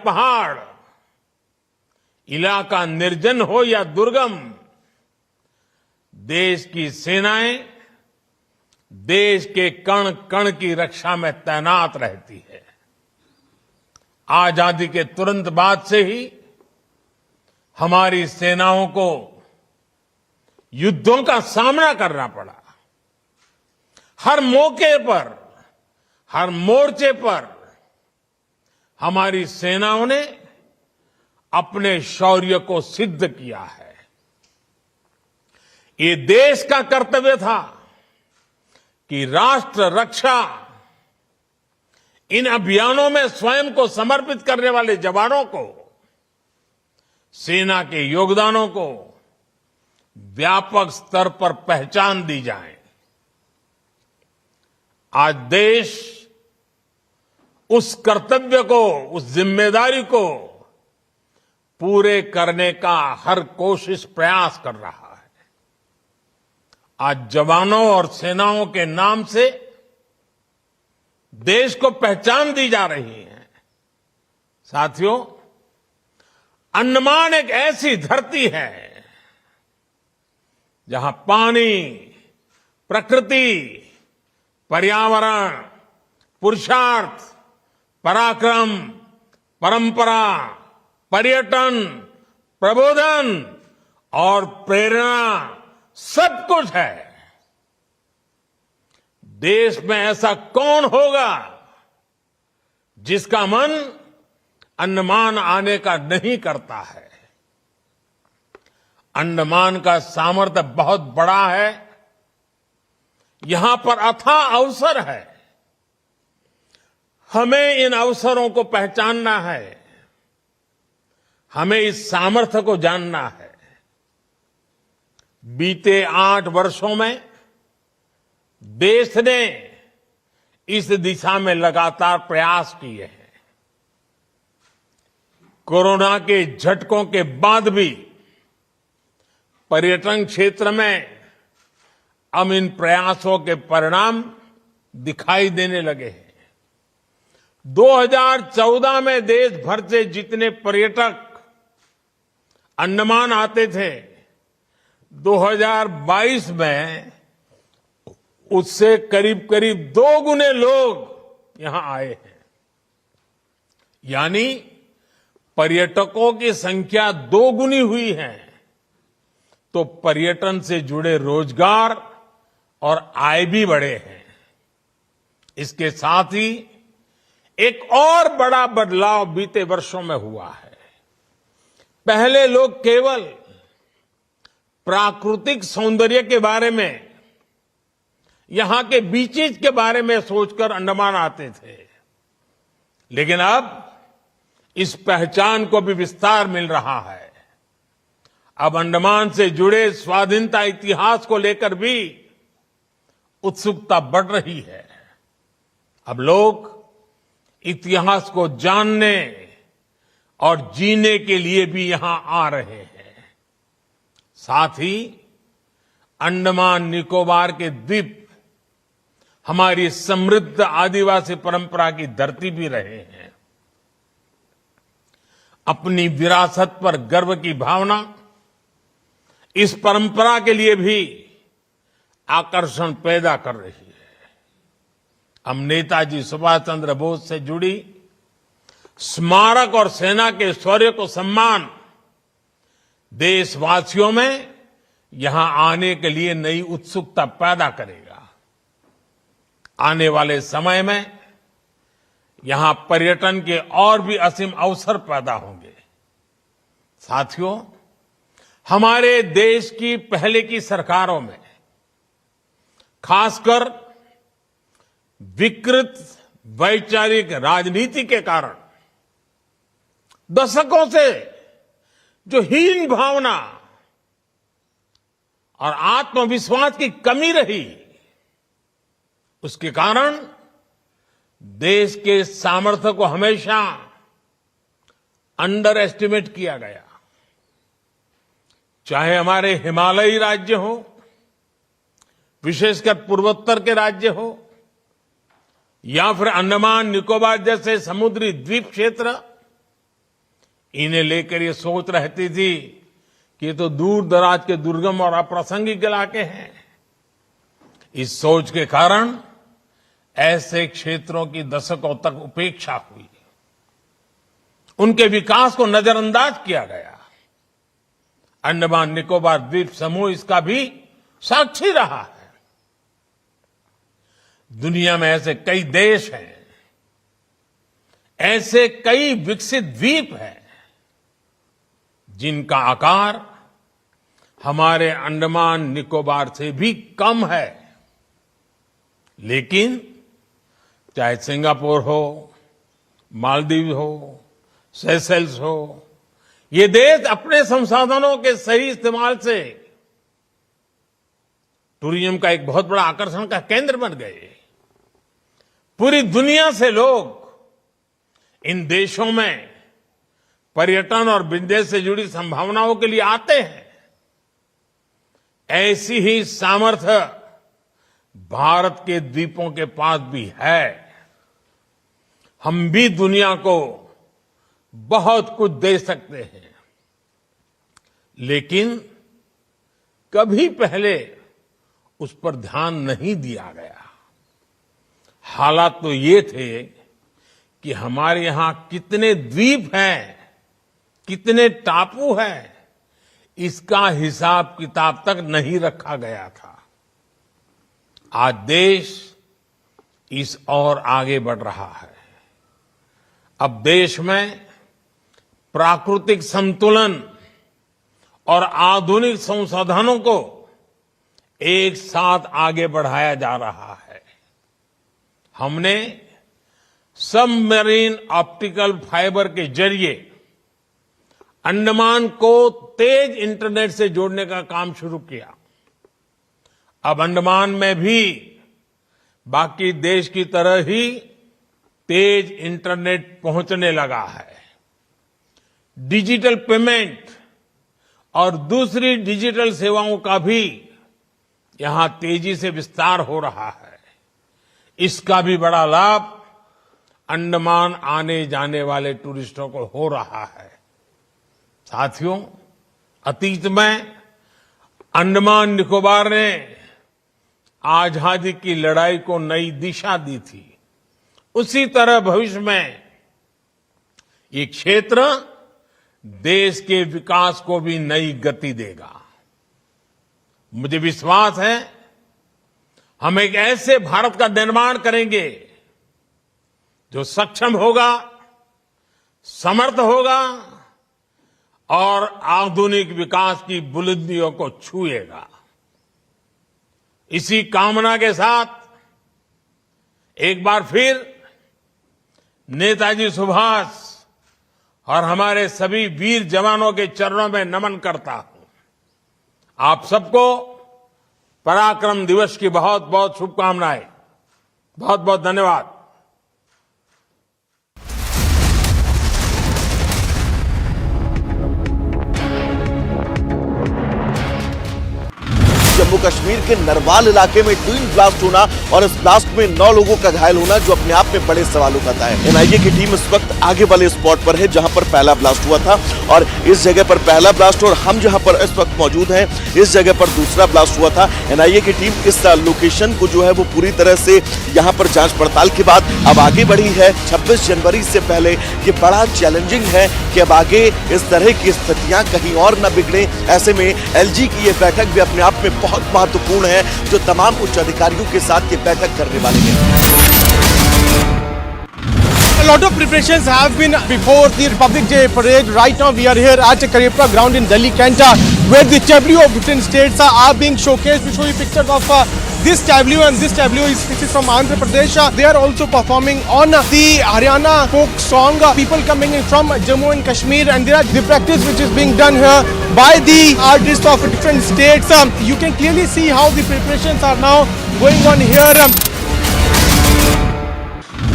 पहाड़, इलाका निर्जन हो या दुर्गम, देश की सेनाएं देश के कण कण की रक्षा में तैनात रहती है। आजादी के तुरंत बाद से ही हमारी सेनाओं को युद्धों का सामना करना पड़ा। हर मौके पर, हर मोर्चे पर हमारी सेनाओं ने अपने शौर्य को सिद्ध किया है। ये देश का कर्तव्य था कि राष्ट्र रक्षा इन अभियानों में स्वयं को समर्पित करने वाले जवानों को, सेना के योगदानों को व्यापक स्तर पर पहचान दी जाए। आज देश उस कर्तव्य को, उस जिम्मेदारी को पूरे करने का हर कोशिश प्रयास कर रहा है। आज जवानों और सेनाओं के नाम से देश को पहचान दी जा रही है। साथियों, अंडमान एक ऐसी धरती है जहां पानी, प्रकृति, पर्यावरण, पुरुषार्थ, पराक्रम, परंपरा, पर्यटन, प्रबोधन और प्रेरणा सब कुछ है। देश में ऐसा कौन होगा जिसका मन अंडमान आने का नहीं करता है। अंडमान का सामर्थ्य बहुत बड़ा है। यहां पर अथाह अवसर है। हमें इन अवसरों को पहचानना है। हमें इस सामर्थ्य को जानना है। बीते 8 वर्षों में देश ने इस दिशा में लगातार प्रयास किए हैं। कोरोना के झटकों के बाद भी पर्यटन क्षेत्र में अब इन प्रयासों के परिणाम दिखाई देने लगे हैं। 2014 में देश भर से जितने पर्यटक अंडमान आते थे, 2022 में उससे करीब करीब 2 गुने लोग यहां आए हैं। यानी पर्यटकों की संख्या 2 गुनी हुई है, तो पर्यटन से जुड़े रोजगार और आय भी बढ़े हैं। इसके साथ ही एक और बड़ा बदलाव बीते वर्षों में हुआ है। पहले लोग केवल प्राकृतिक सौंदर्य के बारे में, यहां के बीचेज के बारे में सोचकर अंडमान आते थे, लेकिन अब इस पहचान को भी विस्तार मिल रहा है। अब अंडमान से जुड़े स्वाधीनता इतिहास को लेकर भी उत्सुकता बढ़ रही है। अब लोग इतिहास को जानने और जीने के लिए भी यहां आ रहे हैं। साथ ही अंडमान निकोबार के द्वीप हमारी समृद्ध आदिवासी परंपरा की धरती भी रहे हैं। अपनी विरासत पर गर्व की भावना इस परंपरा के लिए भी आकर्षण पैदा कर रही है। हम नेताजी सुभाष चंद्र बोस से जुड़ी स्मारक और सेना के शौर्य को सम्मान देशवासियों में यहां आने के लिए नई उत्सुकता पैदा करेगा। आने वाले समय में यहां पर्यटन के और भी असीम अवसर पैदा होंगे। साथियों, हमारे देश की पहले की सरकारों में खासकर विकृत वैचारिक राजनीति के कारण दशकों से जो हीन भावना और आत्मविश्वास की कमी रही, उसके कारण देश के सामर्थ्य को हमेशा अंडर एस्टिमेट किया गया। चाहे हमारे हिमालयी राज्य हो, विशेषकर पूर्वोत्तर के राज्य हो, या फिर अंडमान निकोबार जैसे समुद्री द्वीप क्षेत्र, इन्हें लेकर ये सोच रहती थी कि ये तो दूर दराज के दुर्गम और अप्रासंगिक इलाके हैं। इस सोच के कारण ऐसे क्षेत्रों की दशकों तक उपेक्षा हुई, उनके विकास को नजरअंदाज किया गया। अंडमान निकोबार द्वीप समूह इसका भी साक्षी रहा है। दुनिया में ऐसे कई देश हैं, ऐसे कई विकसित द्वीप हैं जिनका आकार हमारे अंडमान निकोबार से भी कम है, लेकिन चाहे सिंगापुर हो, मालदीव हो, सेशेल्स हो, ये देश अपने संसाधनों के सही इस्तेमाल से टूरिज्म का एक बहुत बड़ा आकर्षण का केंद्र बन गए। पूरी दुनिया से लोग इन देशों में पर्यटन और बिजनेस से जुड़ी संभावनाओं के लिए आते हैं। ऐसी ही सामर्थ्य भारत के द्वीपों के पास भी है। हम भी दुनिया को बहुत कुछ दे सकते हैं, लेकिन कभी पहले उस पर ध्यान नहीं दिया गया। हालात तो ये थे कि हमारे यहां कितने द्वीप हैं, कितने टापू हैं, इसका हिसाब किताब तक नहीं रखा गया था। आज देश इस ओर आगे बढ़ रहा है। अब देश में प्राकृतिक संतुलन और आधुनिक संसाधनों को एक साथ आगे बढ़ाया जा रहा है। हमने सबमरीन ऑप्टिकल फाइबर के जरिए अंडमान को तेज इंटरनेट से जोड़ने का काम शुरू किया। अब अंडमान में भी बाकी देश की तरह ही तेज इंटरनेट पहुंचने लगा है। डिजिटल पेमेंट और दूसरी डिजिटल सेवाओं का भी यहां तेजी से विस्तार हो रहा है। इसका भी बड़ा लाभ अंडमान आने जाने वाले टूरिस्टों को हो रहा है। साथियों, अतीत में अंडमान निकोबार ने आजादी की लड़ाई को नई दिशा दी थी। उसी तरह भविष्य में ये क्षेत्र देश के विकास को भी नई गति देगा। मुझे विश्वास है हम एक ऐसे भारत का निर्माण करेंगे जो सक्षम होगा, समर्थ होगा और आधुनिक विकास की बुलंदियों को छुएगा। इसी कामना के साथ एक बार फिर नेताजी सुभाष और हमारे सभी वीर जवानों के चरणों में नमन करता हूं। आप सबको पराक्रम दिवस की बहुत बहुत शुभकामनाएं। बहुत बहुत धन्यवाद। जम्मू कश्मीर के नरवाल इलाके में ट्विन ब्लास्ट होना और इस ब्लास्ट में 9 लोगों का घायल होना जो अपने आप में बड़े सवाल उठाता है। एनआईए की टीम इस वक्त आगे वाले स्पॉट पर है जहां पर पहला ब्लास्ट हुआ था और इस जगह पर पहला ब्लास्ट और हम जहां पर इस वक्त मौजूद हैं इस जगह पर दूसरा ब्लास्ट हुआ था। एनआईए की टीम इस लोकेशन को जो है वो पूरी तरह से यहां पर जांच पड़ताल के बाद अब आगे बढ़ी है। 26 जनवरी से पहले ये बड़ा चैलेंजिंग है कि अब आगे इस तरह की स्थितियां कहीं और न बिगड़े। ऐसे में एलजी की ये बैठक भी अपने आप में बहुत महत्वपूर्ण है जो तमाम उच्च अधिकारियों के साथ ये बैठक करने वाली है। A lot of preparations have been before the Republic Day parade. Right now we are here at Karepra ground in Delhi, Kenta, where the tableau of different states are being showcased. We show you pictures of this tableau, and this tableau is from Andhra Pradesh. They are also performing on the Haryana folk song. People coming in from Jammu and Kashmir, and there are the practice which is being done here by the artists of different states. You can clearly see how the preparations are now going on here.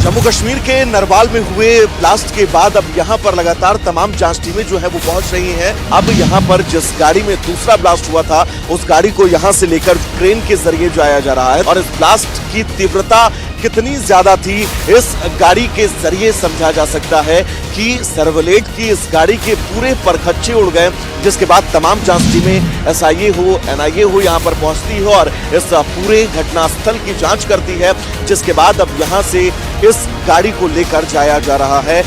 Jammu Kashmir के नरवाल में हुए blast के बाद अब यहां पर लगातार तमाम जांच टीमें जो है वो पहुंच रही हैं। अब यहां पर जिस गाड़ी में दूसरा ब्लास्ट हुआ था उस गाड़ी को यहां से लेकर ट्रेन के जरिए जाया जा रहा है और इस ब्लास्ट की तीव्रता कितनी ज्यादा थी इस गाड़ी के जरिए समझा जा सकता है कि सर्वलेट की इस गाड़ी के पूरे परखच्चे उड़ गए, जिसके बाद तमाम जांच टीमें एसआईए हो एनआईए हो यहां पर पहुंचती है और इस पूरे घटनास्थल की जांच करती है, जिसके बाद अब यहां से इस गाड़ी को लेकर जाया जा रहा है।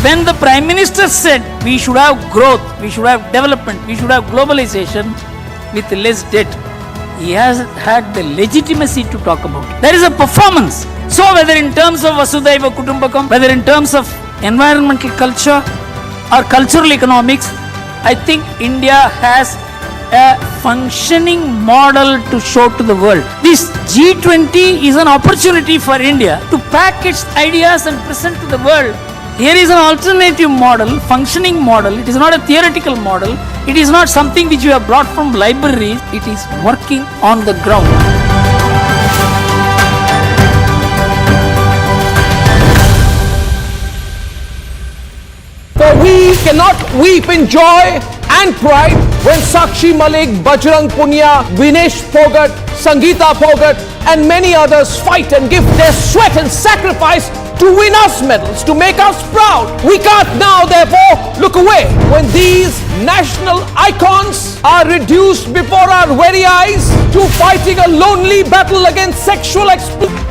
When the Prime Minister said we should have growth, we should have development, we should have globalization with less debt, he has had the legitimacy to talk about it. There is a performance. So whether in terms of Vasudhaiva Kutumbakam, whether in terms of environmental culture or cultural economics, I think India has a functioning model to show to the world. This G20 is an opportunity for India to pack its ideas and present to the world. Here is an alternative model, functioning model. It is not a theoretical model. It is not something which you have brought from libraries. It is working on the ground. For we cannot weep in joy and pride when Sakshi Malik, Bajrang Punia, Vinesh Phogat, Sangeeta Phogat and many others fight and give their sweat and sacrifice to win us medals, to make us proud. We can't now therefore look away when these national icons are reduced before our very eyes to fighting a lonely battle against sexual exploitation.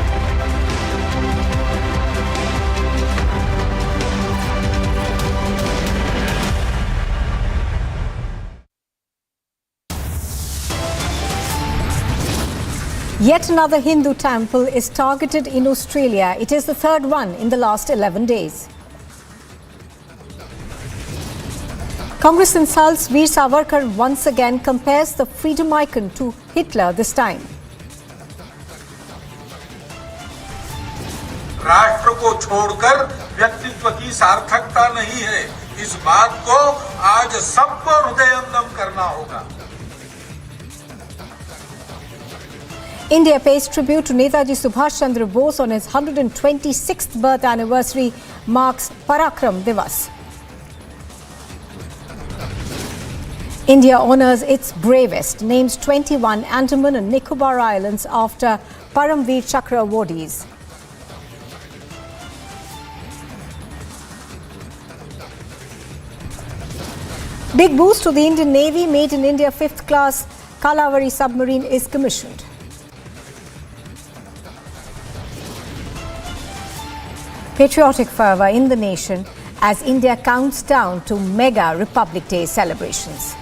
Yet another Hindu temple is targeted in Australia. It is the third one in the last 11 days. Congress insults Veer Savarkar once again, compares the freedom icon to Hitler this time. राष्ट्र को छोड़कर व्यक्तित्व की सार्थकता नहीं है, इस बात को आज सबको हृदयंगम करना होगा। India pays tribute to Netaji Subhash Chandra Bose on his 126th birth anniversary, marks Parakram Divas. India honours its bravest, names 21 Andaman and Nicobar Islands after Paramveer Chakra awardees. Big boost to the Indian Navy. Made in India 5th class Kalavari submarine is commissioned. Patriotic fervour in the nation as India counts down to mega Republic Day celebrations.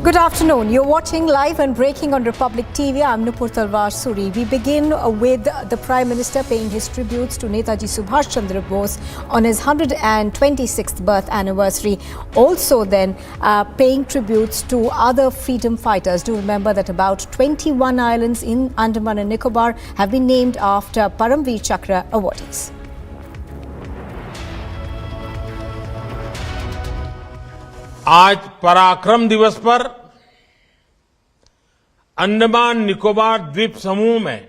Good afternoon. You're watching live and breaking on Republic TV. I'm Nupur Talwar Suri. We begin with the Prime Minister paying his tributes to Netaji Subhash Chandra Bose on his 126th birth anniversary. Also then paying tributes to other freedom fighters. Do remember that about 21 islands in Andaman and Nicobar have been named after Paramveer Chakra awardees. आज पराक्रम दिवस पर अंडमान निकोबार द्वीप समूह में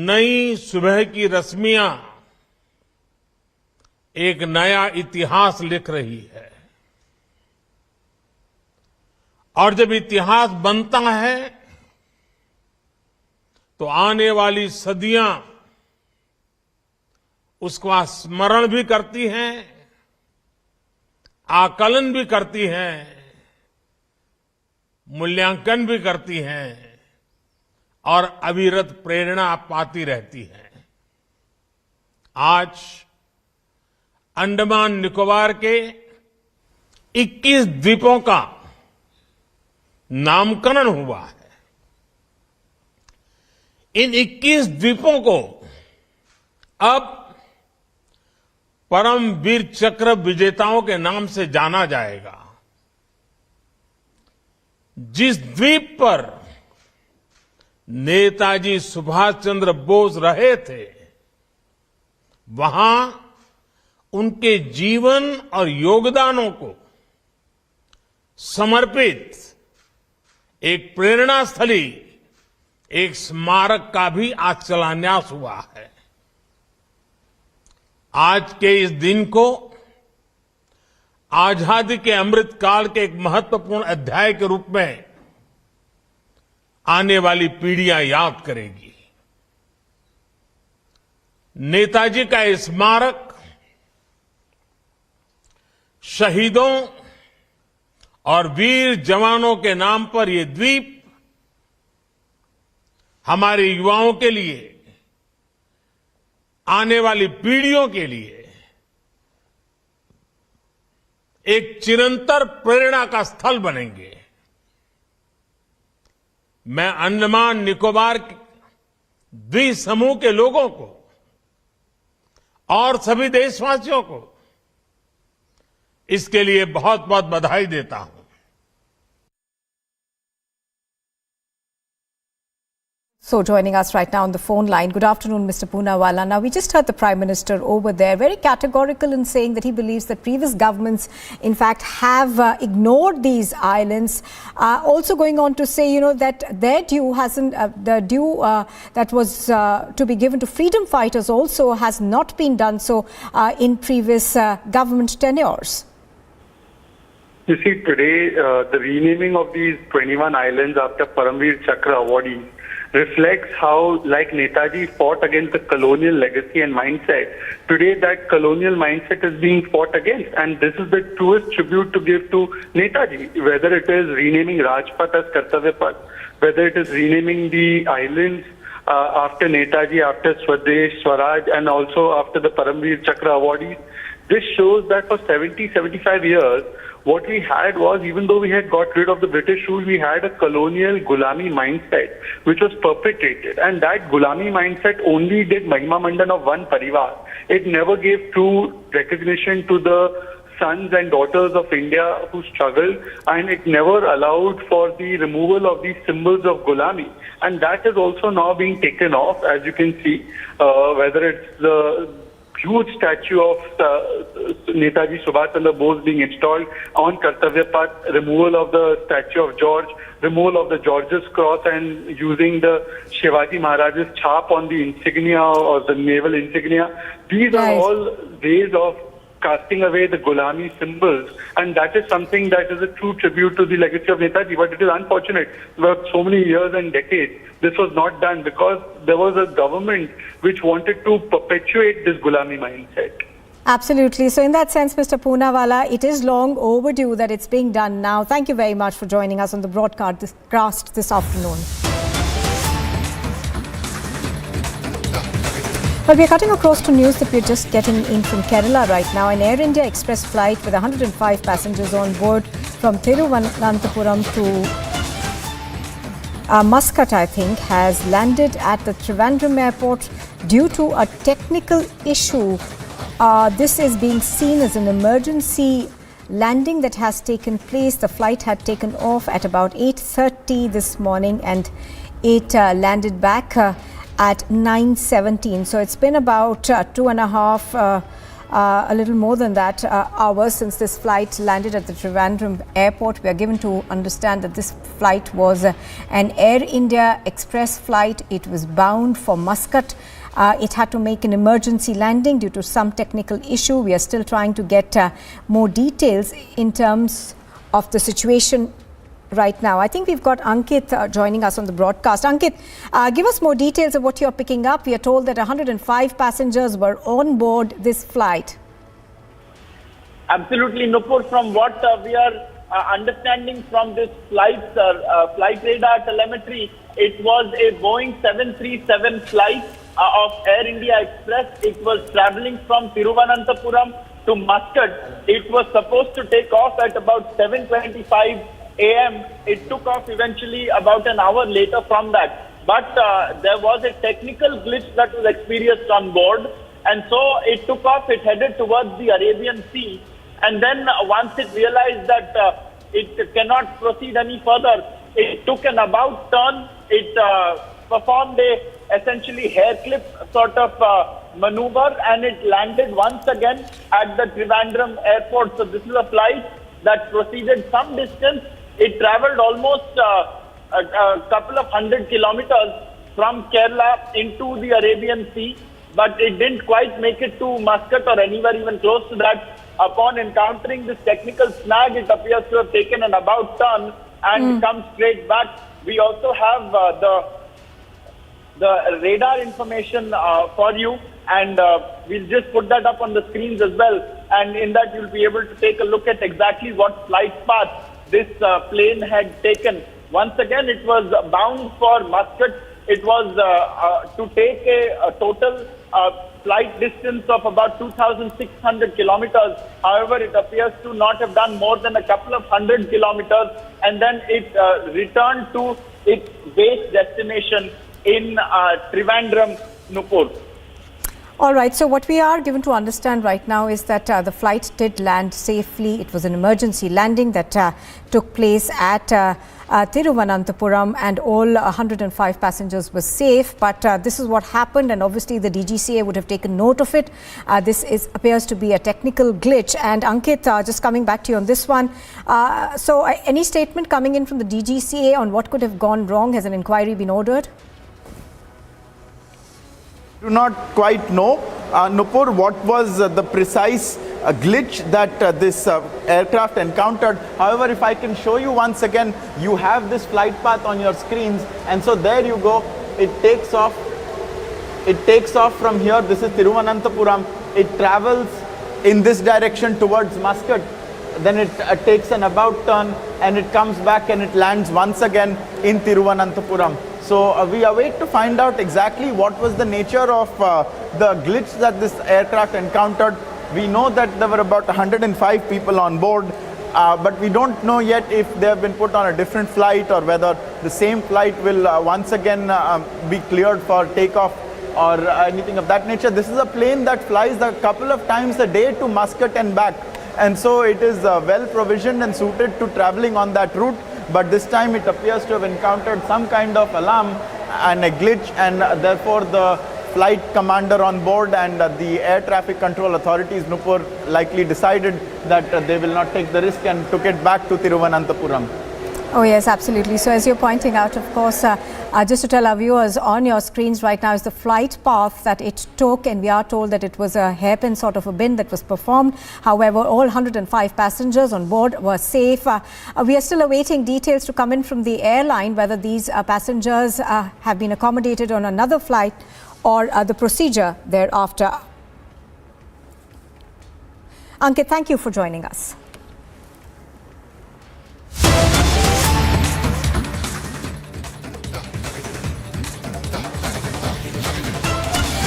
नई सुबह की रश्मियां एक नया इतिहास लिख रही है। और जब इतिहास बनता है तो आने वाली सदियां उसका स्मरण भी करती हैं, आकलन भी करती हैं, मूल्यांकन भी करती हैं और अविरत प्रेरणा पाती रहती हैं। आज अंडमान निकोबार के 21 द्वीपों का नामकरण हुआ है। इन 21 द्वीपों को अब परमवीर चक्र विजेताओं के नाम से जाना जाएगा। जिस द्वीप पर नेताजी सुभाष चंद्र बोस रहे थे, वहां उनके जीवन और योगदानों को समर्पित एक प्रेरणा स्थली, एक स्मारक का भी आज शिलान्यास हुआ है। आज के इस दिन को आजादी के अमृत काल के एक महत्वपूर्ण अध्याय के रूप में आने वाली पीढ़ियां याद करेगी। नेताजी का ये स्मारक शहीदों और वीर जवानों के नाम पर ये द्वीप हमारे युवाओं के लिए, आने वाली पीढ़ियों के लिए एक चिरंतर प्रेरणा का स्थल बनेंगे। मैं अंडमान निकोबार द्वीप समूह के लोगों को और सभी देशवासियों को इसके लिए बहुत बहुत बधाई देता हूं। So joining us right now on the phone line. Good afternoon, Mr. Poonawala. Now, we just heard the Prime Minister over there very categorical in saying that he believes that previous governments, in fact, have ignored these islands. Also going on to say, that their due hasn't, the due that was to be given to freedom fighters also has not been done so in previous government tenures. You see, today, the renaming of these 21 islands after Paramveer Chakra awardees reflects how, like Netaji fought against the colonial legacy and mindset, today that colonial mindset is being fought against. And this is the truest tribute to give to Netaji, whether it is renaming Rajpath as Kartavya Path, whether it is renaming the islands after Netaji, after Swadesh, Swaraj, and also after the Paramveer Chakra awardees. This shows that for 70, 75 years, what we had was, even though we had got rid of the British rule, we had a colonial Gulami mindset, which was perpetrated. And that Gulami mindset only did Mahima Mandan of one Parivar. It never gave true recognition to the sons and daughters of India who struggled, and it never allowed for the removal of these symbols of Gulami. And that is also now being taken off, as you can see, whether it's the huge statue of Netaji Subhash Chandra Bose being installed on Kartavya Path, removal of the statue of George, removal of the George's cross, and using the Shivaji Maharaj's chap on the insignia or the naval insignia. These are all ways of casting away the Gulami symbols, and that is something that is a true tribute to the legacy of Netaji. But it is unfortunate that so many years and decades this was not done because there was a government which wanted to perpetuate this Gulami mindset. Absolutely. So in that sense, Mr. Poonawala, it is long overdue that it's being done now. Thank you very much for joining us on the broadcast this afternoon. Well, we are cutting across to news that we're just getting in from Kerala right now. An Air India Express flight with 105 passengers on board from Thiruvananthapuram to Muscat, I think, has landed at the Trivandrum airport due to a technical issue. This is being seen as an emergency landing that has taken place. The flight had taken off at about 8:30 this morning and it landed back at 9:17. So it's been about 2.5 a little more than that hours since this flight landed at the Trivandrum airport. We are given to understand that this flight was an Air India Express flight. It was bound for Muscat. It had to make an emergency landing due to some technical issue. We are still trying to get more details in terms of the situation right now. I think we've got Ankit joining us on the broadcast. Ankit, give us more details of what you're picking up. We are told that 105 passengers were on board this flight. Absolutely, Nupur. From what we are understanding from this flight radar telemetry, it was a Boeing 737 flight of Air India Express. It was traveling from Thiruvananthapuram to Muscat. It was supposed to take off at about 7:25 a.m. It took off eventually about an hour later from that. But there was a technical glitch that was experienced on board. And so it took off, it headed towards the Arabian Sea. And then once it realized that it cannot proceed any further. It took an about turn. It performed a essentially hair clip sort of maneuver, and it landed once again at the Trivandrum airport. So this is a flight that proceeded some distance. It traveled almost a couple of 100 kilometers from Kerala into the Arabian Sea, but it didn't quite make it to Muscat or anywhere even close to that. Upon encountering this technical snag, it appears to have taken an about turn and come straight back. We also have the radar information for you, and we'll just put that up on the screens as well. And in that, you'll be able to take a look at exactly what flight path this plane had taken. Once again, it was bound for Muscat. It was to take a total flight distance of about 2,600 kilometers. However, it appears to not have done more than a couple of 100 kilometers, and then it returned to its base destination in Trivandrum, Nupur. All right, so what we are given to understand right now is that the flight did land safely. It was an emergency landing that took place at Thiruvananthapuram, and all 105 passengers were safe. But this is what happened, and obviously the DGCA would have taken note of it. This appears to be a technical glitch. And Ankit, just coming back to you on this one. So any statement coming in from the DGCA on what could have gone wrong? Has an inquiry been ordered? Do not quite know, Nupur, what was the precise glitch that this aircraft encountered. However, if I can show you once again, you have this flight path on your screens, and so there you go. It takes off. It takes off from here. This is Thiruvananthapuram. It travels in this direction towards Muscat. Then it takes an about turn, and it comes back and it lands once again in Thiruvananthapuram. So we await to find out exactly what was the nature of the glitch that this aircraft encountered. We know that there were about 105 people on board, but we don't know yet if they have been put on a different flight or whether the same flight will once again be cleared for takeoff or anything of that nature. This is a plane that flies a couple of times a day to Muscat and back, and so it is well provisioned and suited to traveling on that route. But this time it appears to have encountered some kind of alarm and a glitch, and therefore the flight commander on board and the air traffic control authorities, Nupur, likely decided that they will not take the risk and took it back to Thiruvananthapuram. Oh yes, absolutely. So as you're pointing out, of course, just to tell our viewers, on your screens right now is the flight path that it took, and we are told that it was a hairpin sort of a bin that was performed. However, all 105 passengers on board were safe. We are still awaiting details to come in from the airline, whether these passengers have been accommodated on another flight or the procedure thereafter. Ankit, thank you for joining us.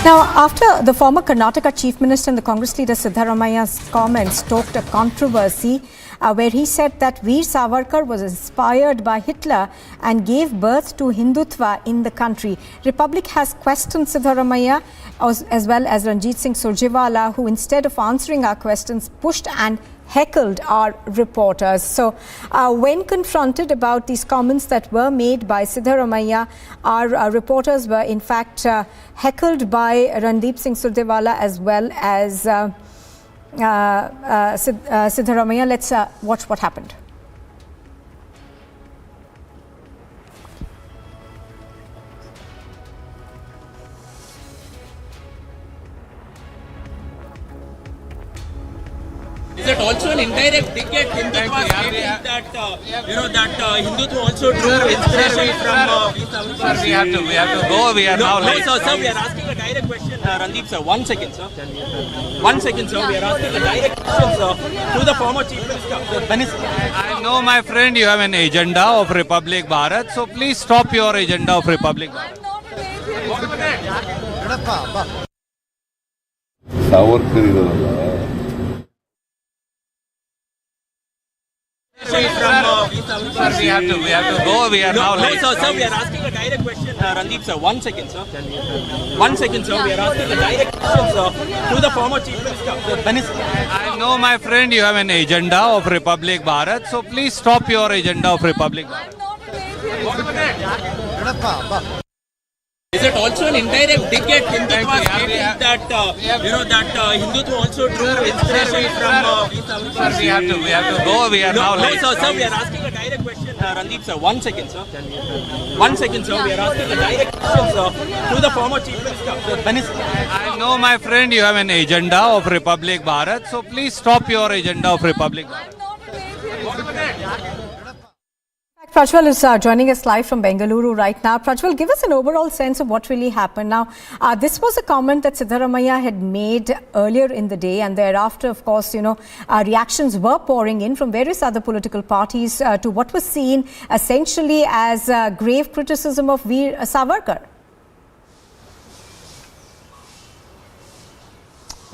Now, after the former Karnataka Chief Minister and the Congress leader Siddaramaia's comments stoked a controversy where he said that Veer Savarkar was inspired by Hitler and gave birth to Hindutva in the country. Republic has questioned Siddaramaia as well as Ranjit Singh Surjewala, who instead of answering our questions pushed and heckled our reporters. So when confronted about these comments that were made by Siddaramaiah, our reporters were in fact heckled by Ranjit Singh Surjewala as well as Siddaramaiah. Let's watch what happened. Is it also an indirect dig at Hindutva stating that, that Hindutva also drew inspiration from... Sir, we have to go. We are now late. No, sir, we are asking a direct question. Randeep, sir, 1 second, sir. 1 second, sir. We are asking a direct question, sir, to the former Chief Minister. I know, my friend, you have an agenda of Republic Bharat, so please stop your agenda of Republic Bharat. Sir, we have to go. We are now late. No, sir, we are asking a direct direct question, Randeep sir. 1 second, sir. 1 second, sir. We are asking a direct question, sir, to the former Chief Minister. I know, my friend, you have an agenda of Republic Bharat, so please stop your agenda of Republic Bharat. Is it also an indirect dig at Hindutva stating that, that Hindutva also drew inspiration from... We have to go. We are now late. No, sir, we are asking a direct question, Randeep sir. 1 second, sir. 1 second, sir. We are asking a direct question, sir, to the former Chief Minister. I know, my friend, you have an agenda of Republic Bharat, so please stop your agenda of Republic Bharat. Prajwal is joining us live from Bengaluru right now. Prajwal, give us an overall sense of what really happened. Now, this was a comment that Siddaramaiah had made earlier in the day, and thereafter, of course, reactions were pouring in from various other political parties to what was seen essentially as grave criticism of Veer Savarkar.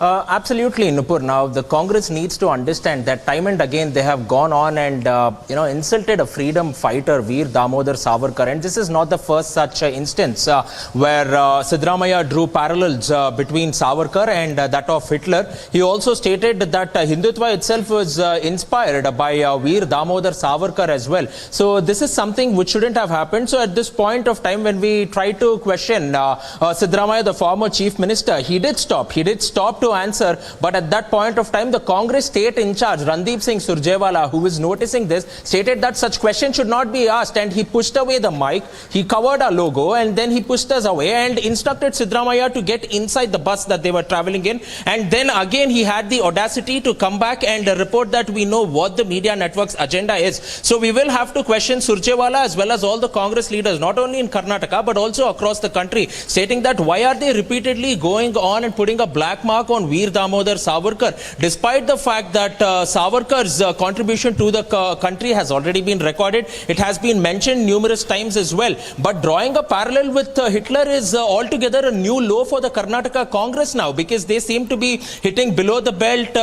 Absolutely, Nupur. Now, the Congress needs to understand that time and again they have gone on and, insulted a freedom fighter, Veer Damodar Savarkar. And this is not the first such instance where Siddaramaiah drew parallels between Savarkar and that of Hitler. He also stated that Hindutva itself was inspired by Veer Damodar Savarkar as well. So, this is something which shouldn't have happened. So, at this point of time, when we try to question Siddaramaiah, the former Chief Minister, he did stop. He did stop to answer, but at that point of time, the Congress state in charge, Randeep Singh Surjewala, who is noticing this, stated that such questions should not be asked, and he pushed away the mic, he covered our logo, and then he pushed us away and instructed Siddaramaiah to get inside the bus that they were traveling in. And then again, he had the audacity to come back and report that we know what the media network's agenda is. So we will have to question Surjewala as well as all the Congress leaders, not only in Karnataka, but also across the country, stating that why are they repeatedly going on and putting a black mark on Veer Damodar Savarkar, despite the fact that Savarkar's contribution to the country has already been recorded. It has been mentioned numerous times as well. But drawing a parallel with Hitler is altogether a new low for the Karnataka Congress now, because they seem to be hitting below the belt,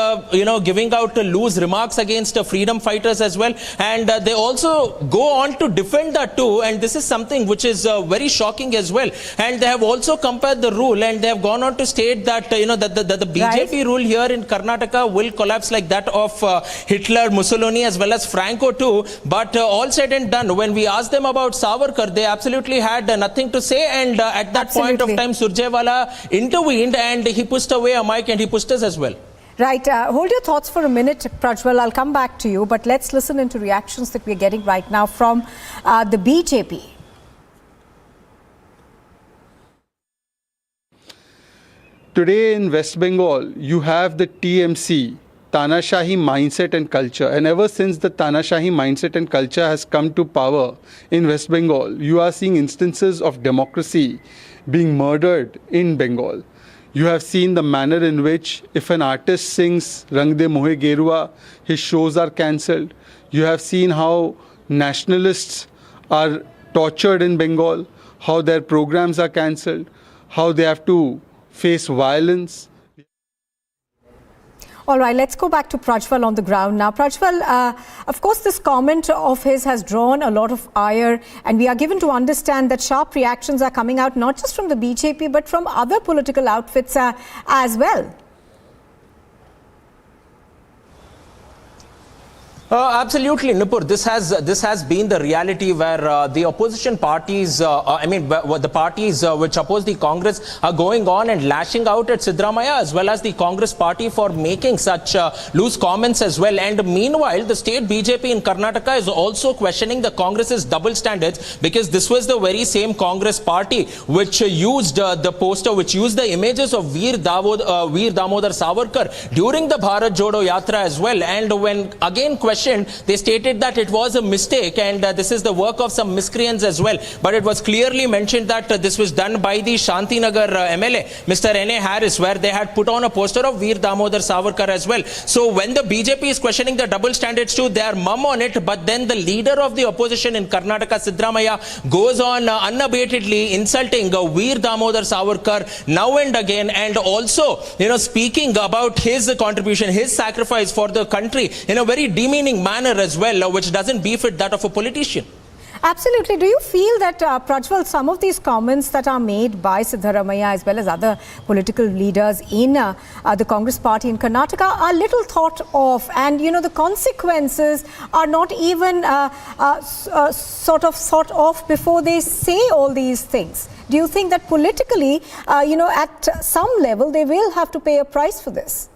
giving out loose remarks against freedom fighters as well. And they also go on to defend that too. And this is something which is very shocking as well. And they have also compared the rule, and they have gone on to state that, that the BJP rule here in Karnataka will collapse like that of Hitler, Mussolini as well as Franco too. But all said and done, when we asked them about Savarkar, they absolutely had nothing to say. And at that point of time, Surjewala intervened and he pushed away a mic and he pushed us as well. Right. Hold your thoughts for a minute, Prajwal. I'll come back to you. But let's listen into reactions that we're getting right now from the BJP. Today in West Bengal, you have the TMC, Tanashahi mindset and culture. And ever since the Tanashahi mindset and culture has come to power in West Bengal, you are seeing instances of democracy being murdered in Bengal. You have seen the manner in which if an artist sings Rang De Mohe Gerua, his shows are cancelled. You have seen how nationalists are tortured in Bengal, how their programs are cancelled, how they have to face violence. All right, let's go back to Prajwal on the ground now. Prajwal, of course, this comment of his has drawn a lot of ire, and we are given to understand that sharp reactions are coming out not just from the BJP but from other political outfits as well. Absolutely, Nupur. This has been the reality where the opposition parties, the parties which oppose the Congress are going on and lashing out at Siddaramaiah as well as the Congress party for making such loose comments as well. And meanwhile, the state BJP in Karnataka is also questioning the Congress's double standards, because this was the very same Congress party which used the poster, which used the images of Veer Damodar Savarkar during the Bharat Jodo Yatra as well. And when again questioned, they stated that it was a mistake and this is the work of some miscreants as well. But it was clearly mentioned that this was done by the Shantinagar MLA, Mr. N.A. Harris, where they had put on a poster of Veer Damodar Savarkar as well. So when the BJP is questioning the double standards too, they are mum on it. But then the leader of the opposition in Karnataka, Siddaramaiah, goes on unabatedly insulting Veer Damodar Savarkar now and again, and also speaking about his contribution, his sacrifice for the country in a very demeaning manner as well, which doesn't befit that of a politician. Absolutely. Do you feel that, Prajwal, some of these comments that are made by Siddaramaiah as well as other political leaders in the Congress party in Karnataka are little thought of, and the consequences are not even sort of thought of before they say all these things? Do you think that politically, at some level, they will have to pay a price for this?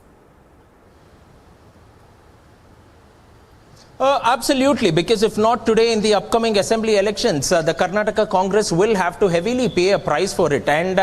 Absolutely, because if not today in the upcoming assembly elections, the Karnataka Congress will have to heavily pay a price for it. And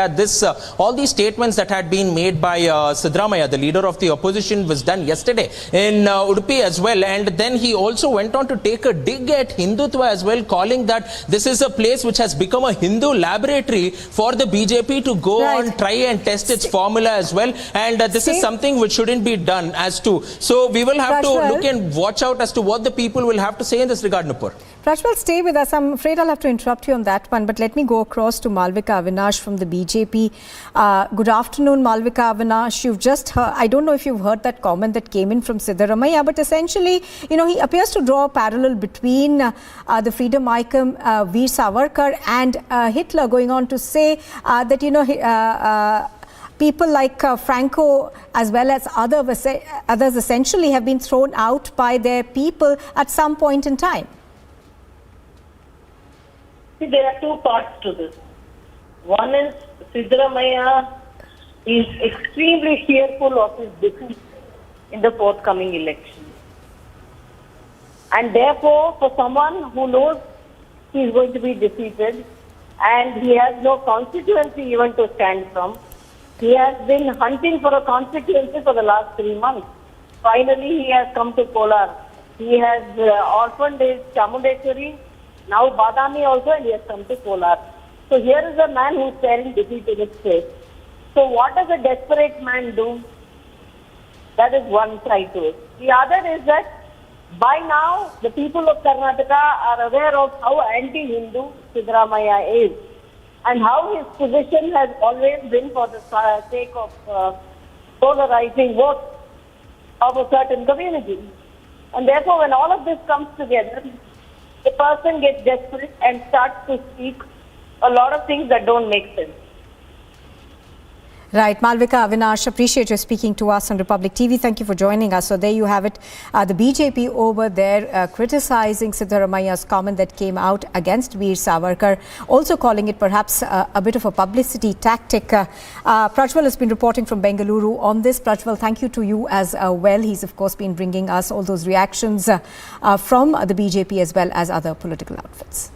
all these statements that had been made by Siddaramaiah, the leader of the opposition, was done yesterday in Udupi as well. And then he also went on to take a dig at Hindutva as well, calling that this is a place which has become a Hindu laboratory for the BJP to go on, try and test its formula as well. And this is something which shouldn't be done as to. So we will have to look and watch out as to what the people will have to say in this regard, Nupur. Prajwal, stay with us. I'm afraid I'll have to interrupt you on that one, but let me go across to Malvika Avinash from the BJP. Good afternoon, Malvika Avinash. You've just heard, I don't know if you've heard that comment that came in from Siddaramaiah, but essentially, he appears to draw a parallel between the freedom icon Veer Savarkar and Hitler, going on to say that, people like Franco as well as others essentially have been thrown out by their people at some point in time. See, there are two parts to this. One is Siddaramaiah is extremely fearful of his defeat in the forthcoming election. And therefore, for someone who knows he is going to be defeated and he has no constituency even to stand from, he has been hunting for a constituency for the last 3 months. Finally, he has come to Kolar. He has orphaned his Chamundeshwari, now Badami also, and he has come to Kolar. So here is a man who is staring defeat in his face. So what does a desperate man do? That is one side to it. The other is that by now, the people of Karnataka are aware of how anti-Hindu Siddaramaiah is, and how his position has always been for the sake of polarizing votes of a certain community. And therefore, when all of this comes together, the person gets desperate and starts to speak a lot of things that don't make sense. Right, Malvika Avinash, appreciate you speaking to us on Republic TV. Thank you for joining us. So there you have it, the BJP over there criticizing Siddaramaiah's comment that came out against Veer Savarkar, also calling it perhaps a bit of a publicity tactic. Prajwal has been reporting from Bengaluru on this. Prajwal, thank you to you as well. He's of course been bringing us all those reactions from the BJP as well as other political outfits.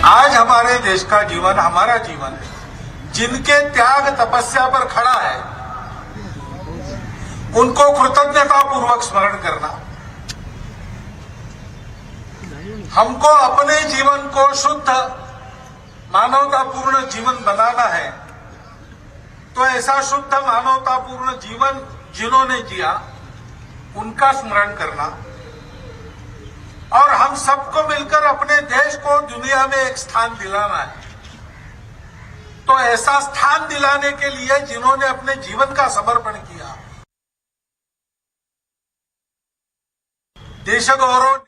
आज हमारे देश का जीवन हमारा जीवन है। जिनके त्याग तपस्या पर खड़ा है, उनको कृतज्ञता पूर्वक स्मरण करना, हमको अपने जीवन को शुद्ध मानवतापूर्ण जीवन बनाना है, तो ऐसा शुद्ध मानवतापूर्ण जीवन जिन्होंने जिया उनका स्मरण करना और हम सबको मिलकर अपने देश को दुनिया में एक स्थान दिलाना है। तो ऐसा स्थान दिलाने के लिए जिन्होंने अपने जीवन का समर्पण किया, देश गौरव।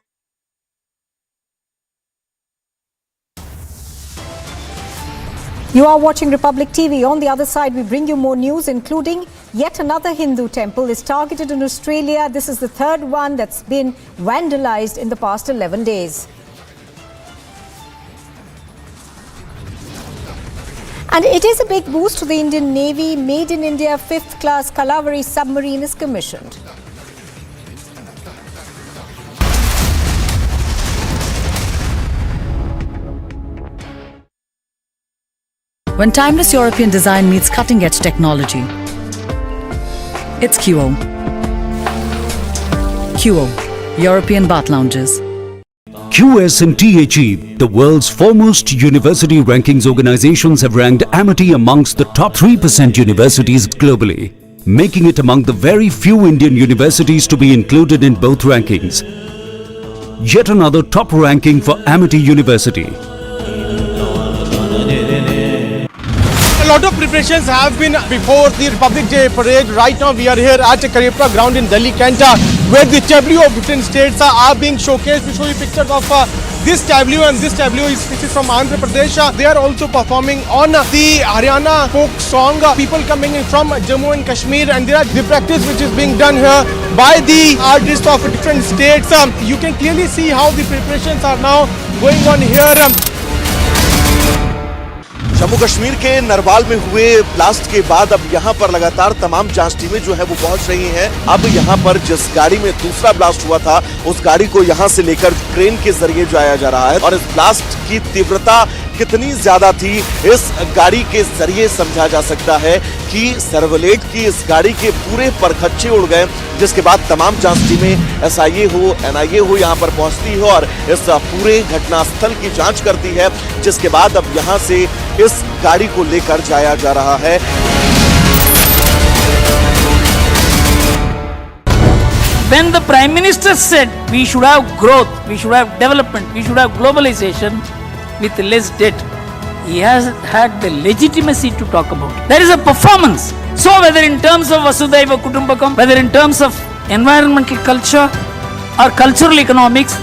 You are watching Republic TV. On the other side, we bring you more news, including yet another Hindu temple is targeted in Australia. This is the third one that's been vandalized in the past 11 days. And it is a big boost to the Indian Navy. Made in India 5th class Kalavari submarine is commissioned. When timeless European design meets cutting-edge technology, it's QO. QO, European Bath Lounges. QS and THE, the world's foremost university rankings organizations, have ranked Amity amongst the top 3% universities globally, making it among the very few Indian universities to be included in both rankings. Yet another top ranking for Amity University. A lot of preparations have been before the Republic Day parade. Right now we are here at Karepra ground in Delhi, Canada, where the tableau of different states are being showcased. We show you pictures of this tableau, and this tableau is from Andhra Pradesh. They are also performing on the Haryana folk song. People coming in from Jammu and Kashmir, and there are the practice which is being done here by the artists of different states. You can clearly see how the preparations are now going on here. Jammu Kashmir के नरवाल में हुए blast के बाद अब यहाँ पर लगातार तमाम जांच टीमें जो है वो पहुंच रही हैं। अब यहाँ पर जिस गाड़ी में दूसरा ब्लास्ट हुआ था उस गाड़ी को यहाँ से लेकर क्रेन के जरिए जो आया जा रहा है, और इस ब्लास्ट की तीव्रता कितनी ज्यादा थी इस गाड़ी के जरिए समझा जा सकता है कि सर्वलेट की इस गाड़ी के पूरे परखच्चे उड़ गए, जिसके बाद तमाम जांच टीमें SIA हो NIA हो यहाँ पर पहुंचती है और इस पूरे घटनास्थल की जांच करती है, जिसके बाद अब यहाँ से इस गाड़ी को लेकर जाया जा रहा है। When the Prime Minister said we should have growth, we should have development, we should have globalization with less debt, he has had the legitimacy to talk about it. There is a performance. So whether in terms of Vasudhaiva Kutumbakam, whether in terms of environmental culture or cultural economics,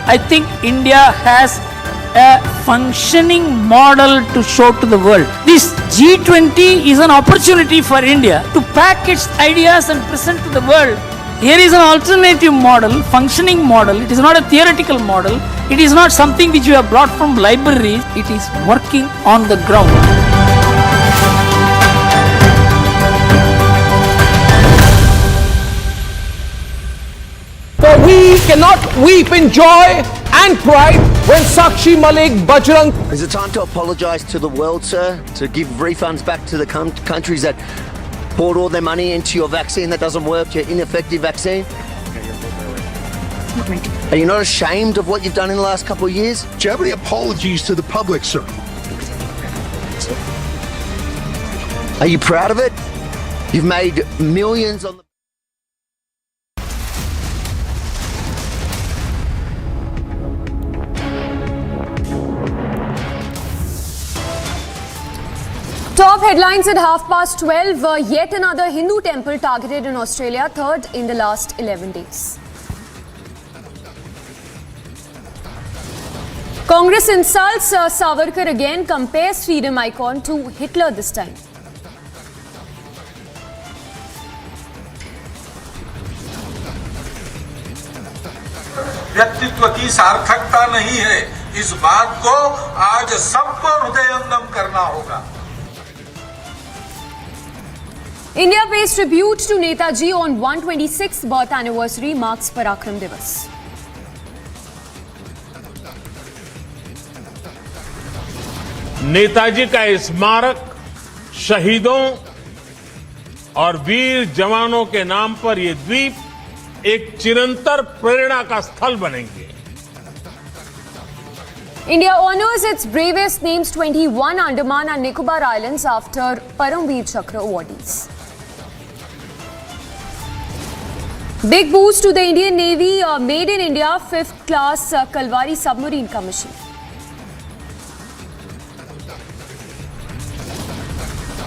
I think India has a functioning model to show to the world. This G20 is an opportunity for India to pack its ideas and present to the world. Here is an alternative model, functioning model. It is not a theoretical model. It is not something which you have brought from libraries. It is working on the ground. For we cannot weep in joy and pride when Sakshi Malik Bajrang. Is it time to apologise to the world, sir? To give refunds back to the countries that poured all their money into your vaccine that doesn't work, your ineffective vaccine? Are you not ashamed of what you've done in the last couple of years? Do you have any apologies to the public, sir? Are you proud of it? You've made millions on the... Top headlines at 12:30. Yet another Hindu temple targeted in Australia, third in the last 11 days. Congress insults Savarkar again, compares freedom icon to Hitler this time. व्यक्तित्व की सार्थकता नहीं है, इस बात को आज सबको हृदयंगम करना होगा। India pays tribute to Netaji on 126th birth anniversary, marks Parakram Divas. Netaji का स्मारक शहीदों और वीर जवानों के नाम पर ये द्वीप एक चिरंतर प्रेरणा का स्थल बनेंगे। India honors its bravest names 21 Andaman and Nicobar Islands after Paramveer Chakra awardees. Big boost to the Indian Navy, made in India 5th class Kalvari submarine commission.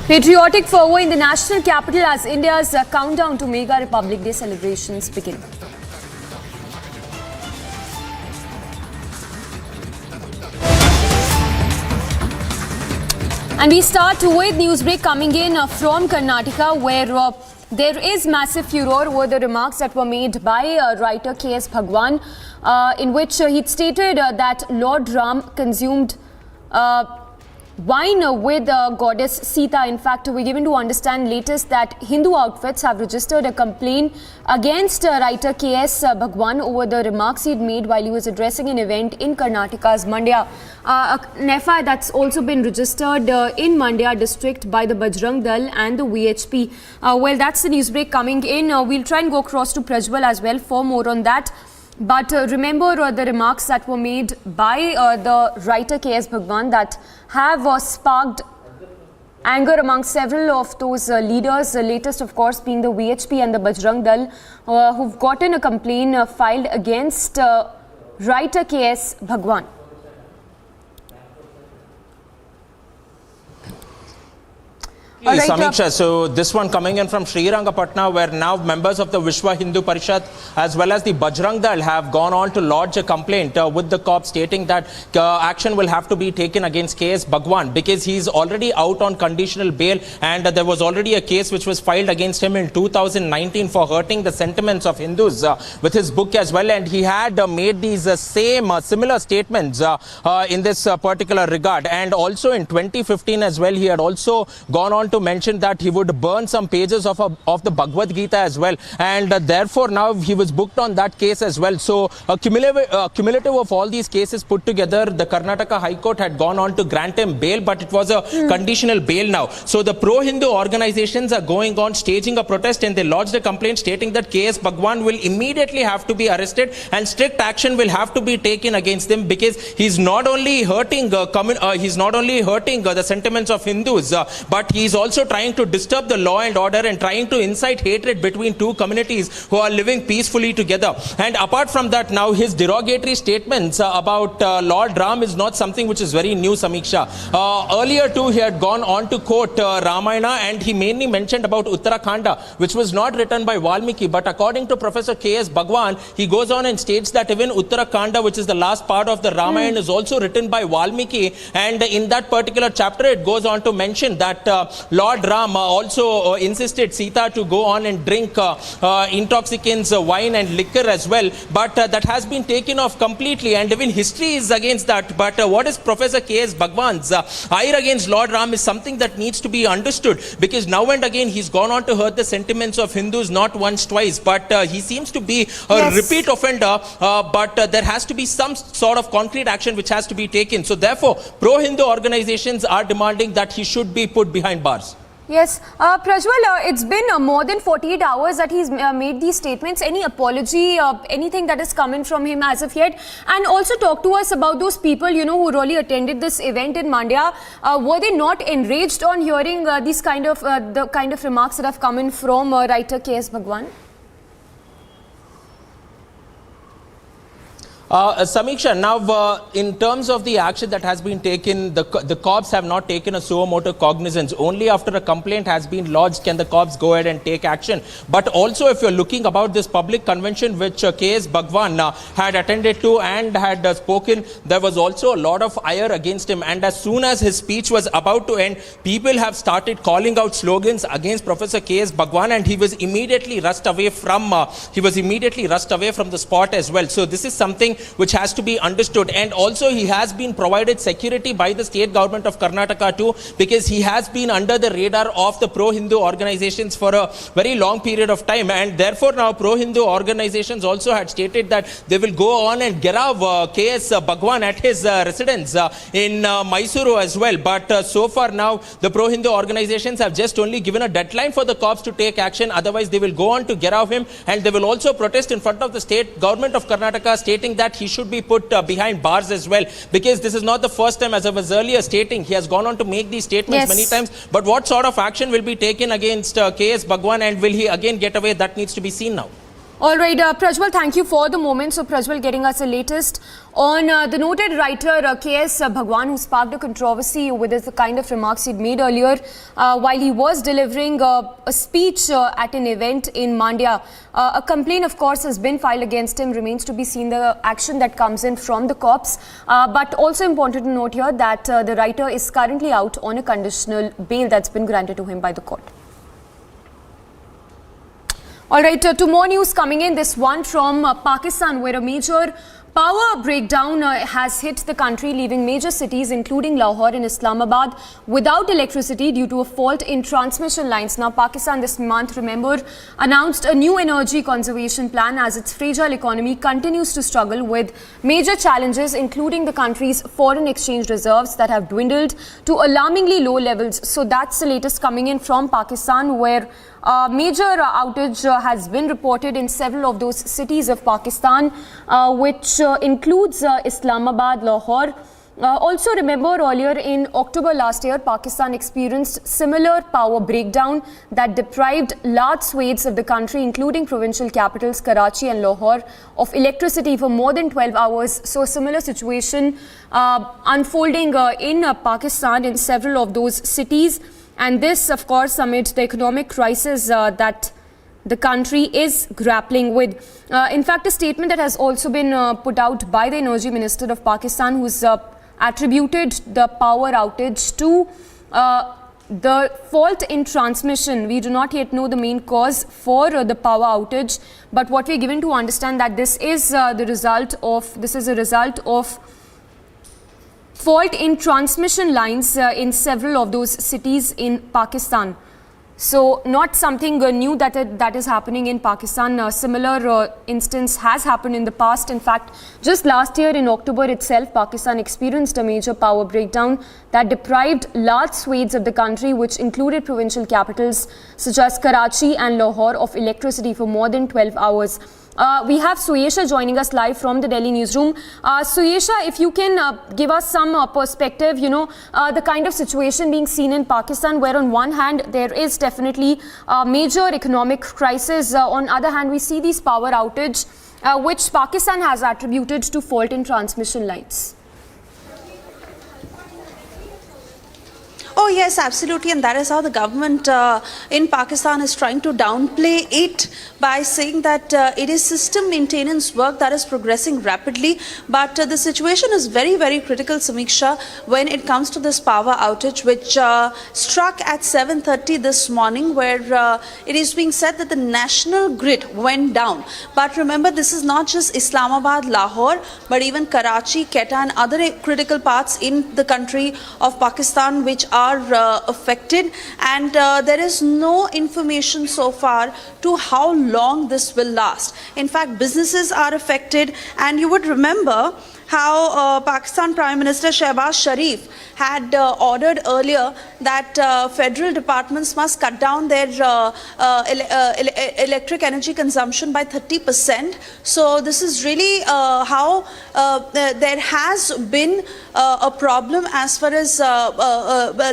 Patriotic fervour in the national capital as India's countdown to Mega Republic Day celebrations begin. And we start with newsbreak coming in from Karnataka, where there is massive furor over the remarks that were made by writer K.S. Bhagwan, in which he'd stated that Lord Ram consumed wine with goddess Sita. In fact, we're given to understand latest that Hindu outfits have registered a complaint against writer K.S. Bhagwan over the remarks he'd made while he was addressing an event in Karnataka's Mandya. NEFA that's also been registered in Mandya district by the Bajrang Dal and the VHP. Well, that's the news break coming in. We'll try and go across to Prajwal as well for more on that. But remember the remarks that were made by the writer K.S. Bhagwan that have sparked anger among several of those leaders, the latest of course being the VHP and the Bajrang Dal, who've gotten a complaint filed against writer K.S. Bhagwan. Samiksha, so this one coming in from Srirangapatna, where now members of the Vishwa Hindu Parishad as well as the Bajrang Dal have gone on to lodge a complaint with the cops stating that action will have to be taken against KS Bhagwan because he's already out on conditional bail, and there was already a case which was filed against him in 2019 for hurting the sentiments of Hindus with his book as well, and he had made these similar statements in this particular regard. And also in 2015 as well, he had also gone on to mention that he would burn some pages of the Bhagavad Gita as well, and therefore now he was booked on that case as well. So cumulative of all these cases put together, the Karnataka High Court had gone on to grant him bail, but it was a conditional bail now. So the pro-Hindu organizations are going on staging a protest, and they lodged a complaint stating that KS Bhagwan will immediately have to be arrested and strict action will have to be taken against him, because he's not only hurting the sentiments of Hindus, but he's also trying to disturb the law and order and trying to incite hatred between two communities who are living peacefully together. And apart from that, now his derogatory statements about Lord Ram is not something which is very new, Samiksha. Earlier too, he had gone on to quote Ramayana, and he mainly mentioned about Uttarakhanda, which was not written by Valmiki, but according to Professor K.S. Bhagwan, he goes on and states that even Uttarakhanda, which is the last part of the Ramayana, is also written by Valmiki, and in that particular chapter it goes on to mention that Lord Ram also insisted Sita to go on and drink intoxicants, wine and liquor as well, but that has been taken off completely, and even history is against that. But what is Professor K.S. Bhagwan's ire against Lord Ram is something that needs to be understood, because now and again he's gone on to hurt the sentiments of Hindus not once, twice, but he seems to be a repeat offender, but there has to be some sort of concrete action which has to be taken. So therefore, pro-Hindu organizations are demanding that he should be put behind bars. Yes, Prajwal, it's been more than 48 hours that he's made these statements. Any apology, anything that has come in from him as of yet? And also talk to us about those people, who really attended this event in Mandya. Were they not enraged on hearing these kind of the kind of remarks that have come in from writer K.S. Bhagwan? Samiksha, now in terms of the action that has been taken, the cops have not taken a suo motu cognizance. Only after a complaint has been lodged can the cops go ahead and take action. But also, if you're looking about this public convention which K.S. Bhagwan had attended to and had spoken, there was also a lot of ire against him. And as soon as his speech was about to end, people have started calling out slogans against Professor K.S. Bhagwan, and he was immediately rushed away from the spot as well. So this is something which has to be understood. And also he has been provided security by the state government of Karnataka too, because he has been under the radar of the pro-Hindu organizations for a very long period of time, and therefore now pro-Hindu organizations also had stated that they will go on and gerav K.S. Bhagwan at his residence in Mysuru as well. But so far now the pro-Hindu organizations have just only given a deadline for the cops to take action, otherwise they will go on to gerav him, and they will also protest in front of the state government of Karnataka, stating that he should be put behind bars as well, because this is not the first time, as I was earlier stating. He has gone on to make these statements many times, but what sort of action will be taken against K.S. Bhagwan, and will he again get away? That needs to be seen now. All right, Prajwal, thank you for the moment. So Prajwal getting us the latest on the noted writer K.S. Bhagwan, who sparked a controversy with the kind of remarks he'd made earlier while he was delivering a speech at an event in Mandya. A complaint, of course, has been filed against him. Remains to be seen the action that comes in from the cops. But also important to note here that the writer is currently out on a conditional bail that's been granted to him by the court. All right, two more news coming in. This one from Pakistan, where a major power breakdown has hit the country, leaving major cities including Lahore and Islamabad without electricity due to a fault in transmission lines. Now, Pakistan this month, remember, announced a new energy conservation plan as its fragile economy continues to struggle with major challenges, including the country's foreign exchange reserves that have dwindled to alarmingly low levels. So that's the latest coming in from Pakistan, where a major outage has been reported in several of those cities of Pakistan, which includes Islamabad, Lahore. Also remember, earlier in October last year, Pakistan experienced similar power breakdown that deprived large swathes of the country, including provincial capitals Karachi and Lahore, of electricity for more than 12 hours. So a similar situation unfolding in Pakistan in several of those cities. And this, of course, amid the economic crisis that the country is grappling with. In fact, a statement that has also been put out by the Energy Minister of Pakistan, who's attributed the power outage to the fault in transmission. We do not yet know the main cause for the power outage, but what we are given to understand that this is a result of fault in transmission lines in several of those cities in Pakistan. So not something new that is happening in Pakistan. A similar instance has happened in the past. In fact, just last year in October itself, Pakistan experienced a major power breakdown that deprived large swathes of the country, which included provincial capitals such as Karachi and Lahore, of electricity for more than 12 hours. We have Suyesha joining us live from the Delhi newsroom. Suyesha, if you can give us some perspective, the kind of situation being seen in Pakistan, where on one hand there is definitely a major economic crisis. On the other hand, we see these power outage, which Pakistan has attributed to fault in transmission lines. Oh yes, absolutely, and that is how the government in Pakistan is trying to downplay it by saying that it is system maintenance work that is progressing rapidly, but the situation is very, very critical, Samiksha, when it comes to this power outage, which struck at 7:30 this morning, where it is being said that the national grid went down. But remember, this is not just Islamabad, Lahore, but even Karachi, Quetta and other critical parts in the country of Pakistan which are affected, and there is no information so far to how long this will last. In fact, businesses are affected, and you would remember how Pakistan Prime Minister Shehbaz Sharif had ordered earlier that federal departments must cut down their electric energy consumption by 30%. So this is really how there has been a problem as far as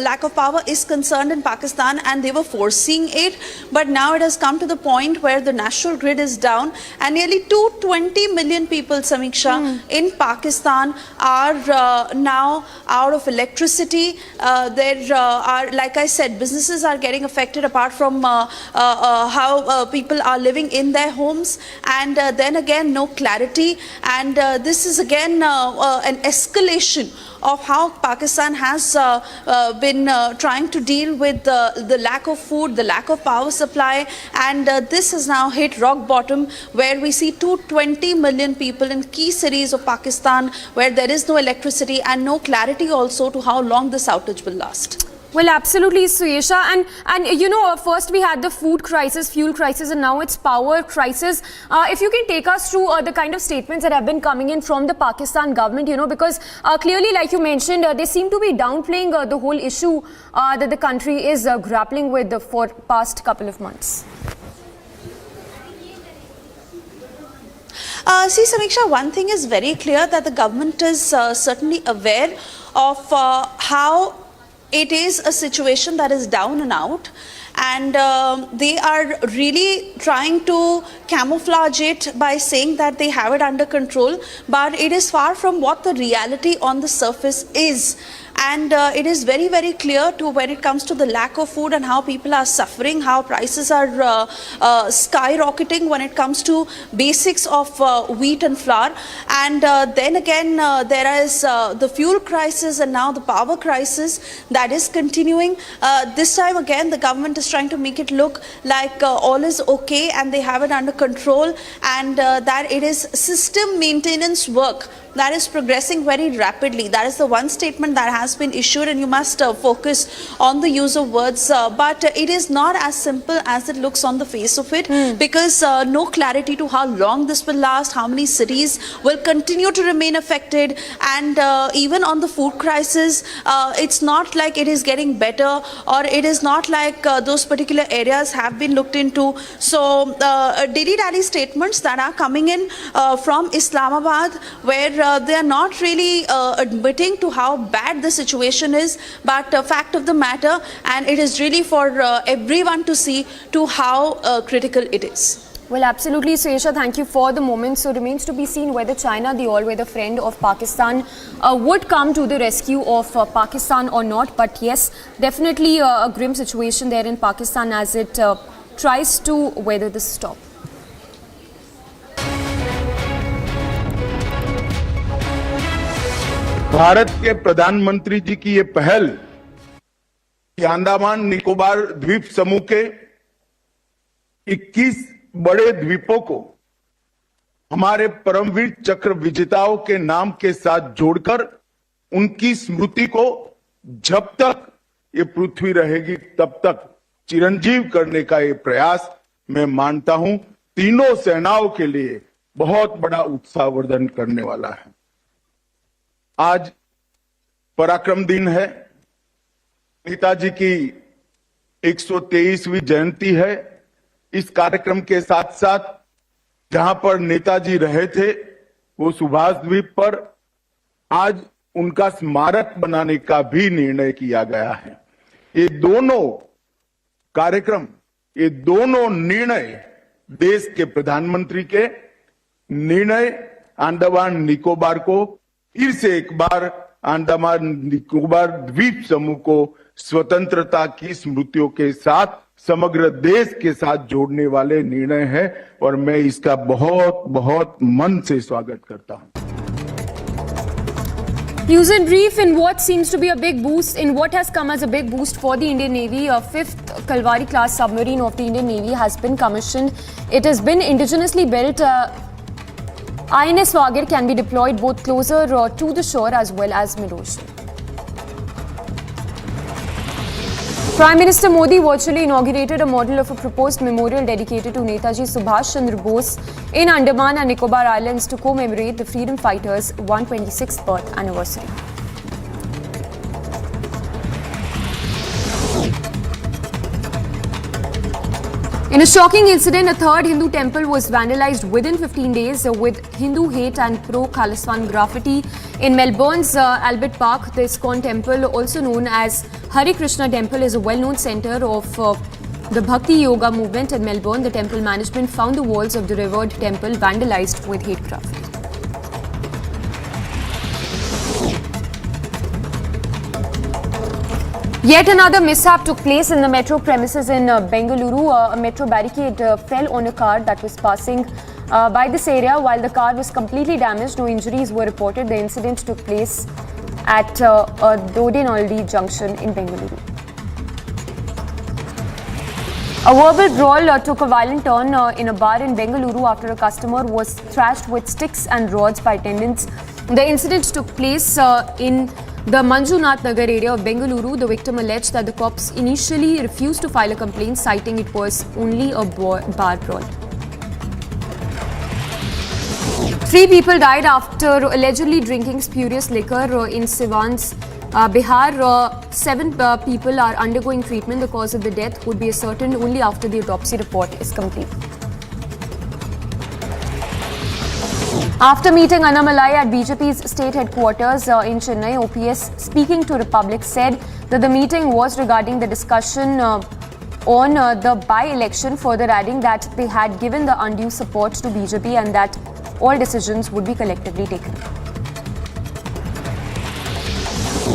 lack of power is concerned in Pakistan, and they were foreseeing it, but now it has come to the point where the national grid is down, and nearly 220 million people, Samiksha, in Pakistan are now out of electricity. There are, like I said, businesses are getting affected, apart from how people are living in their homes, and then again no clarity, and this is again an escalation of how Pakistan has been trying to deal with the lack of food, the lack of power supply, and this has now hit rock bottom, where we see 220 million people in key cities of Pakistan where there is no electricity and no clarity also to how long this outage will last. Well, absolutely, Suyesha. And first we had the food crisis, fuel crisis, and now it's power crisis. If you can take us through the kind of statements that have been coming in from the Pakistan government, because clearly, like you mentioned, they seem to be downplaying the whole issue that the country is grappling with for past couple of months. See, Samiksha, one thing is very clear, that the government is certainly aware of how it is a situation that is down and out, and they are really trying to camouflage it by saying that they have it under control, but it is far from what the reality on the surface is. And it is very, very clear to when it comes to the lack of food and how people are suffering, how prices are skyrocketing when it comes to basics of wheat and flour. And then again, there is the fuel crisis and now the power crisis that is continuing. This time again, the government is trying to make it look like all is okay and they have it under control, and that it is system maintenance work that is progressing very rapidly. That is the one statement that has been issued, and you must focus on the use of words. But it is not as simple as it looks on the face of it, because no clarity to how long this will last, how many cities will continue to remain affected, and even on the food crisis, it's not like it is getting better, or it is not like those particular areas have been looked into. So dilly-dally statements that are coming in from Islamabad, where they are not really admitting to how bad the situation is, but fact of the matter, and it is really for everyone to see to how critical it is. Well, absolutely, Suesha. Thank you for the moment. So, remains to be seen whether China, the all-weather friend of Pakistan, would come to the rescue of Pakistan or not. But yes, definitely a grim situation there in Pakistan as it tries to weather the storm. Bharat के प्रधानमंत्री जी की ये पहल कि अंडमान निकोबार द्वीप समूह के 21 बड़े द्वीपों को हमारे परमवीर चक्र विजेताओं के नाम के साथ जोड़कर उनकी स्मृति को जब तक ये पृथ्वी रहेगी तब तक चिरंजीव करने का ये प्रयास मैं मानता हूं तीनों सेनाओं के लिए बहुत बड़ा उत्साहवर्धन करने वाला है। आज पराक्रम दिन है, नेताजी की 123वीं जयंती है। इस कार्यक्रम के साथ साथ जहां पर नेताजी रहे थे वो सुभाष द्वीप पर आज उनका स्मारक बनाने का भी निर्णय किया गया है। ये दोनों कार्यक्रम, ये दोनों निर्णय देश के प्रधानमंत्री के निर्णय अंडमान निकोबार को फिर से एक बार अंडमान निकोबार द्वीप समूह को स्वतंत्रता की स्मृतियों के साथ समग्र देश के साथ जोड़ने वाले निर्णय है और मैं इसका बहुत बहुत मन से स्वागत करता हूं। News in brief, in what seems to be a big boost, in what has come as a big boost for the Indian Navy, a 5th Kalvari class submarine of the Indian Navy has been commissioned. It has been indigenously built. INS Wagir can be deployed both closer to the shore as well as mid-ocean. Prime Minister Modi virtually inaugurated a model of a proposed memorial dedicated to Netaji Subhash Chandra Bose in Andaman and Nicobar Islands to commemorate the freedom fighters' 126th birth anniversary. In a shocking incident, a third Hindu temple was vandalized within 15 days with Hindu hate and pro-Khalistan graffiti in Melbourne's Albert Park. The ISKCON temple, also known as Hare Krishna Temple, is a well-known center of the Bhakti Yoga movement in Melbourne. The temple management found the walls of the revered temple vandalized with hate graffiti. Yet another mishap took place in the metro premises in Bengaluru. A metro barricade fell on a car that was passing by this area. While the car was completely damaged, no injuries were reported. The incident took place at Dodinaldi junction in Bengaluru. A verbal brawl took a violent turn in a bar in Bengaluru after a customer was thrashed with sticks and rods by attendants. The incident took place in the Manjunath Nagar area of Bengaluru. The victim alleged that the cops initially refused to file a complaint, citing it was only a bar brawl. 3 people died after allegedly drinking spurious liquor in Siwan's Bihar. 7 people are undergoing treatment. The cause of the death would be ascertained only after the autopsy report is complete. After meeting Annamalai at BJP's state headquarters in Chennai, OPS, speaking to Republic, said that the meeting was regarding the discussion on the by-election, further adding that they had given the undue support to BJP and that all decisions would be collectively taken.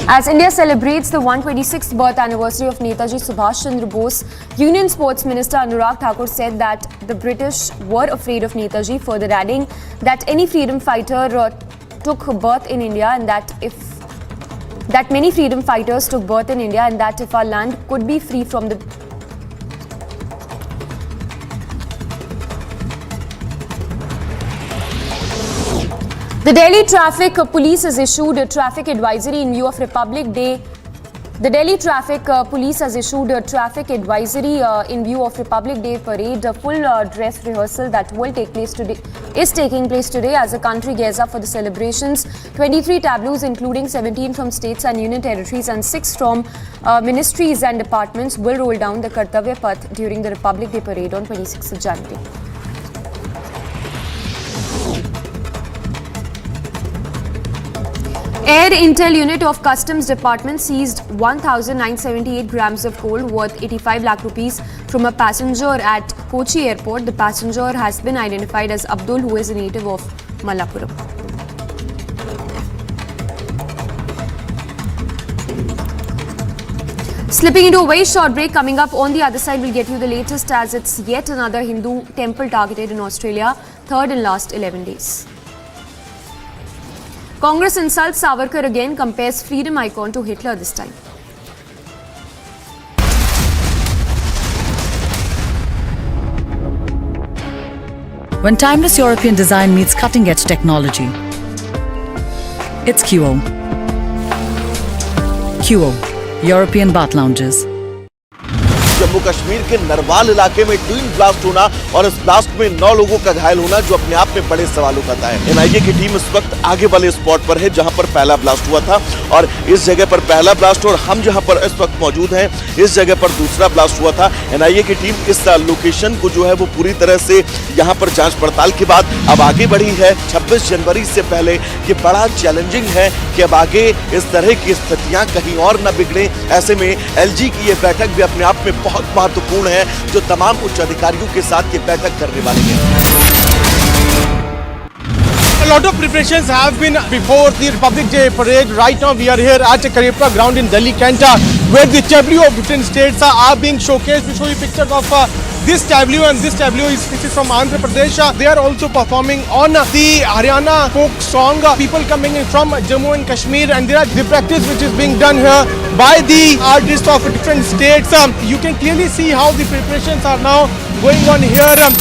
As India celebrates the 126th birth anniversary of Netaji Subhash Chandra Bose, Union Sports Minister Anurag Thakur said that the British were afraid of Netaji, further adding that any freedom fighter took birth in India and that many freedom fighters took birth in India and that if our land could be free from the The Delhi Traffic Police has issued a traffic advisory in view of Republic Day. The Delhi Traffic Police has issued a traffic advisory in view of Republic Day parade. A full dress rehearsal that will take place today is taking place today as the country gears up for the celebrations. 23 tableaus, including 17 from states and union territories and 6 from ministries and departments, will roll down the Kartavya Path during the Republic Day parade on 26th of January. Air Intel unit of Customs Department seized 1,978 grams of gold worth 85 lakh rupees from a passenger at Kochi airport. The passenger has been identified as Abdul, who is a native of Malappuram. Slipping into a very short break. Coming up on the other side, we'll get you the latest as it's yet another Hindu temple targeted in Australia, third and last 11 days. Congress insults Savarkar again, compares freedom icon to Hitler this time. When timeless European design meets cutting-edge technology, it's QO. QO, European bath lounges. Jammu Kashmir के नरवाल इलाके में twin blast होना और इस blast में 9 लोगों का घायल होना जो अपने आप में बड़े सवाल उठाता है। एनआईए की टीम इस वक्त आगे वाले स्पॉट पर है जहां पर पहला ब्लास्ट हुआ था और इस जगह पर पहला ब्लास्ट और हम जहां पर इस वक्त मौजूद हैं इस जगह पर दूसरा ब्लास्ट हुआ था। एनआईए की टीम इस लोकेशन को जो है वो पूरी तरह से यहां पर जांच पड़ताल के बाद अब आगे बढ़ी है। 26 जनवरी से पहले ये बड़ा चैलेंजिंग है कि अब आगे इस तरह की स्थितियां कहीं और न बिगड़े। ऐसे में एलजी की ये बैठक भी अपने आप में बहुत महत्वपूर्ण है जो तमाम उच्च अधिकारियों के साथ ये बैठक करने वाली है। A lot of preparations have been before the Republic Day parade. Right now we are here at Karepra ground in Delhi, Kanta, where the tableau of different states are being showcased. We show you pictures of this tableau, and this tableau is from Andhra Pradesh. They are also performing on the Haryana folk song. People coming in from Jammu and Kashmir, and there are the practice which is being done here by the artists of different states. You can clearly see how the preparations are now going on here.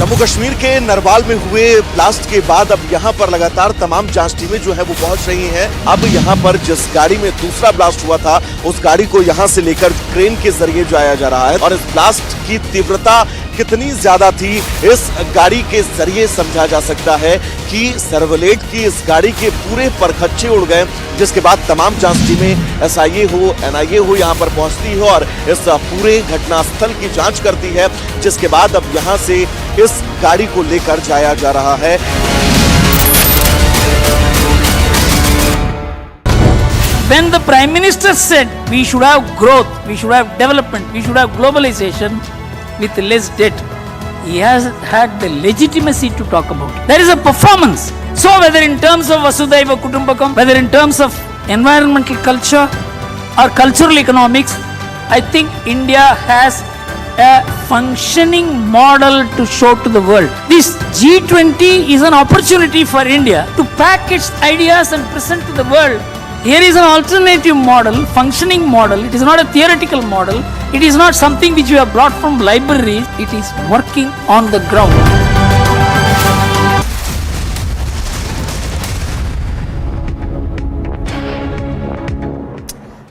Jammu Kashmir के नरवाल में हुए blast के बाद अब यहाँ पर लगातार तमाम जांच टीमें जो है वो पहुंच रही हैं। अब यहाँ पर जिस गाड़ी में दूसरा ब्लास्ट हुआ था उस गाड़ी को यहाँ से लेकर क्रेन के जरिए जाया जा रहा है और इस ब्लास्ट की तीव्रता कितनी ज्यादा थी इस गाड़ी के जरिए समझा जा सकता है कि सर्वलेट की इस गाड़ी के पूरे परखच्चे उड़ गए, जिसके बाद तमाम जांच टीमें एसआईए हो एनआईए हो यहाँ पर पहुंचती है और इस पूरे घटनास्थल की जांच करती है, जिसके बाद अब यहाँ से इस गाड़ी को लेकर जाया जा रहा है। When the Prime Minister said we should have growth, we should have development, we should have globalization with less debt, he has had the legitimacy to talk about it. There is a performance. So whether in terms of Vasudhaiva Kutumbakam, whether in terms of environmental culture or cultural economics, I think India has a functioning model to show to the world. This G20 is an opportunity for India to pack its ideas and present to the world. Here is an alternative model, functioning model. It is not a theoretical model. It is not something which we have brought from libraries. It is working on the ground.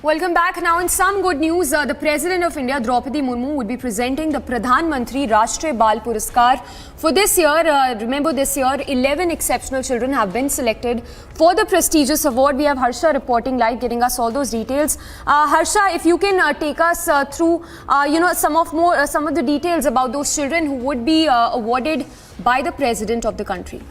Welcome back. Now, in some good news, the President of India, Draupadi Murmu, would be presenting the Pradhan Mantri Rashtriya Bal Puraskar for this year. Remember, this year, 11 exceptional children have been selected for the prestigious award. We have Harsha reporting live, getting us all those details. Harsha, if you can take us through, some of the details about those children who would be awarded by the President of the country.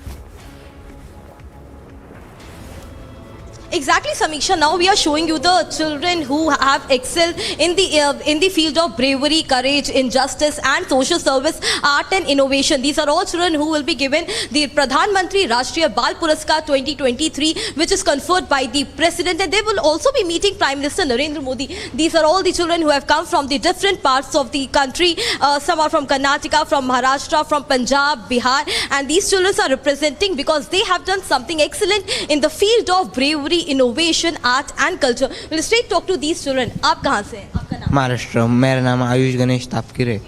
Exactly, Samiksha. Now we are showing you the children who have excelled in the field of bravery, courage, injustice and social service, art and innovation. These are all children who will be given the Pradhan Mantri Rashtriya Bal Puraskar 2023, which is conferred by the President, and they will also be meeting Prime Minister Narendra Modi. These are all the children who have come from the different parts of the country. Some are from Karnataka, from Maharashtra, from Punjab, Bihar, and these children are representing because they have done something excellent in the field of bravery, innovation, art and culture. We'll straight talk to these children. आप कहाँ से हैं? आपका नाम? महाराष्ट्र। मेरा नाम आयुष गणेश तापकीर है।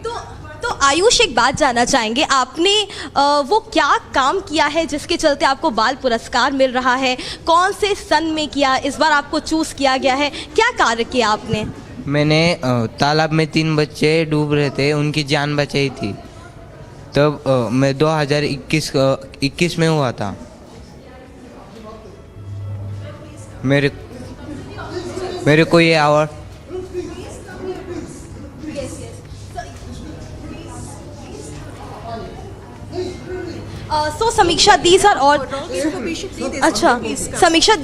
तो आयुष, एक बात जानना चाहेंगे, आपने वो क्या काम किया है जिसके चलते आपको बाल पुरस्कार मिल रहा है? कौन से सन में किया, इस बार आपको चूज किया गया है, क्या कार्य किया आपने? मैंने तालाब में 3 बच्चे डूब रहे थे, उनकी जान बचाई थी। तब मैं 2021 में हुआ था। मेरे को ये award So Samiksha, these are all. Acha. Samiksha,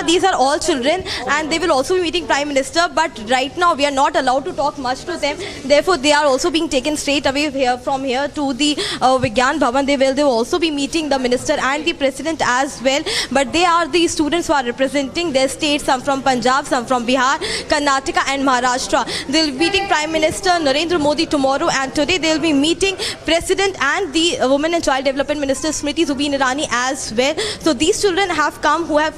these are all children, and they will also be meeting Prime Minister. But right now, we are not allowed to talk much to them. Therefore, they are also being taken straight away from here to the Vigyan Bhavan. They will also be meeting the minister and the president as well. But they are the students who are representing their states. Some from Punjab, some from Bihar, Karnataka, and Maharashtra. They will be meeting Prime Minister Narendra Modi tomorrow, and today they will be meeting President and the Women and Child Development Minister Smriti Zubin Irani as well. So these children have come who have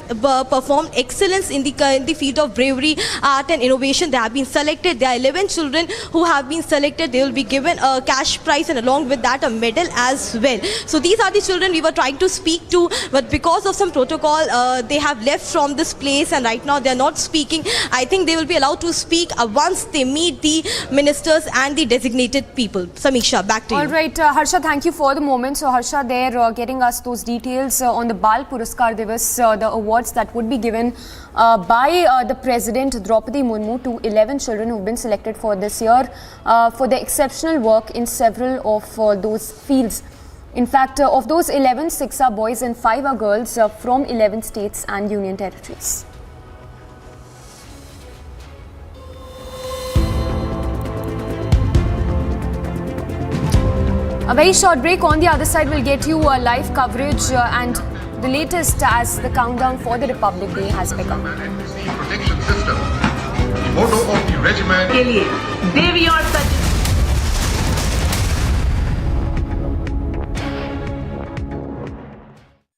performed excellence in the field of bravery, art and innovation. They have been selected. There are 11 children who have been selected. They will be given a cash prize and along with that a medal as well. So these are the children we were trying to speak to, but because of some protocol they have left from this place, and right now they are not speaking. I think they will be allowed to speak once they meet the ministers and the designated people. Samiksha, back to you. All right, Harsha, thank you for the moment. So Harsha there getting us those details on the Bal Puraskar Divas, the awards that would be given by the President Draupadi Murmu to 11 children who have been selected for this year for their exceptional work in several of those fields. In fact, of those 11, 6 are boys and 5 are girls from 11 states and union territories. A very short break. On the other side, we'll get you live coverage and the latest as the countdown for the Republic Day has begun. Protection system. Motto of the regiment. के लिए देवी और सच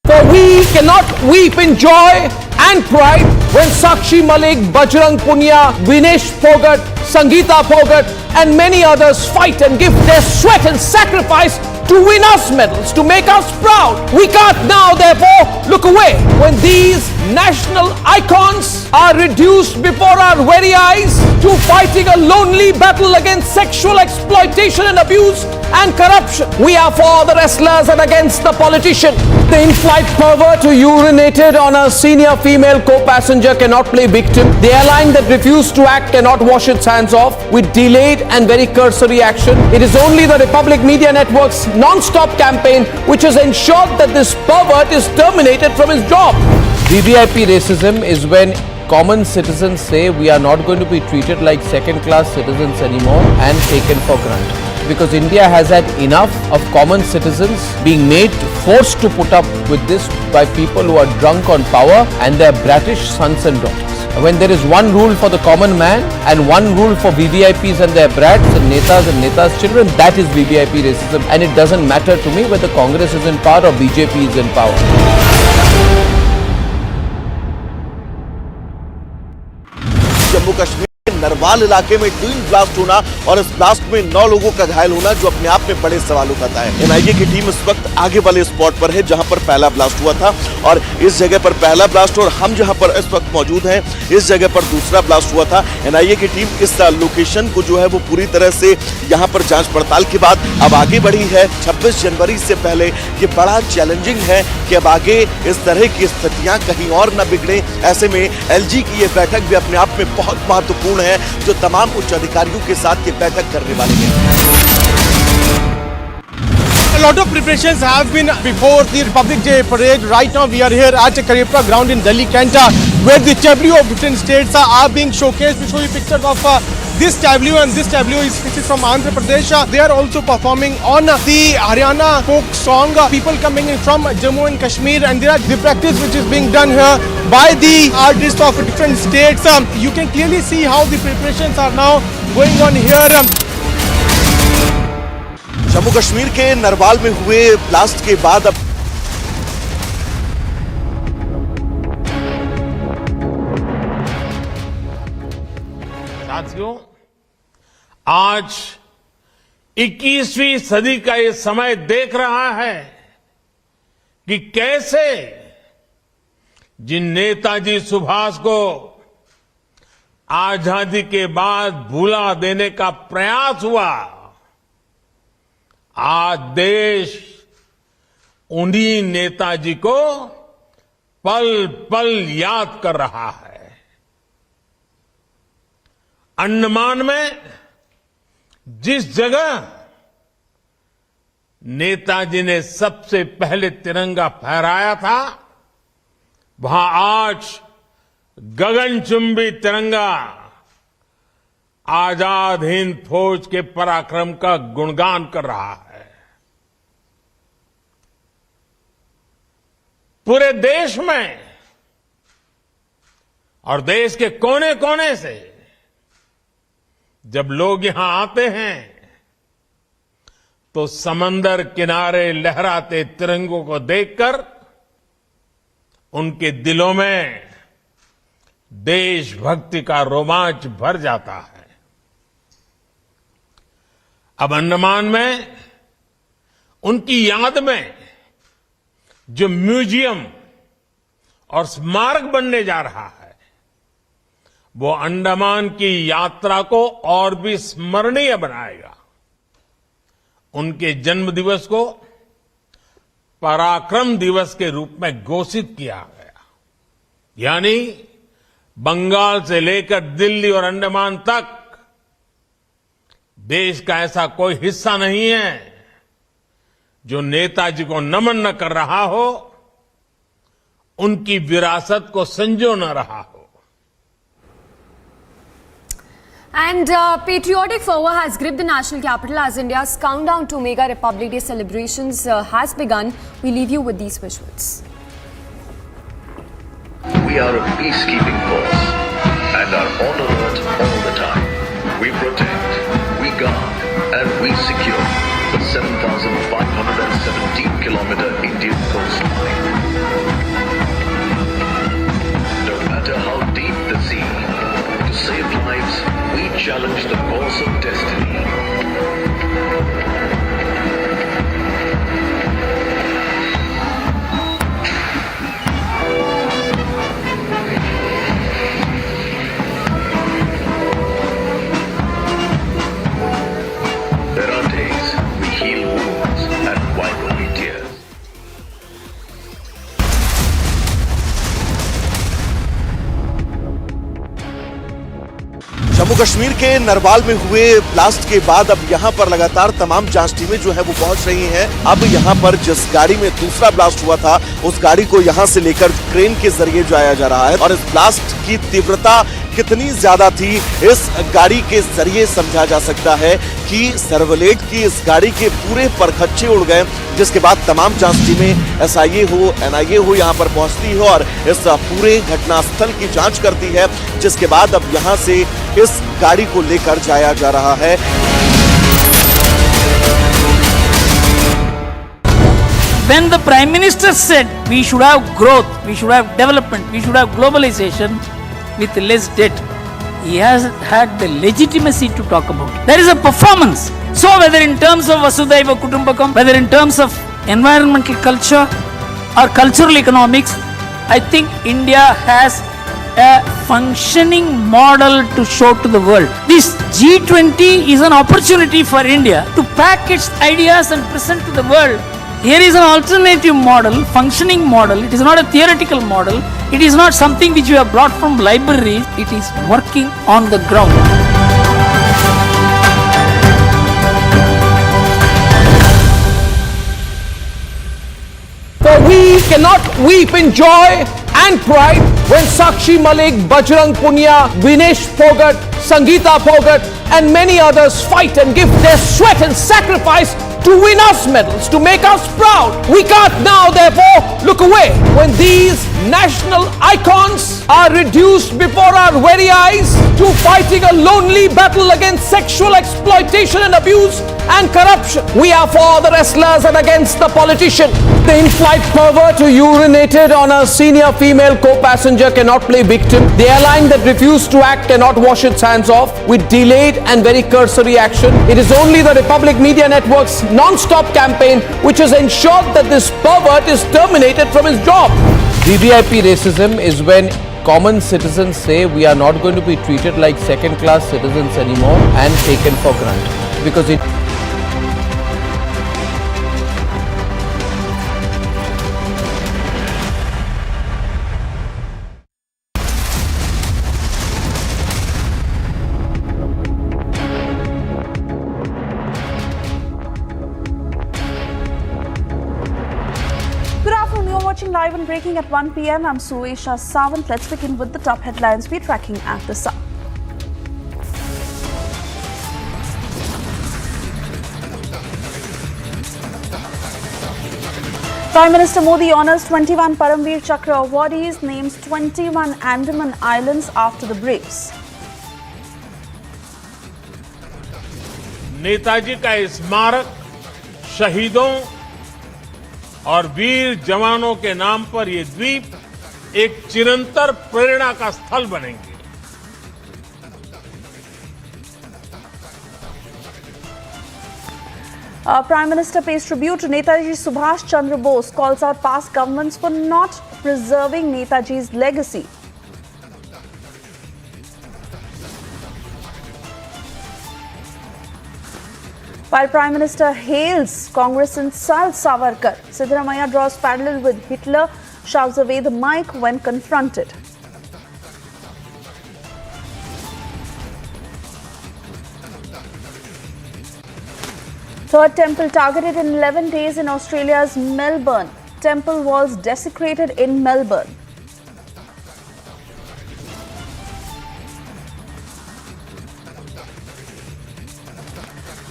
For we cannot weep in joy and pride when Sakshi Malik, Bajrang Punia, Vinesh Phogat, Sangeeta Phogat and many others fight and give their sweat and sacrifice to win us medals, to make us proud. We can't now therefore look away when these national icons are reduced before our very eyes to fighting a lonely battle against sexual exploitation and abuse and corruption. We are for the wrestlers and against the politician. The in-flight pervert who urinated on a senior female co-passenger cannot play victim. The airline that refused to act cannot wash its hands off with delayed and very cursory action. It is only the Republic Media Network's non-stop campaign which has ensured that this pervert is terminated from his job. VVIP racism is when common citizens say we are not going to be treated like second-class citizens anymore and taken for granted. Because India has had enough of common citizens being forced to put up with this by people who are drunk on power and their bratish sons and daughters. When there is one rule for the common man and one rule for VVIPs and their brats and Netas' children, that is VVIP racism, and it doesn't matter to me whether Congress is in power or BJP is in power. Jammu Kashmir के नरवाल इलाके में twin blast होना और इस blast में 9 लोगों का घायल होना जो अपने आप में बड़े सवाल उठाता है। एनआईए की टीम इस वक्त आगे वाले स्पॉट पर है जहां पर पहला ब्लास्ट हुआ था, और इस जगह पर पहला ब्लास्ट और हम जहां पर इस वक्त मौजूद हैं इस जगह पर दूसरा ब्लास्ट हुआ था। एनआईए की टीम इस लोकेशन को जो है वो पूरी तरह से यहां पर जांच पड़ताल के बाद अब आगे बढ़ी है। 26 जनवरी से पहले ये बड़ा चैलेंजिंग है कि अब आगे इस तरह की स्थितियां कहीं और न बिगड़े। ऐसे में एलजी की ये बैठक भी अपने आप में बहुत महत्वपूर्ण है, जो तमाम उच्च अधिकारियों के साथ ये बैठक करने वाली है। A lot of preparations have been before the Republic Day parade. Right now we are here at Karepra ground in Delhi Cantor, where the tableau of different states are being showcased. We show you pictures of this tableau, and this tableau is from Andhra Pradesh. They are also performing on the Haryana folk song. People coming in from Jammu and Kashmir, and there are the practice which is being done here by the artists of different states. You can clearly see how the preparations are now going on here. Jammu Kashmir के नरवाल में हुए blast के बाद अब साथियों, आज 21वीं सदी का ये समय देख रहा है कि कैसे जिन नेताजी सुभाष को आजादी के बाद भुला देने का प्रयास हुआ, आज देश उन्हीं नेताजी को पल पल याद कर रहा है। अंडमान में जिस जगह नेताजी ने सबसे पहले तिरंगा फहराया था, वहां आज गगनचुंबी तिरंगा आजाद हिंद फौज के पराक्रम का गुणगान कर रहा है। पूरे देश में और देश के कोने कोने से जब लोग यहां आते हैं तो समंदर किनारे लहराते तिरंगों को देखकर उनके दिलों में देशभक्ति का रोमांच भर जाता है। अब अंडमान में उनकी याद में जो म्यूजियम और स्मारक बनने जा रहा है, वो अंडमान की यात्रा को और भी स्मरणीय बनाएगा। उनके जन्म दिवस को पराक्रम दिवस के रूप में घोषित किया गया, यानी बंगाल से लेकर दिल्ली और अंडमान तक देश का ऐसा कोई हिस्सा नहीं है जो नेताजी को नमन न कर रहा हो, उनकी विरासत को संजो न रहा हो। And patriotic fervor has gripped the national capital as India's countdown to Mega Republic Day celebrations has begun. We leave you with these visuals. We are a peacekeeping force and are on alert all the time. We protect, we guard and we secure the 7,517-kilometer Indian coastline. No matter how deep the sea, to save lives, we challenge the course of destiny. There are days we heal wounds and wipe away tears. Jammu Kashmir के नरवाल में हुए blast के बाद अब यहां पर लगातार तमाम जांच टीमें जो है वो पहुंच रही हैं। अब यहां पर जिस गाड़ी में दूसरा ब्लास्ट हुआ था, उस गाड़ी को यहां से लेकर क्रेन के जरिए जाया जा रहा है और इस ब्लास्ट की तीव्रता कितनी ज्यादा थी, इस गाड़ी के जरिए समझा जा सकता है कि सर्वलेट की इस गाड़ी के पूरे परखच्चे उड़ गए, जिसके बाद तमाम जांच टीमें एसआईए हो, एनआईए हो यहां पर पहुंचती है और इस पूरे घटनास्थल की जांच करती है, जिसके बाद अब यहां से इस गाड़ी को लेकर जाया जा रहा है। When the Prime Minister said we should have growth, we should have development, we should have globalization with less debt, he has had the legitimacy to talk about it. There is a performance. So whether in terms of Vasudhaiva Kutumbakam, whether in terms of environmental culture or cultural economics, I think India has a functioning model to show to the world. This G20 is an opportunity for India to pack its ideas and present to the world. Here is an alternative model, functioning model. It is not a theoretical model. It is not something which we have brought from libraries. It is working on the ground. For we cannot weep in joy and pride when Sakshi Malik, Bajrang Punia, Vinesh Phogat, Sangeeta Phogat and many others fight and give their sweat and sacrifice to win us medals, to make us proud. We can't now therefore look away when these national icons are reduced before our very eyes to fighting a lonely battle against sexual exploitation and abuse and corruption. We are for the wrestlers and against the politician. The in-flight pervert who urinated on a senior female co-passenger cannot play victim. The airline that refused to act cannot wash its hands off with delayed and very cursory action. It is only the Republic Media Network's non-stop campaign which has ensured that this pervert is terminated from his job. VVIP racism is when common citizens say we are not going to be treated like second-class citizens anymore and taken for granted. Because it breaking at 1 p.m. I'm Suesha Sawant. Let's begin with the top headlines we're tracking at this hour. Prime Minister Modi honors 21 Paramveer Chakra awardees, names 21 Andaman Islands after the breaks. Netaji का स्मारक शहीदों और वीर जवानों के नाम पर ये द्वीप एक चिरंतर प्रेरणा का स्थल बनेंगे। Prime Minister pays tribute to Netaji Subhash Chandra Bose, calls out past governments for not preserving Netaji's legacy. While Prime Minister hails Congress insults Savarkar, Siddaramaiah draws parallel with Hitler, shoves away the mic when confronted. Third temple targeted in 11 days in Australia's Melbourne. Temple walls desecrated in Melbourne.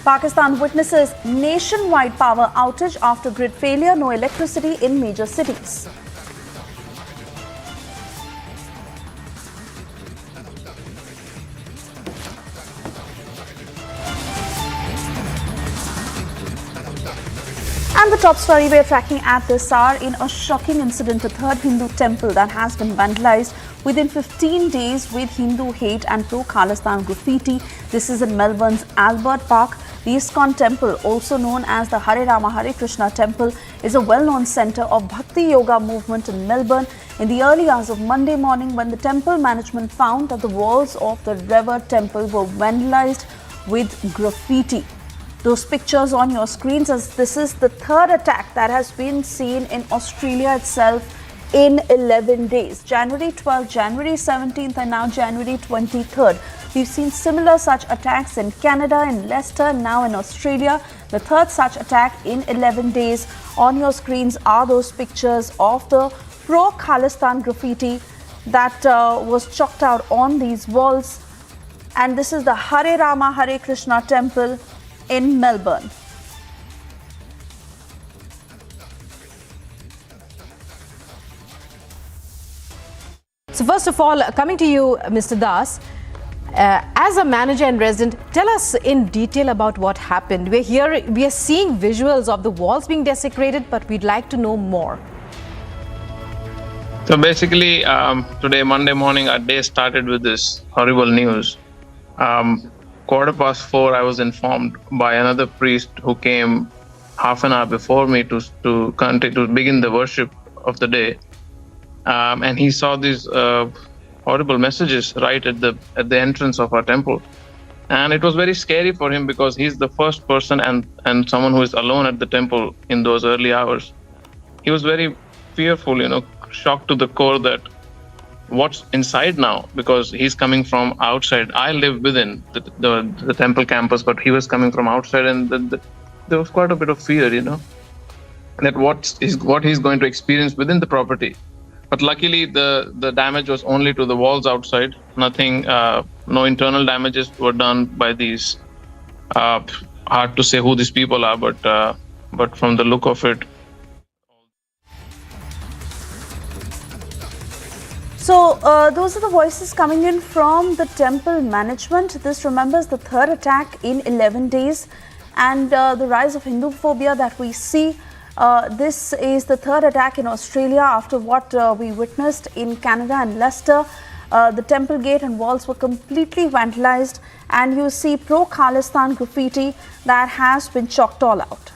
Pakistan witnesses nationwide power outage after grid failure, no electricity in major cities. And the top story we're tracking at this hour, in a shocking incident, a third Hindu temple that has been vandalized within 15 days with Hindu hate and pro-Khalistan graffiti. This is in Melbourne's Albert Park. The ISKCON temple, also known as the Hare Rama Hare Krishna temple, is a well-known center of Bhakti Yoga movement in Melbourne. In the early hours of Monday morning, when the temple management found that the walls of the revered temple were vandalized with graffiti. Those pictures on your screens, as this is the third attack that has been seen in Australia itself in 11 days. January 12th, January 17th and now January 23rd. We've seen similar such attacks in Canada, in Leicester, now in Australia. The third such attack in 11 days. On your screens are those pictures of the pro-Khalistan graffiti that was chalked out on these walls. And this is the Hare Rama Hare Krishna temple in Melbourne. So first of all, coming to you, Mr. Das, as a manager and resident, tell us in detail about what happened. We're here, we are seeing visuals of the walls being desecrated, but we'd like to know more. So basically, today, Monday morning, our day started with this horrible news. 4:15, I was informed by another priest who came half an hour before me to begin the worship of the day, and he saw these horrible messages right at the entrance of our temple, and it was very scary for him because he's the first person and someone who is alone at the temple in those early hours. He was very fearful, shocked to the core that what's inside now, because he's coming from outside. I live within the temple campus, but he was coming from outside, and there was quite a bit of fear, that what he's going to experience within the property. But luckily, the damage was only to the walls outside. Nothing, no internal damages were done by these. Hard to say who these people are, but from the look of it. So those are the voices coming in from the temple management. This remembers the third attack in 11 days and the rise of Hindu phobia that we see. This is the third attack in Australia after what we witnessed in Canada and Leicester. The temple gate and walls were completely vandalized, and you see pro-Khalistan graffiti that has been chalked all out.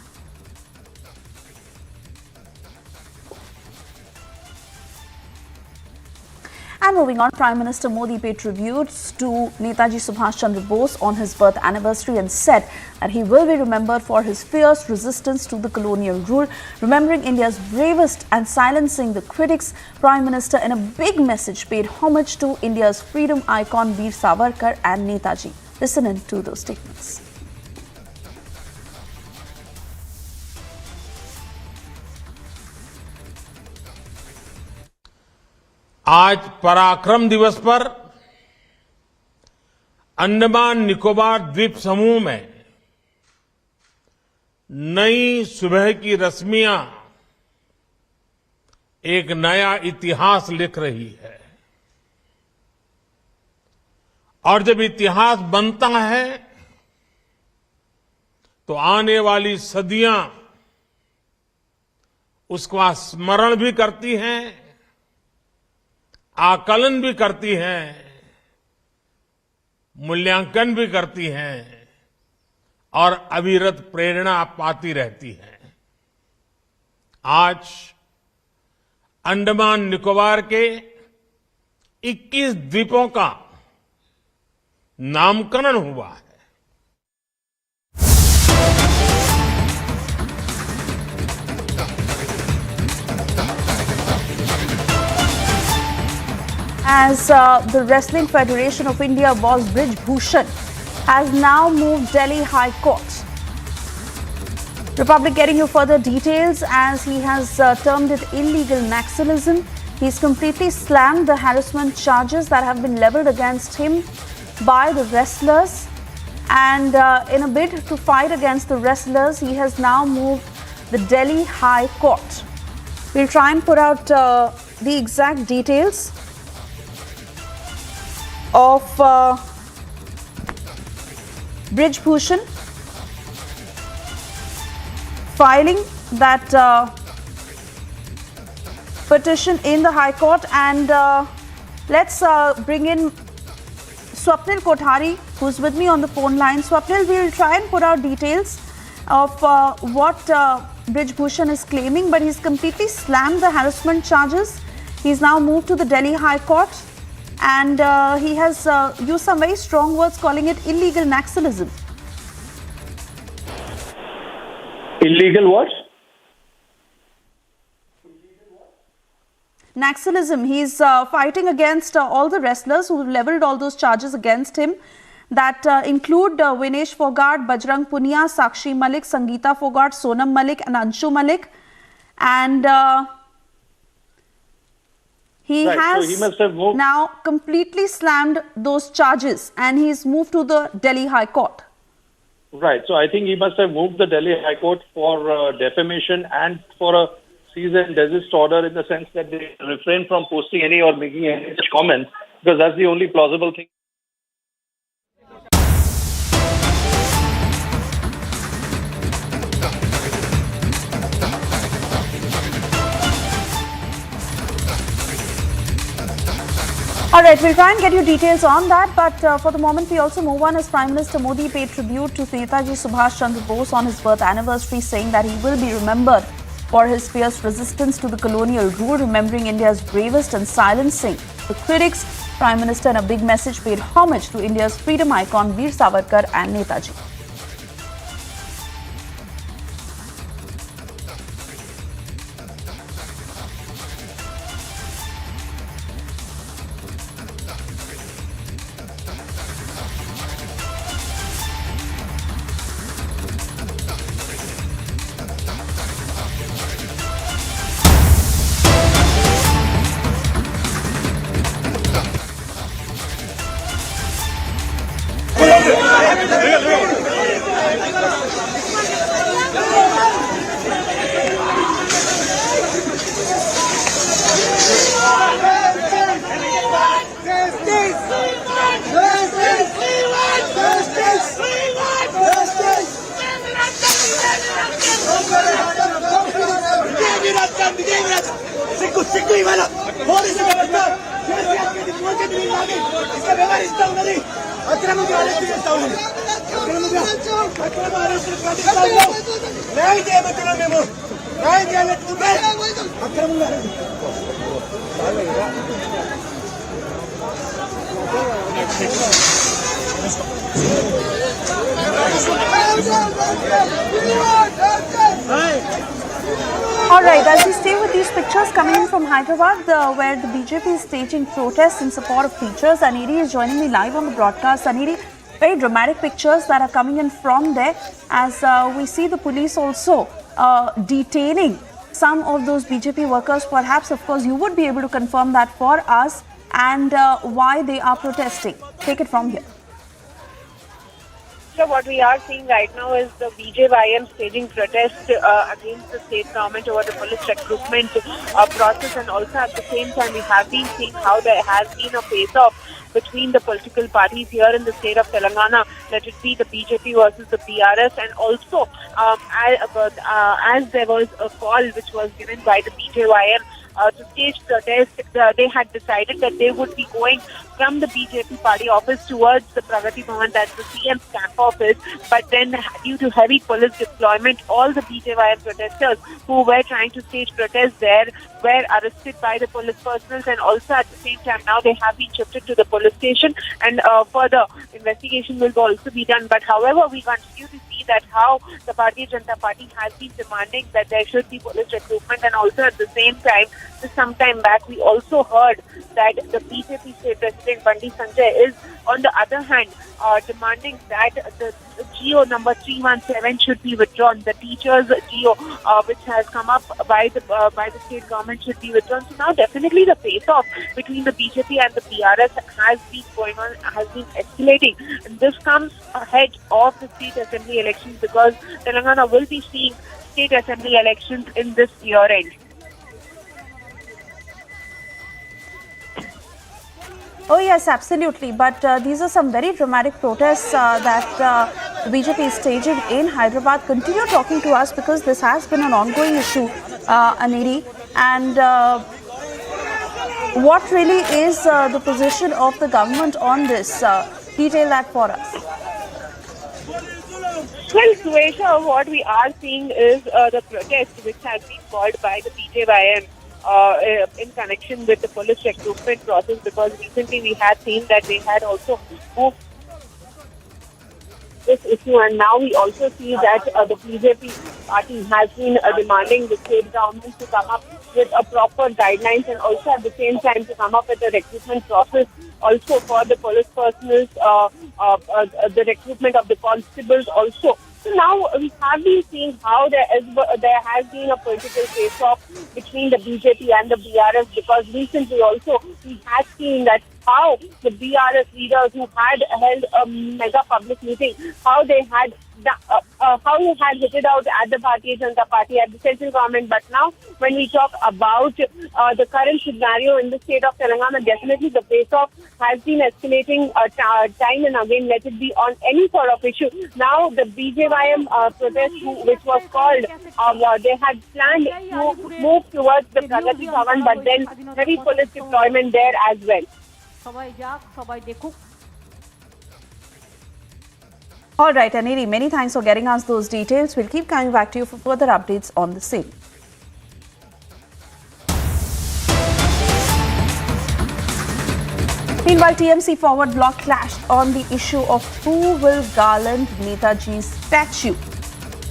And moving on, Prime Minister Modi paid tributes to Netaji Subhash Chandra Bose on his birth anniversary and said that he will be remembered for his fierce resistance to the colonial rule. Remembering India's bravest and silencing the critics, Prime Minister in a big message paid homage to India's freedom icon Veer Savarkar and Netaji. Listen in to those statements. आज पराक्रम दिवस पर अंडमान निकोबार द्वीप समूह में नई सुबह की रश्मियां एक नया इतिहास लिख रही है। और जब इतिहास बनता है तो आने वाली सदियां उसका स्मरण भी करती हैं, आकलन भी करती हैं, मूल्यांकन भी करती हैं और अविरत प्रेरणा पाती रहती हैं। आज अंडमान निकोबार के 21 द्वीपों का नामकरण हुआ है। As the Wrestling Federation of India boss Brij Bhushan has now moved Delhi High Court. Republic getting you further details as he has termed it illegal naxalism. He's completely slammed the harassment charges that have been leveled against him by the wrestlers, and in a bid to fight against the wrestlers, he has now moved the Delhi High Court. We'll try and put out the exact details of Brij Bhushan filing that petition in the High Court, and let's bring in Swapnil Kothari, who's with me on the phone line. Swapnil, we'll try and put out details of what Brij Bhushan is claiming, but he's completely slammed the harassment charges. He's now moved to the Delhi High Court, and he has used some very strong words calling it illegal naxalism. Illegal what? Naxalism. He's fighting against all the wrestlers who leveled all those charges against him that include Vinesh Fogart, Bajrang Punia, Sakshi Malik, Sangeeta Fogart, Sonam Malik and Anshu Malik. And he has now completely slammed those charges, and he's moved to the Delhi High Court. Right. So I think he must have moved the Delhi High Court for defamation and for a cease and desist order, in the sense that they refrain from posting any or making any such comments, because that's the only plausible thing. All right, we'll try and get you details on that, but for the moment we also move on as Prime Minister Modi paid tribute to Netaji Subhash Chandra Bose on his birth anniversary, saying that he will be remembered for his fierce resistance to the colonial rule, remembering India's bravest and silencing the critics. Prime Minister, in a big message, paid homage to India's freedom icon Veer Savarkar and Netaji. All right, as we stay with these pictures coming in from Hyderabad, where the BJP is staging protests in support of teachers, Aniri is joining me live on the broadcast. Aniri, very dramatic pictures that are coming in from there, as we see the police also detaining some of those BJP workers. Perhaps, of course, you would be able to confirm that for us, and why they are protesting. Take it from here. So what we are seeing right now is the BJYM staging protest against the state government over the police recruitment process, and also at the same time we have been seeing how there has been a face-off between the political parties here in the state of Telangana, let it be the BJP versus the PRS, and also as there was a call which was given by the BJYM to stage protest, they had decided that they would be going from the BJP party office towards the Pragati Bhavan, that's the CM's camp office. But then, due to heavy police deployment, all the BJYM protesters who were trying to stage protest there were arrested by the police personnel, and also at the same time now they have been shifted to the police station, and further investigation will also be done. But however, we continue to see that how the Bharatiya Janata Party has been demanding that there should be police recruitment, and also at the same time, some time back, we also heard that the BJP state president Bandi Sanjay is, on the other hand, demanding that the GO number 317 should be withdrawn. The teachers' GO, which has come up by the state government, should be withdrawn. So now, definitely, the face-off between the BJP and the PRS has been going on, has been escalating. And this comes ahead of the state assembly elections, because Telangana will be seeing state assembly elections in this year end. Oh yes, absolutely. But these are some very dramatic protests that the BJP is staging in Hyderabad. Continue talking to us, because this has been an ongoing issue, Aneri. And what really is the position of the government on this? Detail that for us. Well, Suesha, what we are seeing is the protest which has been called by the BJYM in connection with the police recruitment process, because recently we had seen that they had also moved this issue, and now we also see that the BJP party has been demanding the state government to come up with a proper guidelines, and also at the same time to come up with a recruitment process also for the police personnel, the recruitment of the constables also. So now we have been seeing how there has been a political face-off between the BJP and the BRS, because recently also we had seen that how the BRS leaders who had held a mega public meeting, how they had hit it out at the Bharatiya Janata Party, at the central government. But now, when we talk about the current scenario in the state of Telangana, definitely the face-off has been escalating time and again, let it be on any sort of issue. Now, the BJYM protest, which was called, they had planned to move towards the Pragati Bhavan, but then heavy police deployment there as well. All right, Aneri, many thanks for getting us those details. We'll keep coming back to you for further updates on the same. Meanwhile, TMC forward bloc clashed on the issue of who will garland Netaji's statue.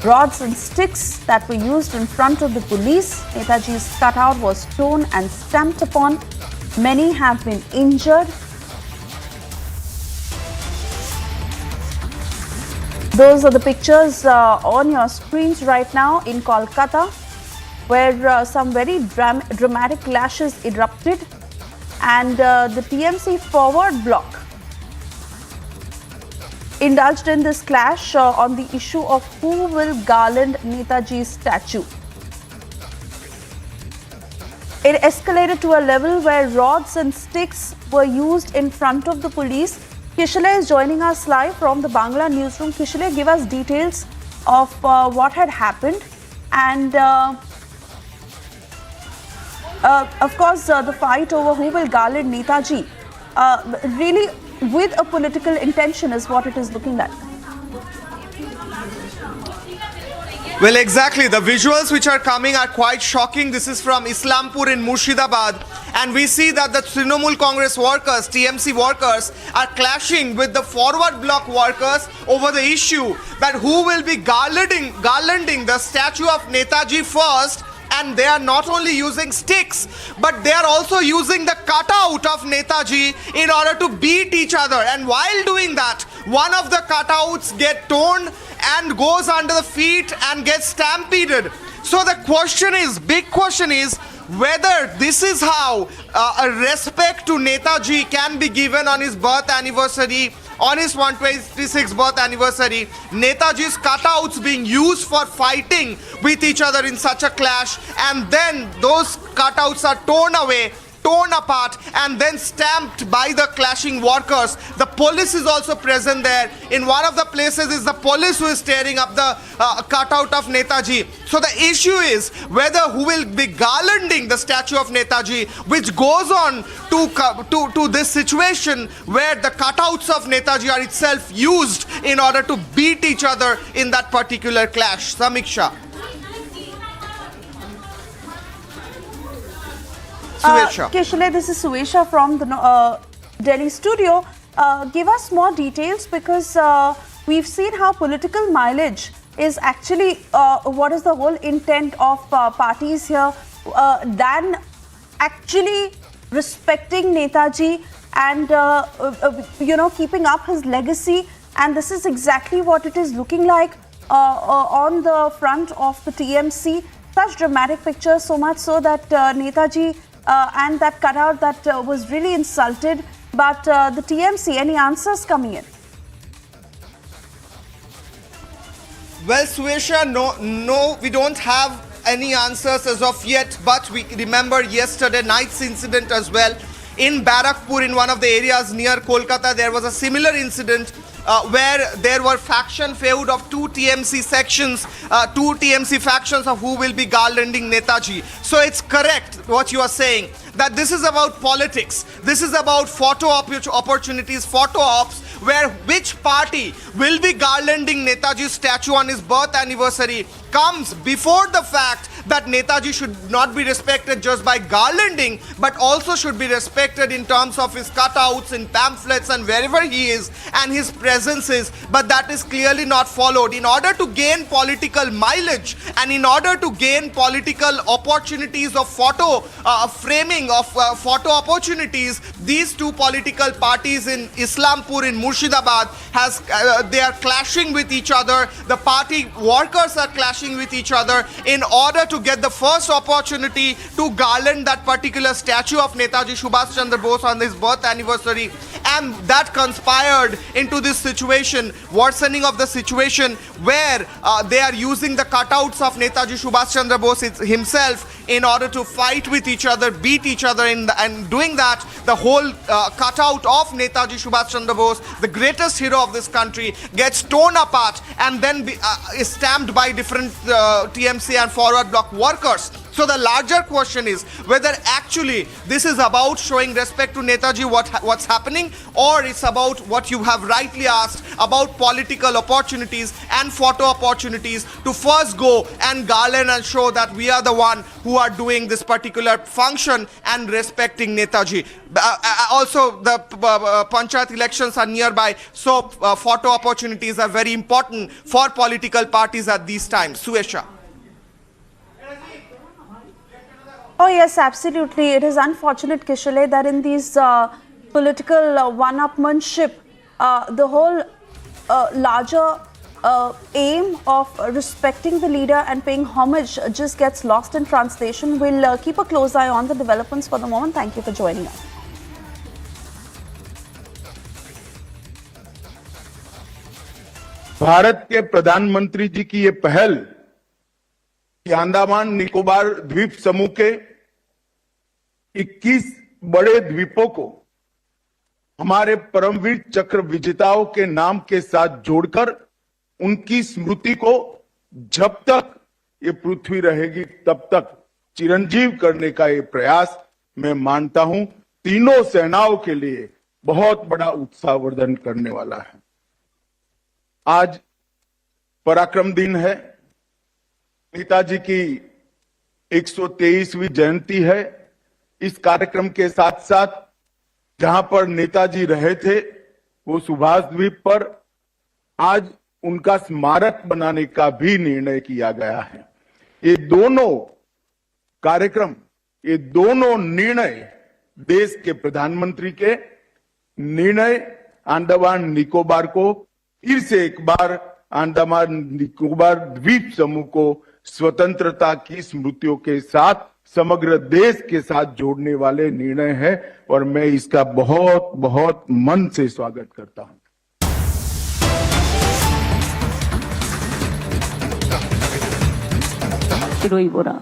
Rods and sticks that were used in front of the police. Netaji's cutout was torn and stamped upon. Many have been injured. Those are the pictures on your screens right now in Kolkata, where some very dramatic clashes erupted, and the TMC forward bloc indulged in this clash on the issue of who will garland Netaji's statue. It escalated to a level where rods and sticks were used in front of the police. Kishale is joining us live from the Bangla newsroom. Kishale, give us details of what had happened, and of course the fight over who will garland Netaji, really with a political intention is what it is looking like. Well, exactly. The visuals which are coming are quite shocking. This is from Islampur in Murshidabad. And we see that the Trinamool Congress workers, TMC workers, are clashing with the forward bloc workers over the issue that who will be garlanding the statue of Netaji first. And they are not only using sticks, but they are also using the cutout of Netaji in order to beat each other. And while doing that, one of the cutouts get torn and goes under the feet and gets stampeded. So the big question is whether this is how a respect to Netaji can be given on his birth anniversary, on his 126th birth anniversary. Netaji's cutouts being used for fighting with each other in such a clash, and then those cutouts are torn away, torn apart, and then stamped by the clashing workers. The police is also present there. In one of the places is the police who is tearing up the cutout of Netaji. So the issue is whether who will be garlanding the statue of Netaji, which goes on to this situation where the cutouts of Netaji are itself used in order to beat each other in that particular clash. Samiksha. Kishale, this is Suesha from the Delhi studio. Give us more details, because we've seen how political mileage is actually what is the whole intent of parties here than actually respecting Netaji and keeping up his legacy. And this is exactly what it is looking like on the front of the TMC. Such dramatic pictures, so much so that Netaji and that cutout that was really insulted. But the TMC, any answers coming in? Well, Suesha, no, we don't have any answers as of yet, but we remember yesterday night's incident as well. In Barakpur, in one of the areas near Kolkata, there was a similar incident where there were faction feud of two TMC sections, two TMC factions of who will be garlanding Netaji. So it's correct what you are saying, that this is about politics. This is about photo opportunities, photo ops, where which party will be garlanding Netaji's statue on his birth anniversary comes before the fact that Netaji should not be respected just by garlanding, but also should be respected in terms of his cutouts in pamphlets and wherever he is and his presence is. But that is clearly not followed. In order to gain political mileage and in order to gain political opportunities of photo framing of photo opportunities, these two political parties in Islampur, in Murshidabad, they are clashing with each other. The party workers are clashing with each other in order to get the first opportunity to garland that particular statue of Netaji Subhash Chandra Bose on his birth anniversary. And that conspired into this situation, worsening of the situation where they are using the cutouts of Netaji Subhash Chandra Bose himself in order to fight with each other, beat each other, and doing that, the whole cutout of Netaji Subhash Chandra Bose, the greatest hero of this country, gets torn apart and then is stamped by different TMC and forward bloc workers. So the larger question is whether actually this is about showing respect to Netaji, what's happening, or it's about what you have rightly asked about political opportunities and photo opportunities to first go and garland and show that we are the one who are doing this particular function and respecting Netaji. Also, the Panchayat elections are nearby, so photo opportunities are very important for political parties at these times. Suesha. Oh yes, absolutely. It is unfortunate, Kishale, that in these political one-upmanship, the whole larger aim of respecting the leader and paying homage just gets lost in translation. We'll keep a close eye on the developments for the moment. Thank you for joining us. Bharat के प्रधानमंत्री जी की ये पहल कि अंडमान निकोबार द्वीप समूह के 21 बड़े द्वीपों को हमारे परमवीर चक्र विजेताओं के नाम के साथ जोड़कर उनकी स्मृति को जब तक ये पृथ्वी रहेगी तब तक चिरंजीव करने का ये प्रयास मैं मानता हूं तीनों सेनाओं के लिए बहुत बड़ा उत्साहवर्धन करने वाला है। आज पराक्रम दिन है, नेताजी की 123वीं जयंती है। इस कार्यक्रम के साथ साथ जहां पर नेताजी रहे थे वो सुभाष द्वीप पर आज उनका स्मारक बनाने का भी निर्णय किया गया है। ये दोनों कार्यक्रम, ये दोनों निर्णय देश के प्रधानमंत्री के निर्णय अंडमान निकोबार को फिर से एक बार अंडमान निकोबार द्वीप समूह को स्वतंत्रता की स्मृतियों के साथ समग्र देश के साथ जोड़ने वाले निर्णय है और मैं इसका बहुत बहुत मन से स्वागत करता हूं। রইব না।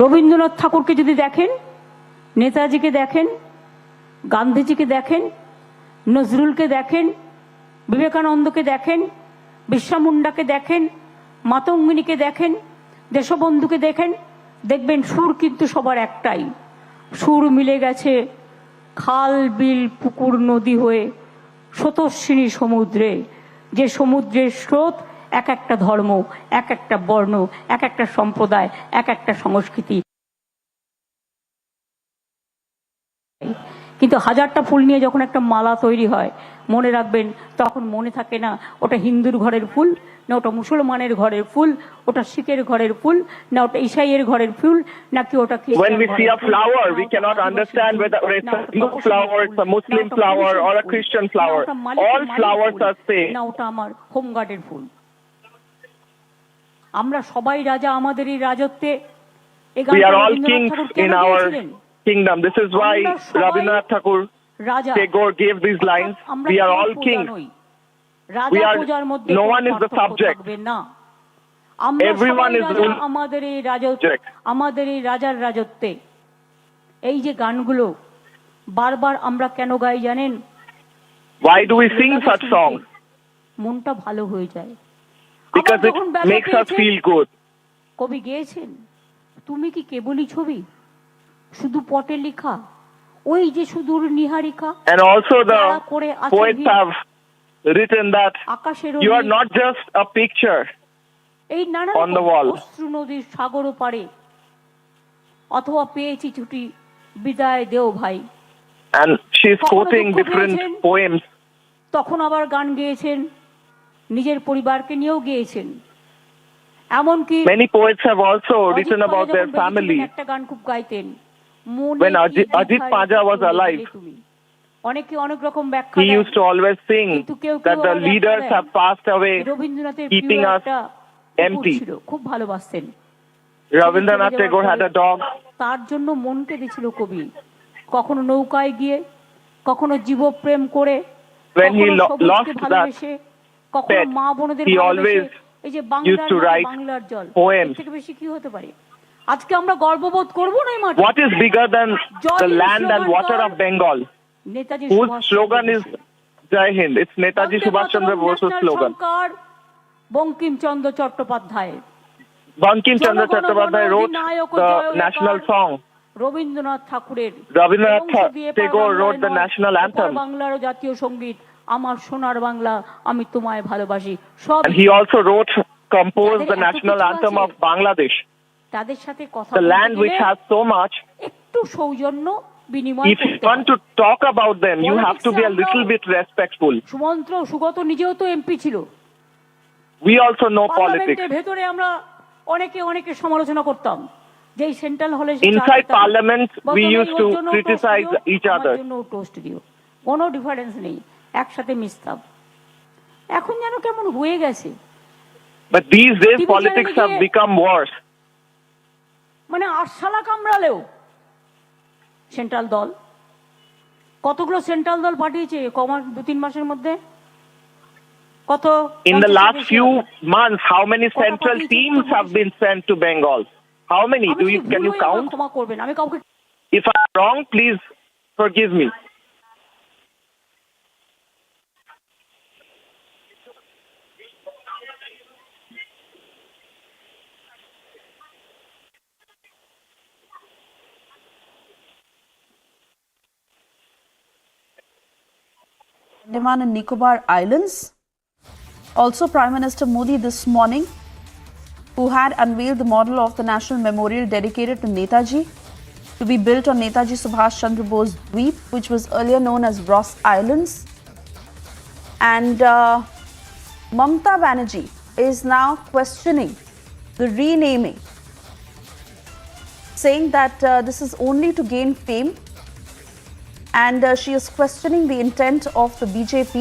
রবীন্দ্রনাথ ঠাকুরকে যদি দেখেন, নেতাজিকে দেখেন, গান্ধীজিকে দেখেন, নজরুলকে দেখেন, বিবেকানন্দকে দেখেন, বিরসা মুন্ডাকে দেখেন, মাতঙ্গিনীকে দেখেন, দেশবন্ধুকে দেখেন, দেখবেন সুর কিন্তু সবার একটাই। সুর মিলে গেছে খাল বিল পুকুর নদী হয়ে স্রোতস্বিনী সমুদ্রে, যে সমুদ্রের স্রোত এক একটা ধর্ম, এক একটা বর্ণ, এক একটা সম্প্রদায়, এক একটা সংস্কৃতি। কিন্তু হাজারটা ফুল নিয়ে যখন একটা মালা তৈরি হয়, মনে রাখবেন তখন মনে থাকে না ওটা হিন্দুর ঘরের ফুল, না ওটা মুসলমানের ঘরের ফুল, ওটা শিখের ঘরের ফুল, না ওটা ইসাইয়ের ঘরের ফুল, নাকি ওটা When we see a flower, we cannot understand whether it's a Hindu flower, it's a Muslim flower or a Christian flower. All flowers are same. না ওটা আমার হোমগার্ডের ফুল। আমরা সবাই রাজা আমাদের এই রাজত্বে। We are all kings in our kingdom. This is why Rabindranath Tagore gave these lines. We are all kings. We are, no one is the subject. Everyone is the আমাদের এই রাজত্ব, আমাদের এই রাজার রাজত্বে। এই যে গানগুলো বারবার আমরা কেন গাই জানেন? Why do we sing such songs? মনটা ভালো হয়ে যায়। Because it makes us feel good. কবি গেয়েছেন, তুমি কি কেবলই ছবি, শুধু পটে লেখা, ওই যে সুদূর নিহারিকা। And also the poets have written that you are not just a picture on the wall. অশ্রু নদীর সাগর পারে, অথবা পেয়েছি ছুটি বিদায় দেও ভাই। And she is quoting different poems. তখন আবার গান গেয়েছেন, নিজের পরিবারকে নিয়েও গেয়েছেন। এমনকি many poets have also written about their family. একটা গান খুব গাইতেন, when Ajit Paja was alive, অনেকে অনেক রকম ব্যাখ্যা he used to always sing that the leaders have passed away, keeping us empty. খুব ভালোবাসতেন। Rabindranath Tagore had a dog. তার জন্য মন কেঁদেছিল কবি, কখনো নৌকায় গিয়ে, কখনো জীবপ্রেম করে, when he lost that কখনো মা বোনদের he always এই যে used to write poems. থেকে বেশি কি হতে পারে? আজকে আমরা গর্ববোধ করব না এই মাঠে? What is bigger than the land and water of Bengal? Whose slogan is Jai Hind? It's Netaji Subhash Chandra Bose's slogan. Bankim Chandra Chattopadhyay Bankim Chandra Chattopadhyay wrote the national song. Rabindranath ঠাকুরের Rabindranath Tagore wrote the national anthem. বাংলার জাতীয় সঙ্গীত আমার সোনার বাংলা আমি তোমায় ভালোবাসি। And he also composed the national anthem of Bangladesh. তাদের সাথে কথা the land which has so much. একটু সৌজন্য বিনিময় if you want to talk about them, you have to be a little bit respectful. Sumantra Sugata নিজেও তো এমপি ছিল। We also know politics. ভেতরে আমরা অনেকে সমালোচনা করতাম যে সেন্ট্রাল হলে inside parliament we used to criticize each other. Toast দিও, কোনো ডিফারেন্স নেই, একসাথে মিশতাম। এখন যেন কেমন হয়ে গেছে। But these days politics have become worse. মানে আরশালা কামড়ালেও সেন্ট্রাল দল, কতগুলো সেন্ট্রাল দল পাঠিয়েছে 2-3 মাসের মধ্যে, কত? In the last few months, how many central teams have been sent to Bengal? How many? Can you count? ক্ষমা করবেন, আমি কাউকে if I'm wrong, please forgive me. Andaman and Nicobar Islands. Also, Prime Minister Modi this morning, who had unveiled the model of the National Memorial dedicated to Netaji, to be built on Netaji Subhash Chandra Bose Dweep, which was earlier known as Ross Islands. And Mamata Banerjee is now questioning the renaming, saying that this is only to gain fame. And she is questioning the intent of the BJP.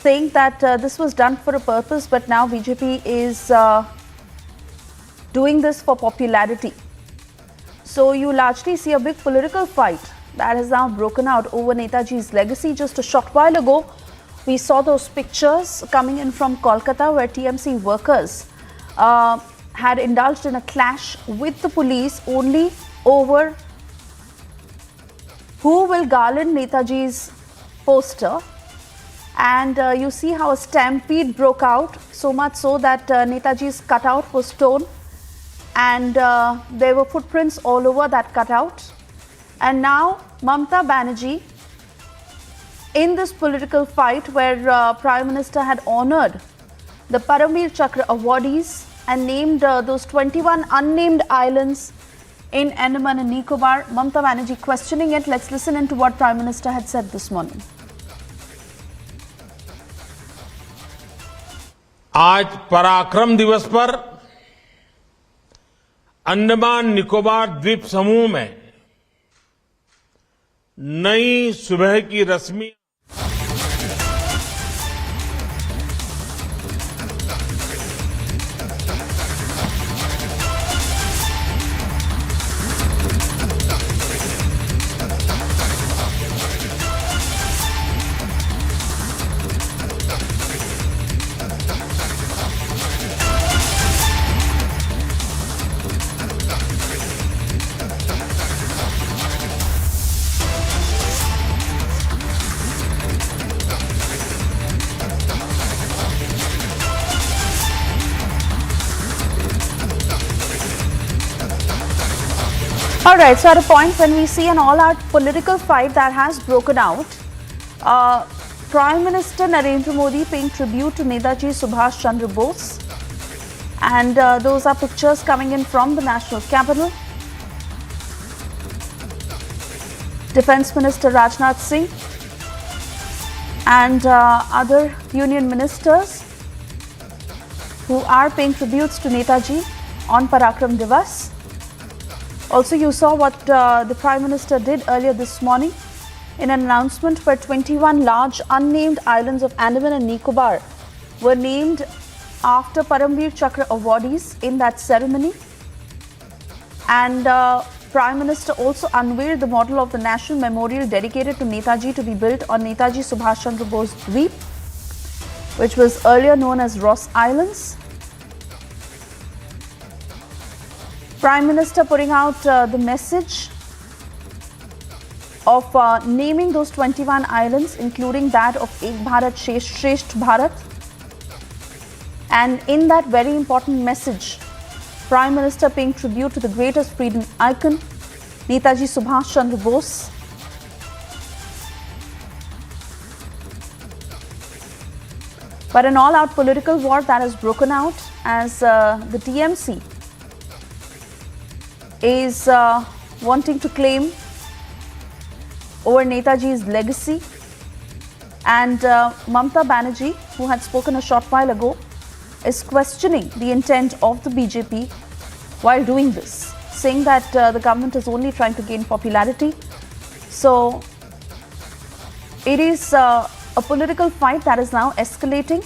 saying that this was done for a purpose, but now BJP is doing this for popularity. So you largely see a big political fight that has now broken out over Netaji's legacy. Just a short while ago, we saw those pictures coming in from Kolkata where TMC workers had indulged in a clash with the police only over who will garland Netaji's poster. And you see how a stampede broke out, so much so that Netaji's cutout was torn, and there were footprints all over that cutout. And now Mamata Banerjee, in this political fight where Prime Minister had honoured the Paramveer Chakra awardees and named those 21 unnamed islands in Andaman and Nicobar, Mamata Banerjee questioning it. Let's listen into what Prime Minister had said this morning. आज पराक्रम दिवस पर अंडमान निकोबार द्वीप समूह में नई सुबह की रश्मि Alright, so at a point when we see an all-out political fight that has broken out, Prime Minister Narendra Modi paying tribute to Netaji Subhash Chandra Bose, and those are pictures coming in from the national capital. Defence Minister Rajnath Singh and other union ministers who are paying tributes to Netaji on Parakram Divas. Also, you saw what the Prime Minister did earlier this morning in an announcement where 21 large unnamed islands of Andaman and Nicobar were named after Paramveer Chakra awardees in that ceremony. And Prime Minister also unveiled the model of the national memorial dedicated to Netaji to be built on Netaji Subhash Chandra Bose Dweep, which was earlier known as Ross Islands. Prime Minister putting out the message of naming those 21 islands, including that of Ek Bharat Shresht Bharat. And in that very important message, Prime Minister paying tribute to the greatest freedom icon, Netaji Subhash Chandra Bose. But an all-out political war that has broken out as the TMC is wanting to claim over Netaji's legacy, and Mamata Banerjee, who had spoken a short while ago, is questioning the intent of the BJP while doing this, saying that the government is only trying to gain popularity. So it is a political fight that is now escalating.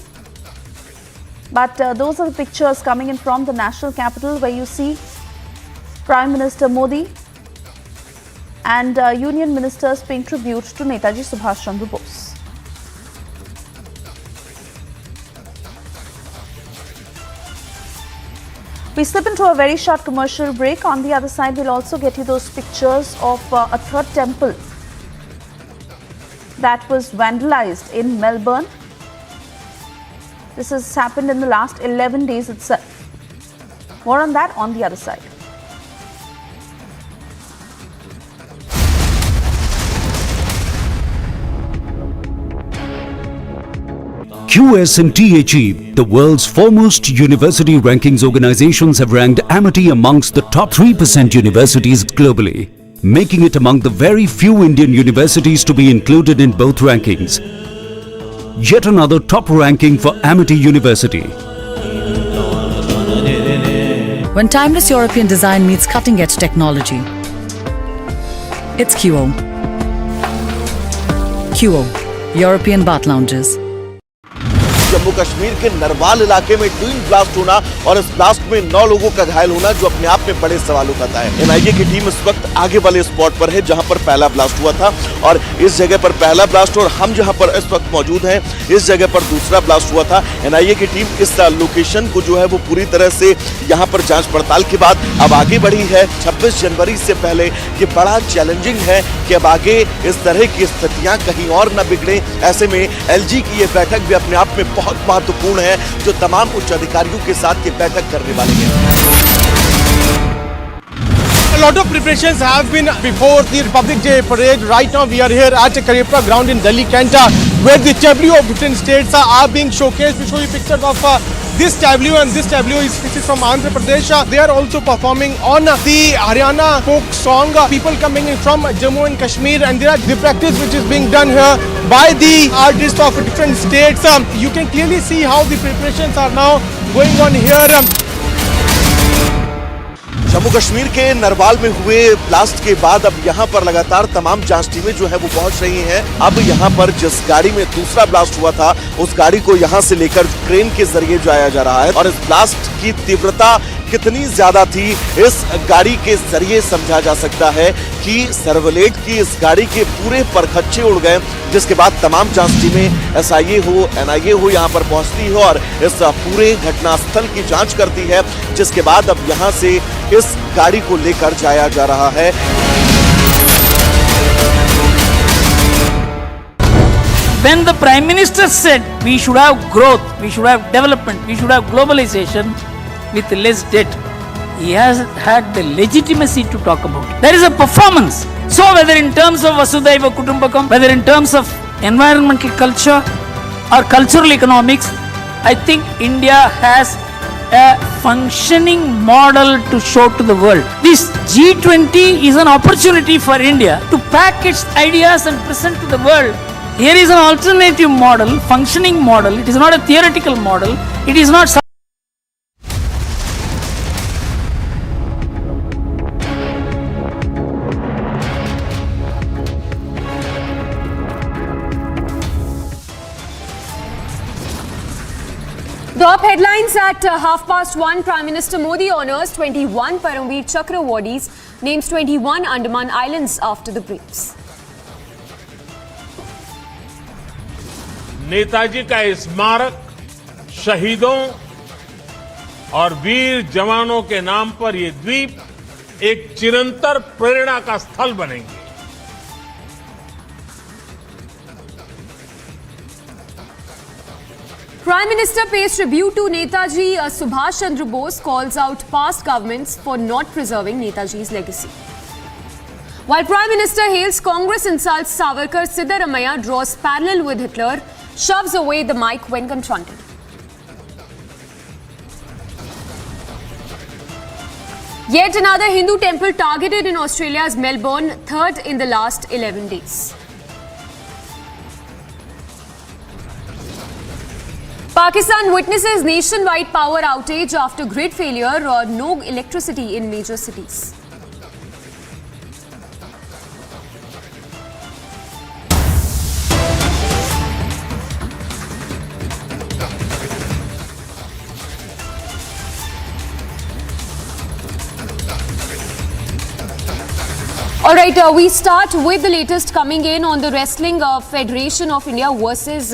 But those are the pictures coming in from the national capital where you see Prime Minister Modi and union ministers paying tribute to Netaji Subhash Chandra Bose. We slip into a very short commercial break. On the other side, we'll also get you those pictures of a third temple that was vandalized in Melbourne. This has happened in the last 11 days itself. More on that on the other side. QS and THE, the world's foremost university rankings organizations, have ranked Amity amongst the top 3% universities globally, making it among the very few Indian universities to be included in both rankings. Yet another top ranking for Amity University. When timeless European design meets cutting-edge technology, it's QO. QO, European Bath Lounges. Jammu Kashmir के नरवाल इलाके में twin blast होना और इस blast में 9 लोगों का घायल होना जो अपने आप में बड़े सवाल उठाता है। एनआईए की टीम इस वक्त आगे वाले स्पॉट पर है जहां पर पहला ब्लास्ट हुआ था और इस जगह पर पहला ब्लास्ट और हम जहां पर इस वक्त मौजूद हैं इस जगह पर दूसरा ब्लास्ट हुआ था। एनआईए की टीम इस लोकेशन को जो है वो पूरी तरह से यहां पर जांच पड़ताल के बाद अब आगे बढ़ी है। 26 जनवरी से पहले ये बड़ा चैलेंजिंग है कि अब आगे इस तरह की स्थितियां कहीं और न बिगड़े। ऐसे में एलजी की ये बैठक भी अपने आप में बहुत महत्वपूर्ण है जो तमाम उच्च अधिकारियों के साथ ये बैठक करने वाली है। A lot of preparations have been before the Republic Day parade. Right now we are here at Karepra ground in Delhi Canter where the tableau of different states are being showcased. We show you pictures of this tableau, and this tableau is from Andhra Pradesh. They are also performing on the Haryana folk song. People coming in from Jammu and Kashmir, and there are the practice which is being done here by the artists of different states. You can clearly see how the preparations are now going on here. Jammu Kashmir के नरवाल में हुए blast के बाद अब यहाँ पर लगातार तमाम जांच टीमें जो है वो पहुंच रही हैं। अब यहाँ पर जिस गाड़ी में दूसरा ब्लास्ट हुआ था उस गाड़ी को यहाँ से लेकर क्रेन के जरिए जाया जा रहा है और इस ब्लास्ट की तीव्रता कितनी ज्यादा थी इस गाड़ी के जरिए समझा जा सकता है कि सर्वलेट की इस गाड़ी के पूरे परखच्चे उड़ गए, जिसके बाद तमाम जांच टीमें एसआईए हो एनआईए हो यहाँ पर पहुंचती है और इस पूरे घटनास्थल की जांच करती है, जिसके बाद अब यहाँ से इस गाड़ी को लेकर जाया जा रहा है। When the Prime Minister said we should have growth, we should have development, we should have globalization with less debt, he has had the legitimacy to talk about it. There is a performance. So whether in terms of Vasudhaiva Kutumbakam, whether in terms of environmental culture or cultural economics, I think India has a functioning model to show to the world. This G20 is an opportunity for India to pack its ideas and present to the world. Here is an alternative model, functioning model. It is not a theoretical model. It is not The top headlines at 1:30. Prime Minister Modi honors 21 Paramveer Chakra awardees, names 21 Andaman Islands after the briefs. Netaji का स्मारक शहीदों और वीर जवानों के नाम पर ये द्वीप एक चिरंतर प्रेरणा का स्थल बनेंगे। Prime Minister pays tribute to Netaji. Subhash Chandra Bose calls out past governments for not preserving Netaji's legacy. While Prime Minister hails Congress insults Savarkar, Siddaramaiah draws parallel with Hitler, shoves away the mic when confronted. Yet another Hindu temple targeted in Australia's Melbourne, third in the last 11 days. Pakistan witnesses nationwide power outage after grid failure or no electricity in major cities. All right, we start with the latest coming in on the Wrestling Federation of India versus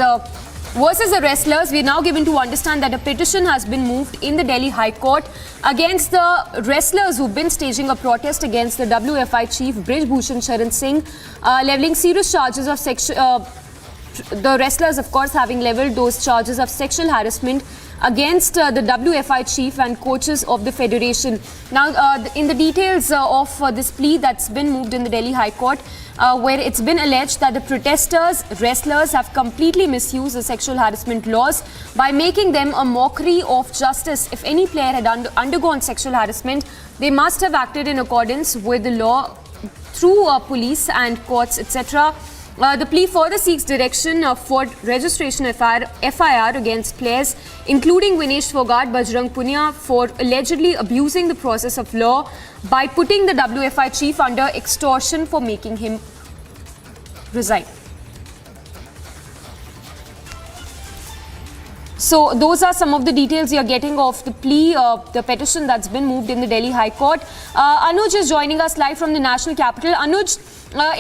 the wrestlers. We are now given to understand that a petition has been moved in the Delhi High Court against the wrestlers who've been staging a protest against the WFI chief Brij Bhushan Sharan Singh, levelling serious charges of the wrestlers, of course, having leveled those charges of sexual harassment against the WFI chief and coaches of the federation. Now, in the details of this plea that's been moved in the Delhi High Court, where it's been alleged that the protesters, wrestlers have completely misused the sexual harassment laws by making them a mockery of justice. If any player had undergone sexual harassment, they must have acted in accordance with the law through police and courts, etc. The plea further seeks direction for registration FIR against players, including Vinesh Fogart, Bajrang Punia, for allegedly abusing the process of law by putting the WFI chief under extortion for making him resign. So those are some of the details you're getting of the plea, the petition that's been moved in the Delhi High Court. Anuj is joining us live from the national capital. Anuj,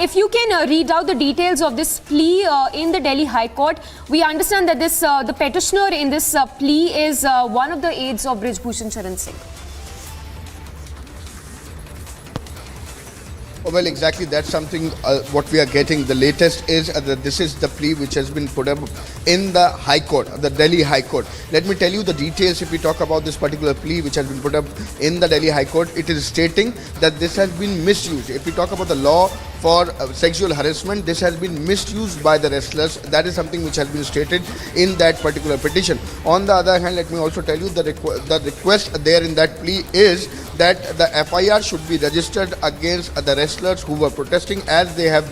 if you can read out the details of this plea in the Delhi High Court. We understand that this the petitioner in this plea is one of the aides of Brij Bhushan Charan Singh. Well, exactly. That's something what we are getting. The latest is that this is the plea which has been put up in the High Court, the Delhi High Court. Let me tell you the details. If we talk about this particular plea which has been put up in the Delhi High Court, it is stating that this has been misused. If we talk about the law for sexual harassment, this has been misused by the wrestlers. That is something which has been stated in that particular petition. On the other hand, let me also tell you the request there in that plea is that the FIR should be registered against the wrestlers who were protesting, as they have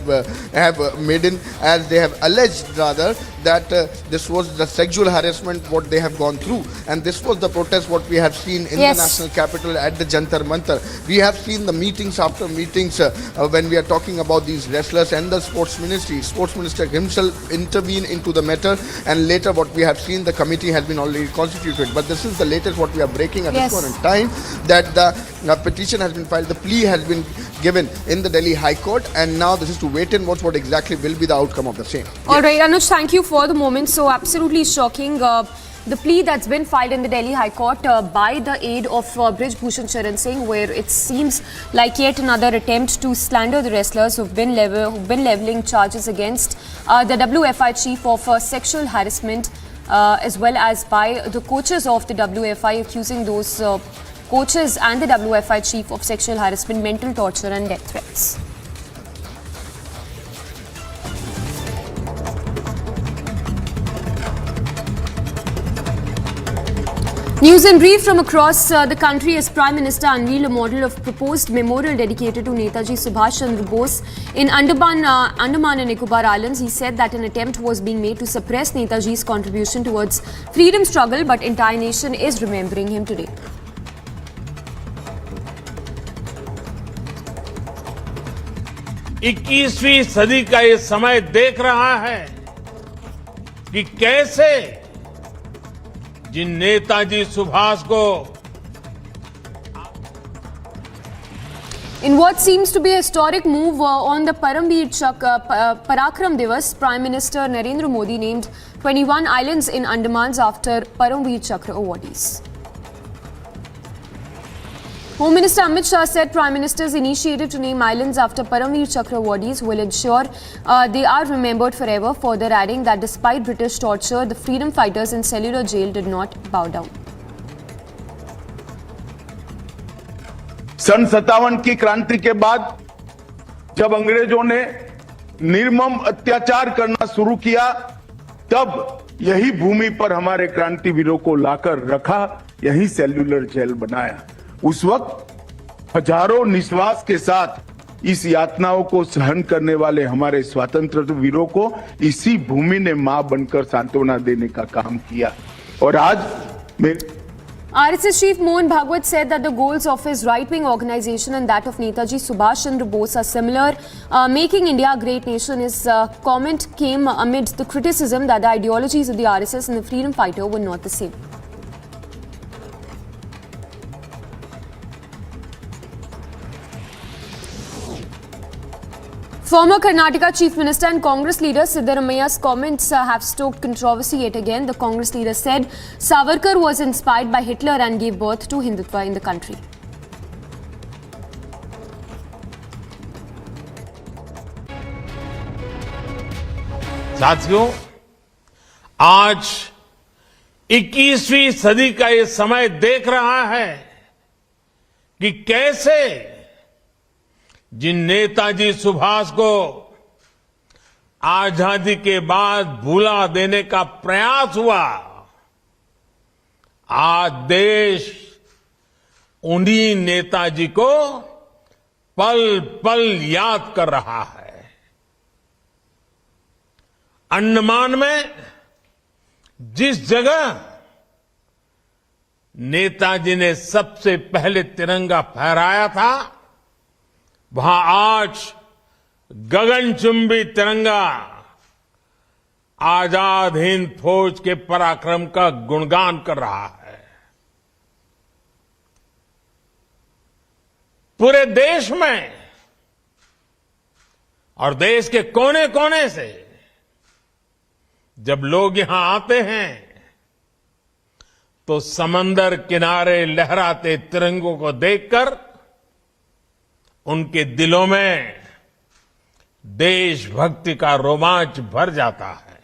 alleged rather that this was the sexual harassment what they have gone through, and this was the protest what we have seen in the national capital at the Jantar Mantar. We have seen the meetings after meetings when we are talking about these wrestlers and the sports ministry. Sports minister himself intervene into the matter, and later what we have seen, the committee has been already constituted. But this is the latest what we are breaking at this point in time, that the petition has been filed, the plea has been given in the Delhi High Court, and now this is to wait and watch what exactly will be the outcome of the same. All right, Anuj, thank you for the moment. So absolutely shocking. The plea that's been filed in the Delhi High Court by the aide of Brij Bhushan Charan Singh, where it seems like yet another attempt to slander the wrestlers who've been leveling charges against the WFI chief of sexual harassment, as well as by the coaches of the WFI, accusing those coaches and the WFI chief of sexual harassment, mental torture and death threats. News in brief from across the country as Prime Minister unveiled a model of proposed memorial dedicated to Netaji Subhash Chandra Bose in Andaman and Nicobar Islands. He said that an attempt was being made to suppress Netaji's contribution towards freedom struggle, but entire nation is remembering him today. 21वीं सदी का ये समय देख रहा है कि कैसे जिन नेताजी सुभाष को In what seems to be a historic move on the Parakram Divas, Prime Minister Narendra Modi named 21 islands in Andamans after Paramveer Chakra awardees. Home Minister Amit Shah said Prime Minister's initiative to name islands after Paramveer Chakra awardees will ensure they are remembered forever, further adding that despite British torture, the freedom fighters in cellular jail did not bow down. सन 57 की क्रांति के बाद जब अंग्रेजों ने निर्मम अत्याचार करना शुरू किया, तब यही भूमि पर हमारे क्रांतिवीरों को लाकर रखा, यही सेल्युलर जेल बनाया। उस वक्त हजारों निश्वास के साथ इस यातनाओं को सहन करने वाले हमारे स्वतंत्रता वीरों को इसी भूमि ने मां बनकर सांत्वना देने का काम किया। और आज RSS Chief Mohan Bhagwat said that the goals of his right-wing organization and that of Netaji Subhash Chandra Bose are similar. Making India a great nation, his comment came amid the criticism that the ideologies of the RSS and the freedom fighter were not the same. Former Karnataka Chief Minister and Congress leader Siddaramaia's comments have stoked controversy yet again. The Congress leader said Savarkar was inspired by Hitler and gave birth to Hindutva in the country. साथियों, आज 21वीं सदी का ये समय देख रहा है कि कैसे जिन नेताजी सुभाष को आजादी के बाद भुला देने का प्रयास हुआ, आज देश उन्हीं नेताजी को पल पल याद कर रहा है। अंडमान में जिस जगह नेताजी ने सबसे पहले तिरंगा फहराया था, वहां आज गगनचुंबी तिरंगा आजाद हिंद फौज के पराक्रम का गुणगान कर रहा है। पूरे देश में और देश के कोने कोने से जब लोग यहां आते हैं तो समंदर किनारे लहराते तिरंगों को देखकर उनके दिलों में देशभक्ति का रोमांच भर जाता है।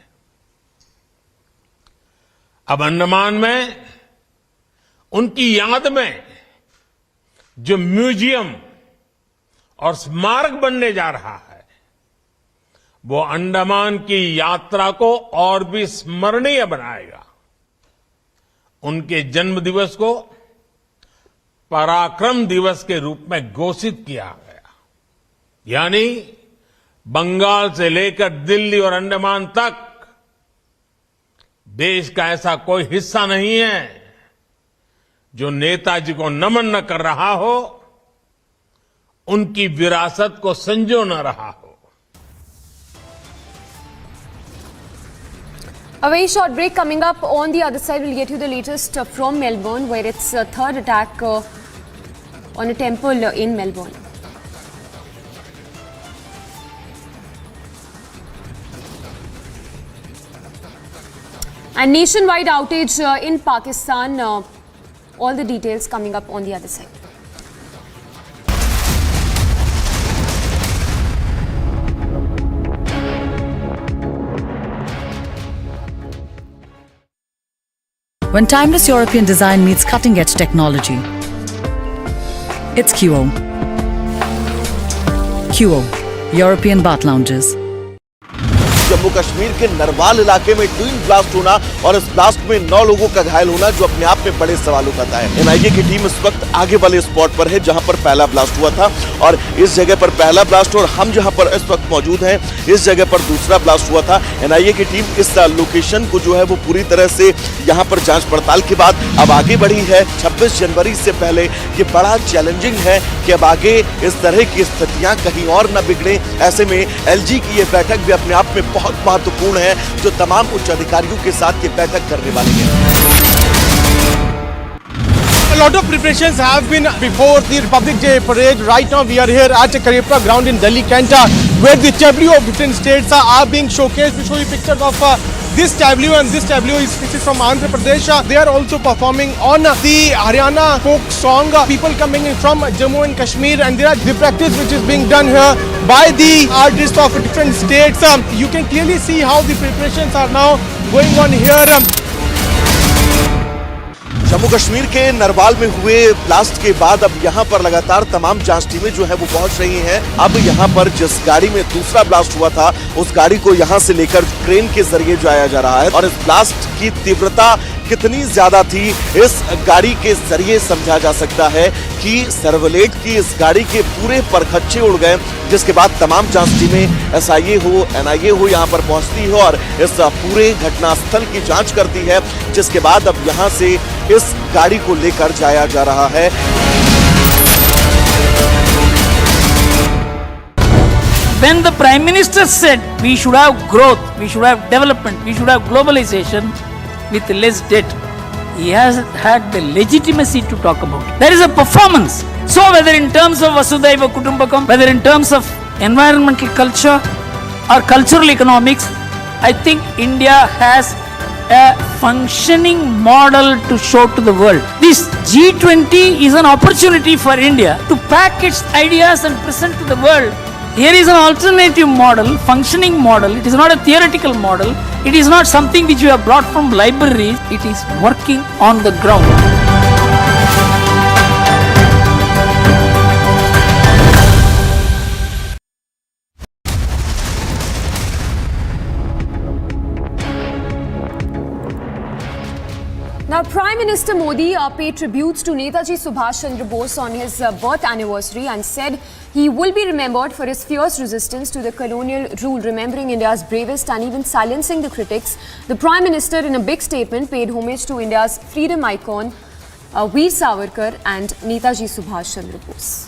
अब अंडमान में उनकी याद में जो म्यूजियम और स्मारक बनने जा रहा है वो अंडमान की यात्रा को और भी स्मरणीय बनाएगा। उनके जन्म दिवस को पराक्रम दिवस के रूप में घोषित किया गया, यानी बंगाल से लेकर दिल्ली और अंडमान तक देश का ऐसा कोई हिस्सा नहीं है जो नेताजी को नमन न कर रहा हो, उनकी विरासत को संजो न रहा हो। A very short break coming up. On the other side, we'll get you the latest from Melbourne, where it's a third attack on a temple in Melbourne. And nationwide outage in Pakistan. All the details coming up on the other side. When timeless European design meets cutting-edge technology, it's QO. QO, European Bath Lounges. Jammu Kashmir के नरवाल इलाके में twin blast होना और इस blast में 9 लोगों का घायल होना जो अपने आप में बड़े सवाल उठाता है। एनआईए की टीम इस वक्त आगे वाले स्पॉट पर है जहां पर पहला ब्लास्ट हुआ था और इस जगह पर पहला ब्लास्ट और हम जहां पर इस वक्त मौजूद हैं इस जगह पर दूसरा ब्लास्ट हुआ था। एनआईए की टीम इस लोकेशन को जो है वो पूरी तरह से यहां पर जांच पड़ताल के बाद अब आगे बढ़ी है। 26 जनवरी से पहले ये बड़ा चैलेंजिंग है कि अब आगे इस तरह की स्थितियां कहीं और न बिगड़े। ऐसे में एलजी की ये बैठक भी अपने आप में बहुत महत्वपूर्ण है जो तमाम उच्च अधिकारियों के साथ ये बैठक करने वाली है। A lot of preparations have been before the Republic Day parade. Right now we are here at Karepra ground in Delhi, Kanta, where the tableau of different states are being showcased. We show you pictures of this tableau, and this tableau is from Andhra Pradesh. They are also performing on the Haryana folk song. People coming in from Jammu and Kashmir, and there are the practice which is being done here by the artists of different states. You can clearly see how the preparations are now going on here. Jammu Kashmir के नरवाल में हुए blast के बाद अब यहाँ पर लगातार तमाम जांच टीमें जो है वो पहुंच रही हैं। अब यहाँ पर जिस गाड़ी में दूसरा ब्लास्ट हुआ था उस गाड़ी को यहाँ से लेकर क्रेन के जरिए जाया जा रहा है और इस ब्लास्ट की तीव्रता कितनी ज्यादा थी इस गाड़ी के जरिए समझा जा सकता है कि सर्वलेट की इस गाड़ी के पूरे परखच्चे उड़ गए, जिसके बाद तमाम जांच टीमें एसआईए हो एनआईए हो यहाँ पर पहुंचती है और इस पूरे घटनास्थल की जांच करती है, जिसके बाद अब यहाँ से इस गाड़ी को लेकर जाया जा रहा है। When the Prime Minister said we should have growth, we should have development, we should have globalization with less debt, he has had the legitimacy to talk about it. There is a performance. So whether in terms of Vasudhaiva Kutumbakam, whether in terms of environmental culture or cultural economics, I think India has a functioning model to show to the world. This G20 is an opportunity for India to pack its ideas and present to the world. Here is an alternative model, functioning model. It is not a theoretical model. It is not something which we have brought from libraries. It is working on the ground. Now, Prime Minister Modi paid tributes to Netaji Subhash Chandra Bose on his birth anniversary and said he will be remembered for his fierce resistance to the colonial rule, remembering India's bravest and even silencing the critics. The Prime Minister, in a big statement, paid homage to India's freedom icon, Veer Savarkar and Netaji Subhash Chandra Bose.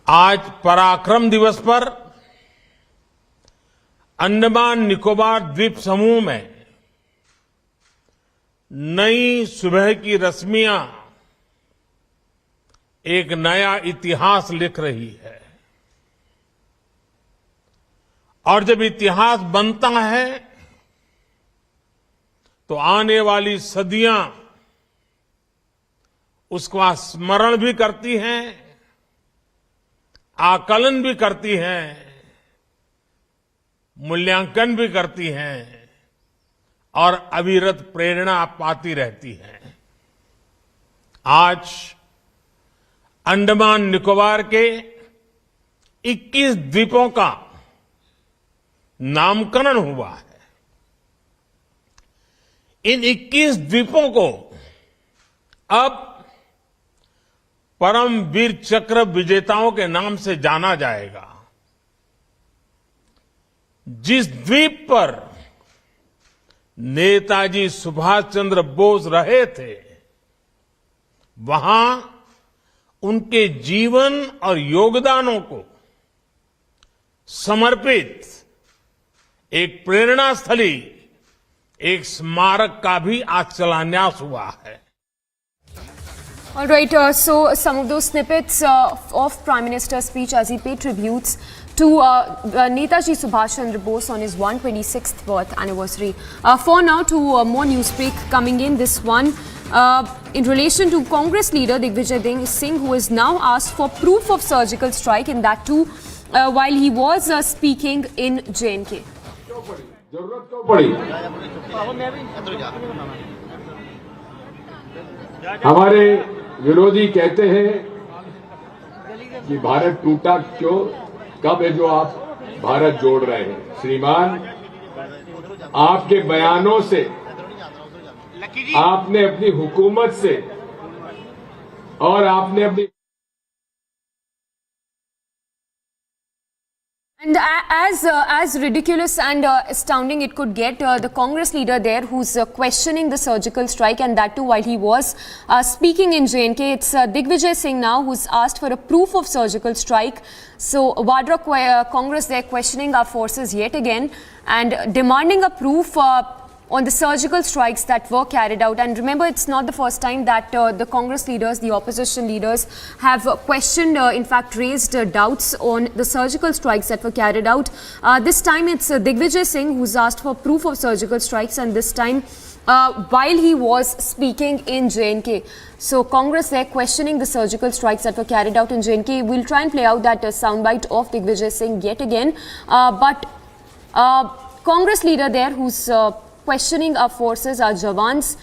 आज पराक्रम दिवस पर अंडमान निकोबार द्वीप समूह में नई सुबह की रश्मियां एक नया इतिहास लिख रही है। और जब इतिहास बनता है तो आने वाली सदियां उसका स्मरण भी करती हैं, आकलन भी करती हैं, मूल्यांकन भी करती हैं और अविरत प्रेरणा पाती रहती हैं। आज अंडमान निकोबार के 21 द्वीपों का नामकरण हुआ है। इन 21 द्वीपों को अब परम वीर चक्र विजेताओं के नाम से जाना जाएगा। जिस द्वीप पर नेताजी सुभाष चंद्र बोस रहे थे, वहां उनके जीवन और योगदानों को समर्पित एक प्रेरणा स्थली, एक स्मारक का भी आज शिलान्यास हुआ है। All right, so some of those snippets of Prime Minister's speech as he paid tributes to Netaji Subhash Chandra Bose on his 126th birth anniversary. For now, to more news break coming in, this one in relation to Congress leader Digvijay Singh, who is now asked for proof of surgical strike, and that too while he was speaking in JNK. हमारे विरोधी कहते हैं कि भारत टूटा क्यों, कब है जो आप भारत जोड़ रहे हैं। श्रीमान, आपके बयानों से, आपने अपनी हुकूमत से और आपने अपनी And as ridiculous and astounding it could get, the Congress leader there who's questioning the surgical strike, and that too while he was speaking in JNK, it's Digvijay Singh now who's asked for a proof of surgical strike. So Vadra Congress there questioning our forces yet again and demanding a proof on the surgical strikes that were carried out. And remember, it's not the first time that the Congress leaders, the opposition leaders have questioned, in fact raised doubts on the surgical strikes that were carried out. This time it's Digvijay Singh who's asked for proof of surgical strikes, and this time while he was speaking in JNK. So Congress there questioning the surgical strikes that were carried out in JNK. We'll try and play out that soundbite of Digvijay Singh yet again. But Congress leader there who's questioning our forces, our Jawans,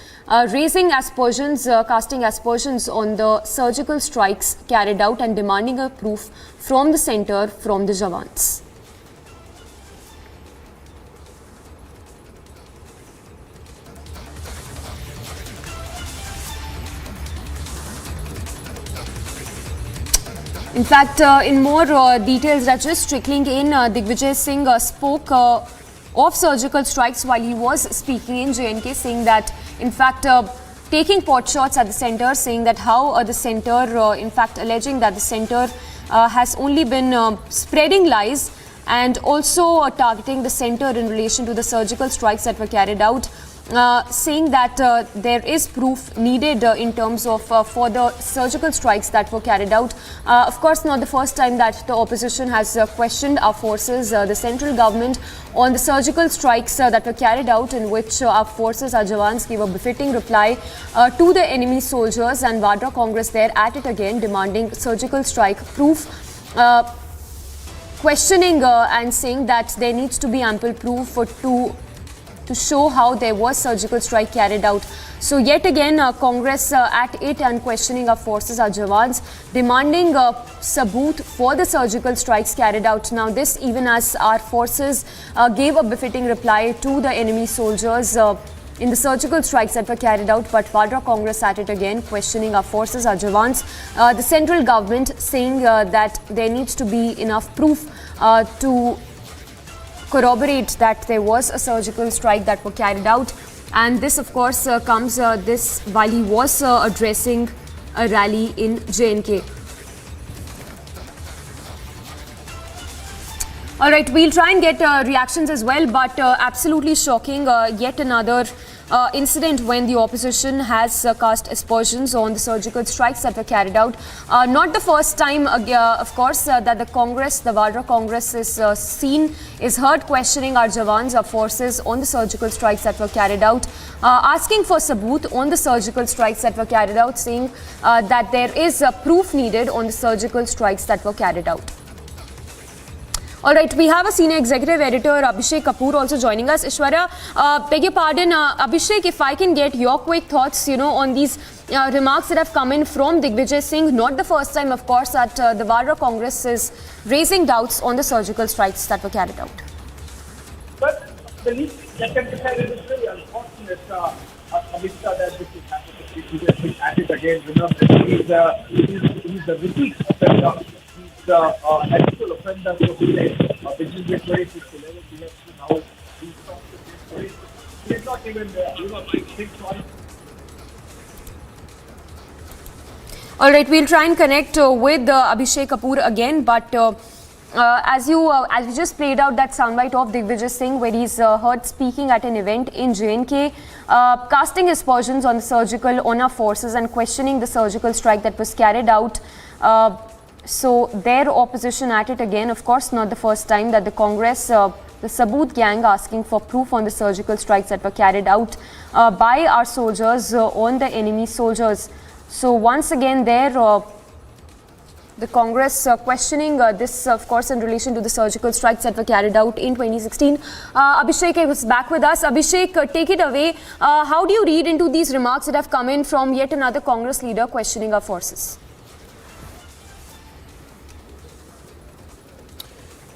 raising aspersions, casting aspersions on the surgical strikes carried out and demanding a proof from the centre, from the Jawans. In fact, in more details that just trickling in, Digvijay Singh spoke of surgical strikes while he was speaking in JNK, saying that in fact taking pot shots at the centre, saying that how the centre, in fact alleging that the centre has only been spreading lies, and also targeting the centre in relation to the surgical strikes that were carried out, saying that there is proof needed in terms of for the surgical strikes that were carried out. Of course, not the first time that the opposition has questioned our forces, the central government, on the surgical strikes that were carried out, in which our forces, our Jawans, gave a befitting reply to the enemy soldiers, and Vadra Congress there at it again, demanding surgical strike proof, questioning and saying that there needs to be ample proof to show how there was surgical strike carried out. So yet again Congress at it and questioning our forces, our Jawans, demanding saboot for the surgical strikes carried out. Now this even as our forces gave a befitting reply to the enemy soldiers in the surgical strikes that were carried out, but Vadra Congress at it again, questioning our forces, our Jawans, the central government saying that there needs to be enough proof to corroborate that there was a surgical strike that were carried out. And this of course comes this while he was addressing a rally in JNK. All right, we'll try and get reactions as well, but absolutely shocking. Yet another incident when the opposition has cast aspersions on the surgical strikes that were carried out. Not the first time, of course, that the Congress, the Vadra Congress is heard questioning our Jawans, our forces on the surgical strikes that were carried out, asking for sabut on the surgical strikes that were carried out, saying that there is proof needed on the surgical strikes that were carried out. All right, we have a senior executive editor, Abhishek Kapoor, also joining us. Ishwarya, beg your pardon, Abhishek, if I can get your quick thoughts, on these remarks that have come in from Digvijay Singh. Not the first time, of course, that the Vadra Congress is raising doubts on the surgical strikes that were carried out. But the least that can be said is it's very unfortunate, Abhishek, that this is happening. Digvijay Singh at it again. He's the repeat offender. The actual offender for today, between the 26-11, we have seen how he stopped the case. He is not even, All right, we'll try and connect with Abhishek Kapoor again, but as we just played out that soundbite of Digvijay Singh, where he's heard speaking at an event in J&K, casting aspersions on the surgical, on our forces and questioning the surgical strike that was carried out. So their opposition at it again, of course, not the first time that the Congress, the Sabut gang asking for proof on the surgical strikes that were carried out by our soldiers on the enemy soldiers. So once again there, the Congress questioning this, of course, in relation to the surgical strikes that were carried out in 2016. Abhishek is back with us. Abhishek, take it away. How do you read into these remarks that have come in from yet another Congress leader questioning our forces?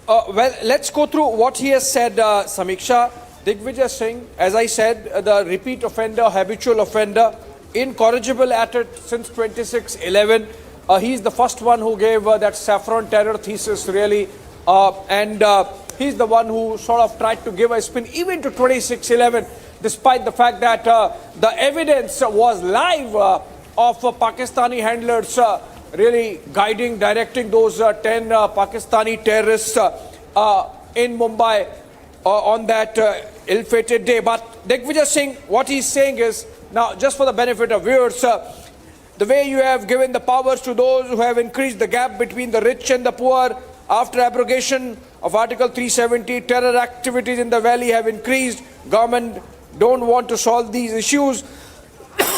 Well, let's go through what he has said, Samiksha. Digvijay Singh, as I said, the repeat offender, habitual offender, incorrigible at it since 26-11. He's the first one who gave that saffron terror thesis, really. And he's the one who sort of tried to give a spin even to 26-11, despite the fact that the evidence was live of Pakistani handlers really guiding, directing those 10 Pakistani terrorists in Mumbai on that ill-fated day. But Digvijay Singh, what he's saying is, now just for the benefit of viewers, the way you have given the powers to those who have increased the gap between the rich and the poor after abrogation of Article 370, terror activities in the valley have increased. Government don't want to solve these issues.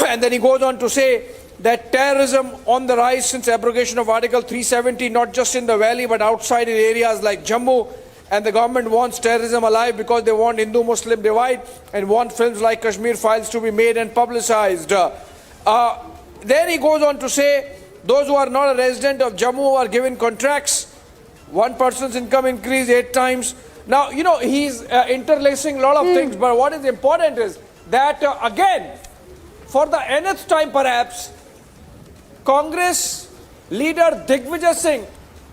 And then he goes on to say that terrorism on the rise since abrogation of Article 370, not just in the valley but outside in areas like Jammu. And the government wants terrorism alive because they want Hindu-Muslim divide and want films like Kashmir Files to be made and publicized. Then he goes on to say those who are not a resident of Jammu are given contracts. One person's income increased 8 times. Now, he's interlacing a lot of things, but what is important is that, again, for the nth time perhaps, Congress leader Digvijay Singh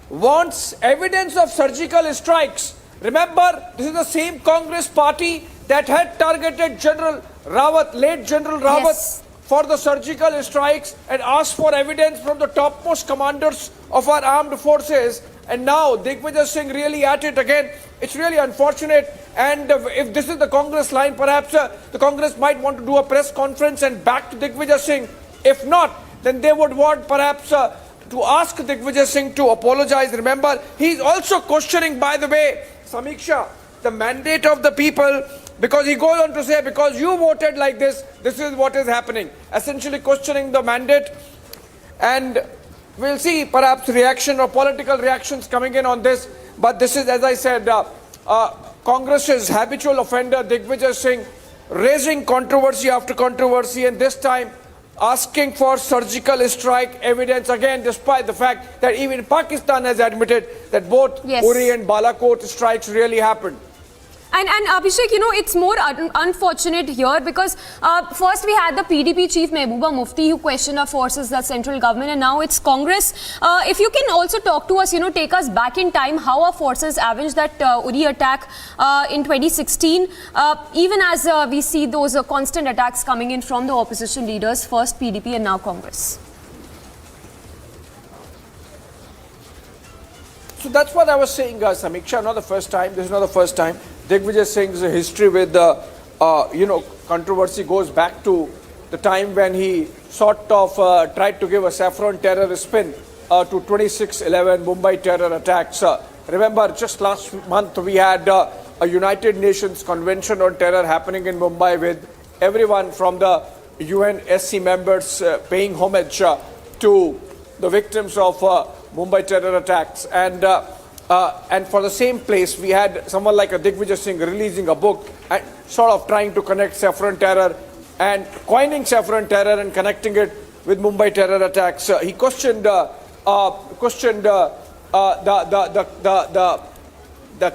wants evidence of surgical strikes. Remember, this is the same Congress party that had targeted General Rawat, late General Rawat, for the surgical strikes and asked for evidence from the topmost commanders of our armed forces. And now Digvijay Singh really at it again. It's really unfortunate. And if this is the Congress line, perhaps the Congress might want to do a press conference and back to Digvijay Singh. If not, then they would want perhaps to ask Digvijay Singh to apologize. Remember, he's also questioning, by the way, Samiksha, the mandate of the people, because he goes on to say, because you voted like this, this is what is happening. Essentially questioning the mandate. And we'll see perhaps reaction or political reactions coming in on this. But this is, as I said, Congress's habitual offender, Digvijay Singh, raising controversy after controversy, and this time asking for surgical strike evidence again, despite the fact that even Pakistan has admitted that both Uri and Balakot strikes really happened. And Abhishek, it's more unfortunate here because first we had the PDP chief Mehbooba Mufti who questioned our forces, the central government, and now it's Congress. If you can also talk to us, take us back in time, how our forces avenged that Uri attack in 2016, even as we see those constant attacks coming in from the opposition leaders, first PDP and now Congress. So that's what I was saying, Samiksha. Not the first time. This is not the first time. Digvijay Singh's history with the controversy goes back to the time when he sort of tried to give a saffron terror spin to 26/11 Mumbai terror attacks. Remember, just last month we had a United Nations Convention on Terror happening in Mumbai with everyone from the UNSC members paying homage to the victims of Mumbai terror attacks. And for the same place, we had someone like a Digvijay Singh releasing a book and sort of trying to connect saffron terror and coining saffron terror and connecting it with Mumbai terror attacks. He questioned the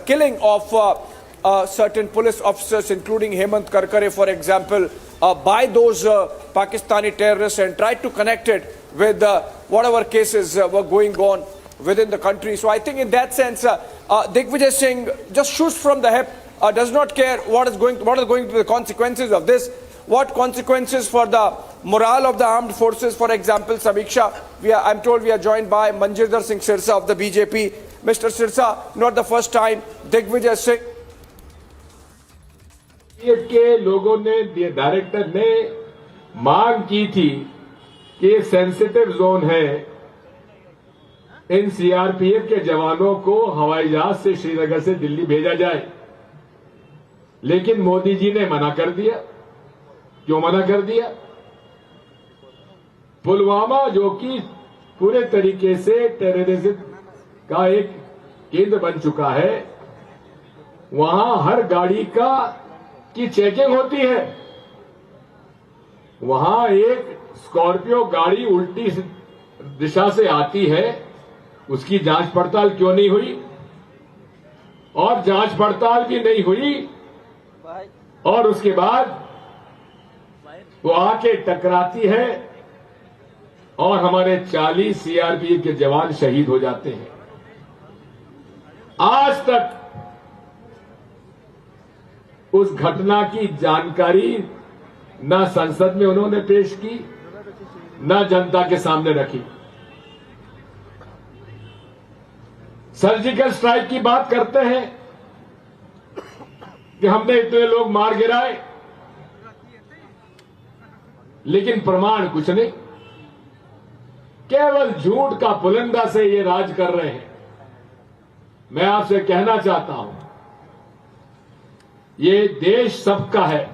killing of certain police officers, including Hemant Karkare, for example, by those Pakistani terrorists, and tried to connect it with whatever cases were going on within the country. So I think in that sense, Digvijay Singh just shoots from the hip, does not care what are going to be the consequences of this. What consequences for the morale of the armed forces, for example, Samiksha? I'm told we are joined by Manjinder Singh Sirsa of the BJP. Mr. Sirsa, not the first time, Digvijay Singh. के लोगों ने, director ने मांग की थी कि sensitive zone है, इन CRPF के जवानों को हवाई जहाज से श्रीनगर से दिल्ली भेजा जाए, लेकिन मोदी जी ने मना कर दिया। क्यों मना कर दिया? पुलवामा, जो कि पूरे तरीके से टेररिज्म का एक केंद्र बन चुका है, वहां हर गाड़ी की चेकिंग होती है। वहां एक स्कॉर्पियो गाड़ी उल्टी दिशा से आती है, उसकी जांच पड़ताल क्यों नहीं हुई? और जांच पड़ताल भी नहीं हुई, और उसके बाद वो आके टकराती है और हमारे 40 सीआरपीएफ के जवान शहीद हो जाते हैं। आज तक उस घटना की जानकारी न संसद में उन्होंने पेश की, न जनता के सामने रखी। सर्जिकल स्ट्राइक की बात करते हैं कि हमने इतने लोग मार गिराए, लेकिन प्रमाण कुछ नहीं, केवल झूठ का पुलिंदा से ये राज कर रहे हैं। मैं आपसे कहना चाहता हूं, ये देश सबका है।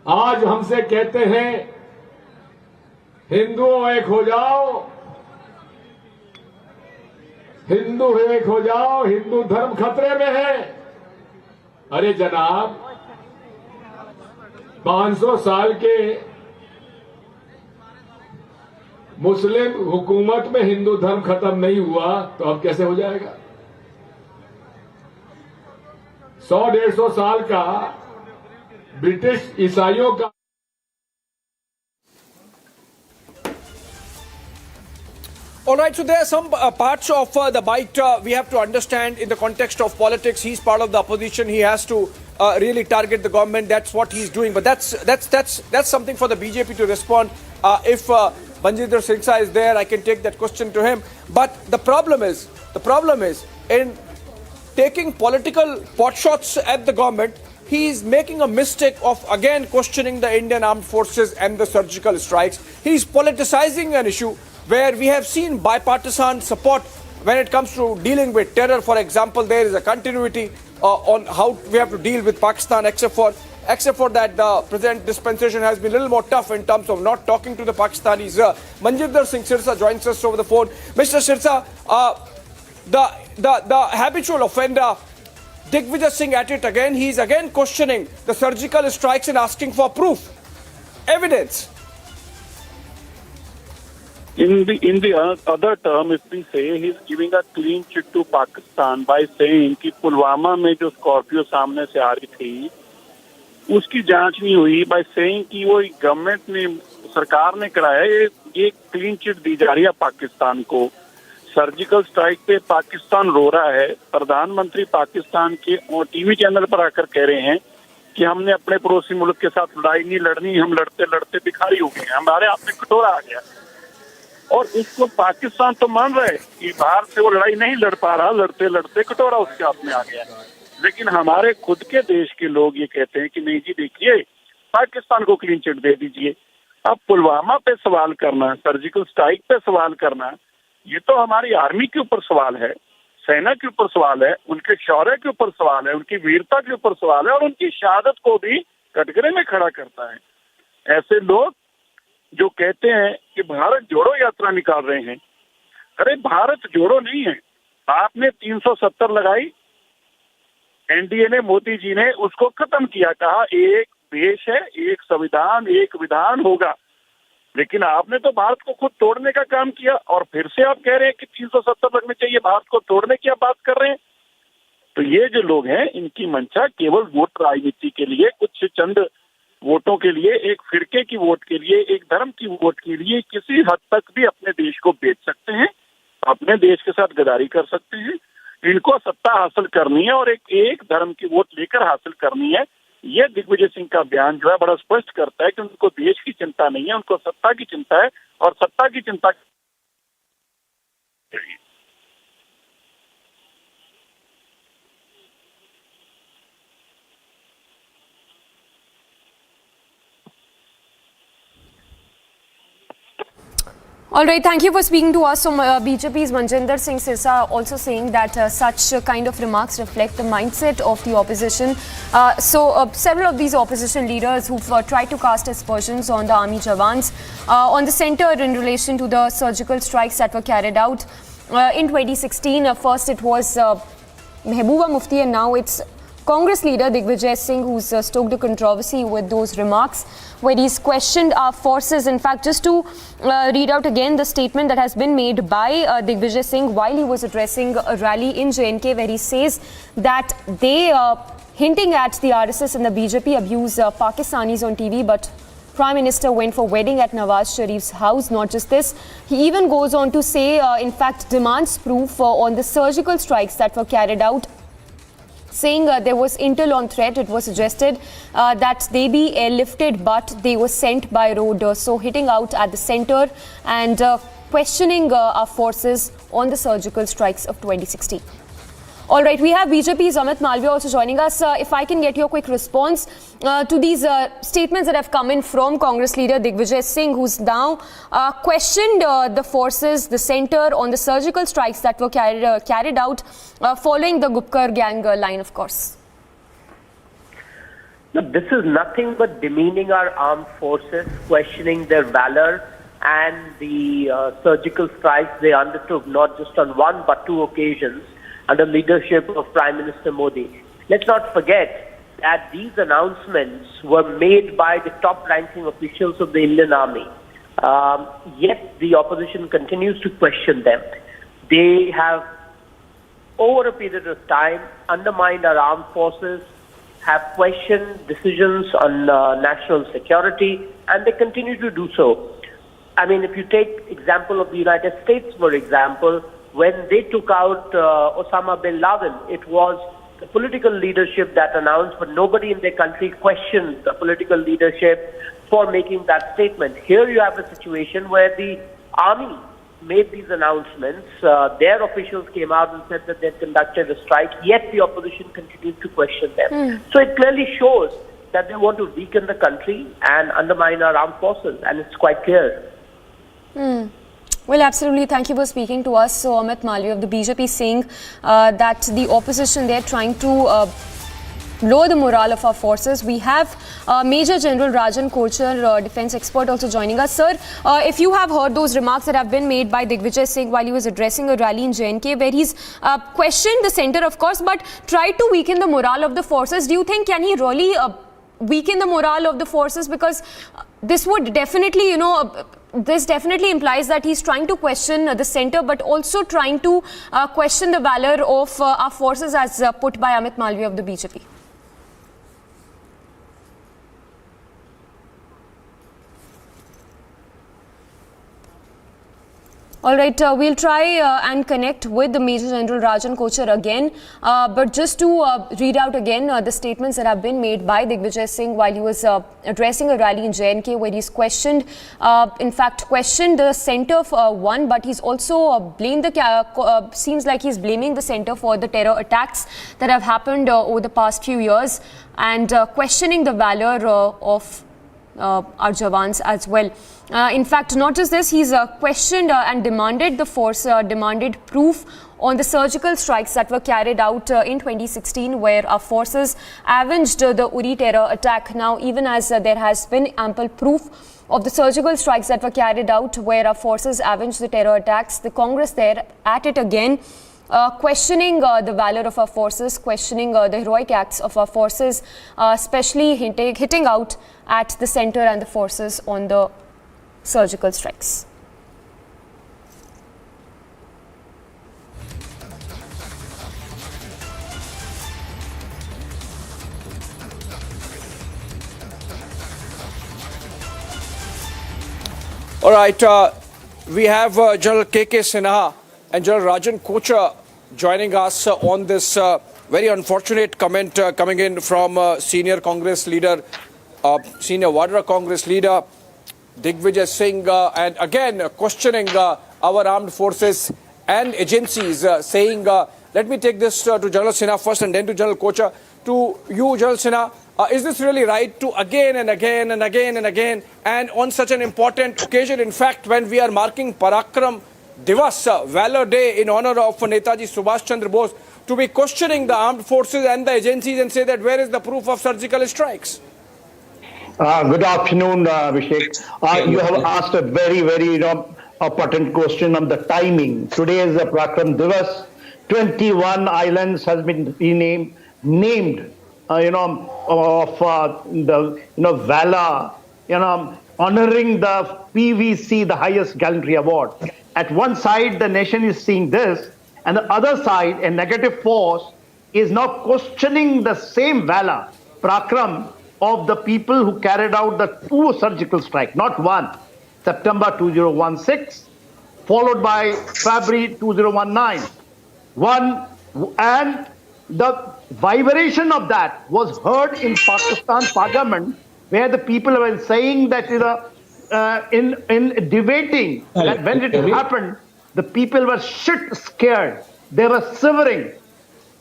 आज हमसे कहते हैं हिंदुओं एक हो जाओ, हिंदू एक हो जाओ, हिंदू धर्म खतरे में है। अरे जनाब, 500 साल के मुस्लिम हुकूमत में हिंदू धर्म खत्म नहीं हुआ, तो अब कैसे हो जाएगा? 100-150 साल का ब्रिटिश ईसाइयों का। All right, so there are some parts of the bite we have to understand in the context of politics. He's part of the opposition. He has to really target the government. That's what he's doing. But that's something for the BJP to respond. If Manjinder Singh is there, I can take that question to him. But the problem is in taking political potshots at the government, he is making a mistake of again questioning the Indian armed forces and the surgical strikes. He's politicizing an issue where we have seen bipartisan support when it comes to dealing with terror. For example, there is a continuity on how we have to deal with Pakistan, except for that the present dispensation has been a little more tough in terms of not talking to the Pakistanis. Manjinder Singh Sirsa joins us over the phone. Mr. Sirsa, the habitual offender, Digvijay Singh at it again. He's again questioning the surgical strikes and asking for proof, evidence. In the other term, if we say he's giving a clean chit to Pakistan by saying कि पुलवामा में जो Scorpio सामने से आ रही थी उसकी जांच नहीं हुई, by saying कि वो गवर्नमेंट ने, सरकार ने कराया, ये क्लीन चिट दी जा रही है पाकिस्तान को। सर्जिकल स्ट्राइक पे पाकिस्तान रो रहा है। प्रधानमंत्री पाकिस्तान के टीवी चैनल पर आकर कह रहे हैं कि हमने अपने पड़ोसी मुल्क के साथ लड़ाई नहीं लड़नी, हम लड़ते लड़ते भिखारी हो गए, हमारे हाथ में कटोरा आ गया। और इसको पाकिस्तान तो मान रहा है कि बाहर से वो लड़ाई नहीं लड़ पा रहा, लड़ते लड़ते कटोरा उसके हाथ में आ गया। लेकिन हमारे खुद के देश के लोग ये कहते हैं कि नहीं जी देखिए, पाकिस्तान को क्लीन चिट दे दीजिए। अब पुलवामा पे सवाल करना, सर्जिकल स्ट्राइक पे सवाल करना, ये तो हमारी आर्मी के ऊपर सवाल है, सेना के ऊपर सवाल है, उनके शौर्य के ऊपर सवाल है, उनकी वीरता के ऊपर सवाल है और उनकी शहादत को भी कटघरे में खड़ा करता है। ऐसे लोग जो कहते हैं कि भारत जोड़ो यात्रा निकाल रहे हैं, अरे भारत जोड़ो नहीं है, आपने 370 लगाई, एनडीए ने, मोदी जी ने उसको खत्म किया, कहा एक देश है, एक संविधान, एक विधान होगा। लेकिन आपने तो भारत को खुद तोड़ने का काम किया और फिर से आप कह रहे हैं कि 370 लगने चाहिए, भारत को तोड़ने की आप बात कर रहे हैं। तो ये जो लोग हैं, इनकी मंशा केवल वोट राजनीति के लिए, कुछ चंद वोटों के लिए, एक फिरके की वोट के लिए, एक धर्म की वोट के लिए किसी हद तक भी अपने देश को बेच सकते हैं, अपने देश के साथ गद्दारी कर सकते हैं। इनको सत्ता हासिल करनी है और एक धर्म की वोट लेकर हासिल करनी है। ये दिग्विजय सिंह का बयान जो है बड़ा स्पष्ट करता है कि उनको देश की चिंता नहीं है, उनको सत्ता की चिंता है और सत्ता की चिंता चाहिए। All right, thank you for speaking to us. So, BJP's Manjinder Singh Sirsa also saying that such kind of remarks reflect the mindset of the opposition. Several of these opposition leaders who've tried to cast aspersions on the army jawans, on the centre in relation to the surgical strikes that were carried out in 2016. First it was Mehbooba Mufti and now it's Congress leader Digvijay Singh who's stoked a controversy with those remarks where he's questioned our forces. In fact, just to read out again the statement that has been made by Digvijay Singh while he was addressing a rally in JNK, where he says that they, hinting at the RSS and the BJP, abuse Pakistanis on TV, but Prime Minister went for wedding at Nawaz Sharif's house. Not just this, he even goes on to say, in fact, demands proof on the surgical strikes that were carried out, saying there was intel on threat. It was suggested that they be airlifted, but they were sent by road. So hitting out at the centre and questioning our forces on the surgical strikes of 2016. All right, we have BJP's Amit Malviya also joining us. If I can get your quick response to these statements that have come in from Congress leader Digvijay Singh, who's now questioned the forces, the centre on the surgical strikes that were carried out following the Gupkar gang line, of course. No, this is nothing but demeaning our armed forces, questioning their valor and the surgical strikes they undertook, not just on one but two occasions, under leadership of Prime Minister Modi. Let's not forget that these announcements were made by the top-ranking officials of the Indian Army. Yet the opposition continues to question them. They have, over a period of time, undermined our armed forces, have questioned decisions on national security, and they continue to do so. I mean, if you take example of the United States, for example, when they took out Osama bin Laden, it was the political leadership that announced, but nobody in their country questioned the political leadership for making that statement. Here you have a situation where the army made these announcements. Their officials came out and said that they had conducted a strike, yet the opposition continued to question them. So it clearly shows that they want to weaken the country and undermine our armed forces, and it's quite clear. Well, absolutely. Thank you for speaking to us. So, Amit Malviya of the BJP saying that the opposition, they're trying to lower the morale of our forces. We have Major General Rajan Kochar, defense expert, also joining us. Sir, if you have heard those remarks that have been made by Digvijay Singh while he was addressing a rally in JNK, where he's questioned the centre, of course, but tried to weaken the morale of the forces, do you think, can he really weaken the morale of the forces? Because this would definitely, you know, this definitely implies that he's trying to question the centre, but also trying to question the valour of our forces as put by Amit Malviya of the BJP. All right, we'll try and connect with the Major General Rajan Kochar again. But just to read out again the statements that have been made by Digvijay Singh while he was addressing a rally in JNK, where he's questioned, questioned the centre for one, but he's also blamed the, seems like he's blaming the centre for the terror attacks that have happened over the past few years, and questioning the valour of our Jawans as well. In fact, not just this, he's questioned and demanded the force, demanded proof on the surgical strikes that were carried out in 2016, where our forces avenged the Uri terror attack. Now, even as there has been ample proof of the surgical strikes that were carried out, where our forces avenged the terror attacks, the Congress there at it again, questioning the valour of our forces, questioning the heroic acts of our forces, especially hitting out at the centre and the forces on the surgical strikes. All right, we have General K.K. Sinha and General Rajan Kochar joining us on this very unfortunate comment coming in from senior Congress leader, senior Vadra Congress leader, Digvijay Singh, and again questioning our armed forces and agencies, saying, let me take this to General Sinha first and then to General Kochar. To you, General Sinha, is this really right to again and again and again and again, and on such an important occasion, in fact, when we are marking Parakram Divas, Valor Day, in honor of Netaji Subhash Chandra Bose, to be questioning the armed forces and the agencies and say that where is the proof of surgical strikes? Good afternoon, Abhishek. You have asked a very, very important question on the timing. Today is the Parakram Divas. 21 islands has been named, of the valor, honoring the PVC, the highest gallantry award. At one side, the nation is seeing this, and the other side, a negative force, is now questioning the same valor, Parakram, of the people who carried out the 2 surgical strike, not one, September 2016, followed by February 2019. And the vibration of that was heard in Pakistan Parliament, where the people were saying that in debating that when it happened, the people were shit scared. They were shivering.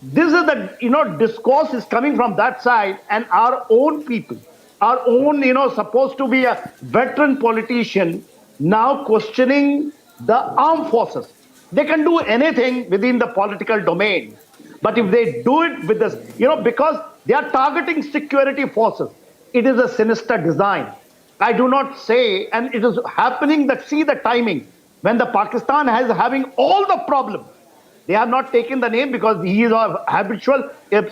This is the, discourse is coming from that side, and our own people, our own, supposed to be a veteran politician, now questioning the armed forces. They can do anything within the political domain. But if they do it with this, because they are targeting security forces, it is a sinister design. I do not say, and it is happening that, see the timing, when the Pakistan is having all the problems. They have not taken the name because he is habitual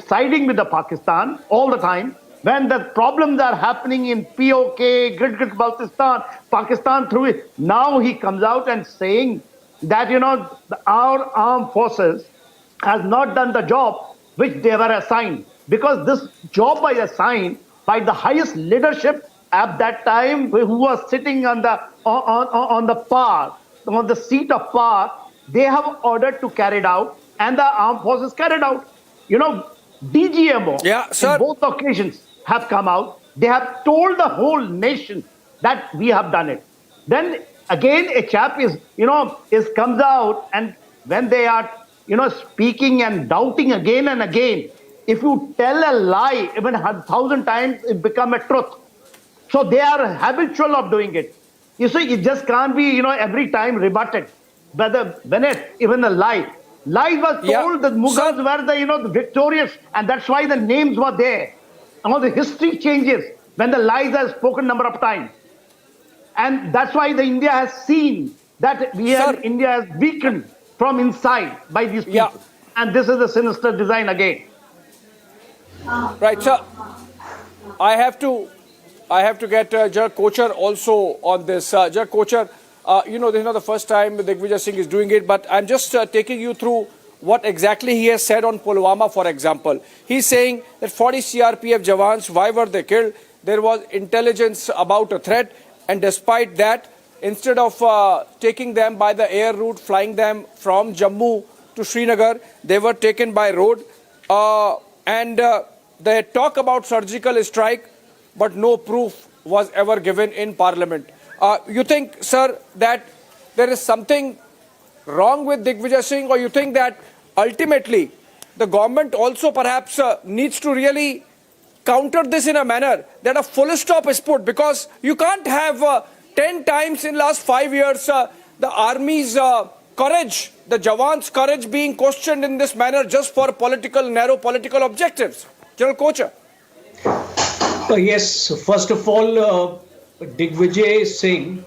siding with the Pakistan all the time. When the problems are happening in POK, Gilgit-Baltistan, Pakistan through it, now he comes out and saying that, our armed forces has not done the job which they were assigned. Because this job was assigned by the highest leadership at that time, who was sitting on the seat of power. They have ordered to carry it out, and the armed forces carried out. DGMO, in both occasions, have come out. They have told the whole nation that we have done it. Then again, a chap comes out, and when they are, speaking and doubting again and again, if you tell a lie, even 1,000 times, it becomes a truth. So they are habitual of doing it. You see, it just can't be, every time rebutted. But even the lie was told that Mughals were the victorious, and that's why the names were there. And all the history changes when the lies are spoken number of times. And that's why the India has seen that India has weakened from inside by these people. And this is the sinister design again. Right, sir. I have to get General Kochar also on this. General Kochar, this is not the first time Digvijay Singh is doing it, but I'm just taking you through what exactly he has said on Pulwama, for example. He's saying that 40 CRPF Jawans, why were they killed? There was intelligence about a threat, and despite that, instead of taking them by the air route, flying them from Jammu to Srinagar, they were taken by road. And they talk about surgical strike, but no proof was ever given in Parliament. You think, sir, that there is something wrong with Digvijay Singh, or you think that ultimately the government also perhaps needs to really counter this in a manner that a full stop is put, because you can't have 10 times in last 5 years the army's courage, the Jawans' courage being questioned in this manner just for narrow political objectives. General Kocha. Yes, first of all, Digvijay Singh,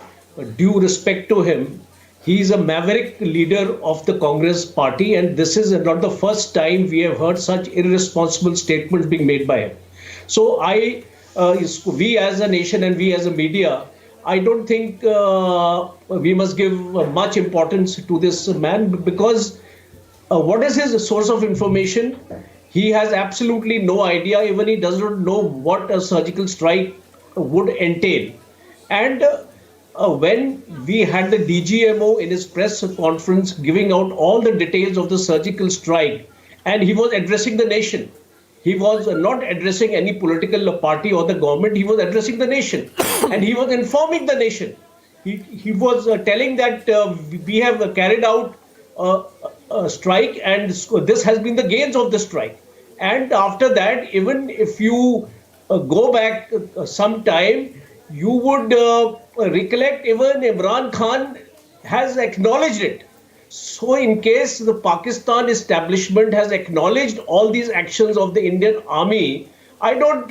due respect to him, he is a maverick leader of the Congress party, and this is not the first time we have heard such irresponsible statements being made by him. So we as a nation and we as a media, I don't think we must give much importance to this man, because what is his source of information? He has absolutely no idea. Even he does not know what a surgical strike would entail. And when we had the DGMO in his press conference giving out all the details of the surgical strike, and he was addressing the nation. He was not addressing any political party or the government. He was addressing the nation, and he was informing the nation. He was telling that we have carried out a strike, and this has been the gains of the strike. And after that, even if you go back some time, you would recollect even Imran Khan has acknowledged it. So in case the Pakistan establishment has acknowledged all these actions of the Indian army, I don't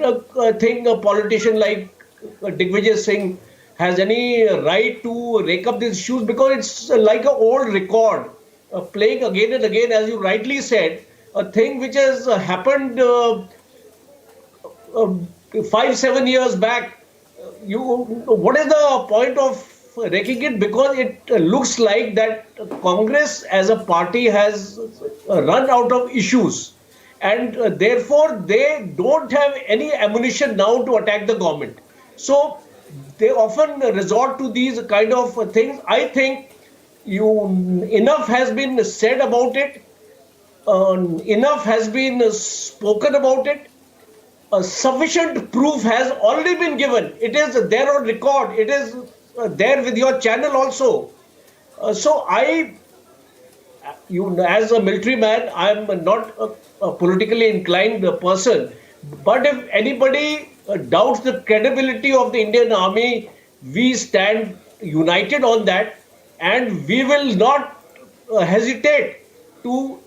think a politician like Digvijay Singh has any right to rake up these issues, because it's like an old record, playing again and again, as you rightly said, a thing which has happened 5-7 years back. What is the point of raking it? Because it looks like that Congress as a party has run out of issues, and therefore they don't have any ammunition now to attack the government. So they often resort to these kind of things. I think enough has been said about it. Enough has been spoken about it. Sufficient proof has already been given. It is there on record. It is there with your channel also. So as a military man, I am not a politically inclined person. But if anybody doubts the credibility of the Indian Army, we stand united on that, and we will not hesitate to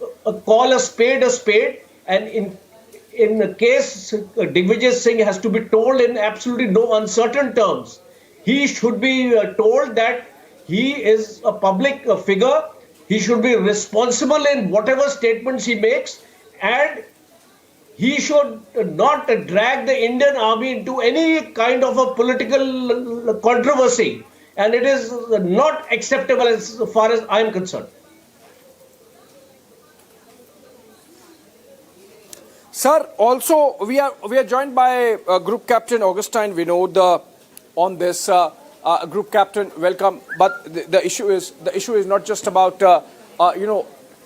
call a spade a spade. And in the case Digvijay Singh has to be told in absolutely no uncertain terms, he should be told that he is a public figure. He should be responsible in whatever statements he makes, and he should not drag the Indian army into any kind of a political controversy. And it is not acceptable as far as I am concerned. Sir, also we are joined by Group Captain Augustine Vinod on this. Group Captain, welcome. But the issue is not just about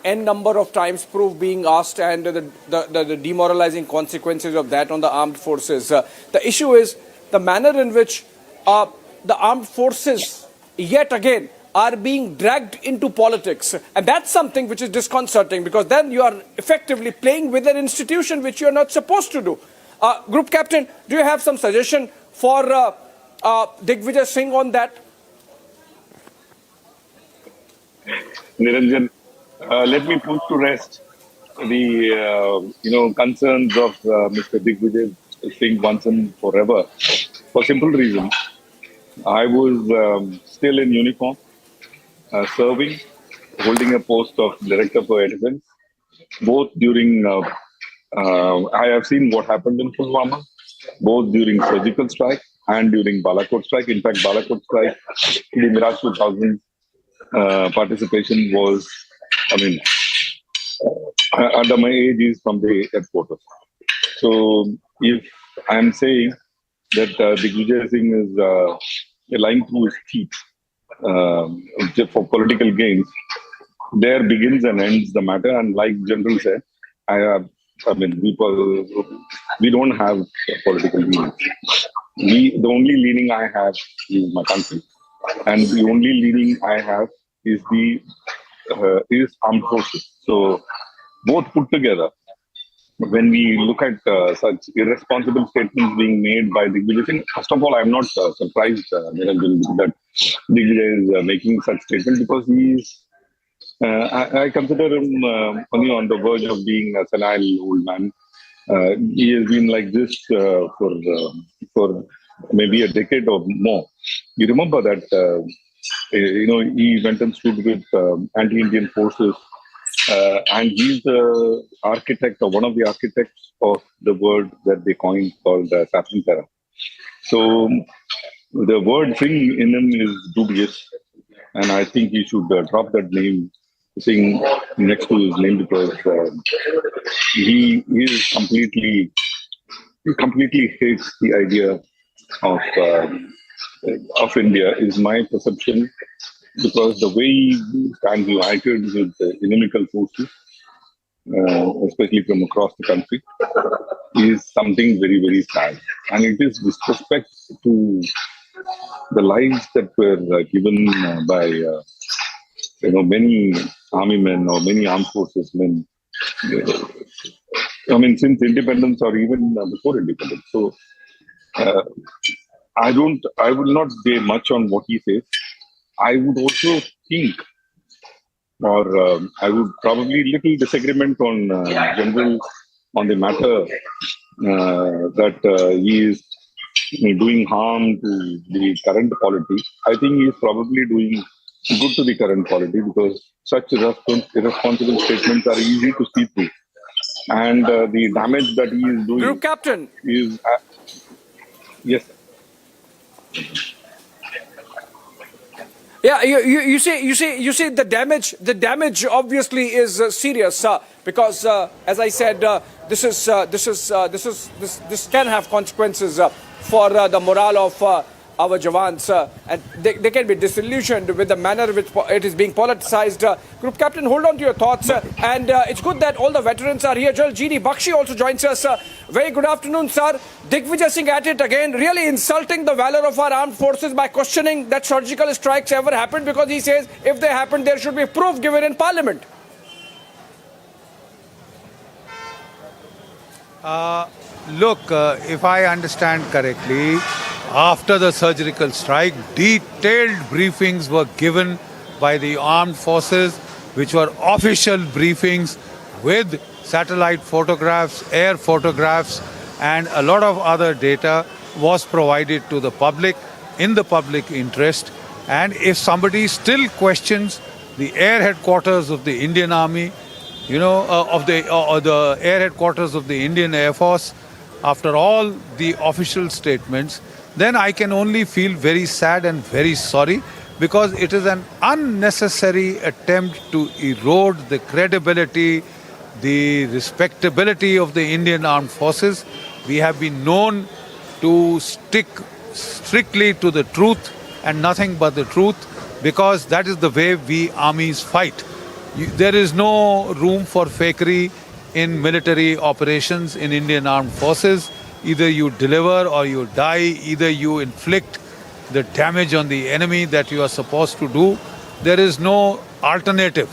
n number of times proof being asked and the demoralizing consequences of that on the armed forces. The issue is the manner in which the armed forces yet again are being dragged into politics, and that's something which is disconcerting, because then you are effectively playing with an institution which you are not supposed to do. Group Captain, do you have some suggestion for Digvijay Singh on that? Niranjan, let me put to rest the concerns of Mr. Digvijay Singh once and forever, for simple reasons. I was still in uniform, serving, holding a post of Director for Air Defense, both during, I have seen what happened in Pulwama, both during surgical strike and during Balakot strike. In fact, Balakot strike, the Mirage 2000 participation was, under my age is from the headquarters. So if I'm saying that Digvijay Singh is lying through his teeth for political gains, there begins and ends the matter. And like General said, we don't have political leanings. The only leaning I have is my country, and the only leaning I have is is armed forces. So both put together, when we look at such irresponsible statements being made by Digvijay Singh, first of all, I'm not surprised, Niranjan, that Digvijay is making such statements, because I consider him only on the verge of being a senile old man. He has been like this for maybe a decade or more. You remember that he went and stood with anti-Indian forces, and he's the architect, or one of the architects of the word that they coined called Sapling Terror. So the word Singh in him is dubious, and I think he should drop that name Singh next to his name, because he completely hates the idea of India, is my perception, because the way he stands united with the inimical forces, especially from across the country, is something very, very sad. And it is disrespect to the lives that were given by many army men or many armed forces men. Since independence or even before independence. So I will not say much on what he says. I would also think, or I would probably little disagreement on General on the matter that he is doing harm to the current polity. I think he is probably doing good to the current polity, because such irresponsible statements are easy to see through. And the damage that he is doing, Group Captain, is yes. Yeah, you say the damage obviously is serious, because as I said, this can have consequences for the morale of our Jawans, and they can be disillusioned with the manner which it is being politicized. Group Captain, hold on to your thoughts, and it's good that all the veterans are here. General G.D. Bakshi also joins us. Very good afternoon, sir. Digvijay Singh at it again, really insulting the valor of our armed forces by questioning that surgical strikes ever happened, because he says if they happened, there should be proof given in Parliament. Look, if I understand correctly, after the surgical strike, detailed briefings were given by the armed forces, which were official briefings with satellite photographs, air photographs, and a lot of other data was provided to the public in the public interest. And if somebody still questions the air headquarters of the Indian Army, of the air headquarters of the Indian Air Force, after all the official statements, then I can only feel very sad and very sorry, because it is an unnecessary attempt to erode the credibility, the respectability of the Indian Armed Forces. We have been known to stick strictly to the truth and nothing but the truth, because that is the way we armies fight. There is no room for fakery in military operations in Indian Armed Forces. Either you deliver or you die, either you inflict the damage on the enemy that you are supposed to do. There is no alternative.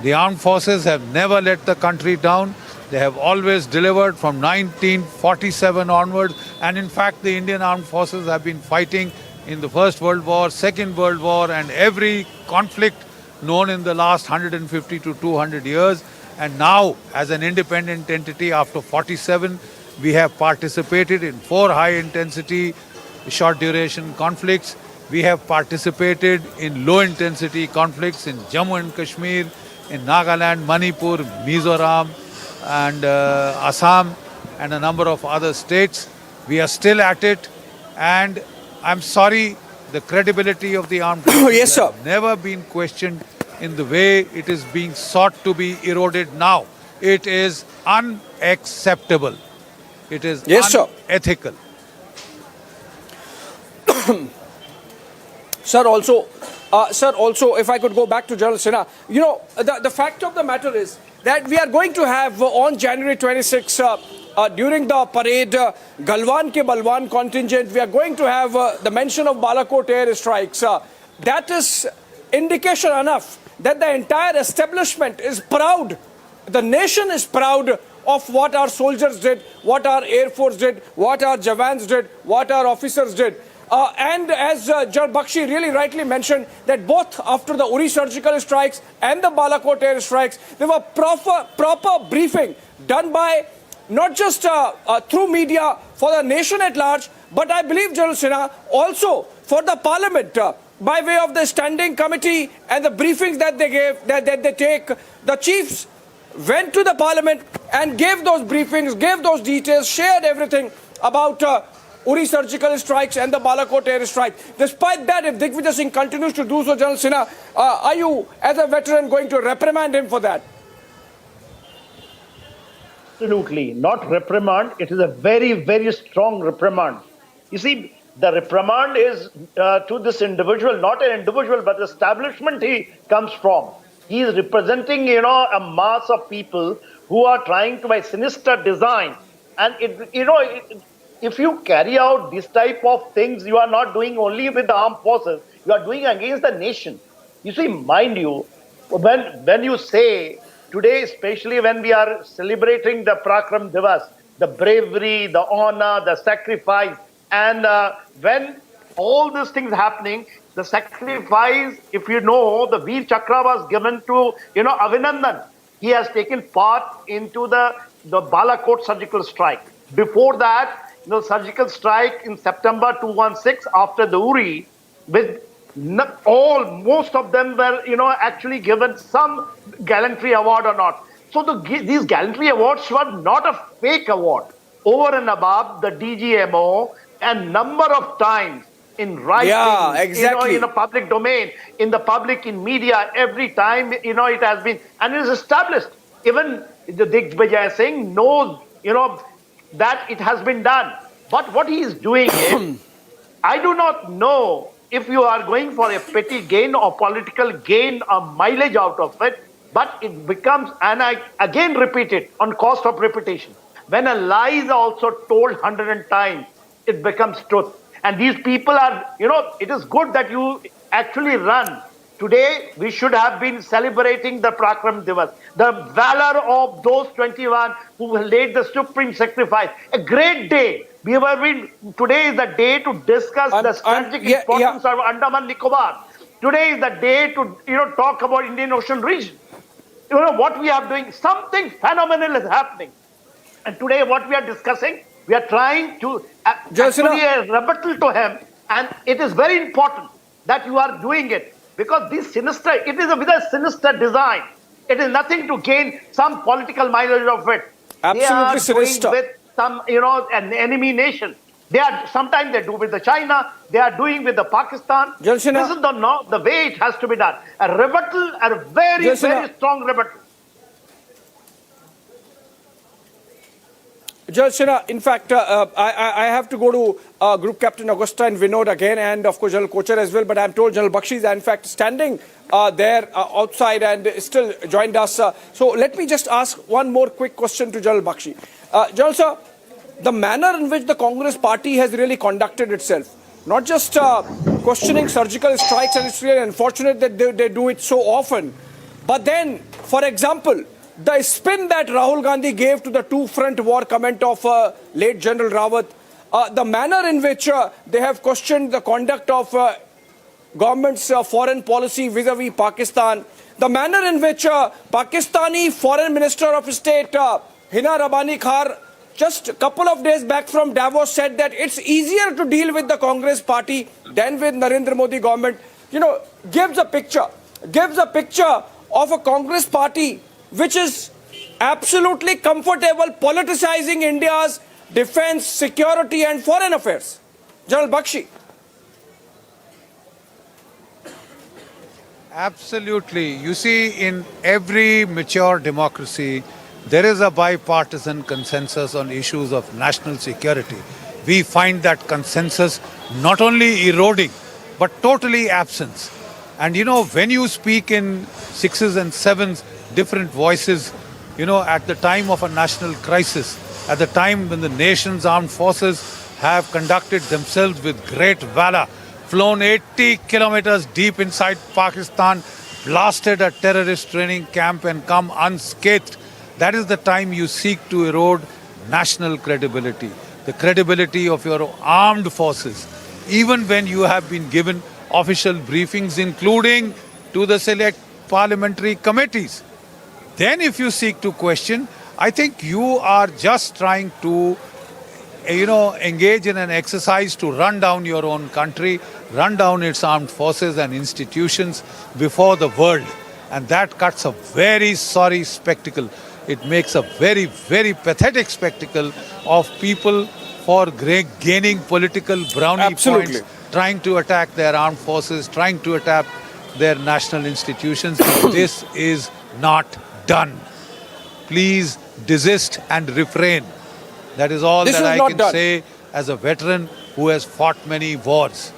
The armed forces have never let the country down. They have always delivered from 1947 onwards. And in fact, the Indian armed forces have been fighting in the First World War, Second World War, and every conflict known in the last 150 to 200 years. And now, as an independent entity after 47, we have participated in 4 high-intensity, short-duration conflicts. We have participated in low-intensity conflicts in Jammu and Kashmir, in Nagaland, Manipur, Mizoram, and Assam, and a number of other states. We are still at it, and I'm sorry, the credibility of the armed forces has never been questioned in the way it is being sought to be eroded now. It is unacceptable. It is unethical. Sir, also, Sir, also, if I could go back to General Sinha, the fact of the matter is that we are going to have on January 26, during the parade, Galwan ke Balwan contingent, we are going to have the mention of Balakot air strikes. That is indication enough that the entire establishment is proud. The nation is proud of what our soldiers did, what our Air Force did, what our Jawans did, what our officers did. And as General Bakshi really rightly mentioned, that both after the Uri surgical strikes and the Balakot air strikes, there were proper briefing done by not just through media for the nation at large, but I believe, General Sinha, also for the parliament by way of the standing committee and the briefings that they gave, that they take. The chiefs went to the parliament and gave those briefings, gave those details, shared everything about Uri surgical strikes and the Balakot air strike. Despite that, if Digvijay Singh continues to do so, General Sinha, are you, as a veteran, going to reprimand him for that? Absolutely. Not reprimand. It is a very, very strong reprimand. You see, the reprimand is to this individual, not an individual, but the establishment he comes from. He is representing, a mass of people who are trying to, by sinister design. And, if you carry out this type of things, you are not doing only with the armed forces, you are doing against the nation. You see, mind you, when you say today, especially when we are celebrating the Parakram Divas, the bravery, the honor, the sacrifice, and when all these things happening, the sacrifice, if you know, the Veer Chakra was given to, Avinandan. He has taken part into the Balakot surgical strike. Before that, surgical strike in September 2016 after the Uri, with most of them were, actually given some gallantry award or not. So these gallantry awards were not a fake award. Over and above the DGMO and number of times in writing, in a public domain, in the public, in media, every time, it has been, and it is established. Even the Digvijay Singh knows, that it has been done. But what he is doing is, I do not know if you are going for a petty gain or political gain or mileage out of it, but it becomes, and I again repeat it, on cost of reputation. When a lie is also told 100 times, it becomes truth. And these people are, it is good that you actually run. Today, we should have been celebrating the Parakram Divas, the valor of those 21 who laid the supreme sacrifice. A great day. Today is the day to discuss the strategic importance of Andaman Nicobar. Today is the day to, talk about Indian Ocean region. What we are doing, something phenomenal is happening. And today what we are discussing, we are trying to actually a rebuttal to him. And it is very important that you are doing it. Because this sinister, it is with a sinister design. It is nothing to gain some political mileage of it. Absolutely sinister. With some, an enemy nation. Sometimes they do with the China, they are doing with the Pakistan. This is the way it has to be done. A rebuttal, a very, very strong rebuttal. General Sinha, in fact, I have to go to Group Captain Augusta and Vinod again, and of course General Kochhar as well, but I'm told General Bakshi is in fact standing there outside and still joined us. So let me just ask one more quick question to General Bakshi. General Sir, the manner in which the Congress party has really conducted itself, not just questioning surgical strikes, and it's really unfortunate that they do it so often, but then, for example, the spin that Rahul Gandhi gave to the two-front war comment of late General Rawat, the manner in which they have questioned the conduct of government's foreign policy vis-a-vis Pakistan, the manner in which Pakistani Foreign Minister of State Hina Rabbani Khar just a couple of days back from Davos said that it's easier to deal with the Congress party than with Narendra Modi government, gives a picture of a Congress party which is absolutely comfortable politicizing India's defense, security and foreign affairs. General Bakshi. Absolutely. You see, in every mature democracy, there is a bipartisan consensus on issues of national security. We find that consensus not only eroding, but totally absent. And when you speak in sixes and sevens, different voices, at the time of a national crisis, at the time when the nation's armed forces have conducted themselves with great valor, flown 80 kilometers deep inside Pakistan, blasted a terrorist training camp and come unscathed. That is the time you seek to erode national credibility, the credibility of your armed forces, even when you have been given official briefings, including to the select parliamentary committees. Then if you seek to question, I think you are just trying to, engage in an exercise to run down your own country, run down its armed forces and institutions before the world. And that cuts a very sorry spectacle. It makes a very, very pathetic spectacle of people for gaining political brownie points, trying to attack their armed forces, trying to attack their national institutions. This is not done. Please desist and refrain. That is all that I can say as a veteran who has fought many wars.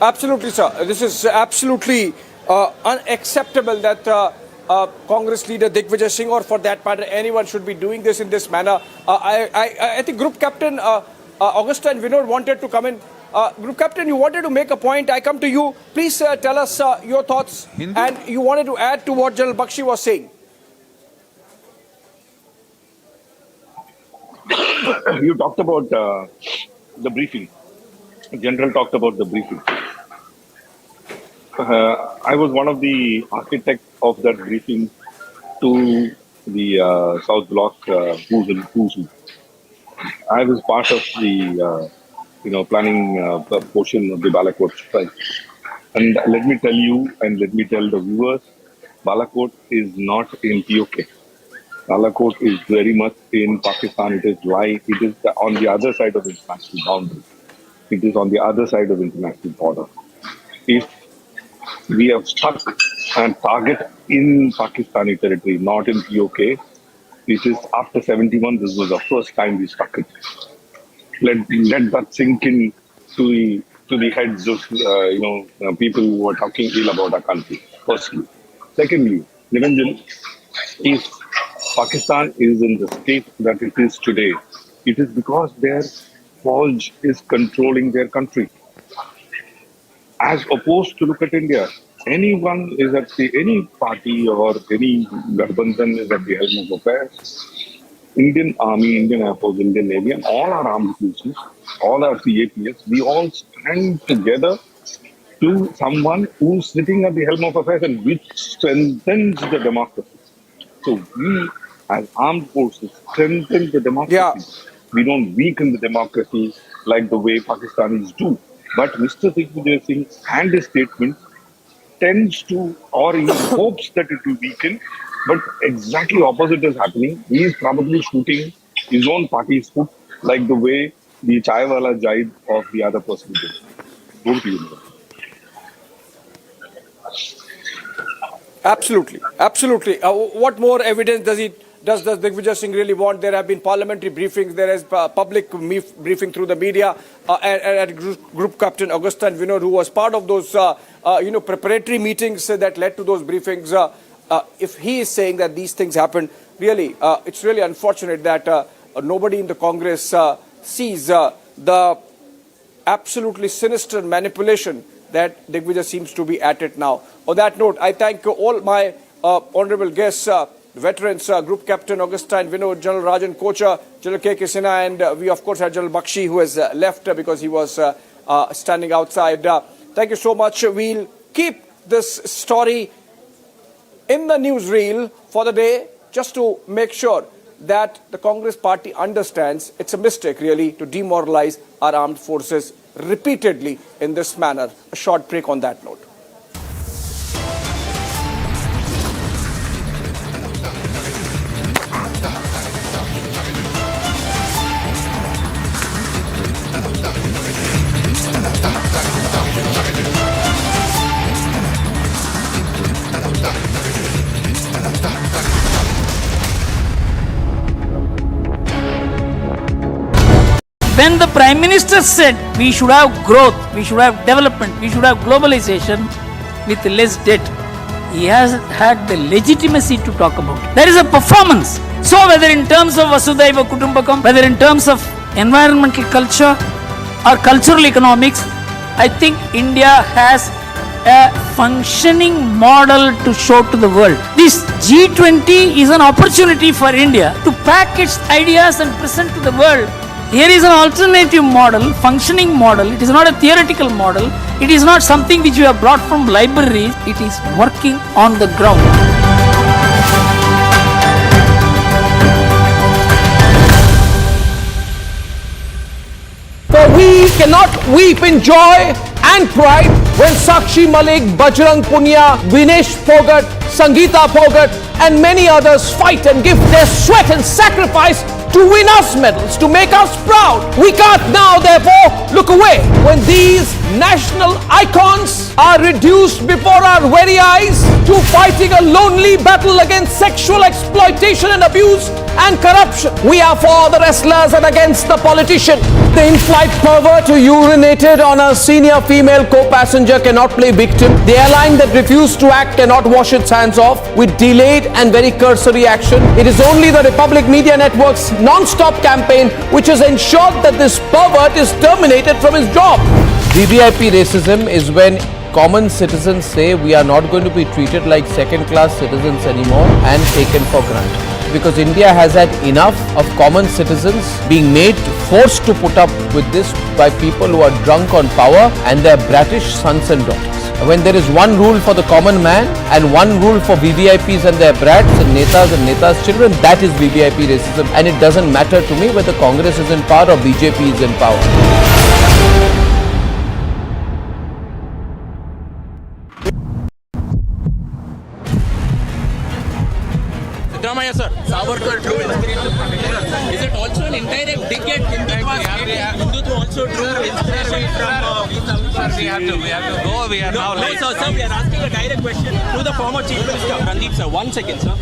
Absolutely, sir. This is absolutely unacceptable that Congress leader Digvijay Singh, or for that matter anyone, should be doing this in this manner. I think Group Captain Augustine Vinod wanted to come in. Group Captain, you wanted to make a point. I come to you. Please tell us your thoughts. And you wanted to add to what General Bakshi was saying. You talked about the briefing. General talked about the briefing. I was one of the architects of that briefing to the South Block Who's. I was part of the planning portion of the Balakot strike. And let me tell you, and let me tell the viewers, Balakot is not in POK. Balakot is very much in Pakistan. It is on the other side of the international boundary. It is on the other side of the international border. If we have struck and target in Pakistani territory, not in POK, it is after 71. This was the first time we struck it. Let that sink in to the heads of people who are talking ill about our country. Firstly, secondly, Niranjan, if Pakistan is in the state that it is today, it is because their Fauj is controlling their country. As opposed to look at India, anyone is any party or any Garbandhan is at the helm of affairs. Indian Army, Indian Air Force, Indian Navy, and all our armed forces, all our CAPS, we all stand together to someone who's sitting at the helm of affairs and which strengthens the democracy. So we, as armed forces, strengthen the democracy. Yeah. We don't weaken the democracy like the way Pakistanis do. But Mr. Digvijay Singh and his statement tends to, or he hopes that it will weaken, but exactly opposite is happening. He is probably shooting his own party's foot, like the way the Chaiwala Jaid of the other person did. Over to you. Absolutely, absolutely. What more evidence does Digvijay Singh really want? There have been parliamentary briefings, there is public briefing through the media, and Group Captain Augustine Vinod, who was part of those preparatory meetings that led to those briefings. If he is saying that these things happened, really, it's really unfortunate that nobody in the Congress sees the absolutely sinister manipulation that Digvijay seems to be at it now. On that note, I thank all my honorable guests, veterans, Group Captain Augustine Vinod, General Rajan Kocha, General K.K. Sinha, and we of course had General Bakshi, who has left because he was standing outside. Thank you so much. We'll keep this story in the newsreel for the day, just to make sure that the Congress party understands it's a mistake really to demoralize our armed forces repeatedly in this manner. A short break on that note. when the Prime Minister said we should have growth, we should have development, we should have globalization with less debt, he has had the legitimacy to talk about it. There is a performance. So whether in terms of Vasudhaiva Kutumbakam, whether in terms of environmental culture or cultural economics, I think India has a functioning model to show to the world. This G20 is an opportunity for India to pack its ideas and present to the world. Here is an alternative model, functioning model. It is not a theoretical model. It is not something which we have brought from libraries. It is working on the ground. For we cannot weep in joy and pride when Sakshi Malik, Bajrang Punia, Vinesh Phogat, Sangeeta Phogat and many others fight and give their sweat and sacrifice to win us medals, to make us proud. We can't now therefore look away when these national icons are reduced before our very eyes to fighting a lonely battle against sexual exploitation and abuse and corruption. We are for the wrestlers and against the politician. The in-flight pervert who urinated on a senior female co-passenger cannot play victim. The airline that refused to act cannot wash its hands off with delayed and very cursory action. It is only the Republic Media Network's non-stop campaign which has ensured that this pervert is terminated from his job. VVIP racism is when common citizens say we are not going to be treated like second-class citizens anymore and taken for granted. Because India has had enough of common citizens being forced to put up with this by people who are drunk on power and their bratish sons and daughters. When there is one rule for the common man and one rule for VVIPs and their brats and netas' children, that is VVIP racism, and it doesn't matter to me whether Congress is in power or BJP is in power. Ramaya sir, Savarkar drew inspiration. Is it also an indirect dig at Hindutva also drew inspiration from we have to go. We are now late. No, sir, we are asking a direct question to the former Chief Minister. Randeep sir, 1 second, sir.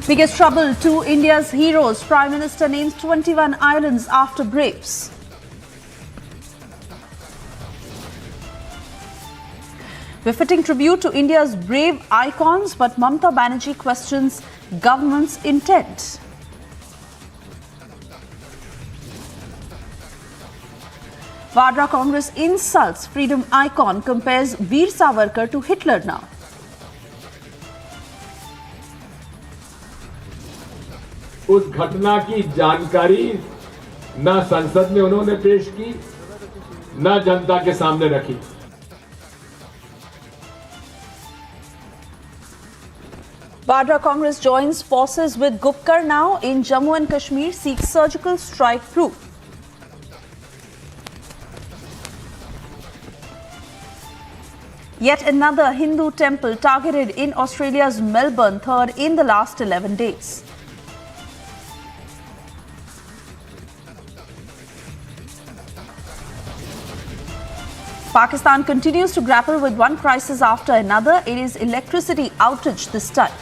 Biggest trouble to India's heroes. Prime Minister names 21 islands after braves. Befitting tribute to India's brave icons, but Mamata Banerjee questions government's intent. Vadra Congress insults freedom icon, compares Veer Savarkar to Hitler now. उस घटना की जानकारी न संसद में उन्होंने पेश की, न जनता के सामने रखी। Vadra Congress joins forces with Gupkar now in Jammu and Kashmir, seeks surgical strike proof. Yet another Hindu temple targeted in Australia's Melbourne, third in the last 11 days. Pakistan continues to grapple with one crisis after another. It is electricity outage this time.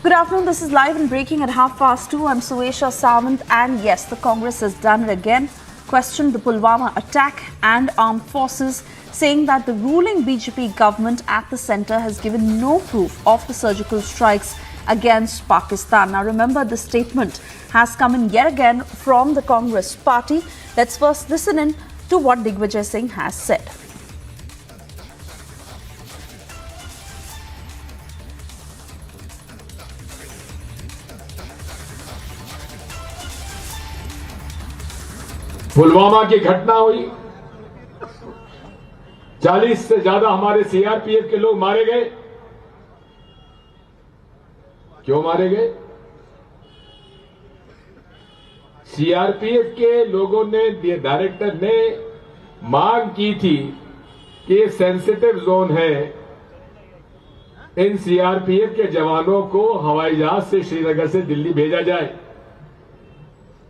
Good afternoon. This is live and breaking at 2:30. I'm Suesha Sawant, and yes, the Congress has done it again. Questioned the Pulwama attack and armed forces, saying that the ruling BJP government at the centre has given no proof of the surgical strikes against Pakistan. Now remember, the statement has come in yet again from the Congress party. Let's first listen in to what Digvijay Singh has said. Pulwama की घटना हुई, 40 से ज्यादा हमारे CRPF के लोग मारे गए। क्यों मारे गए? सीआरपीएफ के लोगों ने, डायरेक्टर ने मांग की थी कि ये सेंसिटिव जोन है, इन सीआरपीएफ के जवानों को हवाई जहाज से श्रीनगर से दिल्ली भेजा जाए,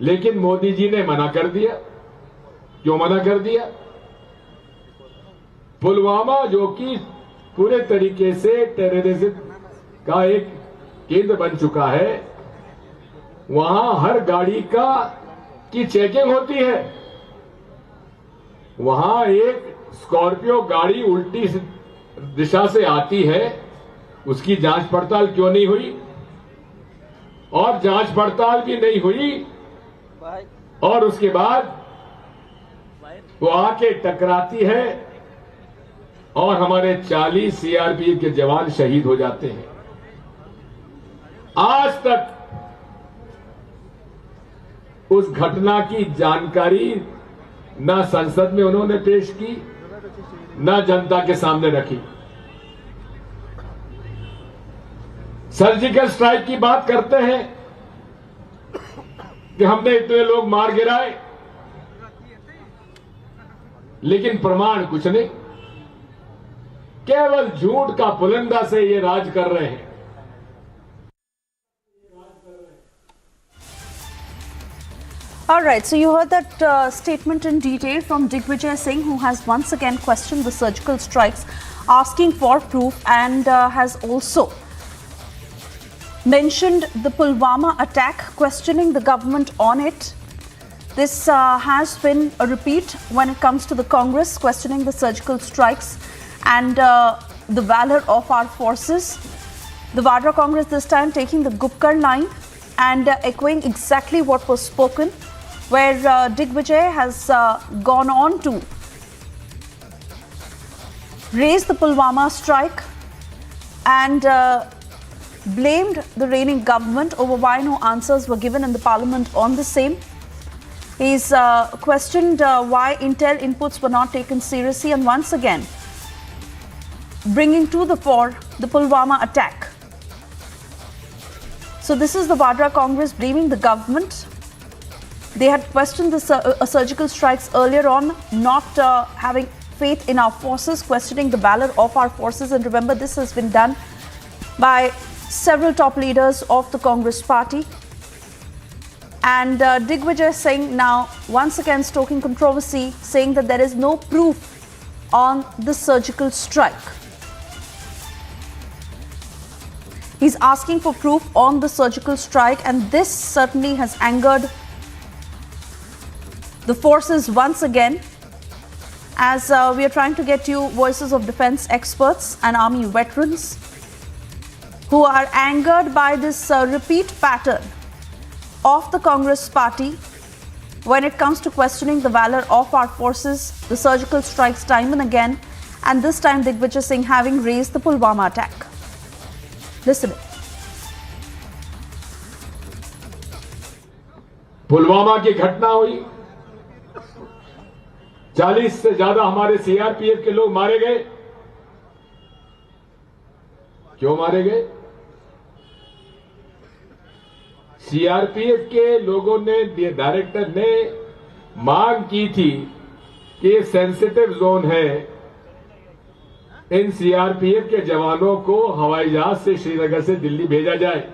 लेकिन मोदी जी ने मना कर दिया। क्यों मना कर दिया? पुलवामा जो कि पूरे तरीके से टेररिज्म का एक केंद्र बन चुका है, वहां हर गाड़ी की चेकिंग होती है। वहां एक स्कॉर्पियो गाड़ी उल्टी दिशा से आती है, उसकी जांच पड़ताल क्यों नहीं हुई? और जांच पड़ताल भी नहीं हुई और उसके बाद वो आके टकराती है और हमारे 40 सीआरपीएफ के जवान शहीद हो जाते हैं। आज तक उस घटना की जानकारी न संसद में उन्होंने पेश की, न जनता के सामने रखी। सर्जिकल स्ट्राइक की बात करते हैं कि हमने इतने लोग मार गिराए, लेकिन प्रमाण कुछ नहीं, केवल झूठ का पुलिंदा से ये राज कर रहे हैं। All right, so you heard that statement in detail from Digvijay Singh, who has once again questioned the surgical strikes, asking for proof, and has also mentioned the Pulwama attack, questioning the government on it. This has been a repeat when it comes to the Congress, questioning the surgical strikes and the valor of our forces. The Vadra Congress this time taking the Gupkar line and echoing exactly what was spoken, where Digvijay has gone on to raise the Pulwama strike and blamed the reigning government over why no answers were given in the parliament on the same. He's questioned why intel inputs were not taken seriously, and once again bringing to the fore the Pulwama attack. So this is the Vadra Congress blaming the government. They had questioned the surgical strikes earlier on, not having faith in our forces, questioning the valor of our forces. And remember, this has been done by several top leaders of the Congress party. And Digvijay Singh now once again stoking controversy, saying that there is no proof on the surgical strike. He's asking for proof on the surgical strike, and this certainly has angered the forces once again, as we are trying to get you voices of defense experts and army veterans who are angered by this repeat pattern of the Congress party when it comes to questioning the valor of our forces, the surgical strikes time and again, and this time Digvijay Singh having raised the Pulwama attack. Listen. Pulwama की घटना हुई, 40 से ज्यादा हमारे CRPF के लोग मारे गए। क्यों मारे गए? सीआरपीएफ के लोगों ने, डायरेक्टर ने मांग की थी कि ये सेंसिटिव जोन है, इन सीआरपीएफ के जवानों को हवाई जहाज से श्रीनगर से दिल्ली भेजा जाए,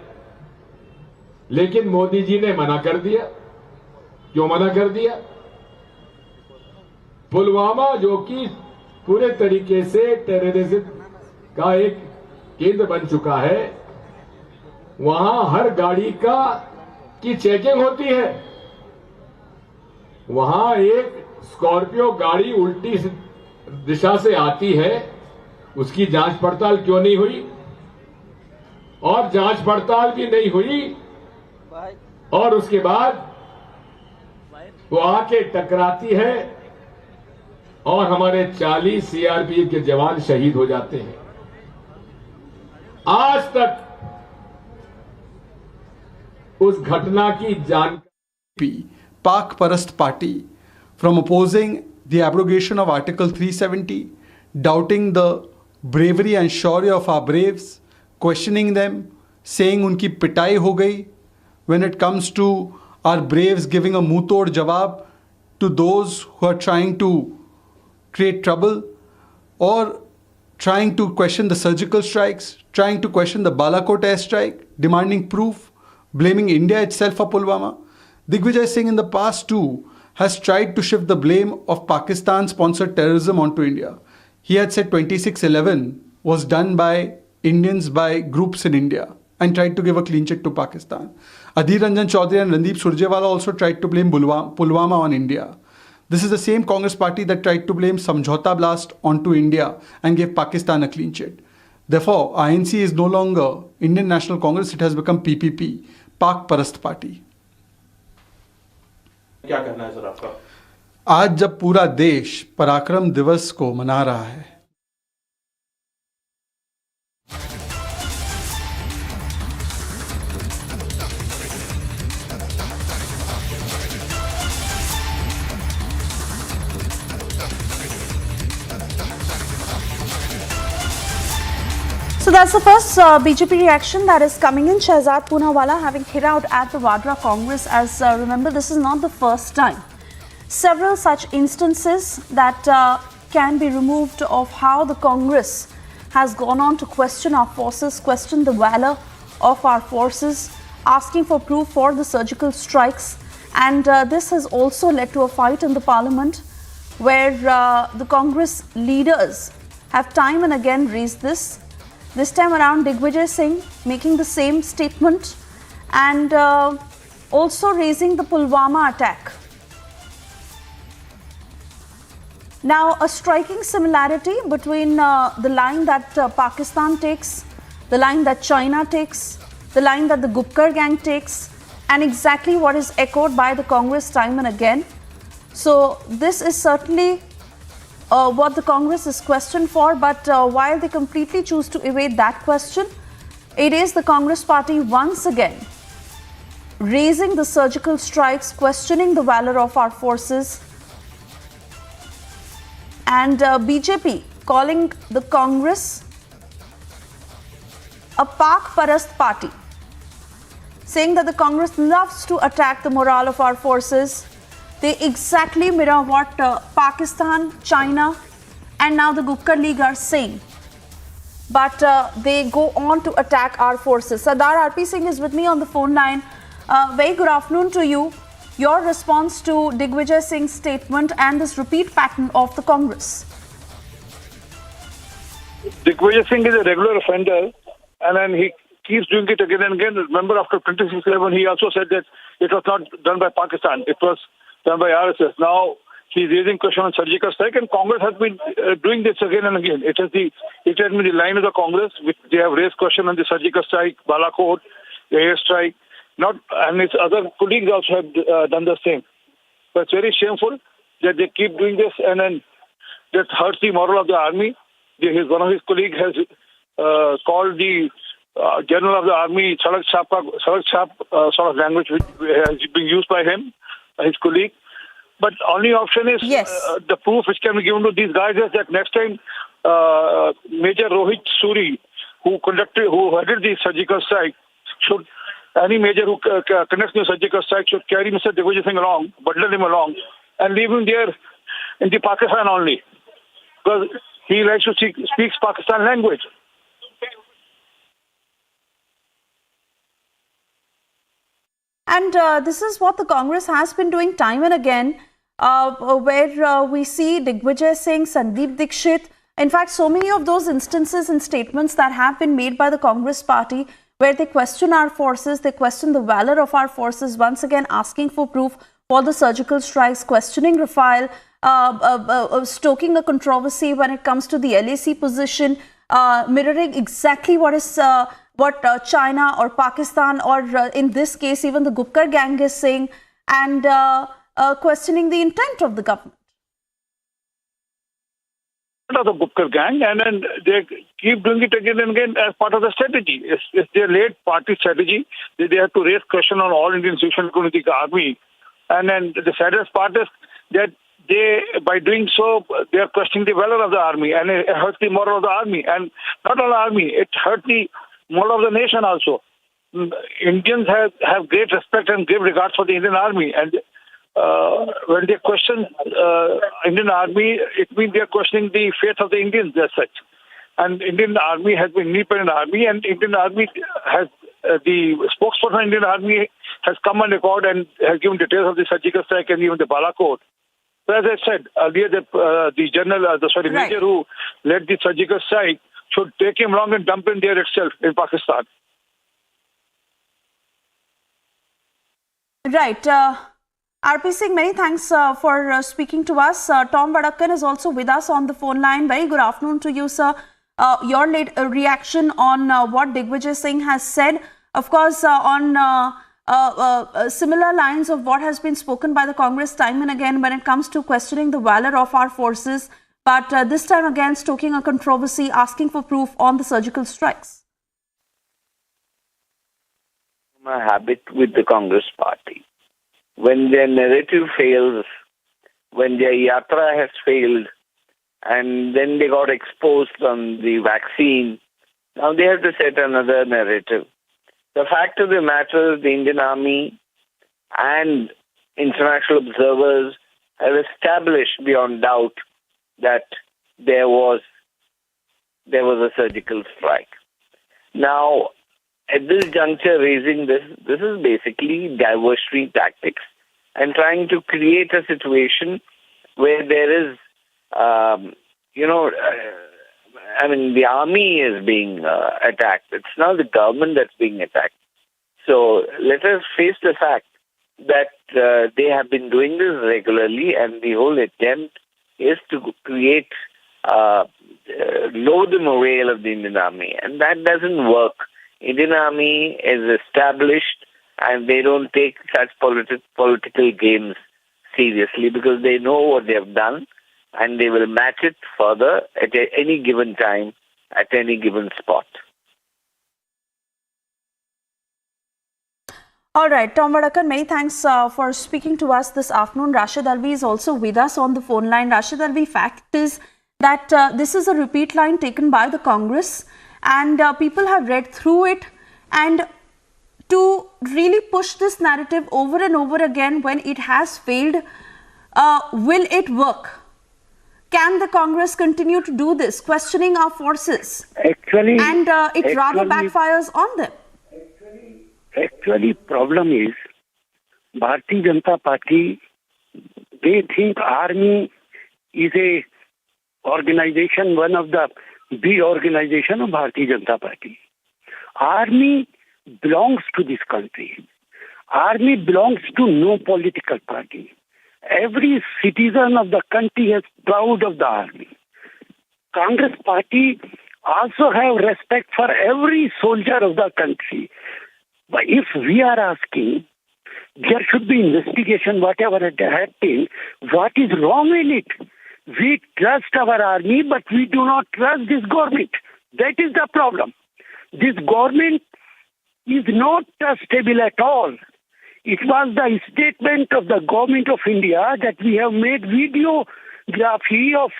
लेकिन मोदी जी ने मना कर दिया। क्यों मना कर दिया? पुलवामा जो कि पूरे तरीके से टेररिज्म का एक केंद्र बन चुका है, वहां हर गाड़ी की चेकिंग होती है। वहां एक स्कॉर्पियो गाड़ी उल्टी दिशा से आती है, उसकी जांच पड़ताल क्यों नहीं हुई? और जांच पड़ताल भी नहीं हुई और उसके बाद वो आके टकराती है और हमारे 40 सीआरपीएफ के जवान शहीद हो जाते हैं। आज तक उस घटना की जानकारी Pak Parast party from opposing the abrogation of Article 370, doubting the bravery and Shaurya of our braves, questioning them, saying उनकी पिटाई हो गई, when it comes to our braves giving a muhtod jawab to those who are trying to create trouble, or trying to question the surgical strikes, trying to question the Balakot airstrike, demanding proof, blaming India itself for Pulwama. Digvijay Singh in the past too has tried to shift the blame of Pakistan-sponsored terrorism onto India. He had said 26/11 was done by Indians, by groups in India, and tried to give a clean chit to Pakistan. Adhir Ranjan Chaudhary and Randeep Surjewala also tried to blame Pulwama on India. This is the same Congress party that tried to blame Samjhauta blast onto India and gave Pakistan a clean chit. Therefore, INC is no longer Indian National Congress, it has become PPP, Pak Parast Party. क्या करना है sir आपका? आज जब पूरा देश पराक्रम दिवस को मना रहा है, So that's the first BJP reaction that is coming in. Shahzad Poonawalla having hit out at the Vadra Congress, as remember, this is not the first time. Several such instances that can be removed of how the Congress has gone on to question our forces, question the valor of our forces, asking for proof for the surgical strikes. And this has also led to a fight in the parliament where the Congress leaders have time and again raised this. This time around, Digvijay Singh making the same statement and also raising the Pulwama attack. Now, a striking similarity between the line that Pakistan takes, the line that China takes, the line that the Gupkar gang takes, and exactly what is echoed by the Congress time and again. So, this is certainly what the Congress is questioned for, but while they completely choose to evade that question, it is the Congress party once again raising the surgical strikes, questioning the valor of our forces, and BJP calling the Congress a Pak Parast party, saying that the Congress loves to attack the morale of our forces. They exactly mirror what Pakistan, China, and now the Gupkar League are saying. But they go on to attack our forces. Sardar R.P. Singh is with me on the phone line. Very good afternoon to you. Your response to Digvijay Singh's statement and this repeat pattern of the Congress. Digvijay Singh is a regular offender, and then he keeps doing it again and again. Remember, after 26/11, he also said that it was not done by Pakistan. It was done by RSS. Now he's raising question on surgical strike, and Congress has been doing this again and again. It has been the line of the Congress, which they have raised question on the surgical strike, Balakot, the air strike. And its other colleagues also have done the same. But it's very shameful that they keep doing this, and then that hurts the morale of the army. One of his colleagues has called the general of the army Sarak Chap sort of language, which has been used by him, his colleague. But only option is the proof which can be given to these guys is that next time Major Rohit Suri, who headed the surgical strike, any major who conducts the surgical strike should carry Mr. Digvijay Singh along, bundle him along, and leave him there in the Pakistan only, because he likes to speak Pakistan language. And this is what the Congress has been doing time and again, where we see Digvijay Singh, Sandeep Dikshit, in fact, so many of those instances and statements that have been made by the Congress party, where they question our forces, they question the valor of our forces, once again asking for proof for the surgical strikes, questioning Rafale, stoking a controversy when it comes to the LAC position, mirroring exactly what China or Pakistan or in this case even the Gupkar gang is saying, and questioning the intent of the government. Of the Gupkar gang, and then they keep doing it again and again as part of the strategy. It's their late party strategy. They have to raise question on all Indian institutions, including the army. And then the saddest part is that by doing so, they are questioning the valor of the army, and it hurts the morale of the army. And not only the army, it hurts the morale of the nation also. Indians have great respect and great regards for the Indian army, and when they question Indian Army, it means they are questioning the faith of the Indians as such. And Indian Army has been independent army, and Indian Army has the spokesperson of Indian Army has come on record and has given details of the surgical strike and even the Balakot. So as I said earlier, the general, major who led the surgical strike should take him along and dump him there itself in Pakistan. Right. RP Singh, many thanks for speaking to us. Tom Vadakkan is also with us on the phone line. Very good afternoon to you, sir. Your late reaction on what Digvijay Singh has said. Of course, on similar lines of what has been spoken by the Congress time and again when it comes to questioning the valor of our forces. But this time again, stoking a controversy, asking for proof on the surgical strikes. A habit with the Congress party. When their narrative fails, when their yatra has failed, and then they got exposed on the vaccine, now they have to set another narrative. The fact of the matter is the Indian Army and international observers have established beyond doubt that there was a surgical strike. Now, at this juncture, raising this is basically diversionary tactics and trying to create a situation where there is, the army is being attacked. It's now the government that's being attacked. So let us face the fact that they have been doing this regularly, and the whole attempt is to create, low the morale of the Indian Army. And that doesn't work. Indian Army is established, and they don't take such political games seriously because they know what they have done, and they will match it further at any given time, at any given spot. All right, Tom Vadakkan, many thanks for speaking to us this afternoon. Rashid Alvi is also with us on the phone line. Rashid Alvi, fact is that this is a repeat line taken by the Congress, and people have read through it, and to really push this narrative over and over again when it has failed, will it work? Can the Congress continue to do this, questioning our forces? And it rather backfires on them. Actually, problem is, Bharatiya Janata Party, they think army is a organization, one of the big organization of Bharatiya Janata Party. Army belongs to this country. Army belongs to no political party. Every citizen of the country is proud of the army. Congress party also have respect for every soldier of the country. But if we are asking, there should be investigation, whatever had happened, what is wrong in it? We trust our army, but we do not trust this government. That is the problem. This government is not stable at all. It was the statement of the government of India that we have made videography of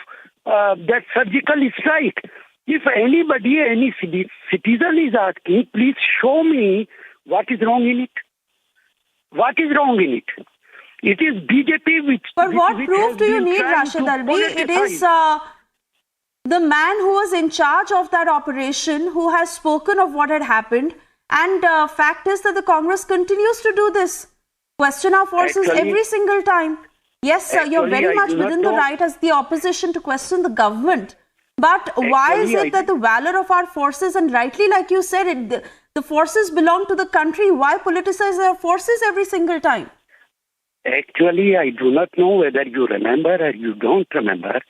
that surgical strike. If anybody, any citizen is asking, please show me what is wrong in it. What is wrong in it? It is BJP which... But what proof do you need, Rashid Alvi? It is the man who was in charge of that operation who has spoken of what had happened. And fact is that the Congress continues to do this. Question our forces every single time. Yes, you're very much within the right as the opposition to question the government. But why is it that the valor of our forces, and rightly like you said, the forces belong to the country, why politicize our forces every single time? Actually, I do not know whether you remember or you don't remember.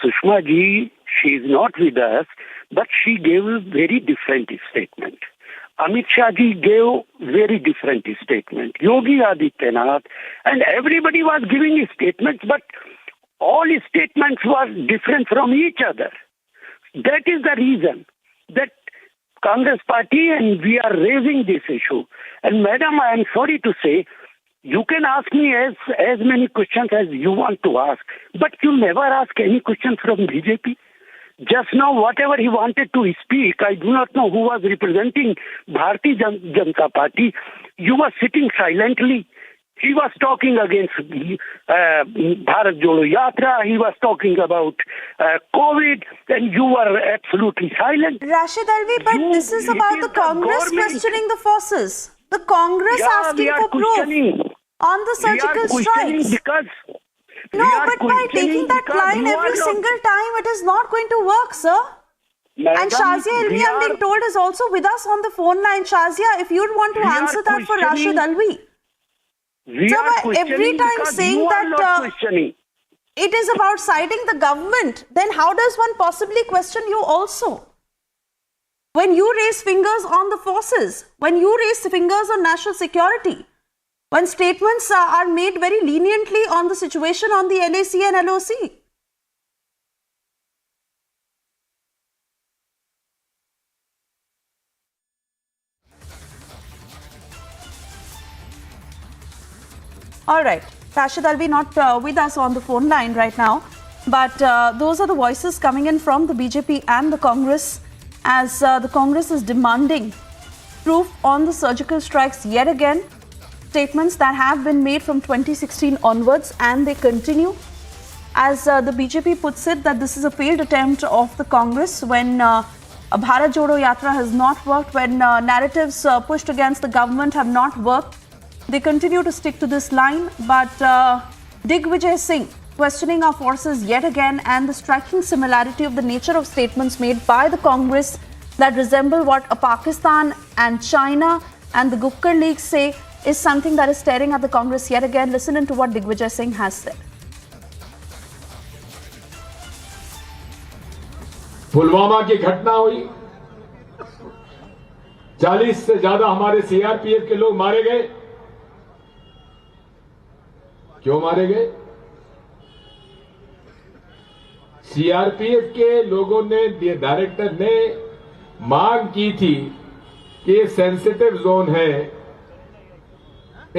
Sushma ji, she is not with us, but she gave a very different statement. Amit Shah ji gave very different statement. Yogi Adityanath, and everybody was giving statements, but all statements were different from each other. That is the reason that Congress party and we are raising this issue. And madam, I am sorry to say, you can ask me as many questions as you want to ask, but you never ask any question from BJP. Just now, whatever he wanted to speak, I do not know who was representing Bharatiya Janata Party. You were sitting silently. He was talking against Bharat Jodo Yatra. He was talking about COVID, and you were absolutely silent. Rashid Alvi, but this is about the Congress questioning the forces. The Congress asking for proof on the surgical strikes. Because no, but by taking that line every single time, it is not going to work, sir. Madam, and Shazia Ilmi, I'm being told, is also with us on the phone line. Shazia, if you'd want to answer that for Rashid Alvi. So by every time saying that it is about siding the government, then how does one possibly question you also? When you raise fingers on the forces, when you raise fingers on national security, when statements are made very leniently on the situation on the LAC and LOC. All right, Rashid Alvi not with us on the phone line right now, but those are the voices coming in from the BJP and the Congress as the Congress is demanding proof on the surgical strikes yet again. Statements that have been made from 2016 onwards and they continue. As the BJP puts it, that this is a failed attempt of the Congress when a Bharat Jodo Yatra has not worked, when narratives pushed against the government have not worked. They continue to stick to this line, but Digvijay Singh questioning our forces yet again and the striking similarity of the nature of statements made by the Congress that resemble what a Pakistan and China and the Gupkar League say is something that is staring at the Congress yet again. Listen into what Digvijay Singh has said. Pulwama की घटना हुई, 40 से ज्यादा हमारे CRPF के लोग मारे गए। क्यों मारे गए? सीआरपीएफ के लोगों ने, डायरेक्टर ने मांग की थी कि ये सेंसिटिव जोन है,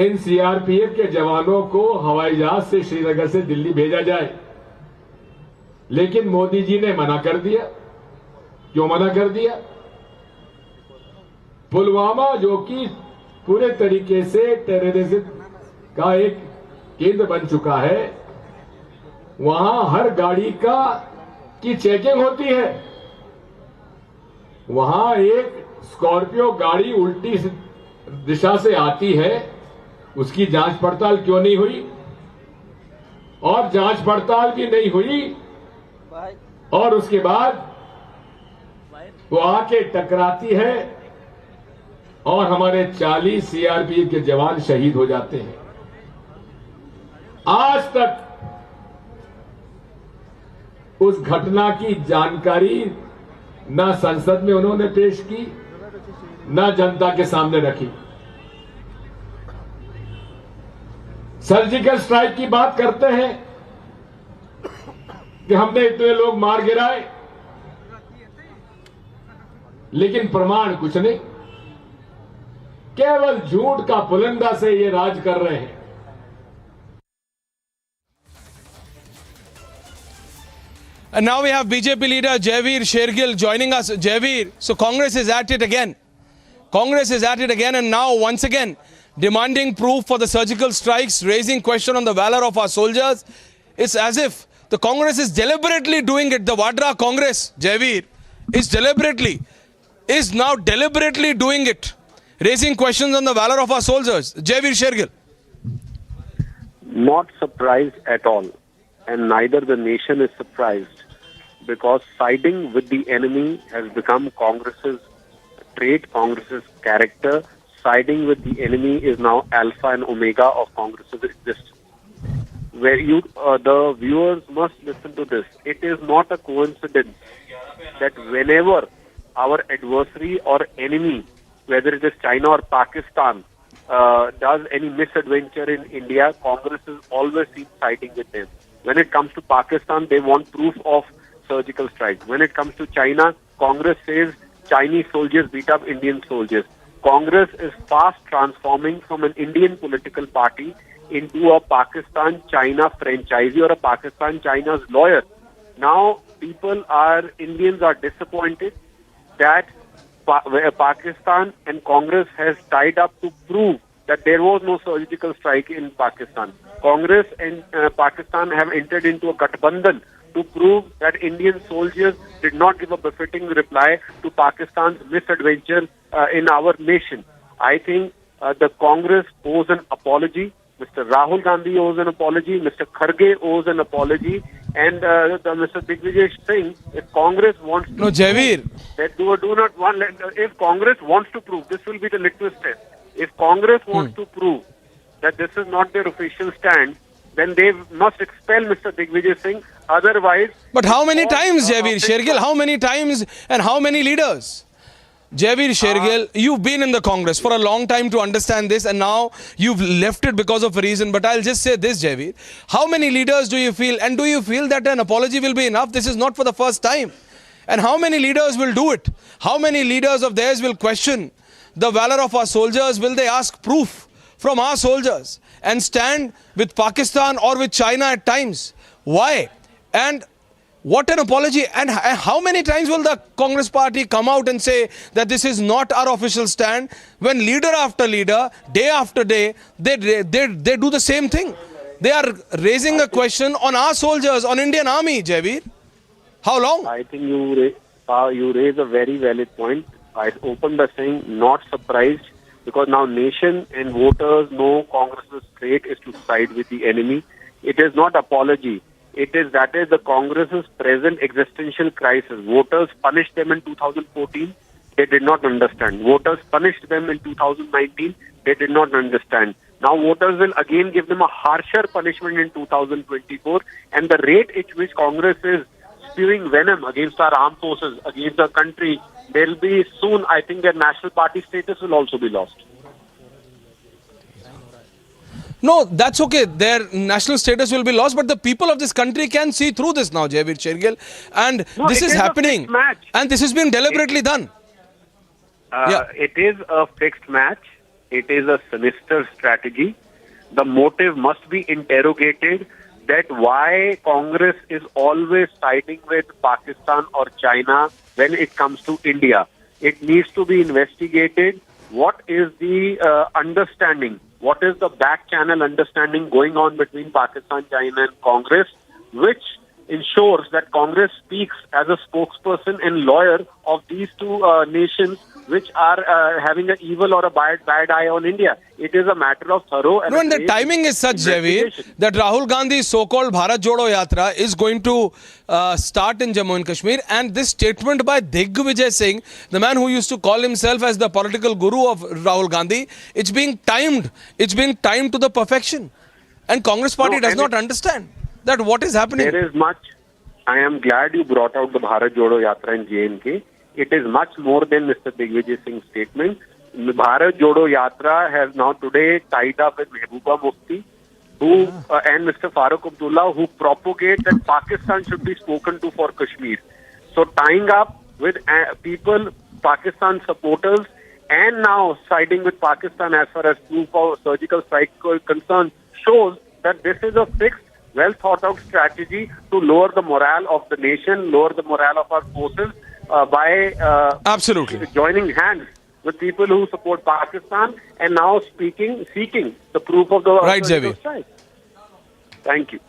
इन सीआरपीएफ के जवानों को हवाई जहाज से श्रीनगर से दिल्ली भेजा जाए, लेकिन मोदी जी ने मना कर दिया। क्यों मना कर दिया? पुलवामा जो कि पूरे तरीके से टेररिज्म का एक केंद्र बन चुका है, वहां हर गाड़ी की चेकिंग होती है। वहां एक स्कॉर्पियो गाड़ी उल्टी दिशा से आती है, उसकी जांच पड़ताल क्यों नहीं हुई? और जांच पड़ताल भी नहीं हुई और उसके बाद वो आके टकराती है और हमारे 40 सीआरपीएफ के जवान शहीद हो जाते हैं। आज तक उस घटना की जानकारी न संसद में उन्होंने पेश की, न जनता के सामने रखी। सर्जिकल स्ट्राइक की बात करते हैं कि हमने इतने लोग मार गिराए, लेकिन प्रमाण कुछ नहीं, केवल झूठ का पुलिंदा से ये राज कर रहे हैं। And now we have BJP leader Jaiveer Shergill joining us. Jaiveer, so Congress is at it again. Congress is at it again and now once again demanding proof for the surgical strikes, raising question on the valor of our soldiers. It's as if the Congress is deliberately doing it. The Vadra Congress, Jaiveer, is now deliberately doing it, raising questions on the valor of our soldiers. Jaiveer Shergill. Not surprised at all. And neither the nation is surprised, because siding with the enemy has become Congress's trait, Congress's character. Siding with the enemy is now alpha and omega of Congress's existence. Where the viewers must listen to this. It is not a coincidence that whenever our adversary or enemy, whether it is China or Pakistan, does any misadventure in India, Congress is always seen siding with them. When it comes to Pakistan, they want proof of surgical strike. When it comes to China, Congress says Chinese soldiers beat up Indian soldiers. Congress is fast transforming from an Indian political party into a Pakistan-China franchisee or a Pakistan-China's lawyer. Now, Indians are disappointed that Pakistan and Congress has tied up to prove that there was no surgical strike in Pakistan. Congress and Pakistan have entered into a Gathbandhan to prove that Indian soldiers did not give a befitting reply to Pakistan's misadventure in our nation. I think the Congress owes an apology. Mr. Rahul Gandhi owes an apology. Mr. Kharge owes an apology. And Mr. Digvijay Singh, if Congress wants to Javeer. If Congress wants to prove, this will be the litmus test. If Congress wants to prove that this is not their official stand, then they must expel Mr. Digvijay Singh. Otherwise... But how many times, Javeer Shergill? How many times and how many leaders? Javeer Shergill, you've been in the Congress for a long time to understand this, and now you've left it because of a reason. But I'll just say this, Javeer. How many leaders do you feel, and do you feel that an apology will be enough? This is not for the first time. And how many leaders will do it? How many leaders of theirs will question the valor of our soldiers? Will they ask proof from our soldiers and stand with Pakistan or with China at times? Why? And what an apology. And how many times will the Congress party come out and say that this is not our official stand, when leader after leader, day after day, they do the same thing? They are raising a question on our soldiers, on Indian Army, Javeer. How long? I think you raise a very valid point. I opened by saying not surprised, because now nation and voters know Congress's trait is to side with the enemy. It is not apology. That is the Congress's present existential crisis. Voters punished them in 2014. They did not understand. Voters punished them in 2019. They did not understand. Now voters will again give them a harsher punishment in 2024. And the rate at which Congress is spewing venom against our armed forces, against our country, there will be soon, I think, their national party status will also be lost. No, that's okay. Their national status will be lost, but the people of this country can see through this now, Javeer Shergill. And No, this it is is a happening. fixed match. And this is being deliberately done. It is a fixed match. It is a sinister strategy. The motive must be interrogated, that why Congress is always siding with Pakistan or China when it comes to India. It needs to be investigated. What is the understanding? What is the back channel understanding going on between Pakistan, China and Congress, which ensures that Congress speaks as a spokesperson and lawyer of these two nations which are having an evil or a bad eye on India. It is a matter of thorough and... No, and the timing is such, Javeer, that Rahul Gandhi's so-called Bharat Jodo Yatra is going to start in Jammu and Kashmir, and this statement by Digvijay Singh, the man who used to call himself as the political guru of Rahul Gandhi, it's being timed. It's being timed to the perfection. And Congress party does not understand that what is happening. There is much. I am glad you brought out the Bharat Jodo Yatra in J&K. It is much more than Mr. Digvijay Singh's statement. Bharat Jodo Yatra has now today tied up with Mehbooba Mufti and Mr. Farooq Abdullah, who propagate that Pakistan should be spoken to for Kashmir. So tying up with people, Pakistan supporters, and now siding with Pakistan as far as proof of surgical strike concerned shows that this is a fixed, well thought out strategy to lower the morale of the nation, lower the morale of our forces by absolutely joining hands with people who support Pakistan and now seeking the proof of the right, surgical strike. Thank you.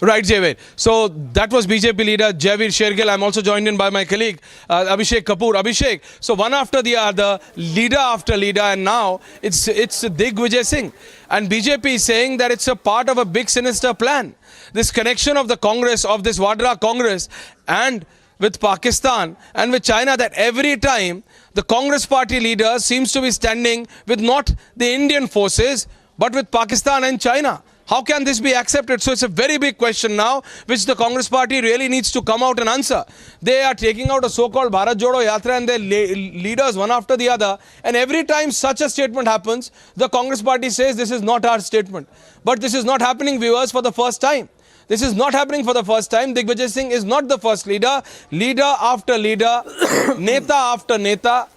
Right, Javeer. So that was BJP leader Javeer Shergill. I'm also joined in by my colleague Abhishek Kapoor. Abhishek, so one after the other, leader after leader, and now it's Digvijay Singh. And BJP is saying that it's a part of a big sinister plan. This connection of the Congress, of this Vadra Congress, and with Pakistan and with China, that every time the Congress party leader seems to be standing with not the Indian forces, but with Pakistan and China. How can this be accepted? So it's a very big question now, which the Congress party really needs to come out and answer. They are taking out a so-called Bharat Jodo Yatra and their leaders one after the other. And every time such a statement happens, the Congress party says this is not our statement. But this is not happening, viewers, for the first time. This is not happening for the first time. Digvijay Singh is not the first leader. Leader after leader, neta after neta.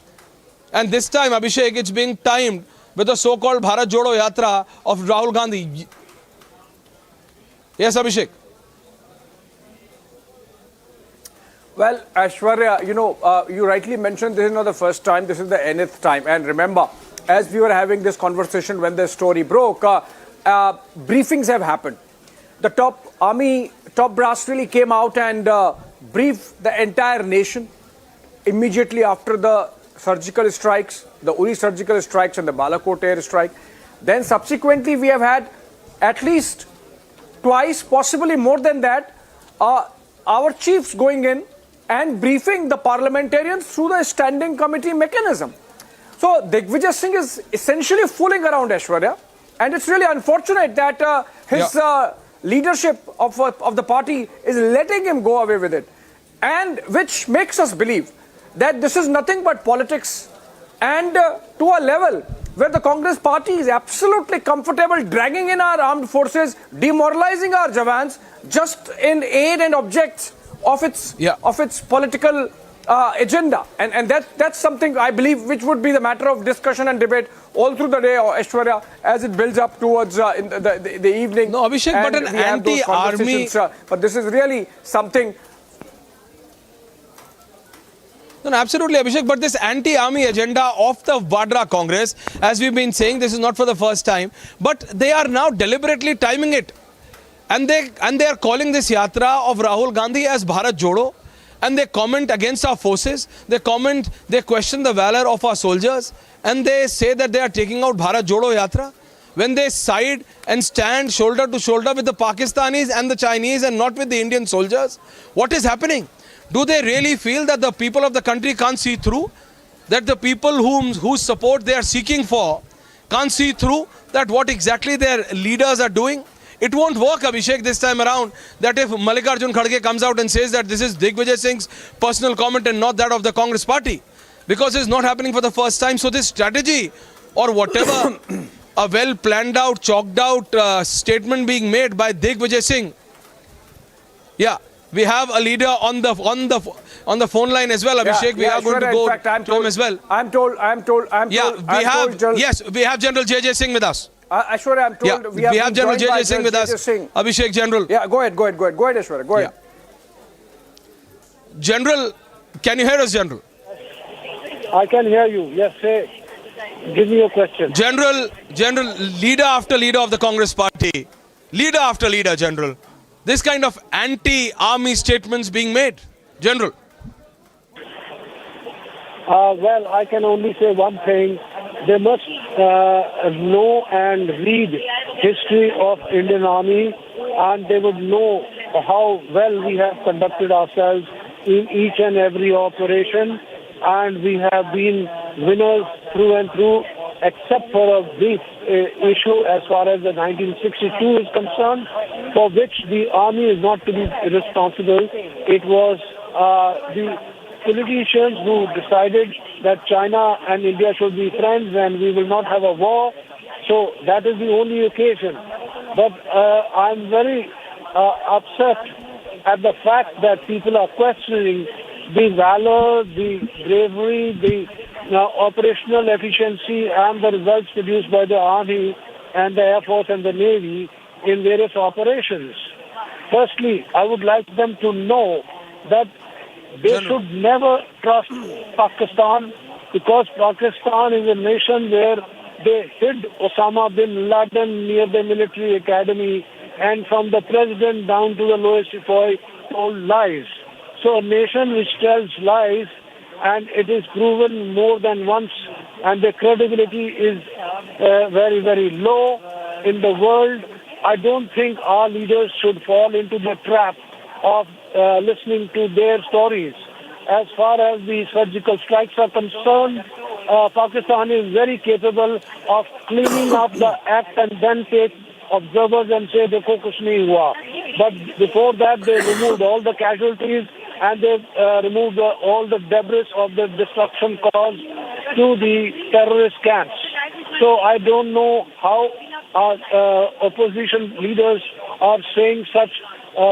And this time, Abhishek, it's being timed with the so-called Bharat Jodo Yatra of Rahul Gandhi. Yes, Abhishek. Well, Aishwarya, you rightly mentioned this is not the first time, this is the nth time. And remember, as we were having this conversation when the story broke, briefings have happened. The top brass really came out and briefed the entire nation immediately after the surgical strikes, the Uri surgical strikes and the Balakot air strike. Then subsequently we have had at least twice, possibly more than that, our chiefs going in and briefing the parliamentarians through the standing committee mechanism. So Digvijay Singh is essentially fooling around, Aishwarya, and it's really unfortunate that his leadership of the party is letting him go away with it, and which makes us believe that this is nothing but politics, and to a level where the Congress party is absolutely comfortable dragging in our armed forces, demoralizing our Jawans, just in aid and objects of its political agenda. And that's something I believe which would be the matter of discussion and debate all through the day, Aishwarya, as it builds up towards in the evening. No, Abhishek, but an anti-army... But this is really something... No, absolutely, Abhishek, but this anti-army agenda of the Vadra Congress, as we've been saying, this is not for the first time, but they are now deliberately timing it. And they are calling this yatra of Rahul Gandhi as Bharat Jodo, and they comment against our forces, they question the valor of our soldiers, and they say that they are taking out Bharat Jodo yatra, when they side and stand shoulder to shoulder with the Pakistanis and the Chinese and not with the Indian soldiers. What is happening? Do they really feel that the people of the country can't see through? That the people whose support they are seeking for can't see through that what exactly their leaders are doing? It won't work, Abhishek, this time around, that if Mallikarjun Kharge comes out and says that this is Digvijay Singh's personal comment and not that of the Congress party, because it's not happening for the first time. So this strategy or whatever, a well planned out, chalked out statement being made by Digvijay Singh. Yeah. We have a leader on the phone line as well, Abhishek. We are going to go to him as well. I'm told. We have General J.J. Singh with us. Ashwarya, I'm told we have General J.J. Singh with us. Abhishek, General. Yeah, go ahead, Ashwarya, go ahead. General, can you hear us, General? I can hear you. Yes, say. Give me your question. General, leader after leader of the Congress party, leader after leader, General. This kind of anti-army statements being made, General. Well, I can only say one thing. They must know and read history of Indian Army, and they would know how well we have conducted ourselves in each and every operation, and we have been winners through and through, except for a brief issue as far as the 1962 is concerned, for which the army is not to be responsible. It was the politicians who decided that China and India should be friends and we will not have a war. So that is the only occasion. But I'm very upset at the fact that people are questioning the valor, the bravery, the operational efficiency and the results produced by the Army and the Air Force and the Navy in various operations. Firstly, I would like them to know that they should never trust Pakistan, because Pakistan is a nation where they hid Osama bin Laden near the military academy, and from the president down to the lowest sepoy told lies. So a nation which tells lies, and it is proven more than once, and the credibility is very, very low in the world. I don't think our leaders should fall into the trap of listening to their stories. As far as the surgical strikes are concerned, Pakistan is very capable of cleaning up the act and then take observers and say, "Dekho kuch nahi hua." But before that, they removed all the casualties and they removed all the debris of the destruction caused to the terrorist camps. So I don't know how our opposition leaders are saying such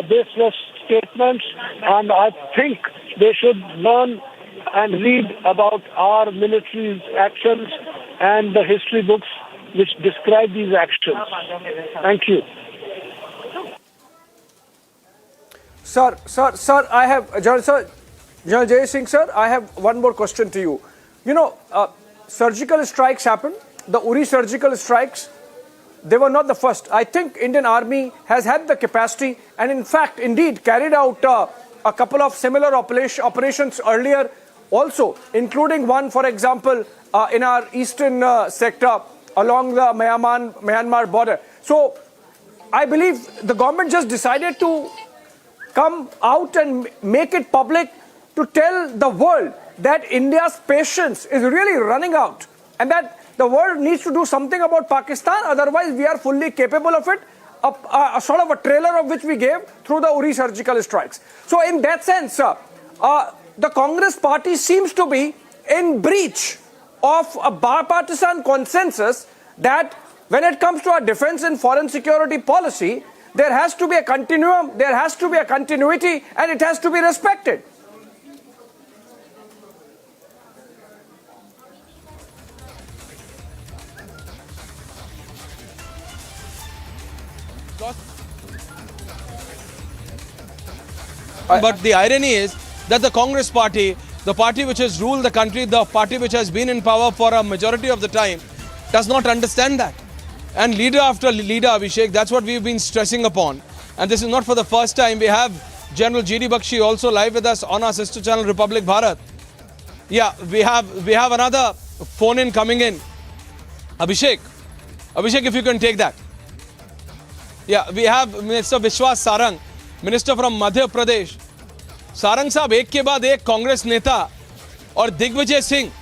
baseless statements, and I think they should learn and read about our military's actions and the history books which describe these actions. Thank you. Sir, I have, General Jay Singh, sir, I have one more question to you. You know, surgical strikes happened, the Uri surgical strikes, they were not the first. I think Indian Army has had the capacity and in fact, indeed, carried out a couple of similar operations earlier also, including one, for example, in our eastern sector along the Myanmar border. So, I believe the government just decided to come out and make it public to tell the world that India's patience is really running out and that the world needs to do something about Pakistan, otherwise we are fully capable of it, a sort of a trailer of which we gave through the Uri surgical strikes. So in that sense, the Congress party seems to be in breach of a bipartisan consensus that when it comes to our defense and foreign security policy, there has to be a continuum, there has to be a continuity, and it has to be respected. But the irony is that the Congress party, the party which has ruled the country, the party which has been in power for a majority of the time, does not understand that. And leader after leader, Abhishek, that's what we've been stressing upon. And this is not for the first time. We have General G.D. Bakshi also live with us on our sister channel, Republic Bharat. Yeah, we have another phone-in coming in. Abhishek, if you can take that. Yeah, we have Minister Vishwas Sarang, Minister from Madhya Pradesh. Sarang साहब, एक के बाद एक कांग्रेस नेता और दिग्विजय सिंह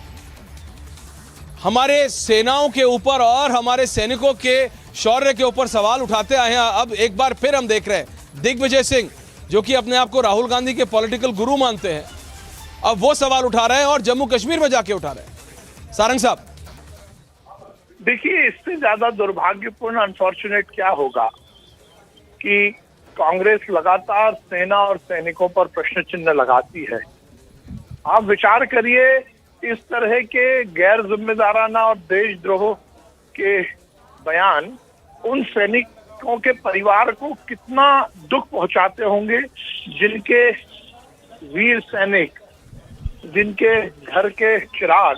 हमारे सेनाओं के ऊपर और हमारे सैनिकों के शौर्य के ऊपर सवाल उठाते आए हैं। अब एक बार फिर हम देख रहे हैं दिग्विजय सिंह, जो कि अपने आप को राहुल गांधी के पॉलिटिकल गुरु मानते हैं, अब वो सवाल उठा रहे हैं और जम्मू कश्मीर में जाके उठा रहे हैं। सारंग साहब, देखिए, इससे ज्यादा दुर्भाग्यपूर्ण अनफॉर्चुनेट क्या होगा कि कांग्रेस लगातार सेना और सैनिकों पर प्रश्न चिन्ह लगाती है। आप विचार करिए, इस तरह के गैर जिम्मेदाराना और देशद्रोह के बयान उन सैनिकों के परिवार को कितना दुख पहुंचाते होंगे जिनके वीर सैनिक, जिनके घर के चिराग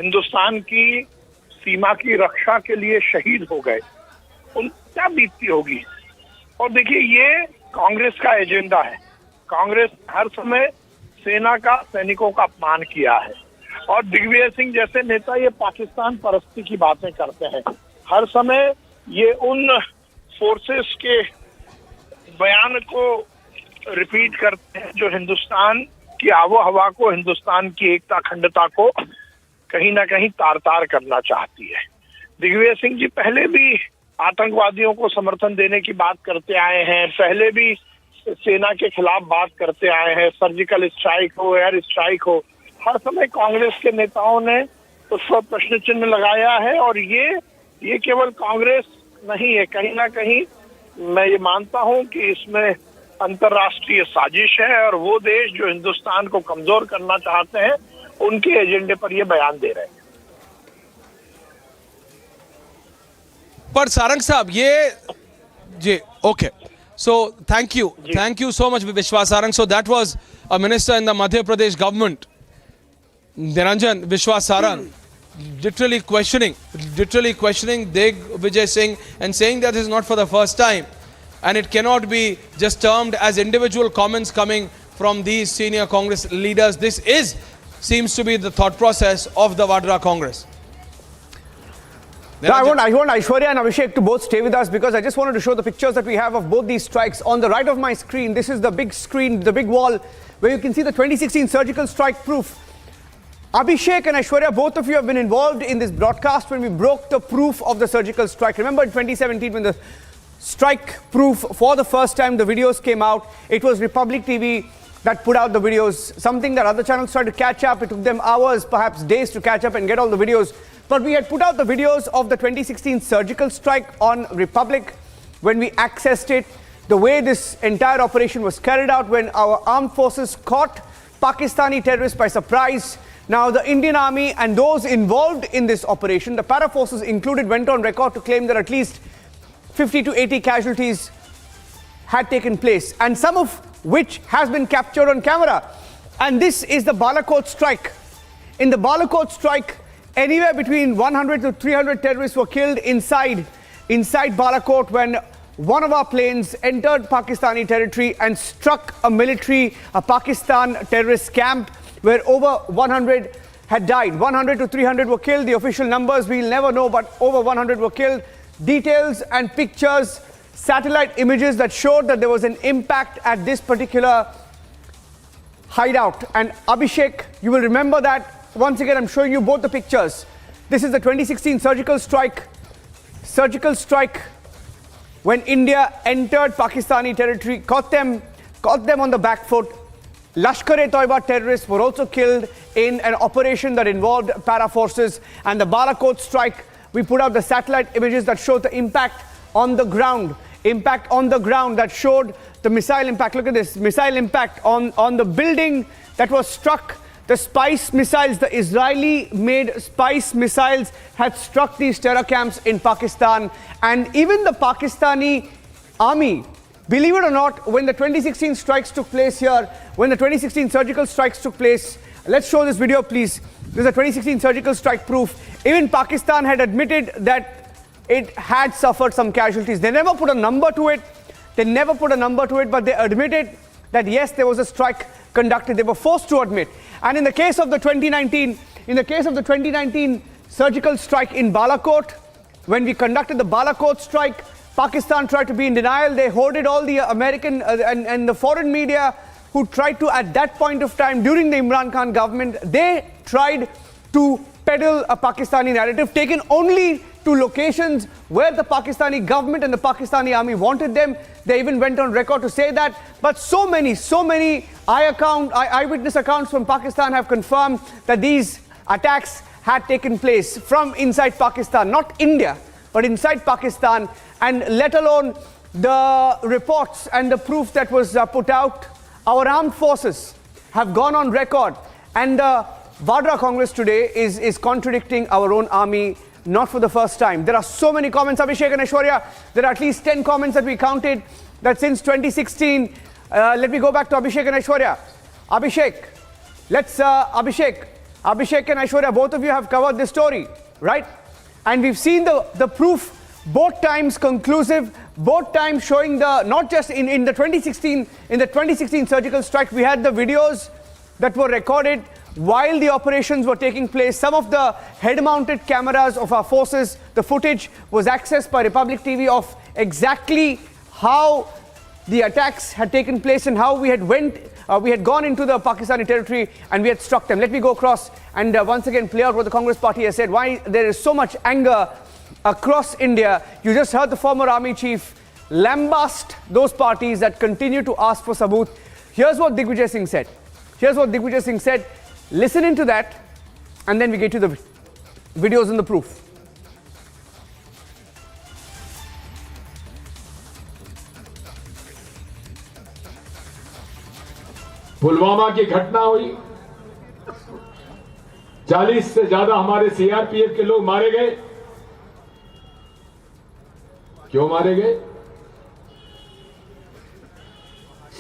हिंदुस्तान की सीमा की रक्षा के लिए शहीद हो गए, उन क्या बीतती होगी। और देखिए, ये कांग्रेस का एजेंडा है। कांग्रेस हर समय सेना का, सैनिकों का अपमान किया है और दिग्विजय सिंह जैसे नेता ये पाकिस्तान परस्ती की बातें करते हैं। हर समय ये उन फोर्सेस के बयान को रिपीट करते हैं जो हिंदुस्तान की आबो हवा को, हिंदुस्तान की एकता अखंडता को कहीं ना कहीं तार-तार करना चाहती है। दिग्विजय सिंह जी पहले भी आतंकवादियों को समर्थन देने की बात करते आए हैं, पहले भी सेना के खिलाफ बात करते आए हैं, सर्जिकल स्ट्राइक हो, एयर स्ट्राइक हो, हर समय कांग्रेस के नेताओं ने उस पर प्रश्न चिन्ह लगाया है। और ये केवल कांग्रेस नहीं है, कहीं ना कहीं मैं ये मानता हूं कि इसमें अंतर्राष्ट्रीय साजिश है और वो देश जो हिंदुस्तान को कमजोर करना चाहते हैं, उनके एजेंडे पर ये बयान दे रहे हैं। पर सारंग साहब, ये जी okay, so thank you so much Vishwas Sarang. So that was a minister in the Madhya Pradesh government, Niranjan Vishwas Sarang, literally questioning Digvijay Singh and saying that this is not for the first time and it cannot be just termed as individual comments coming from these senior Congress leaders. This seems to be the thought process of the Vadra Congress. Now, I want Aishwarya and Abhishek to both stay with us because I just wanted to show the pictures that we have of both these strikes. On the right of my screen, this is the big screen, the big wall, where you can see the 2016 surgical strike proof. Abhishek and Aishwarya, both of you have been involved in this broadcast when we broke the proof of the surgical strike. Remember in 2017 when the strike proof for the first time, the videos came out. It was Republic TV that put out the videos, something that other channels tried to catch up. It took them hours, perhaps days to catch up and get all the videos. But we had put out the videos of the 2016 surgical strike on Republic when we accessed it, the way this entire operation was carried out when our armed forces caught Pakistani terrorists by surprise. Now, the Indian Army and those involved in this operation, the para forces included, went on record to claim that at least 50 to 80 casualties had taken place, and some of which has been captured on camera. And this is the Balakot strike. In the Balakot strike, Anywhere between 100 to 300 terrorists were killed inside Balakot when one of our planes entered Pakistani territory and struck a Pakistan terrorist camp where over 100 had died. 100 to 300 were killed. The official numbers we'll never know, but over 100 were killed. Details and pictures, satellite images that showed that there was an impact at this particular hideout. And Abhishek, you will remember that. Once again, I'm showing you both the pictures. This is the 2016 surgical strike when India entered Pakistani territory, caught them on the back foot. Lashkar-e-Toiba terrorists were also killed in an operation that involved para forces. And the Balakot strike, we put out the satellite images that showed the impact on the ground. That showed the missile impact. Look at this, missile impact on the building that was struck. The Spice missiles, the Israeli-made Spice missiles had struck these terror camps in Pakistan. And even the Pakistani army, believe it or not, when the 2016 strikes took place here, when the 2016 surgical strikes took place, let's show this video, please. This is a 2016 surgical strike proof. Even Pakistan had admitted that it had suffered some casualties. They never put a number to it. But they admitted that yes, there was a strike conducted. They were forced to admit. And in the case of the 2019 surgical strike in Balakot, when we conducted the Balakot strike, Pakistan tried to be in denial. They hoarded all the American and the foreign media who tried to, at that point of time, during the Imran Khan government, they tried to peddle a Pakistani narrative, taken only to locations where the Pakistani government and the Pakistani army wanted them. They even went on record to say that. But so many eyewitness accounts from Pakistan have confirmed that these attacks had taken place from inside Pakistan, not India, but inside Pakistan. And let alone the reports and the proof that was put out, our armed forces have gone on record. And the Vadra Congress today is contradicting our own army, not for the first time. There are so many comments, Abhishek and Aishwarya. There are at least 10 comments that we counted that since 2016. Let me go back to Abhishek and Aishwarya. Abhishek and Aishwarya, both of you have covered this story, right? And we've seen the proof, both times conclusive, both times showing not just in the 2016 surgical strike, we had the videos that were recorded while the operations were taking place. Some of the head-mounted cameras of our forces, the footage was accessed by Republic TV of exactly how the attacks had taken place and how we had gone into the Pakistani territory and we had struck them. Let me go across and once again play out what the Congress party has said, why there is so much anger across India. You just heard the former army chief lambast those parties that continue to ask for sabut. Here's what Digvijay Singh said. Listen into that, and then we get to the videos and the proof. Pulwama की घटना हुई, 40 से ज्यादा हमारे CRPF के लोग मारे गए। क्यों मारे गए?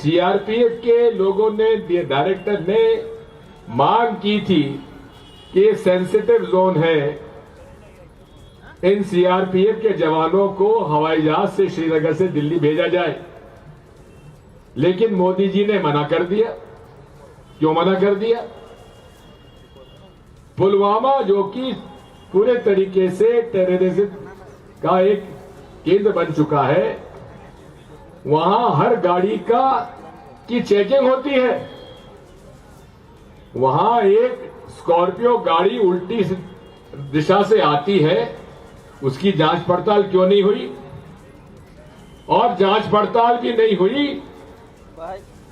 सीआरपीएफ के लोगों ने, डायरेक्टर ने मांग की थी कि ये सेंसिटिव जोन है, इन सीआरपीएफ के जवानों को हवाई जहाज से श्रीनगर से दिल्ली भेजा जाए। लेकिन मोदी जी ने मना कर दिया। क्यों मना कर दिया? पुलवामा जो कि पूरे तरीके से टेररिज्म का एक केंद्र बन चुका है, वहां हर गाड़ी की चेकिंग होती है। वहां एक स्कॉर्पियो गाड़ी उल्टी दिशा से आती है, उसकी जांच पड़ताल क्यों नहीं हुई? और जांच पड़ताल भी नहीं हुई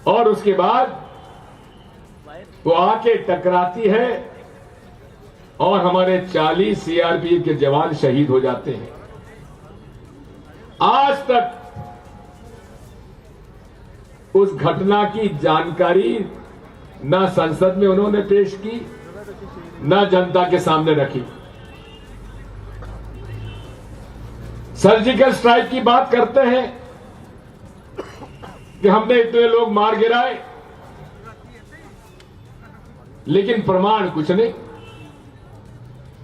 और उसके बाद वो आके टकराती है और हमारे 40 सीआरपीएफ के जवान शहीद हो जाते हैं। आज तक उस घटना की जानकारी ना संसद में उन्होंने पेश की, ना जनता के सामने रखी। सर्जिकल स्ट्राइक की बात करते हैं कि हमने इतने लोग मार गिराए, लेकिन प्रमाण कुछ नहीं।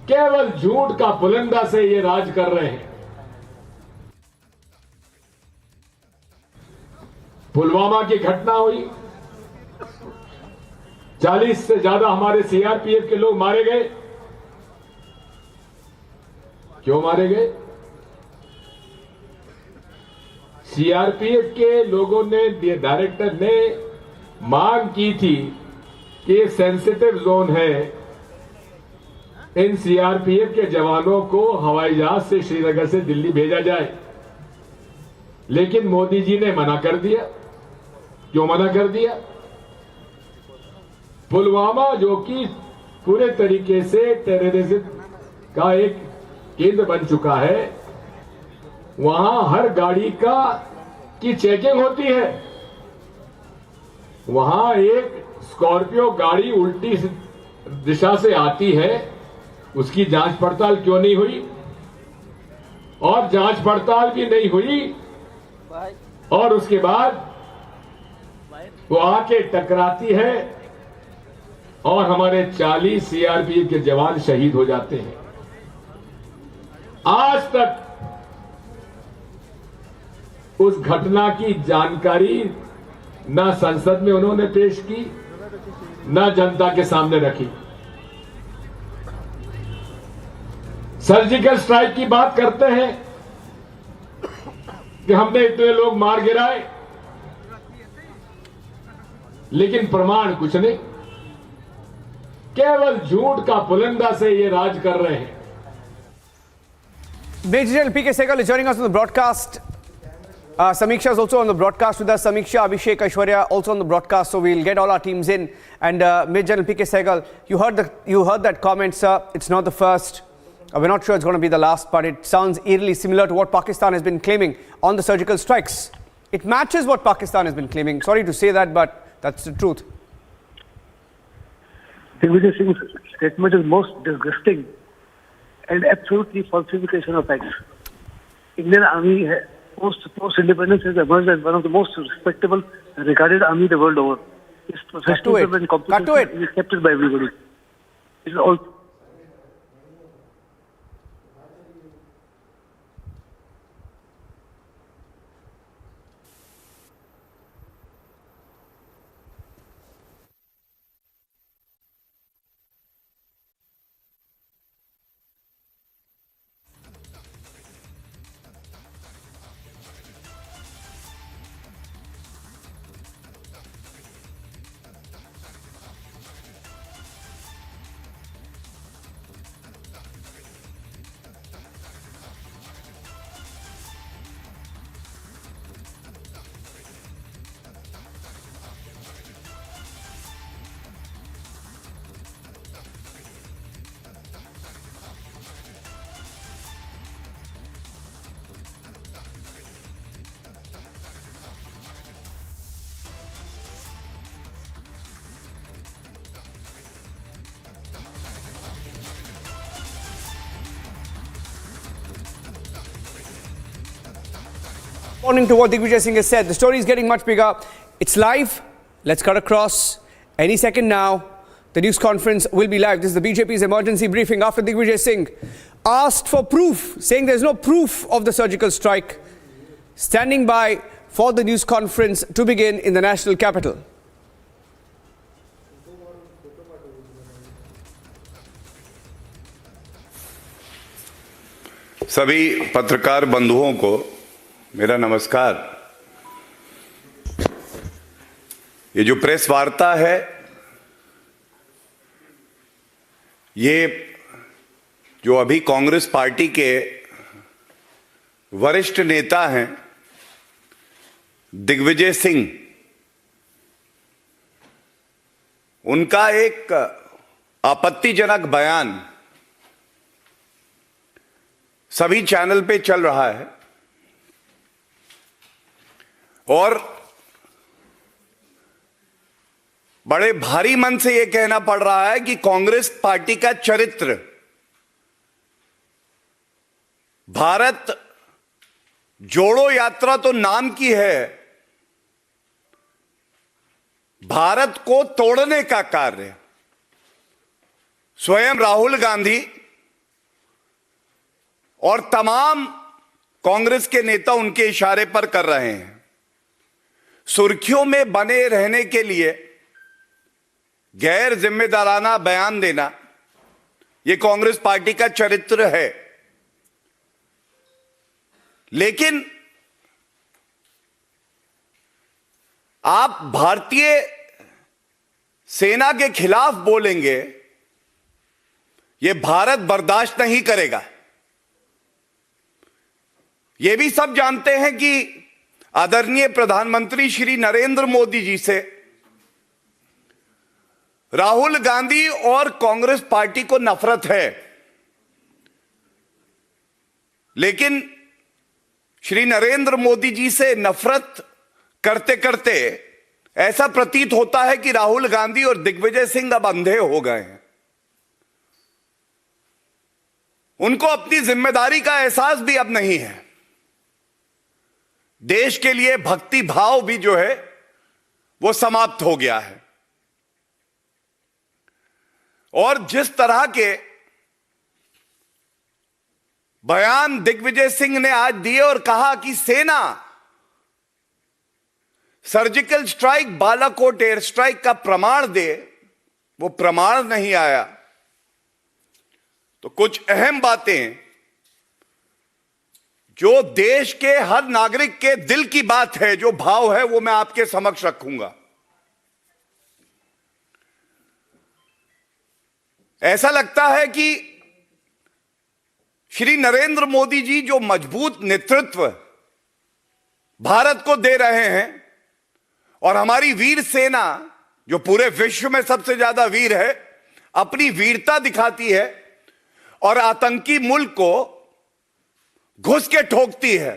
केवल झूठ का पुलिंदा से ये राज कर रहे हैं। पुलवामा की घटना हुई, 40 से ज्यादा हमारे सीआरपीएफ के लोग मारे गए। क्यों मारे गए? सीआरपीएफ के लोगों ने, डायरेक्टर ने मांग की थी कि ये सेंसिटिव जोन है, इन सीआरपीएफ के जवानों को हवाई जहाज से श्रीनगर से दिल्ली भेजा जाए, लेकिन मोदी जी ने मना कर दिया। क्यों मना कर दिया? पुलवामा जो कि पूरे तरीके से टेररिज्म का एक केंद्र बन चुका है, वहां हर गाड़ी की चेकिंग होती है। वहां एक स्कॉर्पियो गाड़ी उल्टी दिशा से आती है, उसकी जांच पड़ताल क्यों नहीं हुई? और जांच पड़ताल भी नहीं हुई, और उसके बाद वो आके टकराती है और हमारे 40 सीआरपीएफ के जवान शहीद हो जाते हैं। आज तक उस घटना की जानकारी ना संसद में उन्होंने पेश की, ना जनता के सामने रखी। सर्जिकल स्ट्राइक की बात करते हैं कि हमने इतने लोग मार गिराए, लेकिन प्रमाण कुछ नहीं। केवल झूठ का पुलिंदा से ये राज कर रहे हैं। Major General P.K. Sehgal is joining us on the broadcast. Samiksha is also on the broadcast with us. Samiksha, Abhishek, Aishwarya also on the broadcast, so we'll get all our teams in. And Major General P.K. Sehgal, you heard that comment, sir. It's not the first. We're not sure it's going to be the last, but it sounds eerily similar to what Pakistan has been claiming on the surgical strikes. It matches what Pakistan has been claiming. Sorry to say that, but that's the truth. Digvijay Singh's statement is most disgusting and absolutely falsification of facts. Indian Army, post-independence, has emerged as one of the most respectable and regarded army the world over. Its professionalism and competence is accepted by everybody. It is all. Responding to what Digvijay Singh has said, the story is getting much bigger. It's live. Let's cut across any second now. The news conference will be live. This is the BJP's emergency briefing after Digvijay Singh asked for proof, saying there's no proof of the surgical strike, standing by for the news conference to begin in the national capital. सभी पत्रकार बंधुओं को मेरा नमस्कार। ये जो press वार्ता है, ये जो अभी कांग्रेस पार्टी के वरिष्ठ नेता हैं दिग्विजय सिंह, उनका एक आपत्तिजनक बयान सभी चैनल पे चल रहा है और बड़े भारी मन से यह कहना पड़ रहा है कि कांग्रेस पार्टी का चरित्र भारत जोड़ो यात्रा तो नाम की है, भारत को तोड़ने का कार्य स्वयं राहुल गांधी और तमाम कांग्रेस के नेता उनके इशारे पर कर रहे हैं। सुर्खियों में बने रहने के लिए गैर जिम्मेदाराना बयान देना, यह कांग्रेस पार्टी का चरित्र है। लेकिन आप भारतीय सेना के खिलाफ बोलेंगे, यह भारत बर्दाश्त नहीं करेगा। यह भी सब जानते हैं कि आदरणीय प्रधानमंत्री श्री नरेंद्र मोदी जी से राहुल गांधी और कांग्रेस पार्टी को नफरत है। लेकिन श्री नरेंद्र मोदी जी से नफरत करते करते ऐसा प्रतीत होता है कि राहुल गांधी और दिग्विजय सिंह अब अंधे हो गए हैं। उनको अपनी जिम्मेदारी का एहसास भी अब नहीं है। देश के लिए भक्ति भाव भी जो है वो समाप्त हो गया है। और जिस तरह के बयान दिग्विजय सिंह ने आज दिए और कहा कि सेना surgical strike, Balakot air strike का प्रमाण दे, वो प्रमाण नहीं आया। तो कुछ अहम बातें जो देश के हर नागरिक के दिल की बात है, जो भाव है, वो मैं आपके समक्ष रखूंगा। ऐसा लगता है कि श्री नरेंद्र मोदी जी जो मजबूत नेतृत्व भारत को दे रहे हैं और हमारी वीर सेना जो पूरे विश्व में सबसे ज्यादा वीर है, अपनी वीरता दिखाती है और आतंकी मुल्क को घुस के ठोकती है,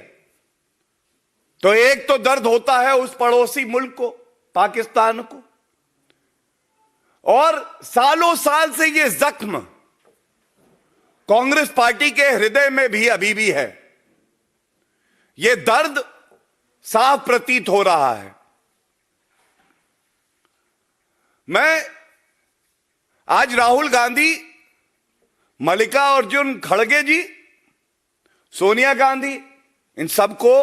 तो एक तो दर्द होता है उस पड़ोसी मुल्क को, पाकिस्तान को। और सालों साल से ये जख्म कांग्रेस पार्टी के हृदय में भी अभी भी है। ये दर्द साफ प्रतीत हो रहा है। मैं आज राहुल गांधी, मल्लिकार्जुन खड़गे जी, सोनिया गांधी, इन सबको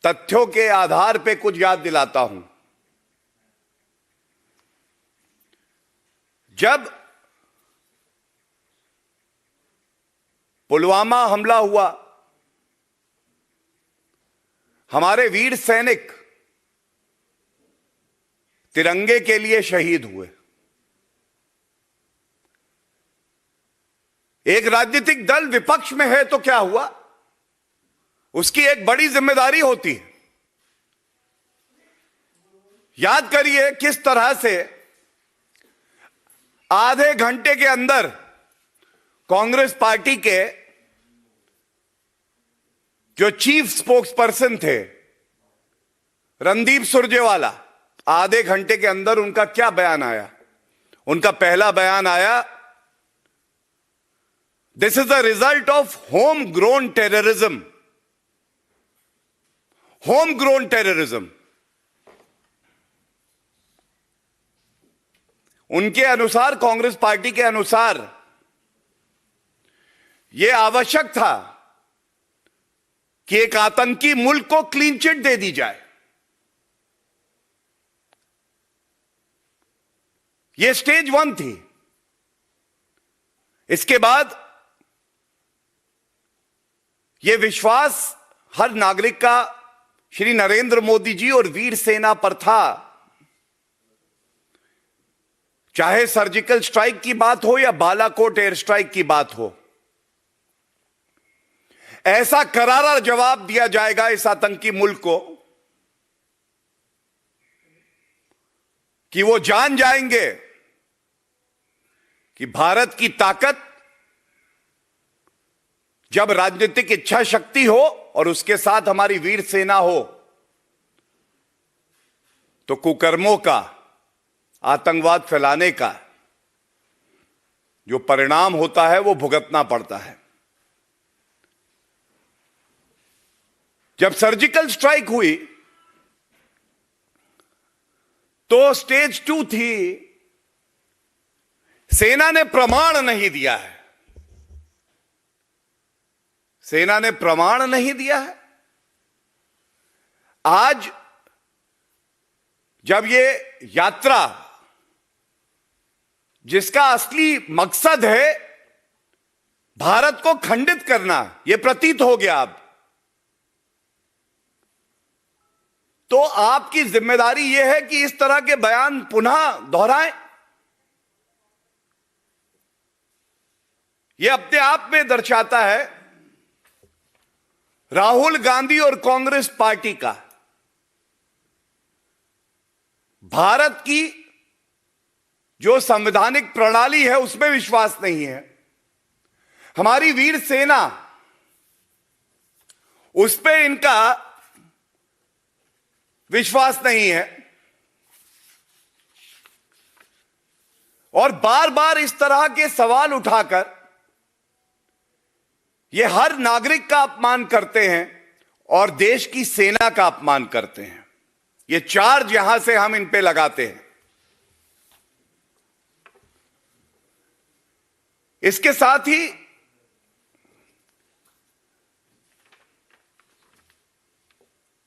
तथ्यों के आधार पे कुछ याद दिलाता हूं। जब पुलवामा हमला हुआ, हमारे वीर सैनिक तिरंगे के लिए शहीद हुए। एक राजनीतिक दल विपक्ष में है तो क्या हुआ, उसकी एक बड़ी जिम्मेदारी होती है। याद करिए किस तरह से आधे घंटे के अंदर कांग्रेस पार्टी के जो चीफ स्पोक्स पर्सन थे रणदीप सुरजेवाला, आधे घंटे के अंदर उनका क्या बयान आया। उनका पहला बयान आया, this is the result of home grown terrorism. Home grown terrorism. उनके अनुसार, कांग्रेस पार्टी के अनुसार, यह आवश्यक था कि एक आतंकी मुल्क को क्लीन चिट दे दी जाए। यह स्टेज 1 थी। इसके बाद यह विश्वास हर नागरिक का श्री नरेंद्र मोदी जी और वीर सेना पर था। चाहे सर्जिकल स्ट्राइक की बात हो या बालाकोट एयर स्ट्राइक की बात हो, ऐसा करारा जवाब दिया जाएगा इस आतंकी मुल्क को कि वो जान जाएंगे कि भारत की ताकत जब राजनीतिक इच्छा शक्ति हो और उसके साथ हमारी वीर सेना हो, तो कुकर्मों का, आतंकवाद फैलाने का जो परिणाम होता है वो भुगतना पड़ता है। जब सर्जिकल स्ट्राइक हुई तो स्टेज 2 थी। सेना ने प्रमाण नहीं दिया है। सेना ने प्रमाण नहीं दिया है। आज जब ये यात्रा, जिसका असली मकसद है भारत को खंडित करना, यह प्रतीत हो गया अब, तो आपकी जिम्मेदारी यह है कि इस तरह के बयान पुनः दोहराएं। यह अपने आप में दर्शाता है राहुल गांधी और कांग्रेस पार्टी का भारत की जो संवैधानिक प्रणाली है उसमें विश्वास नहीं है, हमारी वीर सेना, उस पे इनका विश्वास नहीं है। और बार बार इस तरह के सवाल उठाकर ये हर नागरिक का अपमान करते हैं और देश की सेना का अपमान करते हैं। ये चार्ज यहां से हम इन पे लगाते हैं। इसके साथ ही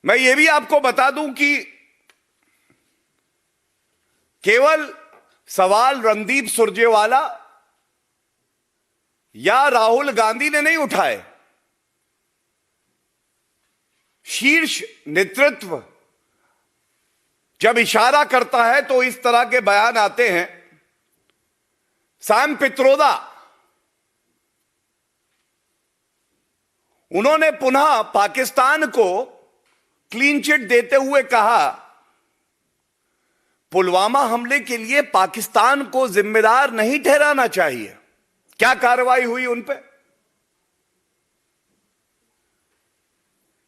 मैं ये भी आपको बता दूं कि केवल सवाल रणदीप सुरजेवाला या राहुल गांधी ने नहीं उठाए, शीर्ष नेतृत्व जब इशारा करता है तो इस तरह के बयान आते हैं। सैम पित्रोदा, उन्होंने पुनः पाकिस्तान को क्लीन चिट देते हुए कहा, पुलवामा हमले के लिए पाकिस्तान को जिम्मेदार नहीं ठहराना चाहिए। क्या कार्रवाई हुई उन पे?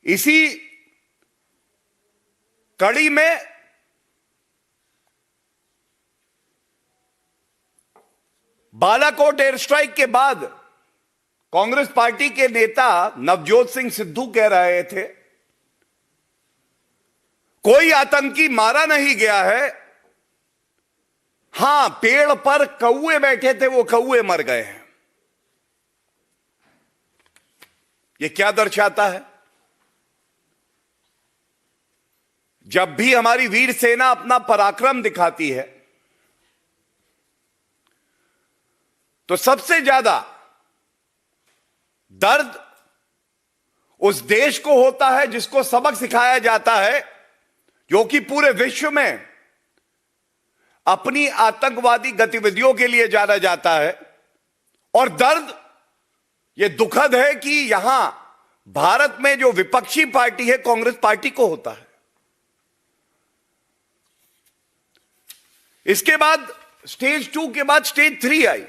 इसी कड़ी में बालाकोट एयर स्ट्राइक के बाद कांग्रेस पार्टी के नेता नवजोत सिंह सिद्धू कह रहे थे कोई आतंकी मारा नहीं गया है, हां पेड़ पर कौवे बैठे थे, वो कौवे मर गए हैं। यह क्या दर्शाता है? जब भी हमारी वीर सेना अपना पराक्रम दिखाती है तो सबसे ज्यादा दर्द उस देश को होता है जिसको सबक सिखाया जाता है, जो कि पूरे विश्व में अपनी आतंकवादी गतिविधियों के लिए जाना जाता है। और दर्द यह दुखद है कि यहां भारत में जो विपक्षी पार्टी है कांग्रेस पार्टी को होता है। इसके बाद स्टेज 2 के बाद स्टेज 3 आई।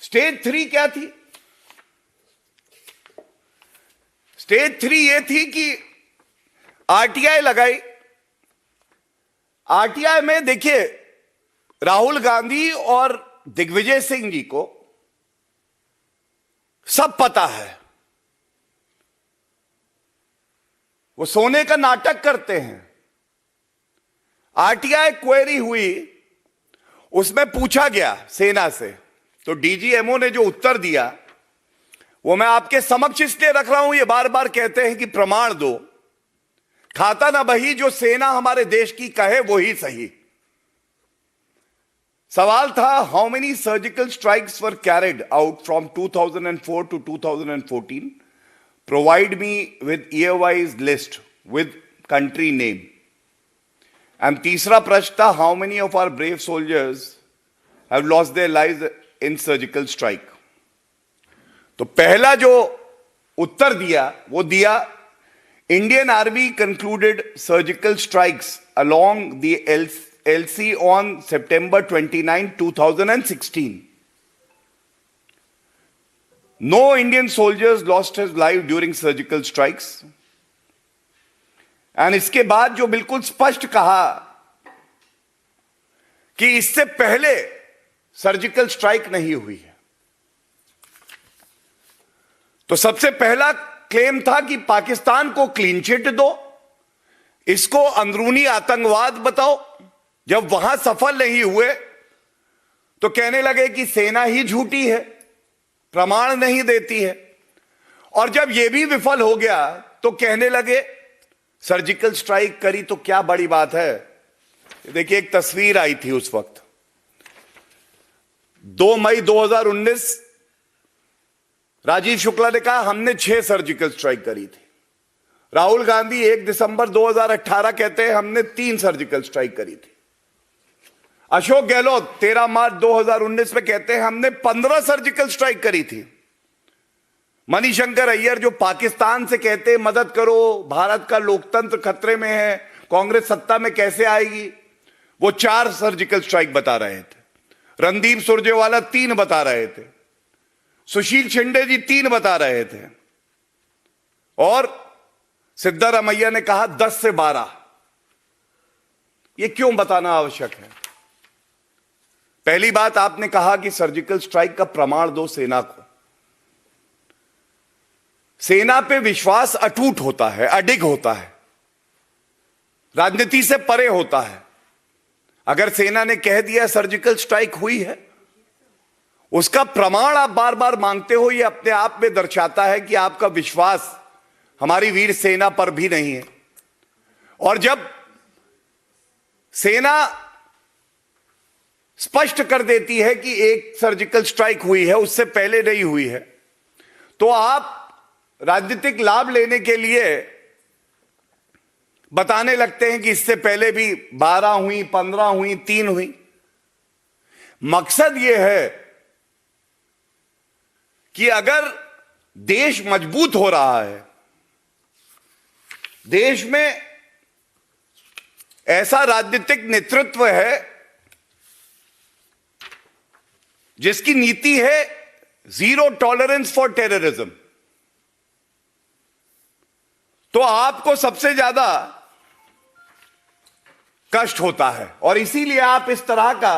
स्टेज 3 क्या थी? स्टेज 3 यह थी कि आरटीआई लगाई। आरटीआई में देखिए, राहुल गांधी और दिग्विजय सिंह जी को सब पता है, वो सोने का नाटक करते हैं। आरटीआई क्वेरी हुई, उसमें पूछा गया सेना से, तो डीजीएमओ ने जो उत्तर दिया वो मैं आपके समक्ष इसलिए रख रहा हूं, ये बार बार कहते हैं कि प्रमाण दो, खाता ना बही, जो सेना हमारे देश की कहे वही सही। सवाल था, how many surgical strikes were carried out from 2004 to 2014? Provide me with year wise list with country name. And तीसरा प्रश्न था, how many of our brave soldiers have lost their lives in surgical strike? तो पहला जो उत्तर दिया वो दिया, Indian army concluded surgical strikes along the LC on September 29, 2016. No Indian soldiers lost his life during surgical strikes. And इसके बाद जो बिल्कुल स्पष्ट कहा कि इससे पहले सर्जिकल स्ट्राइक नहीं हुई है। तो सबसे पहला क्लेम था कि पाकिस्तान को क्लीन चिट दो, इसको अंदरूनी आतंकवाद बताओ। जब वहां सफल नहीं हुए तो कहने लगे कि सेना ही झूठी है, प्रमाण नहीं देती है। और जब यह भी विफल हो गया तो कहने लगे सर्जिकल स्ट्राइक करी तो क्या बड़ी बात है। देखिए, एक तस्वीर आई थी उस वक्त, 2 मई 2019, राजीव शुक्ला ने कहा हमने 6 सर्जिकल स्ट्राइक करी थी। राहुल गांधी 1 दिसंबर 2018 कहते हैं हमने 3 सर्जिकल स्ट्राइक करी थी। अशोक गहलोत 13 मार्च 2019 में कहते हैं हमने 15 सर्जिकल स्ट्राइक करी थी। मणिशंकर अय्यर जो पाकिस्तान से कहते हैं मदद करो, भारत का लोकतंत्र खतरे में है, कांग्रेस सत्ता में कैसे आएगी, वो 4 सर्जिकल स्ट्राइक बता रहे थे। रणदीप सुरजेवाला 3 बता रहे थे। सुशील शिंदे जी 3 बता रहे थे। और सिद्धारमैया ने कहा 10 से 12। ये क्यों बताना आवश्यक है? पहली बात, आपने कहा कि सर्जिकल स्ट्राइक का प्रमाण दो सेना को। सेना पे विश्वास अटूट होता है, अडिग होता है, राजनीति से परे होता है। अगर सेना ने कह दिया सर्जिकल स्ट्राइक हुई है, उसका प्रमाण आप बार बार मांगते हो, यह अपने आप में दर्शाता है कि आपका विश्वास हमारी वीर सेना पर भी नहीं है। और जब सेना स्पष्ट कर देती है कि एक सर्जिकल स्ट्राइक हुई है, उससे पहले नहीं हुई है, तो आप राजनीतिक लाभ लेने के लिए बताने लगते हैं कि इससे पहले भी 12 हुई, 15 हुई, 3 हुई। मकसद यह है कि अगर देश मजबूत हो रहा है, देश में ऐसा राजनीतिक नेतृत्व है जिसकी नीति है जीरो टॉलरेंस फॉर टेररिज्म, तो आपको सबसे ज्यादा कष्ट होता है। और इसीलिए आप इस तरह का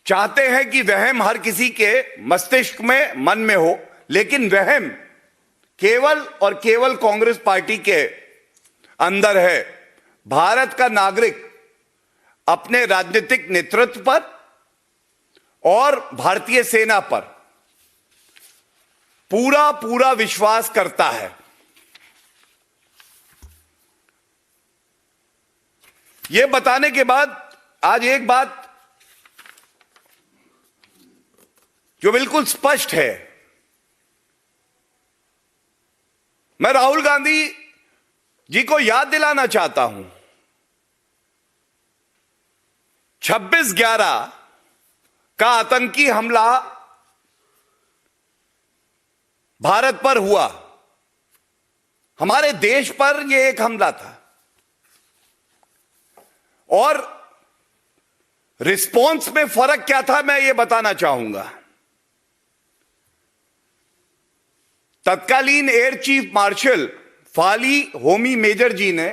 चाहते हैं कि वहम हर किसी के मस्तिष्क में, मन में हो, लेकिन वहम केवल और केवल कांग्रेस पार्टी के अंदर है। भारत का नागरिक अपने राजनीतिक नेतृत्व पर और भारतीय सेना पर पूरा पूरा विश्वास करता है। यह बताने के बाद आज एक बात जो बिल्कुल स्पष्ट है, मैं राहुल गांधी जी को याद दिलाना चाहता हूं, 26/11 का आतंकी हमला भारत पर हुआ, हमारे देश पर यह एक हमला था। और रिस्पॉन्स में फर्क क्या था, मैं यह बताना चाहूंगा। तत्कालीन air chief marshal Fali Homi Major ji ने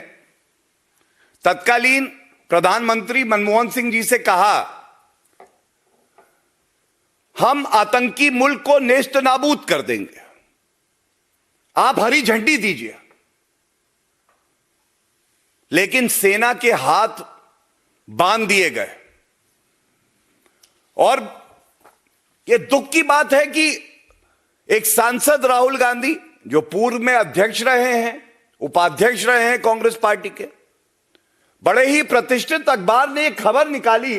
तत्कालीन प्रधानमंत्री मनमोहन सिंह जी से कहा, हम आतंकी मुल्क को नेस्त नाबूद कर देंगे, आप हरी झंडी दीजिए। लेकिन सेना के हाथ बांध दिए गए। और यह दुख की बात है कि एक सांसद राहुल गांधी, जो पूर्व में अध्यक्ष रहे हैं, उपाध्यक्ष रहे हैं कांग्रेस पार्टी के, बड़े ही प्रतिष्ठित अखबार ने एक खबर निकाली,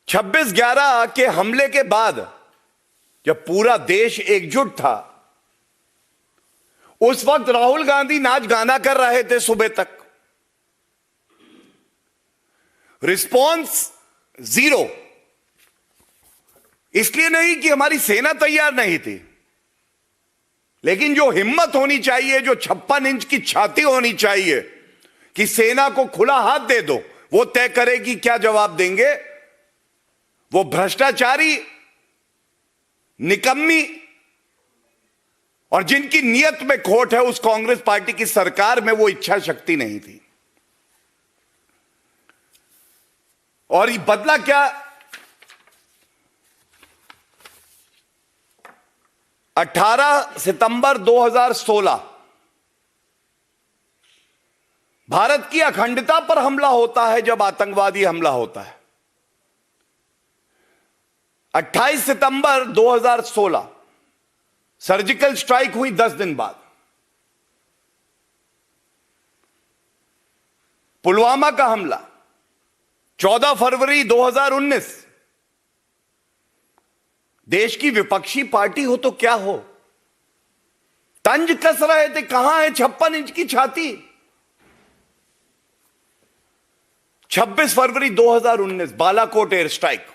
26/11 के हमले के बाद जब पूरा देश एकजुट था, उस वक्त राहुल गांधी नाच गाना कर रहे थे सुबह तक। रिस्पॉन्स 0। इसलिए नहीं कि हमारी सेना तैयार नहीं थी, लेकिन जो हिम्मत होनी चाहिए, जो 56 इंच की छाती होनी चाहिए कि सेना को खुला हाथ दे दो, वो तय करेगी क्या जवाब देंगे। वो भ्रष्टाचारी, निकम्मी और जिनकी नीयत में खोट है, उस कांग्रेस पार्टी की सरकार में वो इच्छा शक्ति नहीं थी। और ये बदला क्या, 18 सितंबर 2016 भारत की अखंडता पर हमला होता है जब आतंकवादी हमला होता है। 28 सितंबर 2016 सर्जिकल स्ट्राइक हुई 10 दिन बाद। पुलवामा का हमला 14 फरवरी 2019। देश की विपक्षी पार्टी हो तो क्या हो, तंज कस रहे थे, कहां है 56 इंच की छाती। 26 फरवरी 2019 बालाकोट एयर स्ट्राइक।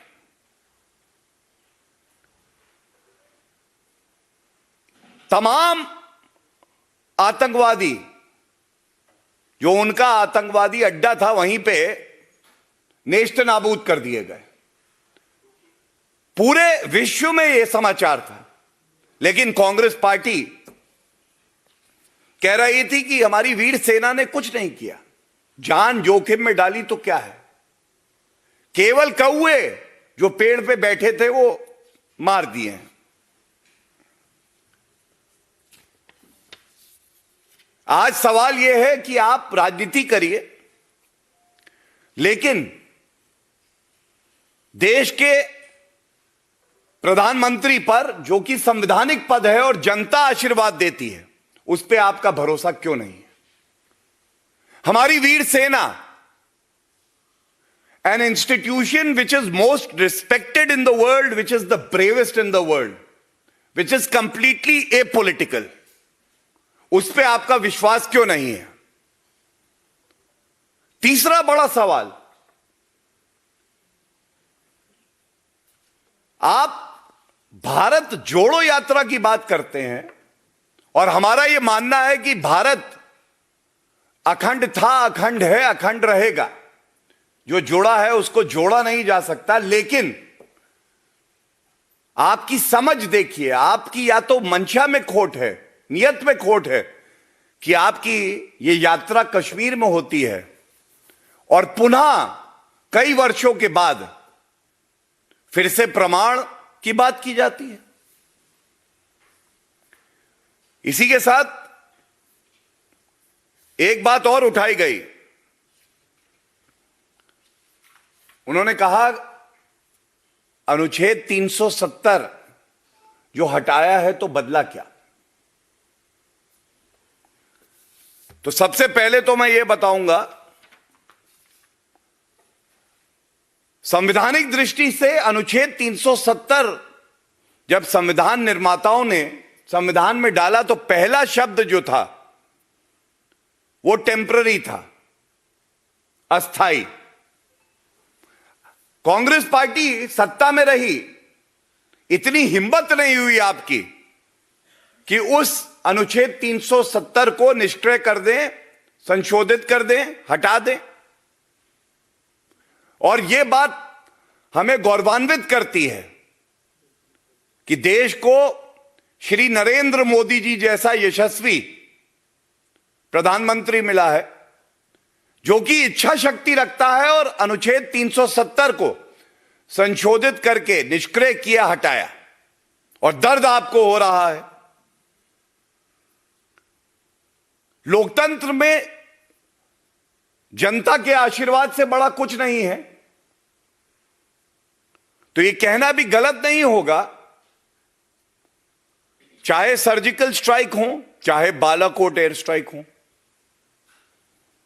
तमाम आतंकवादी जो उनका आतंकवादी अड्डा था वहीं पे नेस्त नाबूद कर दिए गए। पूरे विश्व में यह समाचार था, लेकिन कांग्रेस पार्टी कह रही थी कि हमारी वीर सेना ने कुछ नहीं किया, जान जोखिम में डाली तो क्या है, केवल कौवे जो पेड़ पे बैठे थे वो मार दिए हैं। आज सवाल यह है कि आप राजनीति करिए, लेकिन देश के प्रधानमंत्री पर, जो कि संवैधानिक पद है और जनता आशीर्वाद देती है, उस पर आपका भरोसा क्यों नहीं है? हमारी वीर सेना, an institution which is most respected in the world, which is the bravest in the world, which is completely apolitical, उस पे आपका विश्वास क्यों नहीं है? तीसरा बड़ा सवाल, आप भारत जोड़ो यात्रा की बात करते हैं और हमारा यह मानना है कि भारत अखंड था, अखंड है, अखंड रहेगा। जो जोड़ा है उसको जोड़ा नहीं जा सकता, लेकिन आपकी समझ देखिए, आपकी या तो मंशा में खोट है, नियत में खोट है कि आपकी ये यात्रा कश्मीर में होती है और पुनः कई वर्षों के बाद फिर से प्रमाण की बात की जाती है। इसी के साथ एक बात और उठाई गई, उन्होंने कहा अनुच्छेद 370 जो हटाया है तो बदला क्या? तो सबसे पहले तो मैं ये बताऊंगा, संवैधानिक दृष्टि से अनुच्छेद 370 जब संविधान निर्माताओं ने संविधान में डाला तो पहला शब्द जो था वो टेम्पररी था, अस्थाई। कांग्रेस पार्टी सत्ता में रही, इतनी हिम्मत नहीं हुई आपकी कि उस अनुच्छेद 370 को निष्क्रिय कर दें, संशोधित कर दें, हटा दें। और यह बात हमें गौरवान्वित करती है कि देश को श्री नरेंद्र मोदी जी जैसा यशस्वी प्रधानमंत्री मिला है, जो कि इच्छा शक्ति रखता है और अनुच्छेद 370 को संशोधित करके निष्क्रिय किया, हटाया। और दर्द आपको हो रहा है। लोकतंत्र में जनता के आशीर्वाद से बड़ा कुछ नहीं है, तो यह कहना भी गलत नहीं होगा, चाहे सर्जिकल स्ट्राइक हो, चाहे बालाकोट एयर स्ट्राइक हो।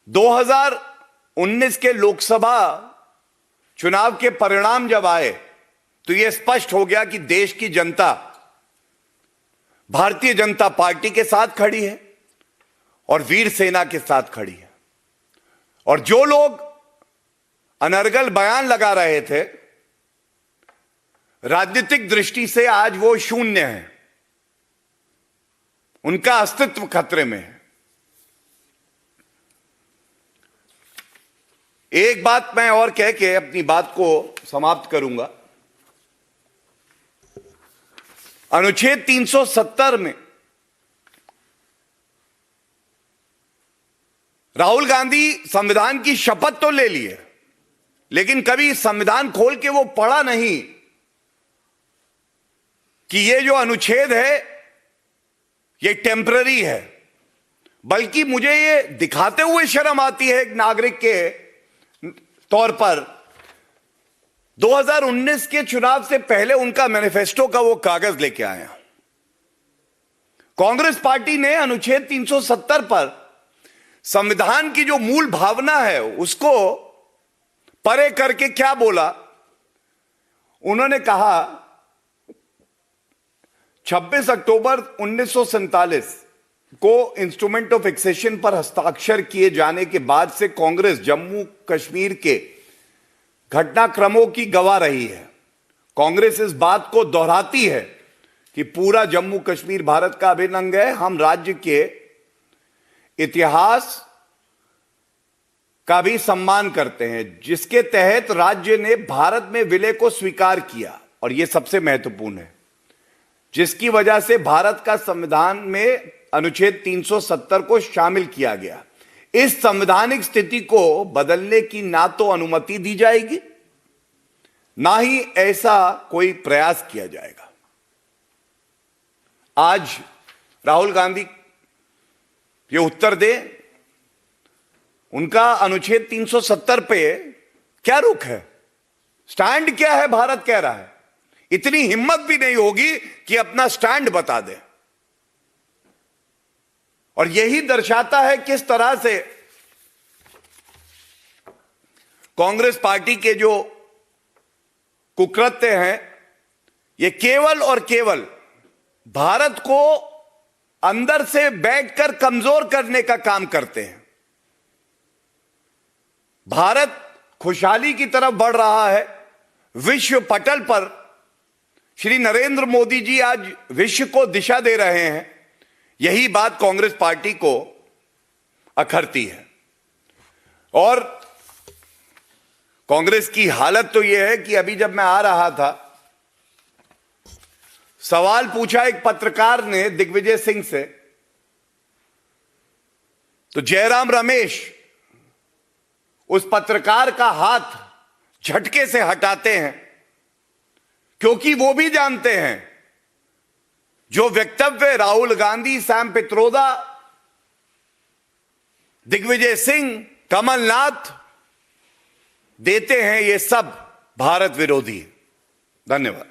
2019 के लोकसभा चुनाव के परिणाम जब आए तो यह स्पष्ट हो गया कि देश की जनता भारतीय जनता पार्टी के साथ खड़ी है और वीर सेना के साथ खड़ी है। और जो लोग अनर्गल बयान लगा रहे थे, राजनीतिक दृष्टि से आज वो शून्य है, उनका अस्तित्व खतरे में है। एक बात मैं और कह के अपनी बात को समाप्त करूंगा। अनुच्छेद 370 में राहुल गांधी संविधान की शपथ तो ले लिए, लेकिन कभी संविधान खोल के वो पढ़ा नहीं कि ये जो अनुच्छेद है ये टेम्पररी है, बल्कि मुझे ये दिखाते हुए शर्म आती है एक नागरिक के तौर पर, 2019 के चुनाव से पहले उनका मैनिफेस्टो का वो कागज लेके आया। कांग्रेस पार्टी ने अनुच्छेद 370 पर संविधान की जो मूल भावना है उसको परे करके क्या बोला, उन्होंने कहा 26 अक्टूबर 1947 को इंस्ट्रूमेंट ऑफ एक्सेशन पर हस्ताक्षर किए जाने के बाद से कांग्रेस जम्मू कश्मीर के घटनाक्रमों की गवाह रही है। कांग्रेस इस बात को दोहराती है कि पूरा जम्मू कश्मीर भारत का अभिन्न अंग है। हम राज्य के इतिहास का भी सम्मान करते हैं, जिसके तहत राज्य ने भारत में विलय को स्वीकार किया, और यह सबसे महत्वपूर्ण है, जिसकी वजह से भारत का संविधान में अनुच्छेद 370 को शामिल किया गया। इस संवैधानिक स्थिति को बदलने की ना तो अनुमति दी जाएगी, ना ही ऐसा कोई प्रयास किया जाएगा। आज राहुल गांधी ये उत्तर दे, उनका अनुच्छेद 370 पे क्या रुख है, स्टैंड क्या है, भारत कह रहा है। इतनी हिम्मत भी नहीं होगी कि अपना स्टैंड बता दे। और यही दर्शाता है किस तरह से कांग्रेस पार्टी के जो कुकृत्य हैं, ये केवल और केवल भारत को अंदर से बैठकर कमजोर करने का काम करते हैं। भारत खुशहाली की तरफ बढ़ रहा है। विश्व पटल पर श्री नरेंद्र मोदी जी आज विश्व को दिशा दे रहे हैं। यही बात कांग्रेस पार्टी को अखरती है। और कांग्रेस की हालत तो यह है कि अभी जब मैं आ रहा था, सवाल पूछा एक पत्रकार ने दिग्विजय सिंह से, तो जयराम रमेश उस पत्रकार का हाथ झटके से हटाते हैं, क्योंकि वो भी जानते हैं जो वक्तव्य राहुल गांधी, सैम पित्रोदा, दिग्विजय सिंह, कमलनाथ देते हैं, ये सब भारत विरोधी है। धन्यवाद।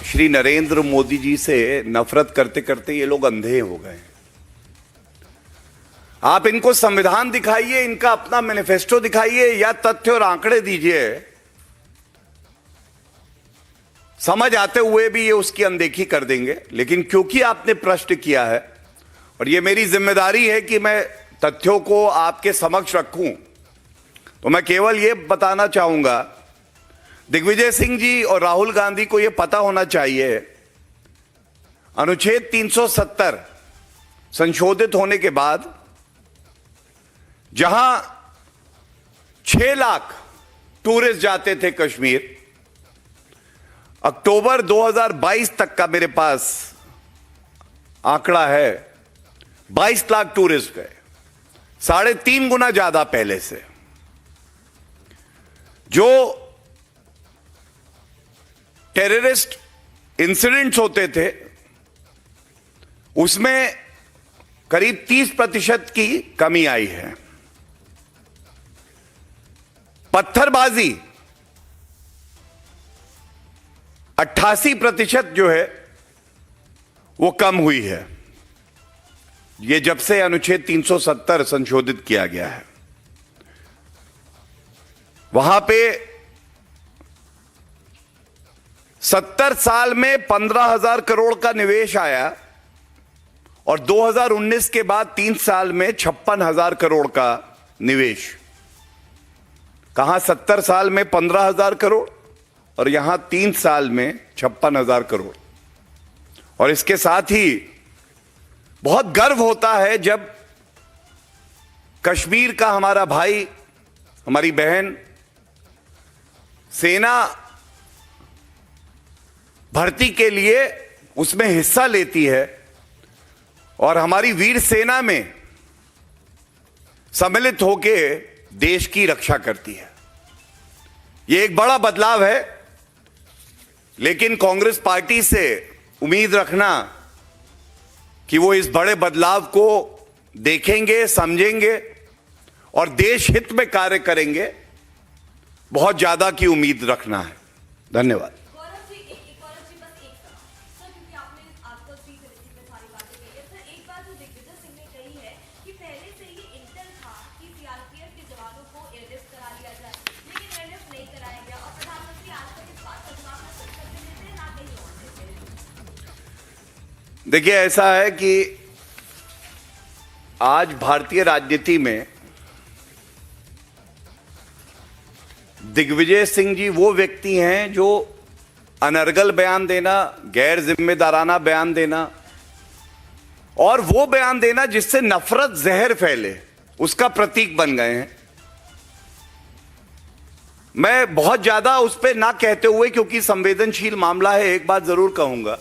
श्री नरेंद्र मोदी जी से नफरत करते करते ये लोग अंधे हो गए। आप इनको संविधान दिखाइए, इनका अपना मैनिफेस्टो दिखाइए, या तथ्य और आंकड़े दीजिए, समझ आते हुए भी ये उसकी अनदेखी कर देंगे। लेकिन क्योंकि आपने प्रश्न किया है और ये मेरी जिम्मेदारी है कि मैं तथ्यों को आपके समक्ष रखूं, तो मैं केवल ये बताना चाहूंगा, दिग्विजय सिंह जी और राहुल गांधी को यह पता होना चाहिए, अनुच्छेद 370 संशोधित होने के बाद जहां 6 लाख टूरिस्ट जाते थे कश्मीर, अक्टूबर 2022 तक का मेरे पास आंकड़ा है, 22 लाख टूरिस्ट गए, 3.5 गुना ज्यादा पहले से। जो टेररिस्ट इंसिडेंट्स होते थे उसमें करीब 30% की कमी आई है। पत्थरबाजी 88% जो है वो कम हुई है, ये जब से अनुच्छेद 370 संशोधित किया गया है। वहां पे 70 साल में 15,000 करोड़ का निवेश आया और 2019 के बाद 3 साल में 56,000 करोड़ का निवेश। कहां 70 साल में 15,000 करोड़ और यहां 3 साल में 56,000 करोड़। और इसके साथ ही बहुत गर्व होता है जब कश्मीर का हमारा भाई, हमारी बहन सेना भर्ती के लिए उसमें हिस्सा लेती है और हमारी वीर सेना में सम्मिलित होके देश की रक्षा करती है। यह एक बड़ा बदलाव है, लेकिन कांग्रेस पार्टी से उम्मीद रखना कि वो इस बड़े बदलाव को देखेंगे, समझेंगे और देश हित में कार्य करेंगे, बहुत ज्यादा की उम्मीद रखना है। धन्यवाद। देखिए, ऐसा है कि आज भारतीय राजनीति में दिग्विजय सिंह जी वो व्यक्ति हैं जो अनर्गल बयान देना, गैर जिम्मेदाराना बयान देना और वो बयान देना जिससे नफरत जहर फैले, उसका प्रतीक बन गए हैं। मैं बहुत ज्यादा उस पर ना कहते हुए, क्योंकि संवेदनशील मामला है, एक बात जरूर कहूंगा।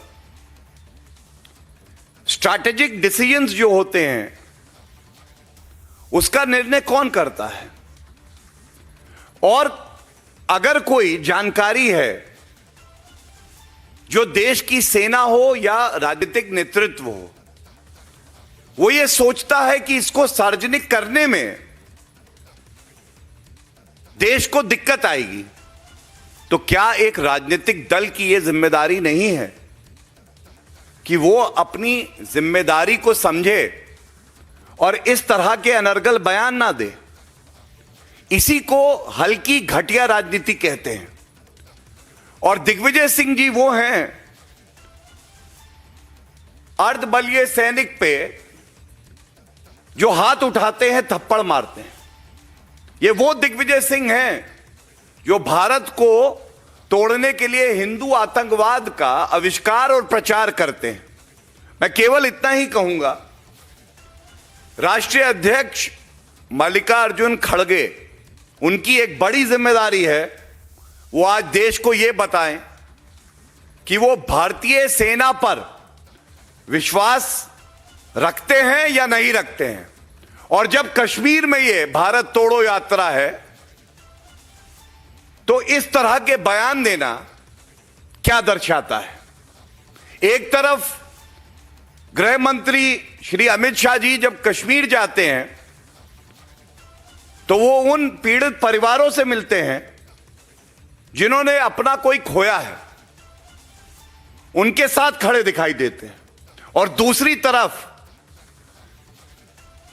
स्ट्रैटेजिक डिसीजंस जो होते हैं उसका निर्णय कौन करता है, और अगर कोई जानकारी है जो देश की सेना हो या राजनीतिक नेतृत्व हो, वो ये सोचता है कि इसको सार्वजनिक करने में देश को दिक्कत आएगी, तो क्या एक राजनीतिक दल की यह जिम्मेदारी नहीं है कि वो अपनी जिम्मेदारी को समझे और इस तरह के अनर्गल बयान ना दे? इसी को हल्की घटिया राजनीति कहते हैं। और दिग्विजय सिंह जी वो हैं अर्धबलीय सैनिक पे जो हाथ उठाते हैं थप्पड़ मारते हैं। ये वो दिग्विजय सिंह हैं जो भारत को तोड़ने के लिए हिंदू आतंकवाद का आविष्कार और प्रचार करते हैं। मैं केवल इतना ही कहूंगा, राष्ट्रीय अध्यक्ष मल्लिकार्जुन खड़गे, उनकी एक बड़ी जिम्मेदारी है, वो आज देश को यह बताएं कि वो भारतीय सेना पर विश्वास रखते हैं या नहीं रखते हैं। और जब कश्मीर में ये भारत तोड़ो यात्रा है, तो इस तरह के बयान देना क्या दर्शाता है? एक तरफ गृह मंत्री श्री अमित शाह जी जब कश्मीर जाते हैं तो वो उन पीड़ित परिवारों से मिलते हैं जिन्होंने अपना कोई खोया है, उनके साथ खड़े दिखाई देते हैं। और दूसरी तरफ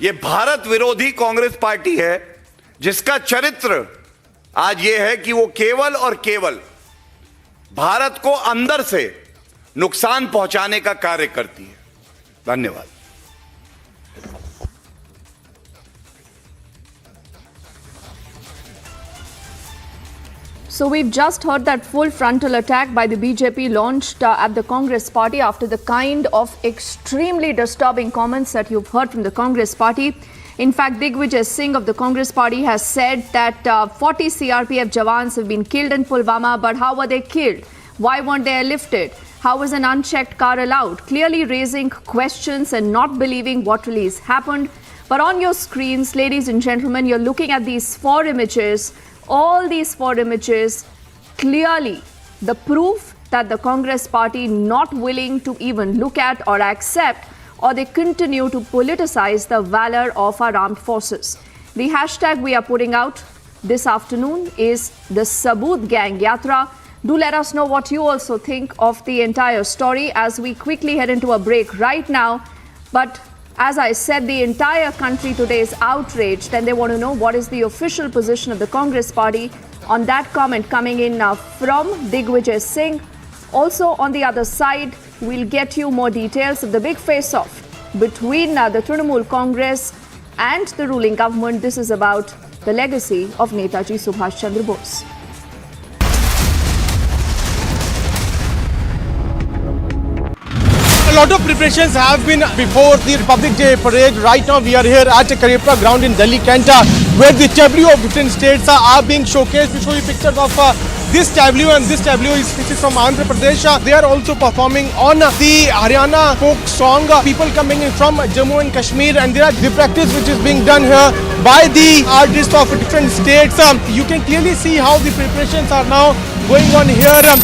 ये भारत विरोधी कांग्रेस पार्टी है जिसका चरित्र आज ये है कि वो केवल और केवल भारत को अंदर से नुकसान पहुंचाने का कार्य करती है। धन्यवाद। So we've just heard that full frontal attack by the BJP launched at the Congress party after the kind of extremely disturbing comments that you've heard from the Congress party. In fact, Digvijay Singh of the Congress party has said that 40 CRPF Jawans have been killed in Pulwama, but how were they killed? Why weren't they airlifted? How was an unchecked car allowed? Clearly raising questions and not believing what really has happened. But on your screens, ladies and gentlemen, you're looking at these four images. All these four images, clearly the proof that the Congress party not willing to even look at or accept, or they continue to politicize the valor of our armed forces. The hashtag we are putting out this afternoon is the Saboot Gang Yatra. Do let us know what you also think of the entire story as we quickly head into a break right now. But as I said, the entire country today is outraged and they want to know what is the official position of the Congress party on that comment coming in from Digvijay Singh. Also on the other side, we'll get you more details of the big face-off between the Trinamool Congress and the ruling government. This is about the legacy of Netaji Subhash Chandra Bose. A lot of preparations have been before the Republic Day parade. Right now we are here at Karepra ground in Delhi, Kanta, where the tableau of different states are being showcased. We show you pictures of this tableau, and this tableau is from Andhra Pradesh. They are also performing on the Haryana folk song. People coming in from Jammu and Kashmir, and there are the practice which is being done here by the artists of different states. You can clearly see how the preparations are now going on here.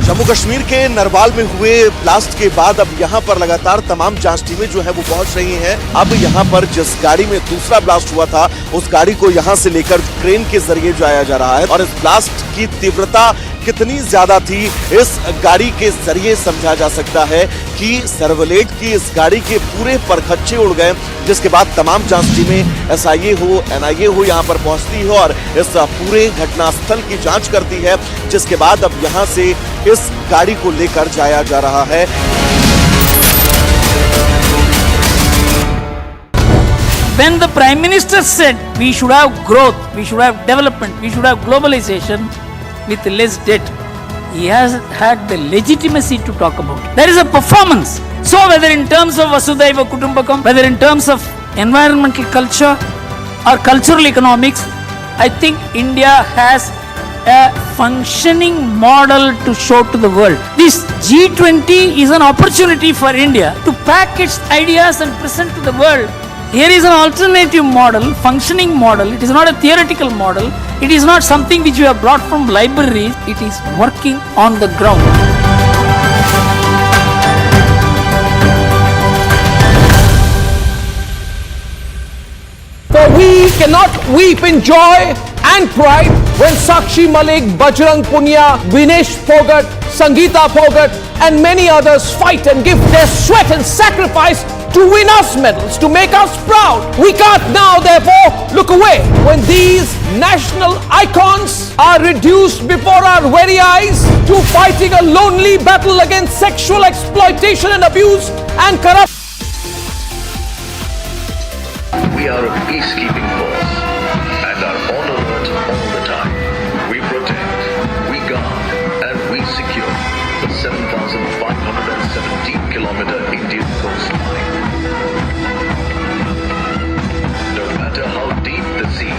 Jammu Kashmir के नरवाल में हुए blast के बाद अब यहाँ पर लगातार तमाम जांच टीमें जो है वो पहुंच रही हैं। अब यहाँ पर जिस गाड़ी में दूसरा ब्लास्ट हुआ था, उस गाड़ी को यहाँ से लेकर क्रेन के जरिए जाया जा रहा है, और इस ब्लास्ट की तीव्रता कितनी ज्यादा थी इस गाड़ी के जरिए समझा जा सकता है कि सर्वलेट की इस गाड़ी के पूरे परखच्चे उड़ गए, जिसके बाद तमाम जांच टीमें SIA हो, NIA हो यहाँ पर पहुंचती है और इस पूरे घटनास्थल की जांच करती है, जिसके बाद अब यहाँ से इस गाड़ी को लेकर जाया जा रहा है। When the Prime Minister said we should have growth, we should have development, we should have globalization with less debt, he has had the legitimacy to talk about it. There is a performance. So whether in terms of Vasudhaiva Kutumbakam, whether in terms of environmental culture or cultural economics, I think India has a functioning model to show to the world. This G20 is an opportunity for India to pack its ideas and present to the world. Here is an alternative model, functioning model. It is not a theoretical model. It is not something which you have brought from libraries. It is working on the ground. For we cannot weep in joy and pride when Sakshi Malik, Bajrang Punia, Vinesh Phogat, Sangeeta Phogat and many others fight and give their sweat and sacrifice to win us medals, to make us proud. We can't now therefore look away when these national icons are reduced before our very eyes to fighting a lonely battle against sexual exploitation and abuse and corruption. We are a peacekeeping force and are on alert all the time. We protect, we guard and we secure the 7,517-kilometer Indian coastline. No matter how deep the sea,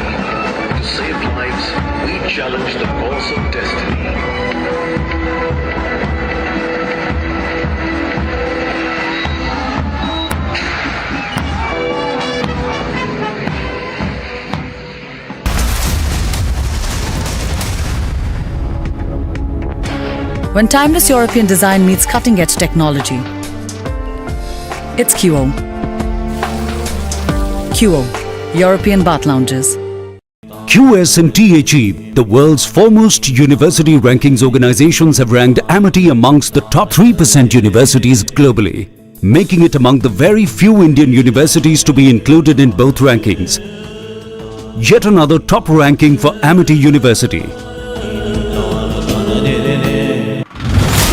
to save lives, we challenge the course of destiny. When timeless European design meets cutting-edge technology, it's QO. QO, European Bath Lounges. QS and THE, the world's foremost university rankings organizations, have ranked Amity amongst the top 3% universities globally, making it among the very few Indian universities to be included in both rankings. Yet another top ranking for Amity University.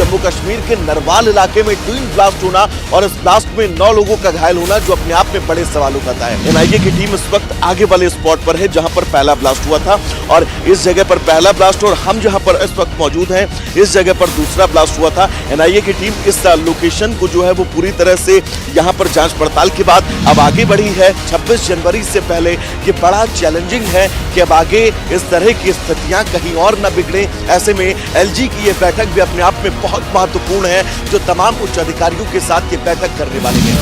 Jammu Kashmir के नरवाल इलाके में twin blast होना और इस blast में 9 लोगों का घायल होना जो अपने आप में बड़े सवाल उठाता है। NIA की टीम इस वक्त आगे वाले स्पॉट पर है जहां पर पहला ब्लास्ट हुआ था, और इस जगह पर पहला ब्लास्ट, और हम जहां पर इस वक्त मौजूद हैं इस जगह पर दूसरा ब्लास्ट हुआ था। NIA की टीम इस लोकेशन को जो है वो पूरी तरह से यहां पर जांच पड़ताल के बाद अब आगे बढ़ी है। 26 जनवरी से पहले ये बड़ा चैलेंजिंग है कि अब आगे इस तरह की स्थितियां कहीं और न बिगड़े। ऐसे में LG की ये बैठक भी अपने आप में बहुत महत्वपूर्ण है, जो तमाम उच्च अधिकारियों के साथ ये बैठक करने वाले हैं।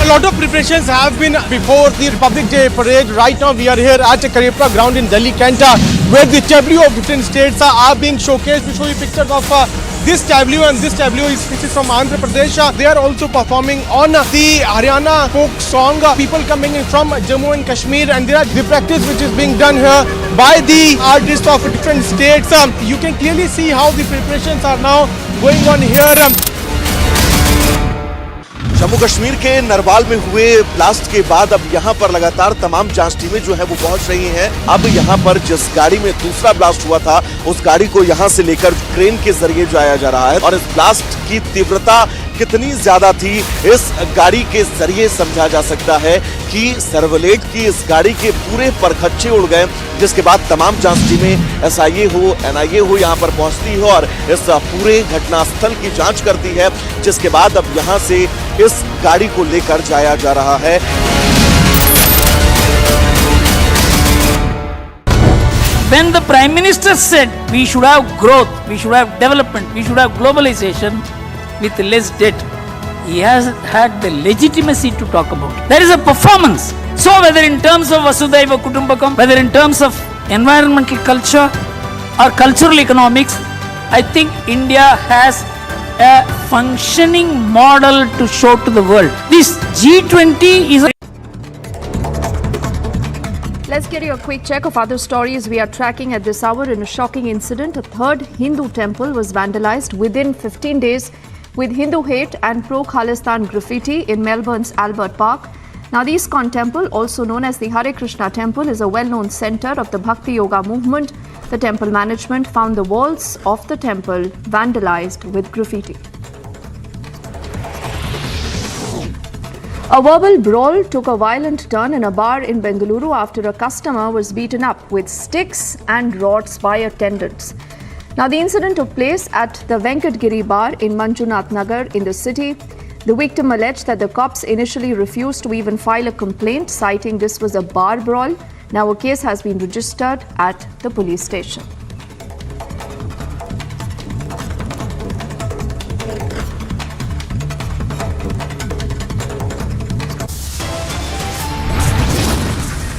A lot of preparations have been before the Republic Day parade. Right now we are here at Karepra ground in Delhi, Kanta, where the tableau of different states are being showcased. We show you pictures of this tableau, and this tableau is from Andhra Pradesh. They are also performing on the Haryana folk song. People coming in from Jammu and Kashmir, and there are the practice which is being done here by the artists of different states. You can clearly see how the preparations are now going on here. Jammu Kashmir के नरवाल में हुए blast के बाद अब यहाँ पर लगातार तमाम जांच टीमें जो है वो पहुंच रही हैं। अब यहाँ पर जिस गाड़ी में दूसरा ब्लास्ट हुआ था, उस गाड़ी को यहाँ से लेकर क्रेन के जरिए जाया जा रहा है, और इस ब्लास्ट की तीव्रता कितनी ज्यादा थी इस गाड़ी के जरिए समझा जा सकता है कि सर्वलेट की इस गाड़ी के पूरे परखच्चे उड़ गए, जिसके बाद तमाम जांच टीमें SIA हो NIA हो यहां पर पहुंचती है और इस पूरे घटनास्थल की जांच करती है, जिसके बाद अब यहां से इस गाड़ी को लेकर जाया जा रहा है। When the Prime Minister said we should have growth, we should have development, we should have globalization with less debt, he has had the legitimacy to talk about it. There is a performance. So whether in terms of Vasudhaiva Kutumbakam, whether in terms of environmental culture or cultural economics, I think India has a functioning model to show to the world. This G20 is a Let's get you a quick check of other stories we are tracking at this hour. In a shocking incident, a third Hindu temple was vandalized within 15 days with Hindu hate and pro-Khalistan graffiti in Melbourne's Albert Park. Now, the ISKCON temple, also known as the Hare Krishna temple, is a well-known center of the Bhakti Yoga movement. The temple management found the walls of the temple vandalized with graffiti. A verbal brawl took a violent turn in a bar in Bengaluru after a customer was beaten up with sticks and rods by attendants. Now, the incident took place at the Venkatgiri bar in Manjunath Nagar in the city. The victim alleged that the cops initially refused to even file a complaint, citing this was a bar brawl. Now, a case has been registered at the police station.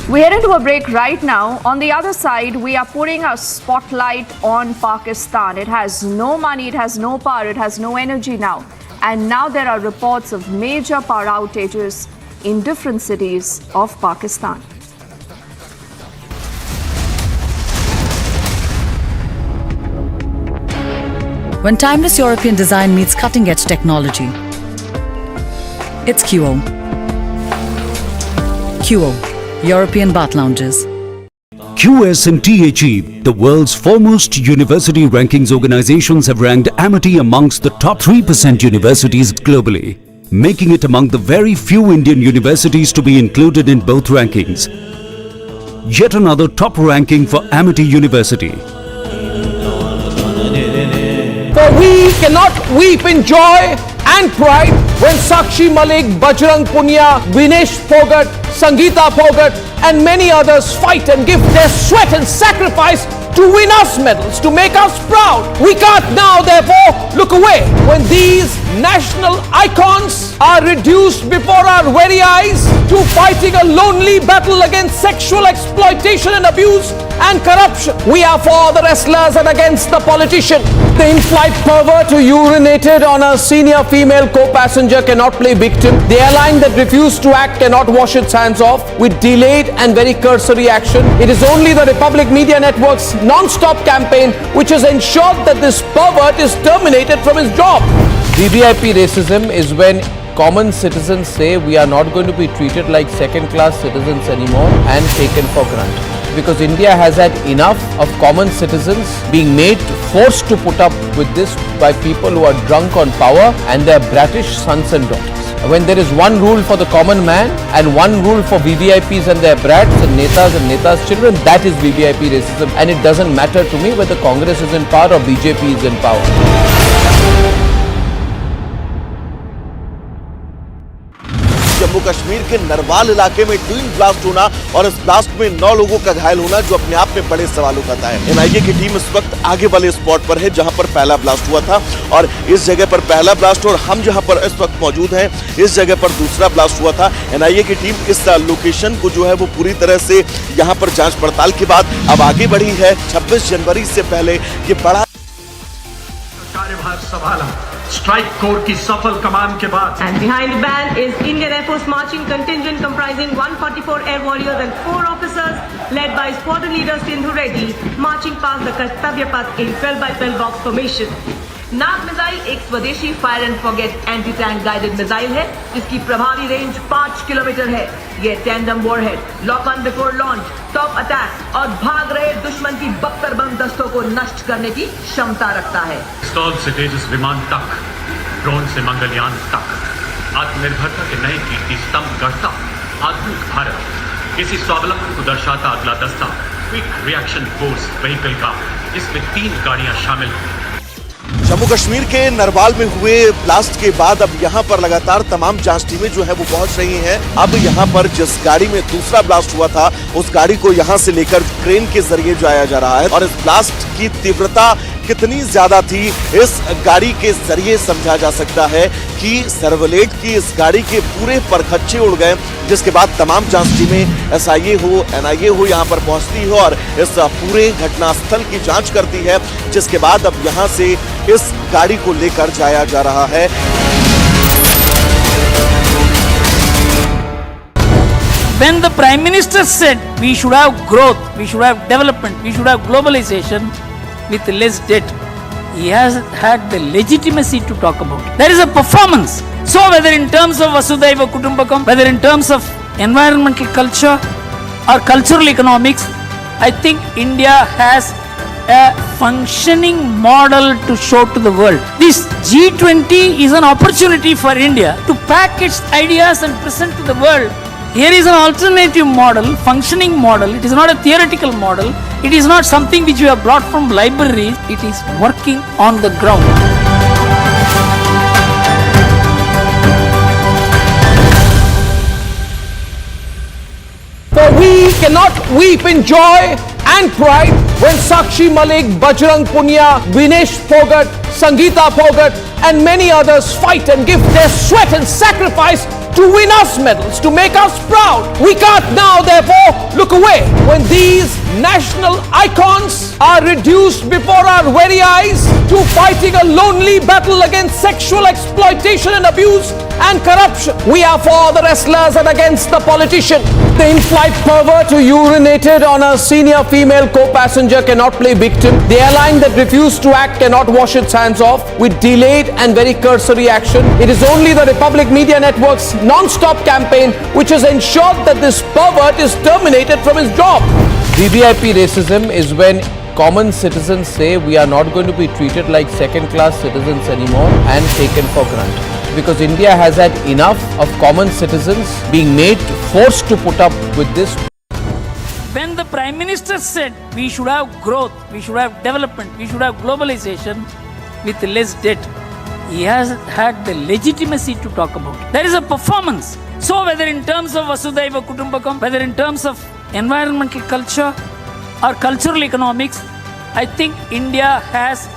We head into a break right now. On the other side, we are putting a spotlight on Pakistan. It has no money, it has no power, it has no energy now. And now there are reports of major power outages in different cities of Pakistan. When timeless European design meets cutting-edge technology, it's QO. QO, European Bath Lounges. QS and THE, the world's foremost university rankings organizations, have ranked Amity amongst the top 3% universities globally, making it among the very few Indian universities to be included in both rankings. Yet another top ranking for Amity University. For we cannot weep in joy and pride when Sakshi Malik, Bajrang Punia, Vinesh Phogat, Sangeeta Phogat and many others fight and give their sweat and sacrifice to win us medals, to make us proud. We can't now therefore look away when these national icons are reduced before our very eyes to fighting a lonely battle against sexual exploitation and abuse and corruption. We are for the wrestlers and against the politician. The in-flight pervert who urinated on a senior female co-passenger cannot play victim. The airline that refused to act cannot wash its hands off with delayed and very cursory action. It is only the Republic Media Network's non-stop campaign which has ensured that this pervert is terminated from his job. VVIP racism is when common citizens say we are not going to be treated like second-class citizens anymore and taken for granted. Because India has had enough of common citizens being forced to put up with this by people who are drunk on power and their bratish sons and daughters. When there is one rule for the common man and one rule for VVIPs and their brats and netas' children, that is VVIP racism, and it doesn't matter to me whether Congress is in power or BJP is in power. Jammu Kashmir के नरवाल इलाके में twin blast होना और इस blast में 9 लोगों का घायल होना जो अपने आप में बड़े सवाल उठाता है। NIA की टीम इस वक्त आगे वाले स्पॉट पर है जहां पर पहला ब्लास्ट हुआ था और इस जगह पर पहला ब्लास्ट और हम जहां पर इस वक्त मौजूद हैं इस जगह पर दूसरा ब्लास्ट हुआ था। NIA की टीम इस लोकेशन को जो है वो पूरी तरह से यहां पर जांच पड़ताल के बाद अब आगे बढ़ी है। 26 जनवरी से पहले ये बड़ा कार्यभार संभाला स्ट्राइक कोर की सफल कमान के बाद And behind the band is Indian Air Force marching contingent comprising 144 air warriors and 4 officers led by squadron leader Sindhu Reddy marching past the Kartavya Path in 12 by 12 box formation. Nag missile एक स्वदेशी fire and forget anti tank guided missile है जिसकी प्रभावी range 5 kilometre है। ये tandem warhead lock on before launch, top attack और भाग रहे दुश्मन की बख्तर बम दस्तों को नष्ट करने की क्षमता रखता है। स्टॉल से तेजस विमान तक ड्रोन से मंगलयान तक आत्मनिर्भरता के नए कीर्ति स्तंभ गढ़ता आधुनिक भारत। इसी स्वावलंबन को दर्शाता अगला दस्ता क्विक रिएक्शन फोर्स व्हीकल का, जिसमें 3 गाड़ियां शामिल हैं। जम्मू कश्मीर के नरवाल में हुए ब्लास्ट के बाद अब यहाँ पर लगातार तमाम जांच टीमें जो है वो पहुंच रही हैं। अब यहाँ पर जिस गाड़ी में दूसरा ब्लास्ट हुआ था उस गाड़ी को यहाँ से लेकर क्रेन के जरिए जाया जा रहा है और इस ब्लास्ट की तीव्रता कितनी ज्यादा थी इस गाड़ी के जरिए समझा जा सकता है कि सर्वलेट की इस गाड़ी के पूरे परखच्चे उड़ गए, जिसके बाद तमाम जांच टीमें SIA हो NIA हो यहाँ पर पहुंचती है और इस पूरे घटनास्थल की जांच करती है, जिसके बाद अब यहाँ से इस गाड़ी को लेकर जाया जा रहा है। When the Prime Minister said we should have growth, we should have development, we should have globalization with less debt, he has had the legitimacy to talk about it. There is a performance. So whether in terms of Vasudhaiva Kutumbakam, whether in terms of environmental culture or cultural economics, I think India has a functioning model to show to the world. This G20 is an opportunity for India to pack its ideas and present to the world. Here is an alternative model, functioning model. It is not a theoretical model. It is not something which we have brought from libraries. It is working on the ground. For we cannot weep in joy and pride when Sakshi Malik, Bajrang Punia, Vinesh Phogat, Sangeeta Phogat and many others fight and give their sweat and sacrifice to win us medals, to make us proud. We can't now therefore look away when these national icons are reduced before our very eyes to fighting a lonely battle against sexual exploitation and abuse and corruption. We are for the wrestlers and against the politician. The in-flight pervert who urinated on a senior female co-passenger cannot play victim. The airline that refused to act cannot wash its hands off with delayed and very cursory action. It is only the Republic Media Network's non-stop campaign which has ensured that this pervert is terminated from his job. VVIP racism is when common citizens say we are not going to be treated like second-class citizens anymore and taken for granted. Because India has had enough of common citizens being made forced to put up with this. When the Prime Minister said we should have growth, we should have development, we should have globalization with less debt, he has had the legitimacy to talk about it. There is a performance. So whether in terms of Vasudhaiva Kutumbakam, whether in terms of environmental culture or cultural economics, I think India has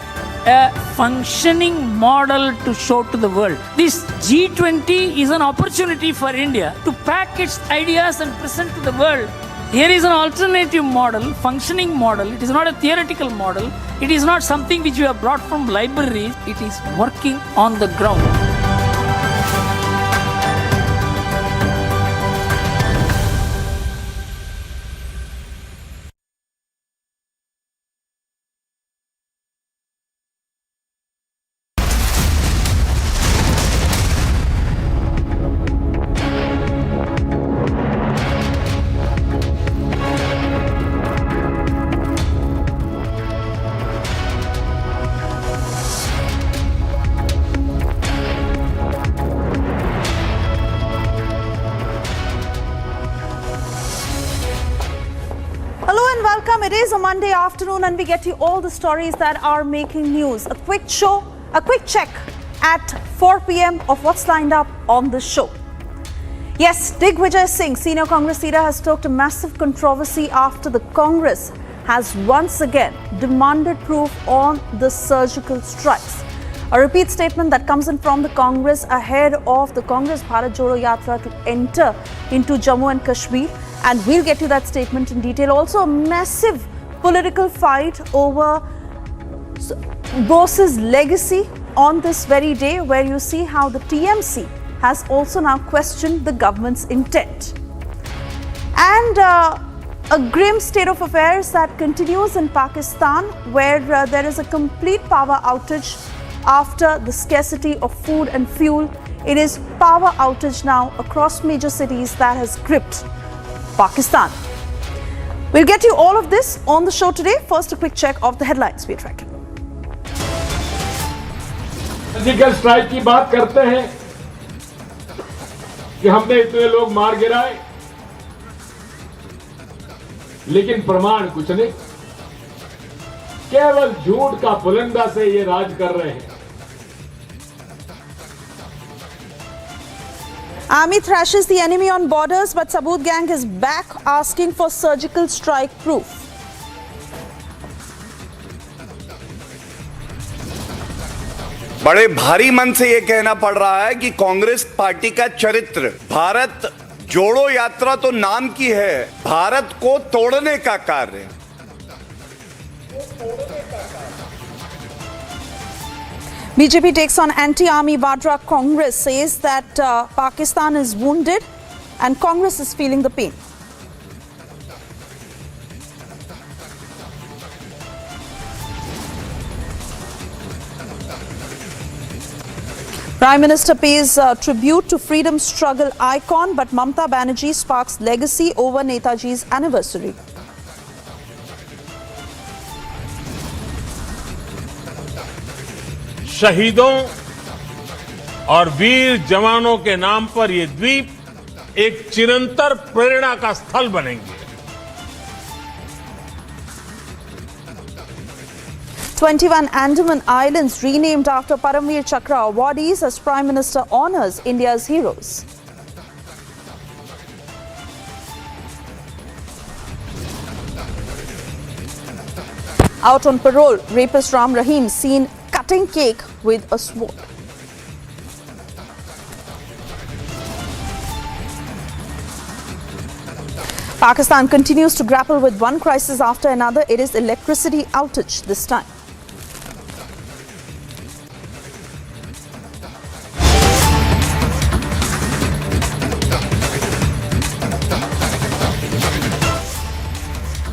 a functioning model to show to the world. This G20 is an opportunity for India to pack its ideas and present to the world. Here is an alternative model, functioning model. It is not a theoretical model. It is not something which we have brought from libraries. It is working on the ground. It is a Monday afternoon and we get you all the stories that are making news. A quick check at 4 p.m. of what's lined up on the show. Yes, Digvijay Singh, senior Congress leader, has stoked a massive controversy after the Congress has once again demanded proof on the surgical strikes. A repeat statement that comes in from the Congress ahead of the Congress Bharat Jodo Yatra to enter into Jammu and Kashmir. And we'll get to that statement in detail. Also, a massive political fight over Bose's legacy on this very day, where you see how the TMC has also now questioned the government's intent. And a grim state of affairs that continues in Pakistan, where there is a complete power outage after the scarcity of food and fuel. It is power outage now across major cities that has gripped Pakistan. We'll get you all of this on the show today. First, a quick check of the headlines we're tracking. Surgical strike की बात करते हैं कि हमने इतने लोग मार गिराए, लेकिन प्रमाण कुछ नहीं, केवल झूठ का बुलंदा से ये राज कर रहे हैं। Army thrashes the enemy on borders, but Sabut gang is back asking for surgical strike proof. बड़े भारी मन से यह कहना पड़ रहा है कि कांग्रेस पार्टी का चरित्र, भारत जोड़ो यात्रा तो नाम की है, भारत को तोड़ने का कार्य। BJP takes on anti-army Vadra. Congress says that Pakistan is wounded and Congress is feeling the pain. Prime Minister pays tribute to freedom struggle icon, but Mamata Banerjee sparks legacy over Netaji's anniversary. शहीदों और वीर जवानों के नाम पर ये द्वीप एक चिरंतर प्रेरणा का स्थल बनेंगे। 21 Andaman Islands renamed after Paramveer Chakra awardees as Prime Minister honors India's heroes. Out on parole, rapist Ram Rahim seen cutting cake with a sword. Pakistan continues to grapple with one crisis after another. It is electricity outage this time.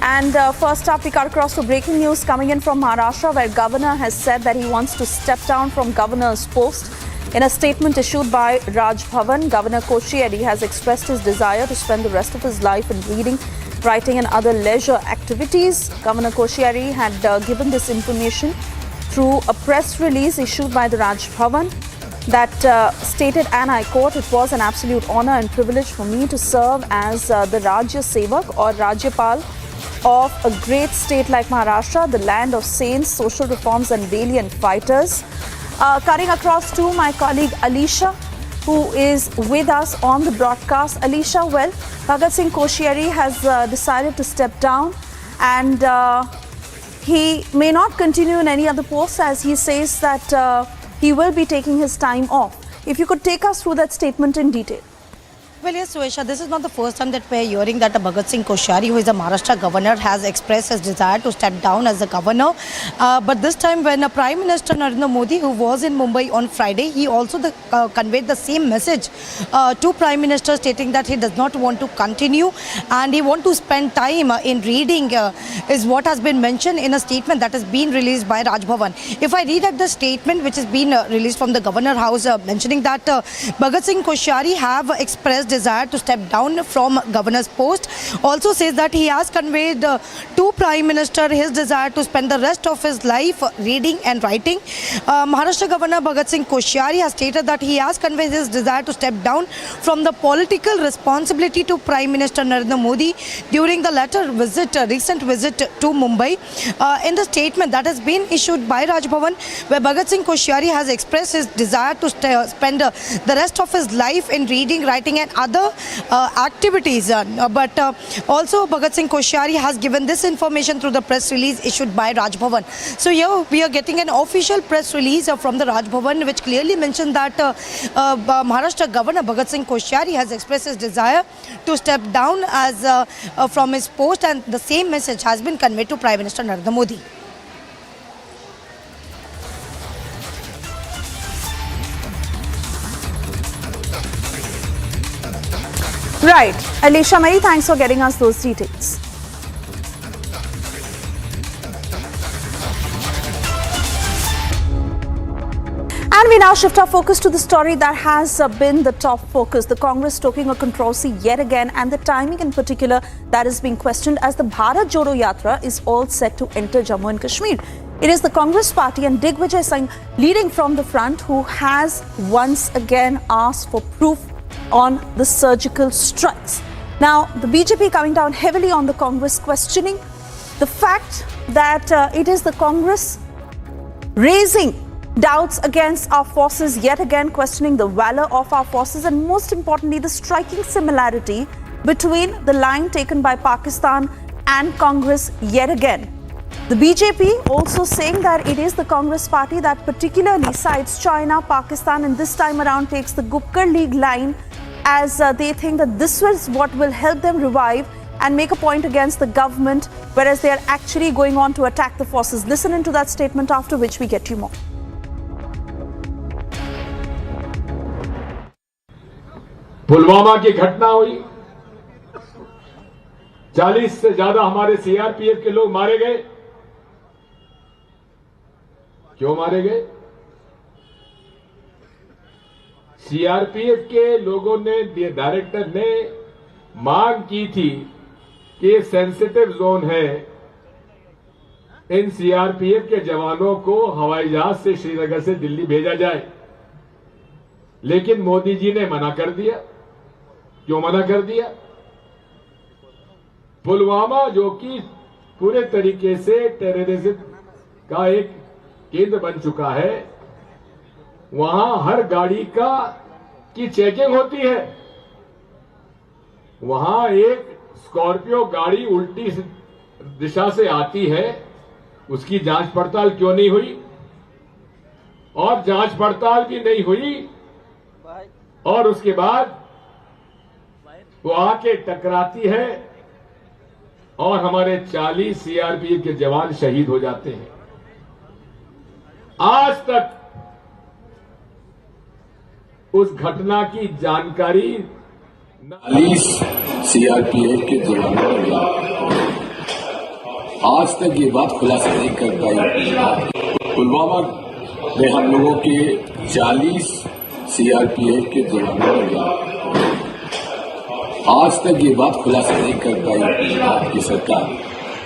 And first up, we cut across to breaking news coming in from Maharashtra, where Governor has said that he wants to step down from Governor's post. In a statement issued by Raj Bhavan, Governor Koshiyedi has expressed his desire to spend the rest of his life in reading, writing and other leisure activities. Governor Koshiyedi had given this information through a press release issued by the Raj Bhavan that stated, and I quote, "It was an absolute honor and privilege for me to serve as the Rajya Sevak or Rajyapal of a great state like Maharashtra, the land of saints, social reforms and valiant fighters." Cutting across to my colleague Alisha, who is with us on the broadcast. Alisha, well, Bhagat Singh Koshiyedi has decided to step down, and he may not continue in any other post, as he says that he will be taking his time off. If you could take us through that statement in detail. Well, yes, Suesha, this is not the first time that we're hearing that Bhagat Singh Koshiyedi, who is a Maharashtra governor, has expressed his desire to step down as a governor. But this time when Prime Minister Narendra Modi, who was in Mumbai on Friday, he also conveyed the same message to Prime Minister, stating that he does not want to continue and he wants to spend time in reading, is what has been mentioned in a statement that has been released by Raj Bhavan. If I read at the statement which has been released from the Governor House, mentioning that Bhagat Singh Koshiyedi have expressed desire to step down from governor's post. Also says that he has conveyed to Prime Minister his desire to spend the rest of his life reading and writing. Maharashtra Governor Bhagat Singh Koshiyedi has stated that he has conveyed his desire to step down from the political responsibility to Prime Minister Narendra Modi during the latter visit, recent visit to Mumbai. In the statement that has been issued by Raj Bhavan, where Bhagat Singh Koshiyedi has expressed his desire to spend the rest of his life in reading, writing and other activities. But also Bhagat Singh Koshiyedi has given this information through the press release issued by Raj Bhavan. So here we are getting an official press release from the Raj Bhavan, which clearly mentioned that Maharashtra Governor Bhagat Singh Koshiyedi has expressed his desire to step down as from his post, and the same message has been conveyed to Prime Minister Narendra Modi. Right. Alisha, many thanks for getting us those details. And we now shift our focus to the story that has been the top focus. The Congress stoking a controversy yet again, and the timing in particular that is being questioned, as the Bharat Jodo Yatra is all set to enter Jammu and Kashmir. It is the Congress party and Digvijay Singh leading from the front who has once again asked for proof on the surgical strikes. Now, the BJP coming down heavily on the Congress, questioning the fact that it is the Congress raising doubts against our forces, yet again questioning the valor of our forces, and most importantly, the striking similarity between the line taken by Pakistan and Congress yet again. The BJP also saying that it is the Congress party that particularly sides China, Pakistan, and this time around takes the Gupkar League line, as they think that this is what will help them revive and make a point against the government, whereas they are actually going on to attack the forces. Listen into that statement, after which we get you more. Pulwama की घटना हुई, 40 से ज्यादा हमारे CRPF के लोग मारे गए। क्यों मारे गए? सीआरपीएफ के लोगों ने, डायरेक्टर ने मांग की थी कि ये सेंसिटिव जोन है, इन सीआरपीएफ के जवानों को हवाई जहाज से श्रीनगर से दिल्ली भेजा जाए, लेकिन मोदी जी ने मना कर दिया। क्यों मना कर दिया? पुलवामा जो कि पूरे तरीके से टेररिज्म का एक केंद्र बन चुका है, वहां हर गाड़ी की चेकिंग होती है। वहां एक स्कॉर्पियो गाड़ी उल्टी दिशा से आती है, उसकी जांच पड़ताल क्यों नहीं हुई? और जांच पड़ताल भी नहीं हुई, और उसके बाद वो आके टकराती है और हमारे 40 सीआरपीएफ के जवान शहीद हो जाते हैं। आज तक उस घटना की जानकारी 40 सीआरपीएफ के जवानों ने आज तक ये बात खुलासा नहीं कर पाई। पुलवामा में हम लोगों के 40 सीआरपीएफ के जवानों ने आज तक ये बात खुलासा नहीं कर पाई आपकी सरकार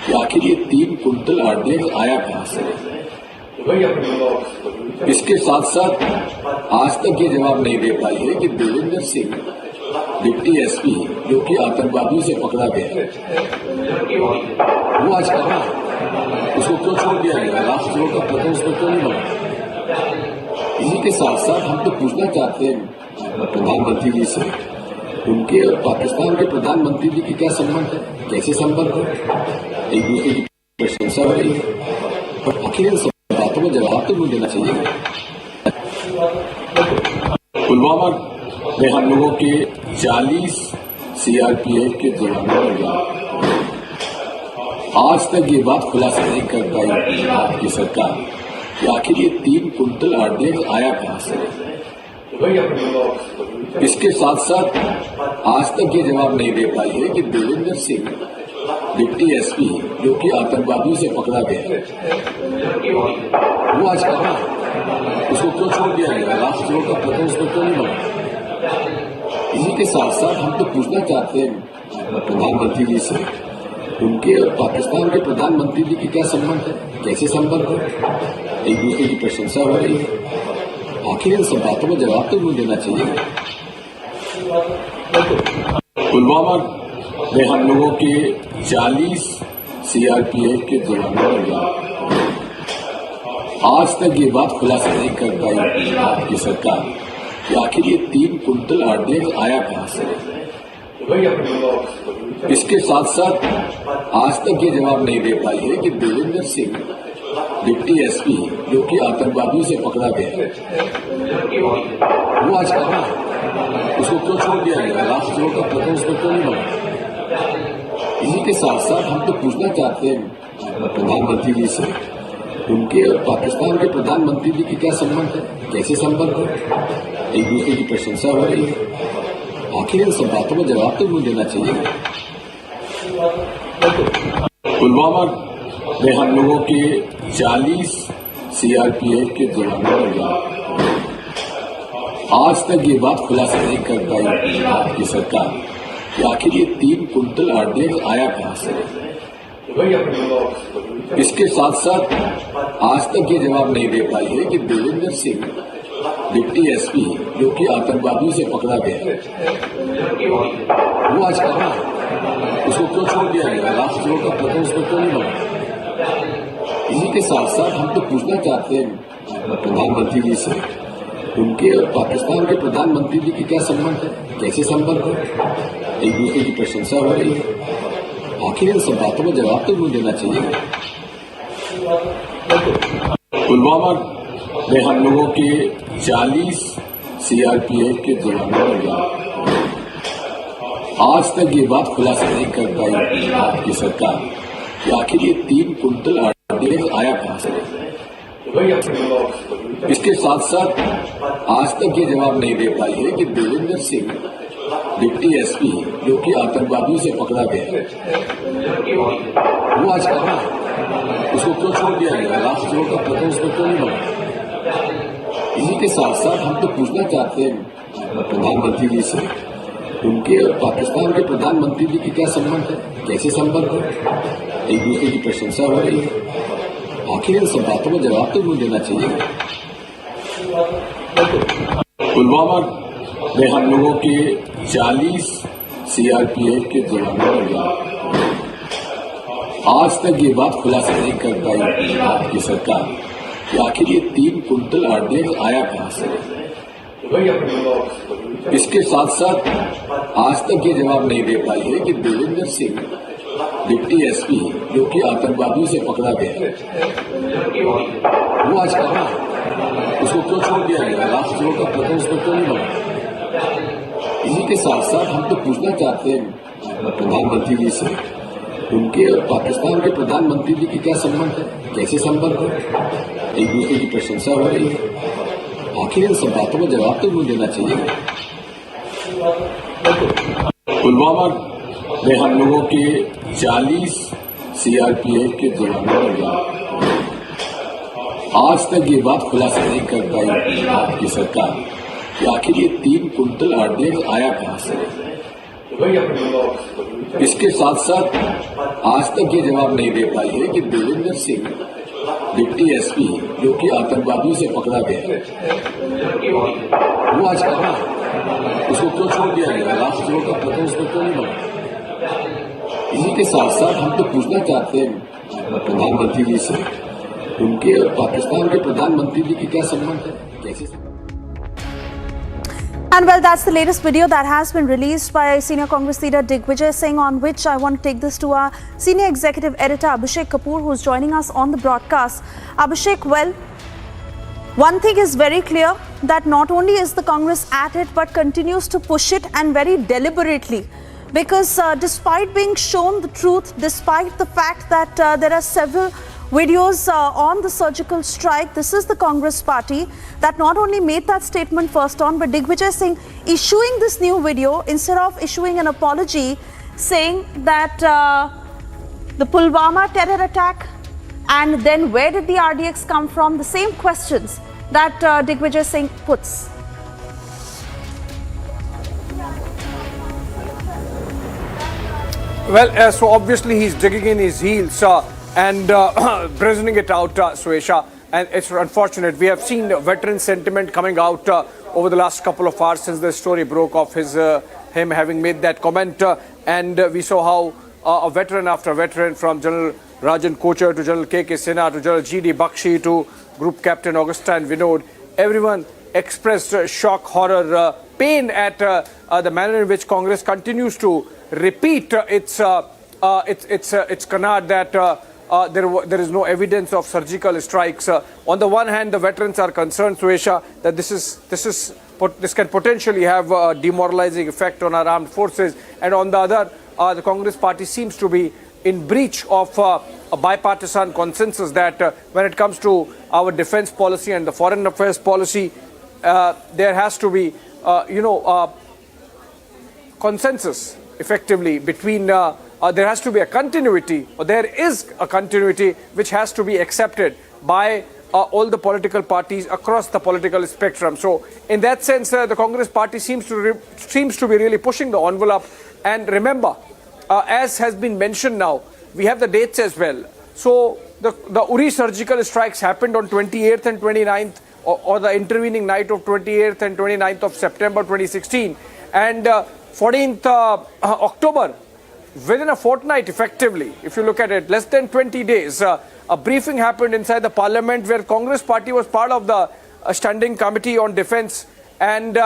कि आखिर ये 3 कुंटल ऑर्डिनेंस आया कहां से। इसके साथ साथ आज तक ये जवाब नहीं दे पाई है कि देवेंद्र सिंह डिप्टी एसपी जो कि आतंकवादियों से पकड़ा गया, वो आज कहां है? उसको क्यों छोड़ दिया गया? राष्ट्र का प्रथम उसको क्यों नहीं बना? इसी के साथ साथ हम तो पूछना चाहते हैं प्रधानमंत्री जी से, उनके और पाकिस्तान के प्रधानमंत्री जी की क्या संबंध है? कैसे संबंध है? एक दूसरे की प्रशंसा हो रही है, पर आखिर इन सब बातों में जवाब तो नहीं देना चाहिए। पुलवामा में हम लोगों के 40 सीआरपीएफ के जवानों ने आज तक ये बात खुलासा नहीं कर पाई आपकी सरकार कि आखिर ये 3 कुंटल ऑर्डिनेंस आया कहां से। इसके साथ साथ आज तक ये जवाब नहीं दे पाई है कि देवेंद्र सिंह डिप्टी एसपी जो कि आतंकवादियों से पकड़ा गया, वो आज कहां है? उसको क्यों छोड़ दिया गया? राष्ट्र का प्रथम उसको क्यों नहीं बना? इसी के साथ साथ हम तो पूछना चाहते हैं प्रधानमंत्री जी से, उनके और पाकिस्तान के प्रधानमंत्री जी की क्या संबंध है? कैसे संबंध है? एक दूसरे की प्रशंसा हो रही है, आखिर इन सब बातों में जवाब तो नहीं देना चाहिए। पुलवामा में हम लोगों के 40 सीआरपीएफ के जवानों ने आज तक ये बात खुलासा नहीं कर पाई आपकी सरकार कि आखिर ये 3 कुंटल ऑर्डिनेंस आया कहां से। इसके साथ साथ आज तक ये जवाब नहीं दे पाई है कि देवेंद्र सिंह डिप्टी एसपी जो कि आतंकवादियों से पकड़ा गया, वो आज कहां है? उसको क्यों छोड़ दिया गया? राष्ट्र का प्रथम उसको क्यों नहीं बना? इसी के साथ साथ हम तो पूछना चाहते हैं प्रधानमंत्री जी से, उनके और पाकिस्तान के प्रधानमंत्री जी की क्या संबंध है? कैसे संबंध है? एक दूसरे की प्रशंसा हो रही है, आखिर इन सब बातों में जवाब तो नहीं देना चाहिए। पुलवामा में हम लोगों के 40 सीआरपीएफ के जवानों ने आज तक ये बात खुलासा नहीं कर पाई आपकी सरकार कि आखिर ये 3 कुंटल ऑर्डिनेंस आया कहां से। इसके साथ साथ आज तक ये जवाब नहीं दे पाई है कि देवेंद्र सिंह डिप्टी एसपी जो कि आतंकवादियों से पकड़ा गया वो आज कहाँ है, उसको क्यों छोड़ दिया गया, राष्ट्रद्रोह का प्रकरण उसको क्यों नहीं बना। इसी के साथ साथ हम तो पूछना चाहते हैं प्रधानमंत्री जी से, उनके और पाकिस्तान के प्रधानमंत्री जी की क्या संबंध है, कैसे संबंध है, एक दूसरे की प्रशंसा हो रही है, आखिर इन सब बातों में जवाब तो नहीं देना चाहिए। पुलवामा में हम लोगों के 40 सीआरपीएफ के जवानों ने आज तक ये बात खुलासा नहीं कर पाई आपकी सरकार कि आखिर ये 3 कुंटल आर्डिनेंस आया कहां से। इसके साथ साथ आज तक ये जवाब नहीं दे पाई है कि देवेंद्र सिंह डिप्टी एसपी जो कि आतंकवादियों से पकड़ा गया वो आज कहाँ है, उसको क्यों छोड़ दिया गया, राष्ट्रद्रोह का प्रकरण उसको क्यों नहीं बना। इसी के साथ साथ हम तो पूछना चाहते हैं प्रधानमंत्री जी से, उनके और पाकिस्तान के प्रधानमंत्री जी की क्या संबंध है, कैसे संबंध है, एक दूसरे की प्रशंसा हो रही है, आखिर इन सब बातों में जवाब तो नहीं देना चाहिए। पुलवामा में हम लोगों के 40 सीआरपीएफ के जवानों ने आज तक ये बात खुलासा नहीं कर पाई आपकी सरकार कि आखिर ये 3 कुंटल आर्डिनेंस आया कहां से। इसके साथ साथ आज तक ये जवाब नहीं दे पाई है कि देवेंद्र सिंह डिप्टी एसपी जो कि आतंकवादियों से पकड़ा गया वो आज कहाँ है, उसको क्यों छोड़ दिया गया, राष्ट्रद्रोह का प्रकरण उसको क्यों नहीं बना। इसी के साथ साथ हम तो पूछना चाहते हैं प्रधानमंत्री जी से, उनके और पाकिस्तान के प्रधानमंत्री जी की क्या संबंध है, कैसे संबंध है, एक दूसरे की प्रशंसा हो रही है, आखिर इन सब बातों में जवाब तो नहीं देना चाहिए। पुलवामा में हम लोगों के 40 सीआरपीएफ के जवानों ने आज तक ये बात खुलासा नहीं कर पाई आपकी सरकार कि आखिर ये 3 कुंटल आर्डिनेंस आया कहां से। इसके साथ साथ आज तक ये जवाब नहीं दे पाई है कि देवेंद्र सिंह डिप्टी एसपी जो कि आतंकवादियों से पकड़ा गया वो आज कहाँ है, उसको क्यों छोड़ दिया गया, राष्ट्रद्रोह का प्रकरण उसको क्यों नहीं बना। इसी के साथ साथ हम तो पूछना चाहते हैं प्रधानमंत्री जी से, उनके और पाकिस्तान के प्रधानमंत्री जी की क्या संबंध है, कैसे। And well, that's the latest video that has been released by senior Congress leader Digvijay Singh, on which I want to take this to our senior executive editor Abhishek Kapoor, who's joining us on the broadcast. Abhishek, well, one thing is very clear, that not only is the Congress at it, but continues to push it, and very deliberately. Because despite being shown the truth, despite the fact that there are several videos on the surgical strike, this is the Congress party that not only made that statement first on, but Digvijay Singh issuing this new video instead of issuing an apology, saying that the Pulwama terror attack, and then where did the RDX come from, the same questions that Digvijay Singh puts. Well, so obviously he's digging in his heels and brazening it out, Suesha. And it's unfortunate. We have seen veteran sentiment coming out over the last couple of hours since the story broke of him having made that comment. And we saw how a veteran after veteran, from General Rajan Kochar to General K.K. Sinha to General G.D. Bakshi to Group Captain Augustine Vinod, everyone expressed shock, horror, pain at the manner in which Congress continues to repeat its canard that there is no evidence of surgical strikes. On the one hand, the veterans are concerned, Suesha, that this can potentially have a demoralizing effect on our armed forces, and on the other, the Congress party seems to be in breach of a bipartisan consensus that when it comes to our defense policy and the foreign affairs policy, there has to be consensus effectively between there has to be a continuity, or there is a continuity which has to be accepted by all the political parties across the political spectrum. So in that sense, the Congress party seems to be really pushing the envelope. And remember, as has been mentioned now, we have the dates as well. So the Uri surgical strikes happened on 28th and 29th, or the intervening night of 28th and 29th of September 2016. And 14th October, within a fortnight effectively, if you look at it, less than 20 days, a briefing happened inside the parliament where Congress party was part of the standing committee on defense, and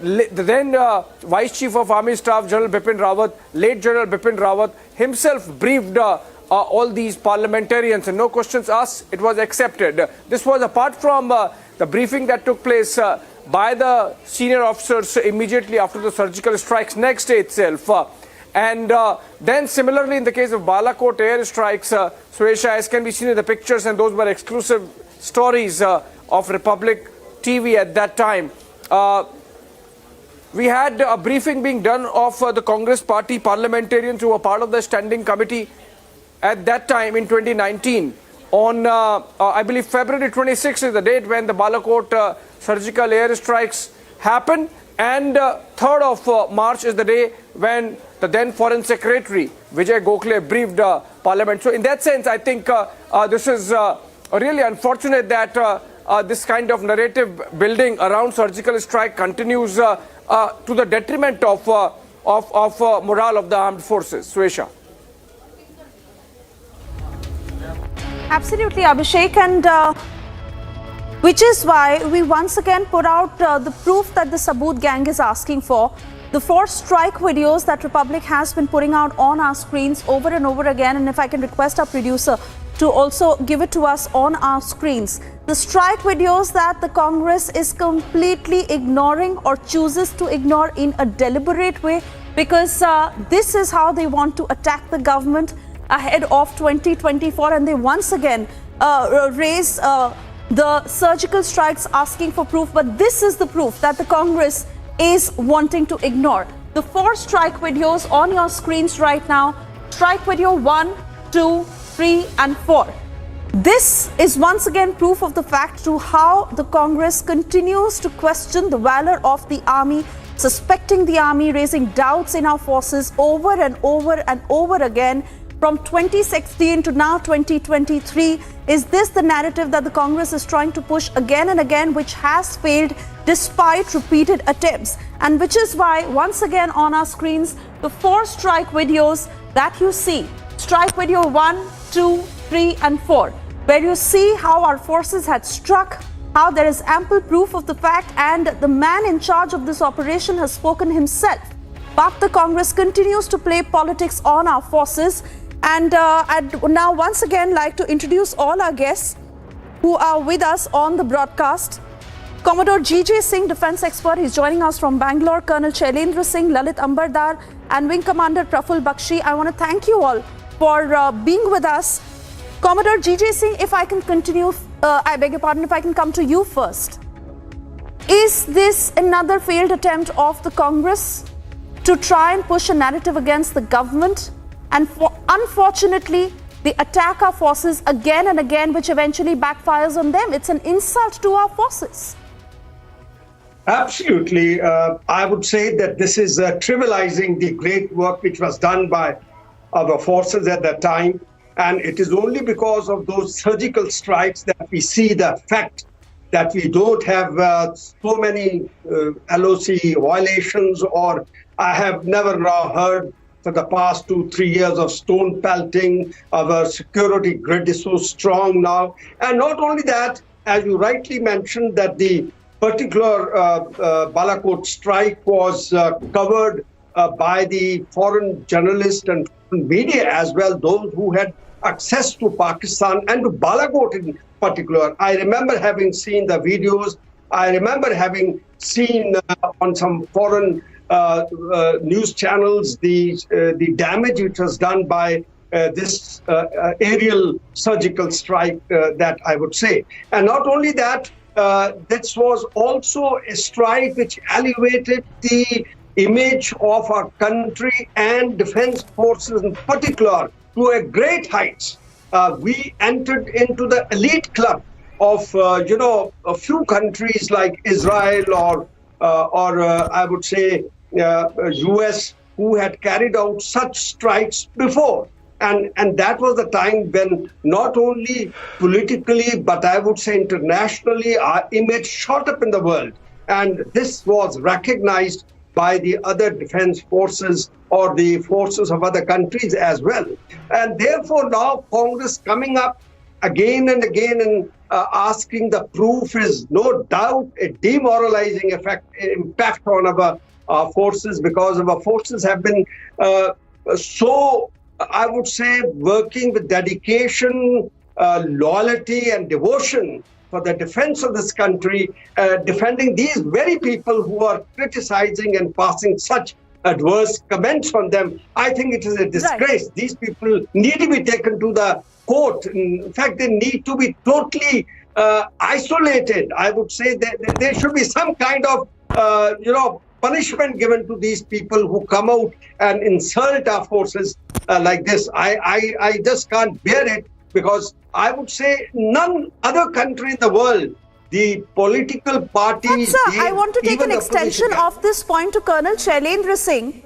then Vice Chief of Army Staff General Bipin Rawat, late General Bipin Rawat himself briefed all these parliamentarians, and no questions asked, it was accepted. This was apart from the briefing that took place by the senior officers immediately after the surgical strikes next day itself. And then similarly in the case of Balakot air strikes, Suesha, as can be seen in the pictures, and those were exclusive stories of Republic TV at that time. We had a briefing being done of the Congress party parliamentarians who were part of the standing committee at that time in 2019. On, I believe, February 26th is the date when the Balakot surgical air strikes happened, and 3rd of March is the day when the then Foreign Secretary Vijay Gokhale briefed Parliament. So in that sense, I think this is really unfortunate that this kind of narrative building around surgical strike continues to the detriment of morale of the armed forces. Suesha. Absolutely, Abhishek, and which is why we once again put out the proof that the Saboot gang is asking for. The 4 strike videos that Republic has been putting out on our screens over and over again, and if I can request our producer to also give it to us on our screens. The strike videos that the Congress is completely ignoring or chooses to ignore in a deliberate way, because this is how they want to attack the government ahead of 2024, and they once again raise the surgical strikes asking for proof, but this is the proof that the Congress is wanting to ignore. The 4 strike videos on your screens right now, strike video 1, 2, 3 and 4. This is once again proof of the fact to how the Congress continues to question the valor of the army, suspecting the army, raising doubts in our forces over and over and over again. From 2016 to now 2023, is this the narrative that the Congress is trying to push again and again, which has failed despite repeated attempts? And which is why, once again on our screens, the 4 strike videos that you see, strike video 1, 2, 3 and 4, where you see how our forces had struck, how there is ample proof of the fact, and the man in charge of this operation has spoken himself. But the Congress continues to play politics on our forces. And I'd now once again like to introduce all our guests who are with us on the broadcast. Commodore G.J. Singh, defense expert, he's joining us from Bangalore. Colonel Shailendra Singh, Lalit Ambardar and Wing Commander Praful Bakshi. I want to thank you all for being with us. Commodore G.J. Singh, if I can continue, I beg your pardon, if I can come to you first. Is this another failed attempt of the Congress to try and push a narrative against the government? And unfortunately, they attack our forces again and again, which eventually backfires on them. It's an insult to our forces. Absolutely. I would say that this is trivializing the great work which was done by our forces at that time. And it is only because of those surgical strikes that we see the fact that we don't have so many LOC violations, or I have never heard for the past 2-3 years of stone pelting. Our security grid is so strong now. And not only that, as you rightly mentioned, that the particular Balakot strike was covered by the foreign journalists and media as well, those who had access to Pakistan and to Balakot in particular. I remember having seen the videos. I remember having seen on some foreign news channels the damage which was done by this aerial surgical strike, that I would say. And not only that, this was also a strike which elevated the image of our country and defense forces in particular to a great heights. We entered into the elite club of a few countries like Israel or I would say US, who had carried out such strikes before. And that was the time when not only politically, but I would say internationally, our image shot up in the world. And this was recognized by the other defense forces or the forces of other countries as well. And therefore now Congress coming up again and again and asking the proof is no doubt a demoralizing impact on our forces, because our forces have been so, I would say, working with dedication, loyalty and devotion for the defense of this country, defending these very people who are criticizing and passing such adverse comments on them. I think it is a disgrace. Right. These people need to be taken to the court. In fact, they need to be totally isolated. I would say that there should be some kind of, punishment given to these people who come out and insult our forces like this. I just can't bear it, because I would say none other country in the world, the political parties... But sir, I want to take an extension of this point to Colonel Shailendra Singh.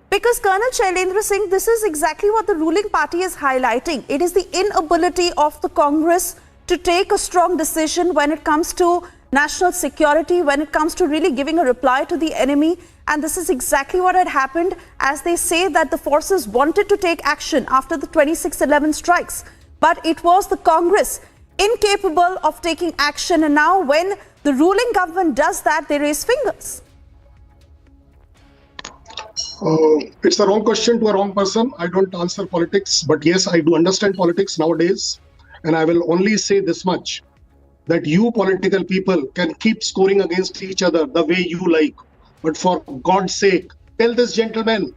Because Colonel Shailendra Singh, this is exactly what the ruling party is highlighting. It is the inability of the Congress to take a strong decision when it comes to national security, when it comes to really giving a reply to the enemy. And this is exactly what had happened, as they say that the forces wanted to take action after the 26/11 strikes. But it was the Congress incapable of taking action. And now when the ruling government does that, they raise fingers. It's the wrong question to a wrong person. I don't answer politics, but yes, I do understand politics nowadays. And I will only say this much, that you political people can keep scoring against each other the way you like. But for God's sake, tell this gentleman,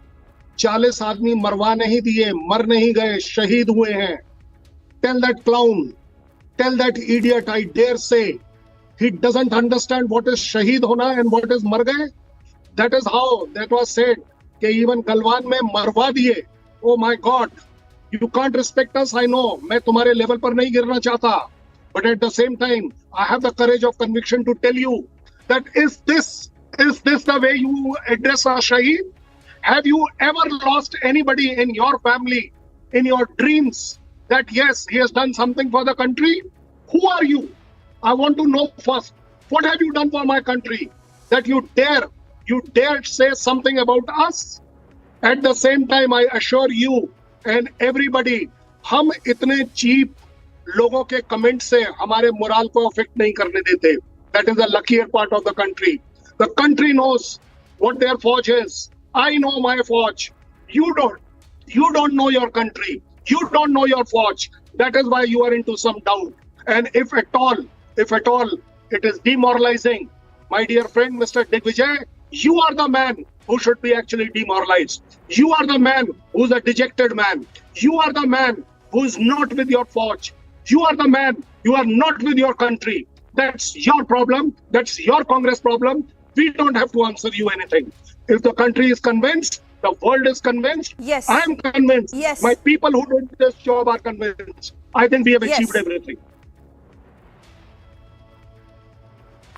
40 आदमी मरवा नहीं दिए, मर नहीं गए, शहीद हुए हैं. Tell that clown, tell that idiot, I dare say, he doesn't understand what is shaheed hona and what is mar gaye. That is how that was said. कि even गलवान में मरवा दिए. Oh my God, you can't respect us, I know. मैं तुम्हारे level पर नहीं गिरना चाहता. But at the same time, I have the courage of conviction to tell you that is this the way you address a shaheed? Have you ever lost anybody in your family, in your dreams, that yes, he has done something for the country? Who are you? I want to know first, what have you done for my country that you dare say something about us? At the same time, I assure you and everybody, हम इतने cheap लोगों के comment से हमारे moral को affect नहीं करने देते. That is the luckier part of the country. The country knows what their forge is. I know my forge. You don't know your country. You don't know your forge. That is why you are into some doubt. And if at all it is demoralizing, my dear friend Mr. Digvijay, you are the man who should be actually demoralized. You are the man who's a dejected man. You are the man who is not with your forge. You are the man, you are not with your country. That's your problem. That's your Congress problem. We don't have to answer you anything. If the country is convinced, the world is convinced. Yes. I am convinced. Yes. My people who did this job are convinced. I think we have achieved everything.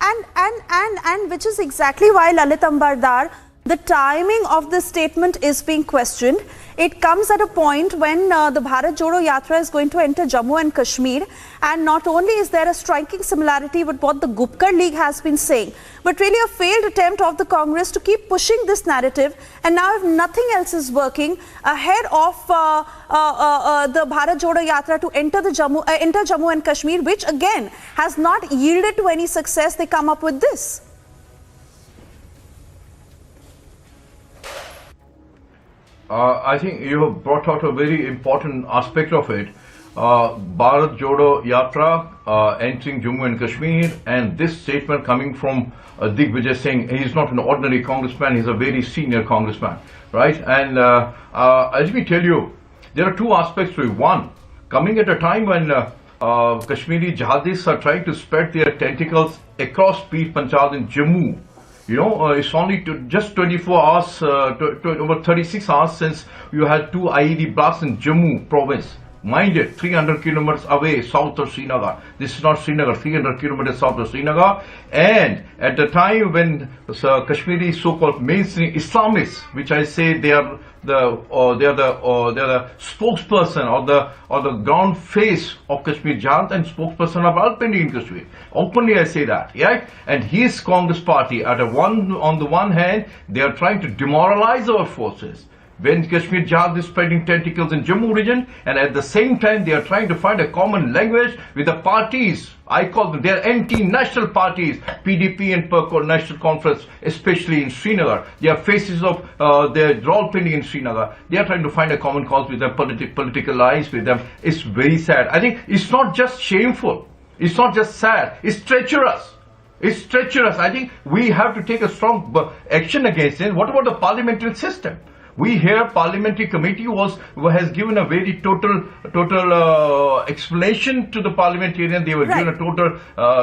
And which is exactly why, Lalit Ambardar, the timing of this statement is being questioned. It comes at a point when the Bharat Jodo Yatra is going to enter Jammu and Kashmir, and not only is there a striking similarity with what the Gupkar League has been saying, but really a failed attempt of the Congress to keep pushing this narrative. And now if nothing else is working, ahead of the Bharat Jodo Yatra to enter Jammu and Kashmir, which again has not yielded to any success, they come up with this. I think you have brought out a very important aspect of it. Bharat Jodo Yatra entering Jammu and Kashmir, and this statement coming from Digvijay Singh. He is not an ordinary congressman, he is a very senior congressman, right? And let me tell you, there are two aspects to it. One, coming at a time when Kashmiri jihadis are trying to spread their tentacles across Peer Panchal in Jammu. You know, it's only just 24 hours, over 36 hours since you had 2 IED blasts in Jammu province. Mind it, 300 kilometers away south of Srinagar. This is not Srinagar, 300 kilometers south of Srinagar. And at the time when Kashmiri so-called mainstream Islamists, which I say they are the spokesperson or the ground face of Kashmir Jat and spokesperson of Alpindi in Kashmir. Openly I say that, yeah? And his Congress party, on the one hand, they are trying to demoralize our forces. When Kashmir Jat is spreading tentacles in Jammu region, and at the same time they are trying to find a common language with the parties. I call them, they are anti-national parties, PDP and PERCO National Conference, especially in Srinagar. They are faces of their Rawalpindi in Srinagar. They are trying to find a common cause with them, political alliance with them. It's very sad. I think it's not just shameful. It's not just sad. It's treacherous. It's treacherous. I think we have to take a strong action against it. What about the parliamentary system? We here, parliamentary committee has given a very total explanation to the parliamentarian. They were given a total,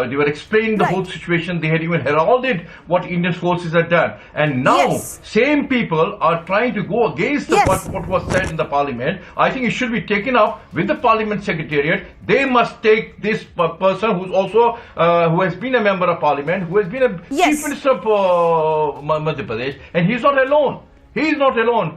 they were explaining the whole situation. They had even heralded what Indian forces had done. And now, same people are trying to go against what was said in the parliament. I think it should be taken up with the parliament secretariat. They must take this person who's also, who has been a member of parliament, who has been a chief minister of Madhya Pradesh, and he's not alone. He is not alone.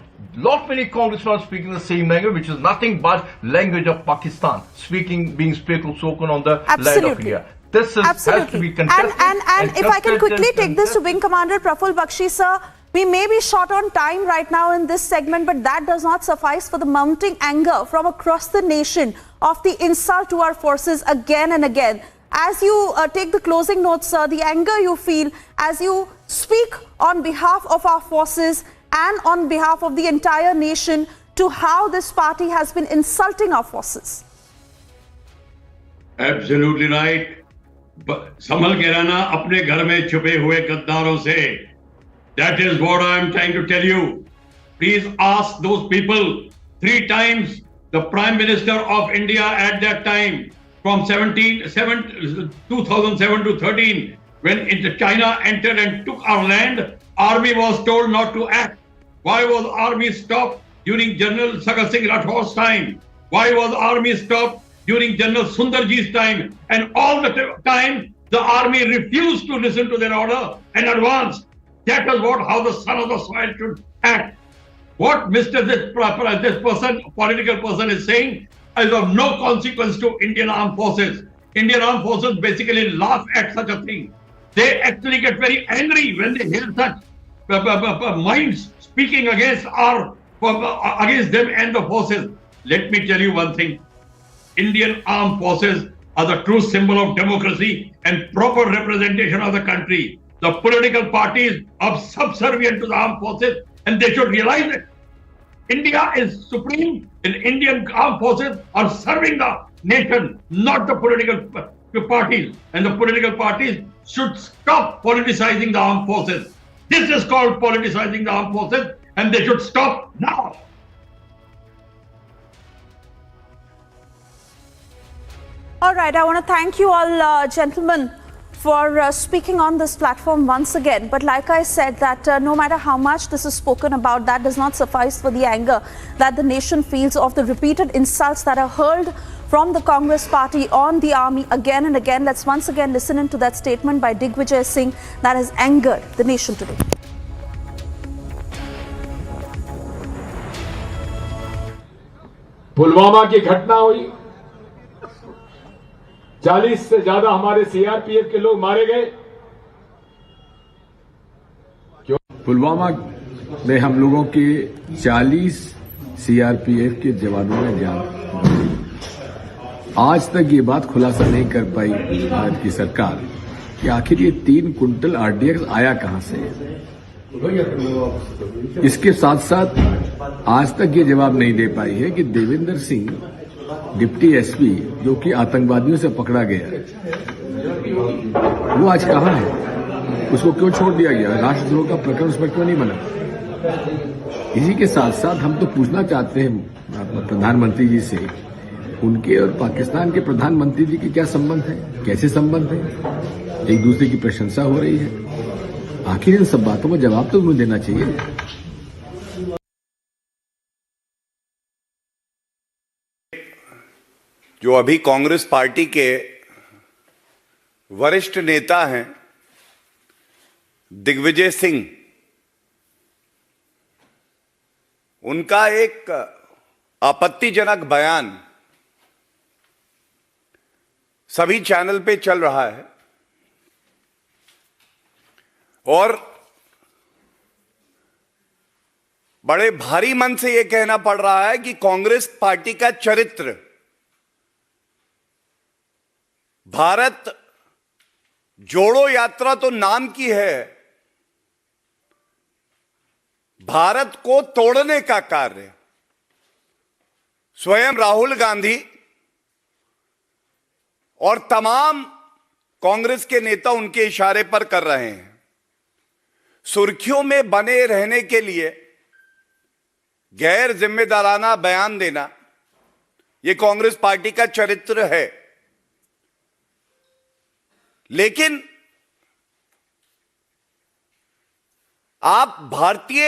Many congressmen are speaking the same language, which is nothing but language of Pakistan, being spoken on the land of India. This has to be contested. And if I can quickly take this to Wing Commander Praful Bakshi, sir, we may be short on time right now in this segment, but that does not suffice for the mounting anger from across the nation of the insult to our forces again and again. As you take the closing notes, sir, the anger you feel as you speak on behalf of our forces and on behalf of the entire nation to how this party has been insulting our forces. Absolutely right. संभल के रहना अपने घर में छुपे हुए गद्दारों से. That is what I am trying to tell you. Please ask those people. 3 times the Prime Minister of India at that time, from 2007 to 13, when China entered and took our land, army was told not to act. Why was army stopped during General Sagar Singh Rathor's time? Why was army stopped during General Sundarji's time? And all the time, the army refused to listen to their order and advance. That is how the son of the soil should act. What this political person is saying is of no consequence to Indian Armed Forces. Indian Armed Forces basically laugh at such a thing. They actually get very angry when they hear such minds speaking against them and the forces. Let me tell you one thing. Indian Armed Forces are the true symbol of democracy and proper representation of the country. The political parties are subservient to the armed forces, and they should realize it. India is supreme, and Indian Armed Forces are serving the nation, not the political parties. And the political parties should stop politicizing the armed forces. This is called politicizing the armed forces, and they should stop now. All right, I want to thank you all, gentlemen, for speaking on this platform once again. But like I said, that no matter how much this is spoken about, that does not suffice for the anger that the nation feels of the repeated insults that are hurled from the Congress party on the army again and again. Let's once again listen into that statement by Digvijay Singh that has angered the nation today. Pulwama की घटना हुई, 40 से ज्यादा हमारे CRPF के लोग मारे गए. क्यों? पुलवामा में हम लोगों के 40 सीआरपीएफ के जवानों ने जान. आज तक ये बात खुलासा नहीं कर पाई भारत की सरकार कि आखिर ये 3 कुंटल आरडीएक्स आया कहां से. इसके साथ साथ आज तक ये जवाब नहीं दे पाई है कि देवेंद्र सिंह डिप्टी एसपी, जो कि आतंकवादियों से पकड़ा गया, वो आज कहां है? उसको क्यों छोड़ दिया गया? राष्ट्रद्रोह का प्रकरण उस पर क्यों नहीं बना? इसी के साथ साथ हम तो पूछना चाहते हैं प्रधानमंत्री जी से, उनके और पाकिस्तान के प्रधानमंत्री जी के क्या संबंध है, कैसे संबंध है? एक दूसरे की प्रशंसा हो रही है. आखिर इन सब बातों को जवाब तो उन्हें देना चाहिए. जो अभी कांग्रेस पार्टी के वरिष्ठ नेता हैं दिग्विजय सिंह, उनका एक आपत्तिजनक बयान सभी चैनल पे चल रहा है और बड़े भारी मन से यह कहना पड़ रहा है कि कांग्रेस पार्टी का चरित्र भारत जोड़ो यात्रा तो नाम की है, भारत को तोड़ने का कार्य स्वयं राहुल गांधी और तमाम कांग्रेस के नेता उनके इशारे पर कर रहे हैं। सुर्खियों में बने रहने के लिए गैर जिम्मेदाराना बयान देना यह कांग्रेस पार्टी का चरित्र है। लेकिन आप भारतीय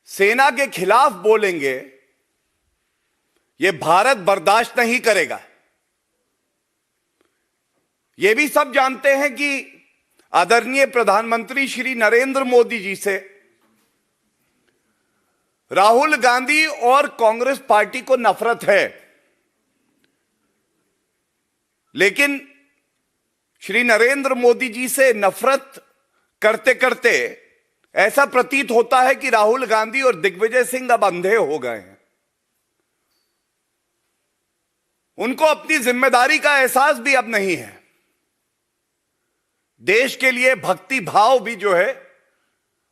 सेना के खिलाफ बोलेंगे, यह भारत बर्दाश्त नहीं करेगा। यह भी सब जानते हैं कि आदरणीय प्रधानमंत्री श्री नरेंद्र मोदी जी से राहुल गांधी और कांग्रेस पार्टी को नफरत है, लेकिन श्री नरेंद्र मोदी जी से नफरत करते करते ऐसा प्रतीत होता है कि राहुल गांधी और दिग्विजय सिंह अब अंधे हो गए हैं। उनको अपनी जिम्मेदारी का एहसास भी अब नहीं है। देश के लिए भक्ति भाव भी जो है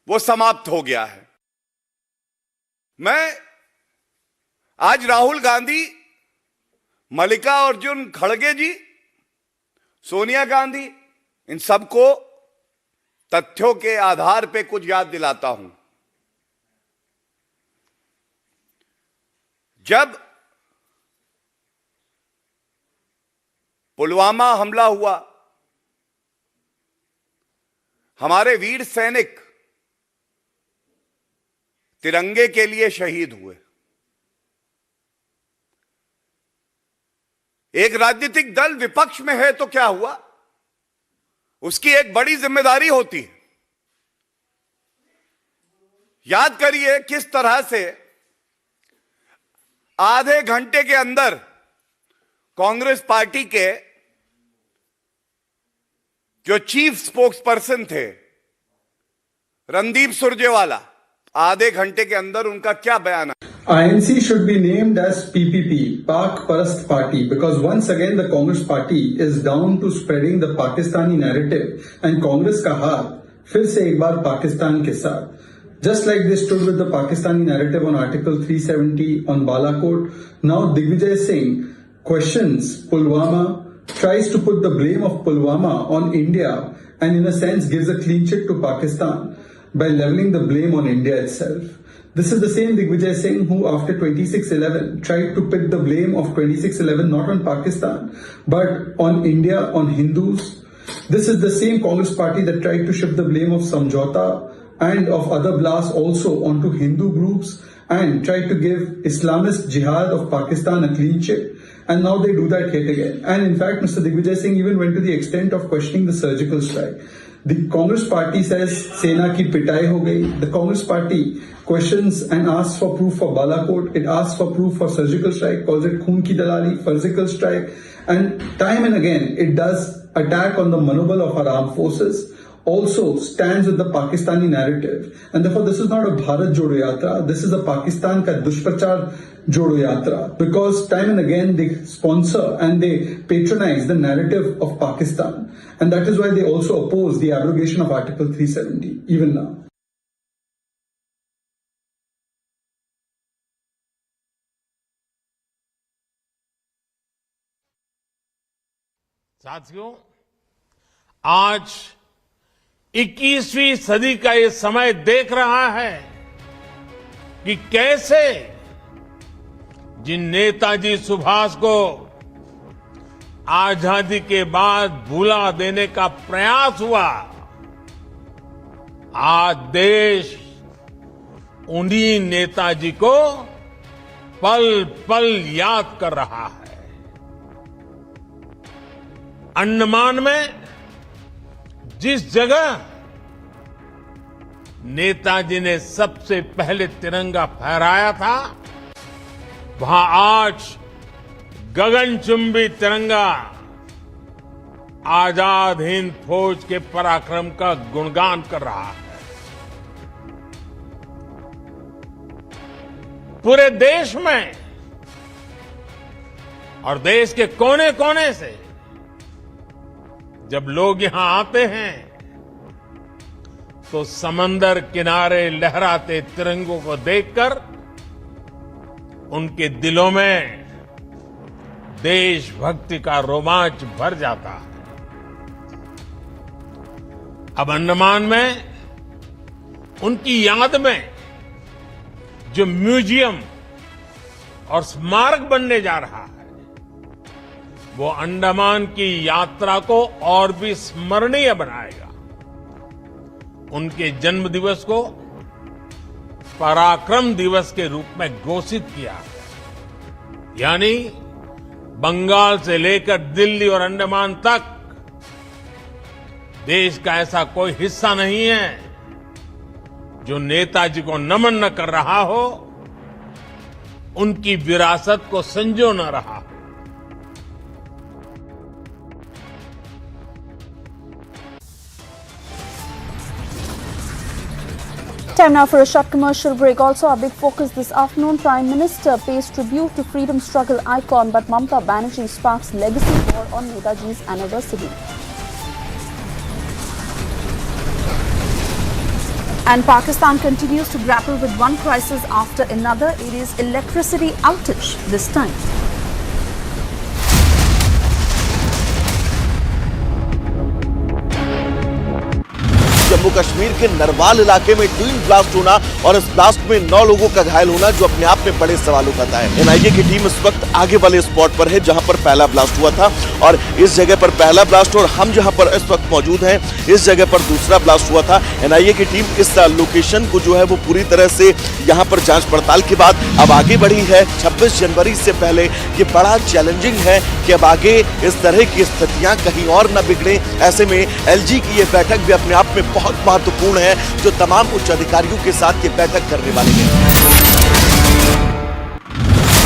वो समाप्त हो गया है। मैं आज राहुल गांधी, मल्लिकार्जुन खड़गे जी, सोनिया गांधी, इन सबको तथ्यों के आधार पे कुछ याद दिलाता हूं। जब पुलवामा हमला हुआ, हमारे वीर सैनिक तिरंगे के लिए शहीद हुए। एक राजनीतिक दल विपक्ष में है तो क्या हुआ, उसकी एक बड़ी जिम्मेदारी होती है। याद करिए किस तरह से आधे घंटे के अंदर कांग्रेस पार्टी के जो चीफ स्पोक्स पर्सन थे रणदीप सुरजेवाला, आधे घंटे के अंदर उनका क्या बयान है। INC should be named as PPP, Pak Parast Party, because once again the Congress party is down to spreading the Pakistani narrative and Congress का हाथ फिर से एक बार पाकिस्तान के साथ। Just like they stood with the Pakistani narrative on Article 370 on Balakot, now Digvijay Singh questions Pulwama, tries to put the blame of Pulwama on India and in a sense gives a clean chit to Pakistan by leveling the blame on India itself. This is the same Digvijay Singh who after 26/11 tried to put the blame of 26/11 not on Pakistan but on India, on Hindus. This is the same Congress party that tried to shift the blame of Samjhauta and of other blasts also onto Hindu groups and tried to give Islamist jihad of Pakistan a clean chit. And now they do that yet again. And in fact, Mr. Digvijay Singh even went to the extent of questioning the surgical strike. The Congress party says Sena ki pitai ho gayi. The Congress party questions and asks for proof for Balakot. It asks for proof for surgical strike, calls it khoon ki dalali, surgical strike. And time and again, it does attack on the manobal of our armed forces. Also stands with the Pakistani narrative. And therefore, this is not a Bharat Jodo Yatra. This is a Pakistan ka dushprachar Jodo Yatra. Because time and again, they sponsor and they patronize the narrative of Pakistan. And that is why they also oppose the abrogation of Article 370, even now. साथियों, आज 21वीं सदी का ये समय देख रहा है कि कैसे जिन नेताजी सुभाष को आजादी के बाद भुला देने का प्रयास हुआ, आज देश उन्हीं नेताजी को पल पल याद कर रहा है। अंडमान में जिस जगह नेताजी ने सबसे पहले तिरंगा फहराया था, वहां आज गगनचुंबी तिरंगा आजाद हिंद फौज के पराक्रम का गुणगान कर रहा है। पूरे देश में और देश के कोने कोने से जब लोग यहां आते हैं तो समंदर किनारे लहराते तिरंगों को देखकर उनके दिलों में देशभक्ति का रोमांच भर जाता है। अब अंडमान में उनकी याद में जो म्यूजियम और स्मारक बनने जा रहा है, वो अंडमान की यात्रा को और भी स्मरणीय बनाएगा। उनके जन्म दिवस को पराक्रम दिवस के रूप में घोषित किया है। यानी बंगाल से लेकर दिल्ली और अंडमान तक देश का ऐसा कोई हिस्सा नहीं है जो नेताजी को नमन न कर रहा हो, उनकी विरासत को संजो न रहा हो। Time now for a short commercial break. Also, our big focus this afternoon, Prime Minister pays tribute to freedom struggle icon, but Mamata Banerjee sparks legacy war on Netaji's anniversary. And Pakistan continues to grapple with one crisis after another. It is electricity outage this time. Jammu Kashmir के नरवाल इलाके में twin blast होना और इस blast में 9 लोगों का घायल होना जो अपने आप में बड़े सवाल उठाता है। एनआईए की टीम इस वक्त आगे वाले स्पॉट पर है जहां पर पहला ब्लास्ट हुआ था और इस जगह पर पहला ब्लास्ट और हम जहां पर इस वक्त मौजूद हैं इस जगह पर दूसरा ब्लास्ट हुआ था। एनआईए की टीम इस लोकेशन को जो है वो पूरी तरह से यहां पर जांच पड़ताल के बाद अब आगे बढ़ी है। 26 जनवरी से पहले ये बड़ा चैलेंजिंग है कि अब आगे इस तरह की स्थितियां कहीं और न बिगड़े। ऐसे में एलजी की ये बैठक भी अपने आप में बहुत महत्वपूर्ण है जो तमाम उच्च अधिकारियों के साथ ये बैठक करने वाले हैं।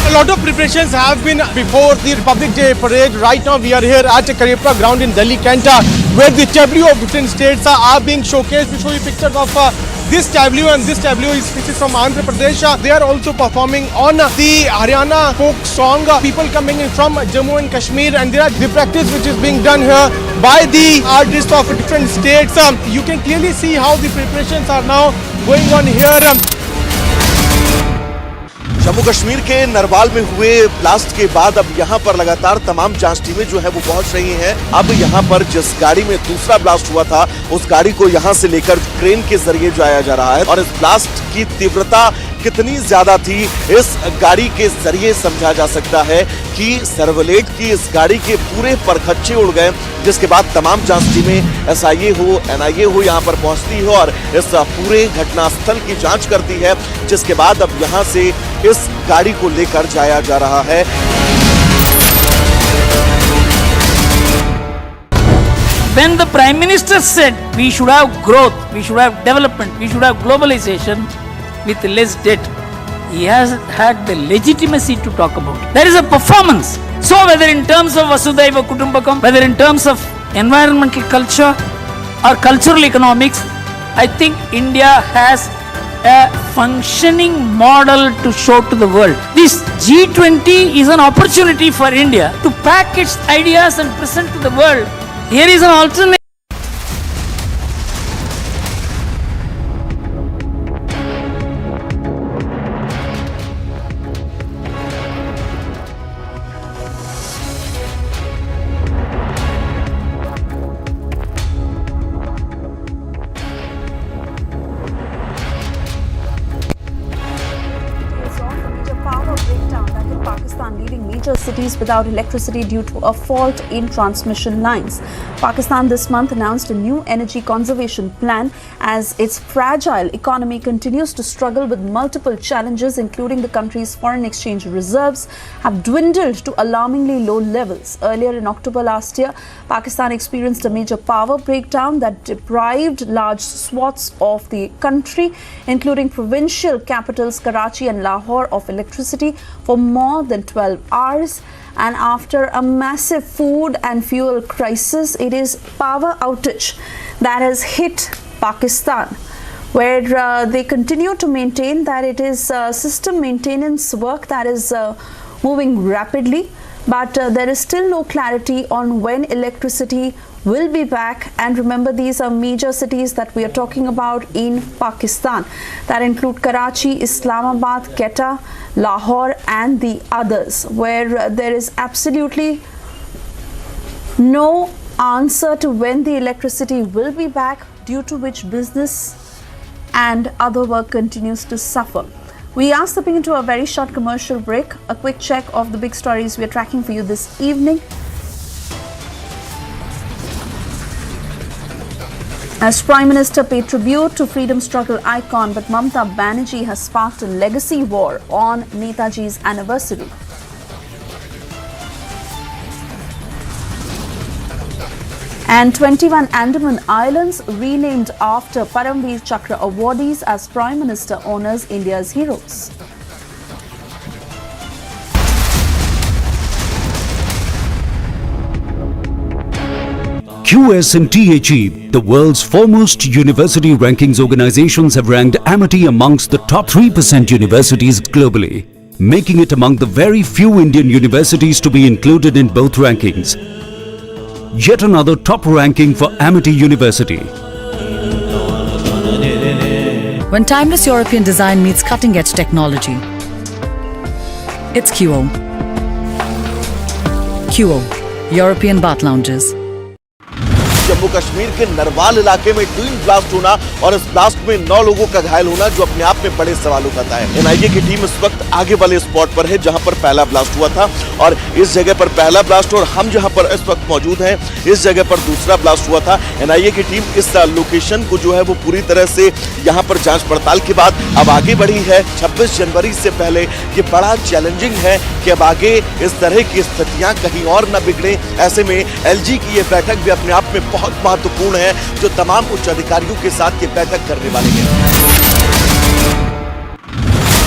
A lot of preparations have been before the Republic Day parade. Right now we are here at Karepra ground in Delhi, Kenta, where the tableau of different states are being showcased. We show you pictures of this tableau, and this tableau is from Andhra Pradesh. They are also performing on the Haryana folk song. People coming in from Jammu and Kashmir, and there are the practice which is being done here by the artists of different states. You can clearly see how the preparations are now going on here. Jammu Kashmir के नरवाल में हुए blast के बाद अब यहां पर लगातार तमाम जांच टीमें जो है वो पहुंच रही हैं। अब यहां पर जिस गाड़ी में दूसरा ब्लास्ट हुआ था उस गाड़ी को यहां से लेकर क्रेन के जरिए जाया जा रहा है और इस ब्लास्ट की तीव्रता कितनी ज्यादा थी इस गाड़ी के जरिए समझा जा सकता है कि सर्वलेट की इस गाड़ी के पूरे परखच्चे उड़ गए, जिसके बाद तमाम जांच टीमें एसआईए हो एनआईए हो यहां पर पहुंचती है और इस पूरे घटनास्थल की जांच करती है, जिसके बाद अब यहां से इस गाड़ी को लेकर जाया जा रहा है। When the Prime Minister said we should have growth, we should have development, we should have globalization with less debt, he has had the legitimacy to talk about it. There is a performance. So whether in terms of Vasudhaiva Kutumbakam, whether in terms of environmental culture or cultural economics, I think India has a functioning model to show to the world. This G20 is an opportunity for India to pack its ideas and present to the world. Here is an alternate. cities without electricity due to a fault in transmission lines. Pakistan this month announced a new energy conservation plan as its fragile economy continues to struggle with multiple challenges, including the country's foreign exchange reserves have dwindled to alarmingly low levels. Earlier in October last year, Pakistan experienced a major power breakdown that deprived large swaths of the country, including provincial capitals Karachi and Lahore, of electricity for more than 12 hours. And after a massive food and fuel crisis, it is power outage that has hit Pakistan, where they continue to maintain that it is system maintenance work that is moving rapidly, but there is still no clarity on when electricity will be back. And remember, these are major cities that we are talking about in Pakistan that include Karachi, Islamabad, Quetta, Lahore and the others, where there is absolutely no answer to when the electricity will be back, due to which business and other work continues to suffer. We are stepping into a very short commercial break. A quick check of the big stories we are tracking for you this evening. As Prime Minister paid tribute to freedom struggle icon, but Mamata Banerjee has sparked a legacy war on Netaji's anniversary. And 21 Andaman Islands renamed after Paramveer Chakra awardees as Prime Minister honors India's heroes. QS and THE, the world's foremost university rankings organizations, have ranked Amity amongst the top 3% universities globally, making it among the very few Indian universities to be included in both rankings. Yet another top ranking for Amity University. When timeless European design meets cutting-edge technology, it's QO. QO, European Bath Lounges. Jammu Kashmir के नरवाल इलाके में twin blast होना और इस blast में 9 लोगों का घायल होना जो अपने आप में बड़े सवाल उठाता है। एनआईए की टीम इस वक्त आगे वाले स्पॉट पर है जहां पर पहला ब्लास्ट हुआ था, और इस जगह पर पहला ब्लास्ट और हम जहां पर इस वक्त मौजूद हैं इस जगह पर दूसरा ब्लास्ट हुआ था। एनआईए की टीम इस लोकेशन को जो है वो पूरी तरह से यहां पर जांच पड़ताल के बाद अब आगे बढ़ी है। 26 जनवरी से पहले ये बड़ा चैलेंजिंग है कि अब आगे इस तरह की स्थितियां कहीं और न बिगड़े। ऐसे में एलजी की ये बैठक भी अपने आप में बहुत महत्वपूर्ण है, जो तमाम उच्च अधिकारियों के साथ ये बैठक करने वाले हैं।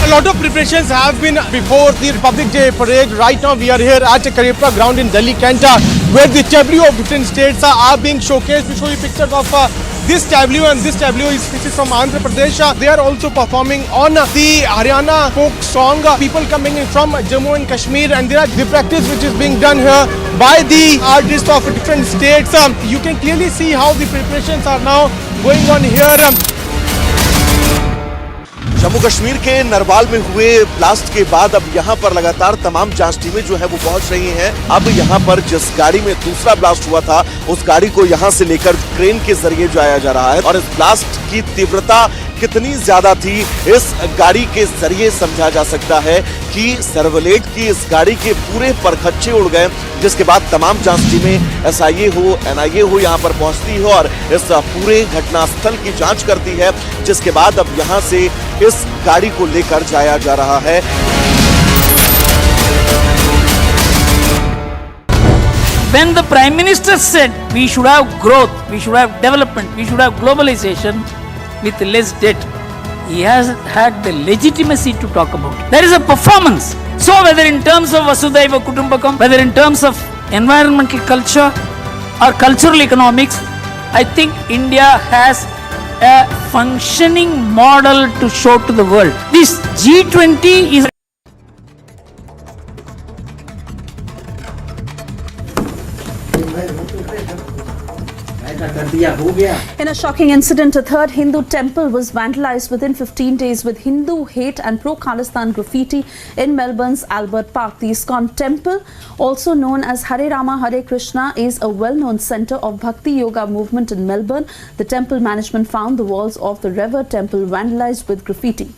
A lot of preparations have been before the Republic Day parade. Right now we are here at Karipra ground in Delhi Cantor, where the tableau of different states are being showcased. We show you pictures of this tableau, and this tableau is from Andhra Pradesh. They are also performing on the Haryana folk song. People coming in from Jammu and Kashmir, and there are the practice which is being done here by the artists of different states. You can clearly see how the preparations are now going on here. Jammu Kashmir के नरवाल में हुए blast के बाद अब यहाँ पर लगातार तमाम जांच टीमें जो है वो पहुंच रही हैं। अब यहाँ पर जिस गाड़ी में दूसरा ब्लास्ट हुआ था उस गाड़ी को यहाँ से लेकर क्रेन के जरिए जाया जा रहा है, और इस ब्लास्ट की तीव्रता कितनी ज्यादा थी इस गाड़ी के जरिए समझा जा सकता है कि सर्वलेट की इस गाड़ी के पूरे परखच्चे उड़ गए, जिसके बाद तमाम जांच टीमें एसआईए हो एनआईए हो यहाँ पर पहुंचती हो और इस पूरे घटनास्थल की जांच करती है, जिसके बाद अब यहाँ से इस गाड़ी को लेकर जाया जा रहा है। When the Prime Minister said we should have growth, we should have development, we should have globalization with less debt, he has had the legitimacy to talk about it. There is a performance. So whether in terms of Vasudhaiva Kutumbakam, whether in terms of environmental culture or cultural economics, I think India has a functioning model to show to the world. This G20 is In a shocking incident, a third Hindu temple was vandalized within 15 days with Hindu hate and pro-Khalistan graffiti in Melbourne's Albert Park. The ISKCON temple, also known as Hare Rama Hare Krishna, is a well-known centre of Bhakti Yoga movement in Melbourne. The temple management found the walls of the Rever temple vandalized with graffiti.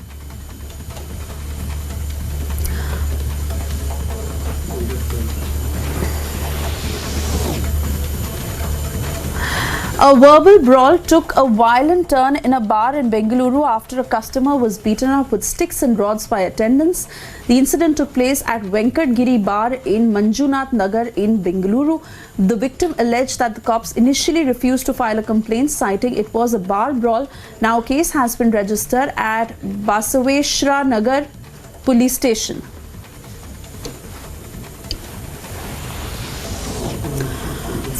A verbal brawl took a violent turn in a bar in Bengaluru after a customer was beaten up with sticks and rods by attendants. The incident took place at Venkat Giri Bar in Manjunath Nagar in Bengaluru. The victim alleged that the cops initially refused to file a complaint, citing it was a bar brawl. Now a case has been registered at Basaveshwara Nagar Police Station.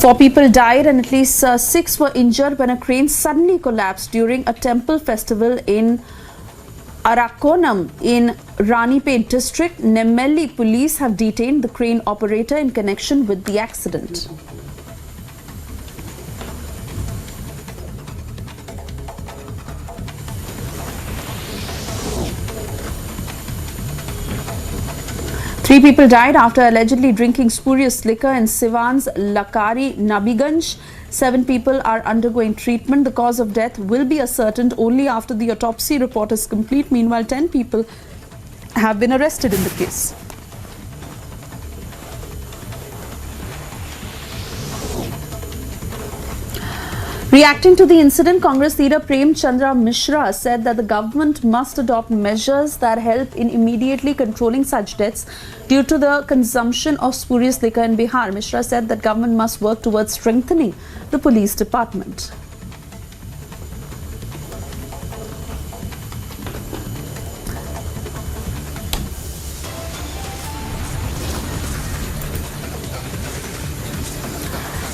Four people died and at least 6 were injured when a crane suddenly collapsed during a temple festival in Arakonam in Ranipet district. Nemelli police have detained the crane operator in connection with the accident. Three people died after allegedly drinking spurious liquor in Sivan's Lakari Nabiganj. 7 people are undergoing treatment. The cause of death will be ascertained only after the autopsy report is complete. Meanwhile, 10 people have been arrested in the case. Reacting to the incident, Congress leader Prem Chandra Mishra said that the government must adopt measures that help in immediately controlling such deaths due to the consumption of spurious liquor in Bihar. Mishra said that government must work towards strengthening the police department.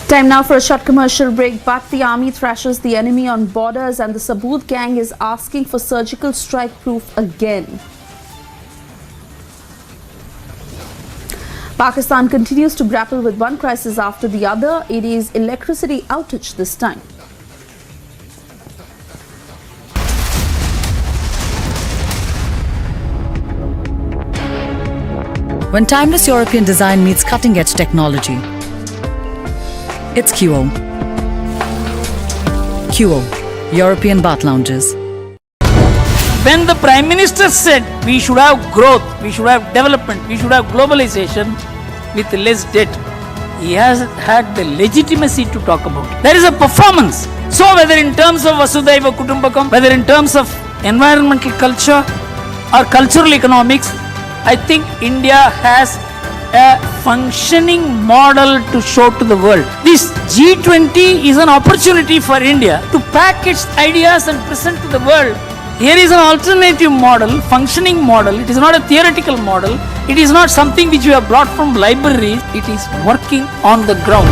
Time now for a short commercial break, but the army thrashes the enemy on borders and the Saboot gang is asking for surgical strike proof again. Pakistan continues to grapple with one crisis after the other. It is electricity outage this time. When timeless European design meets cutting-edge technology, it's QO. QO, European bath lounges. When the Prime Minister said we should have growth, we should have development, we should have globalization with less debt, he has had the legitimacy to talk about it. There is a performance. So whether in terms of Vasudhaiva Kutumbakam, whether in terms of environmental culture or cultural economics, I think India has a functioning model to show to the world. This G20 is an opportunity for India to pack its ideas and present to the world. Here is an alternative model, functioning model. It is not a theoretical model. It is not something which you have brought from libraries. It is working on the ground.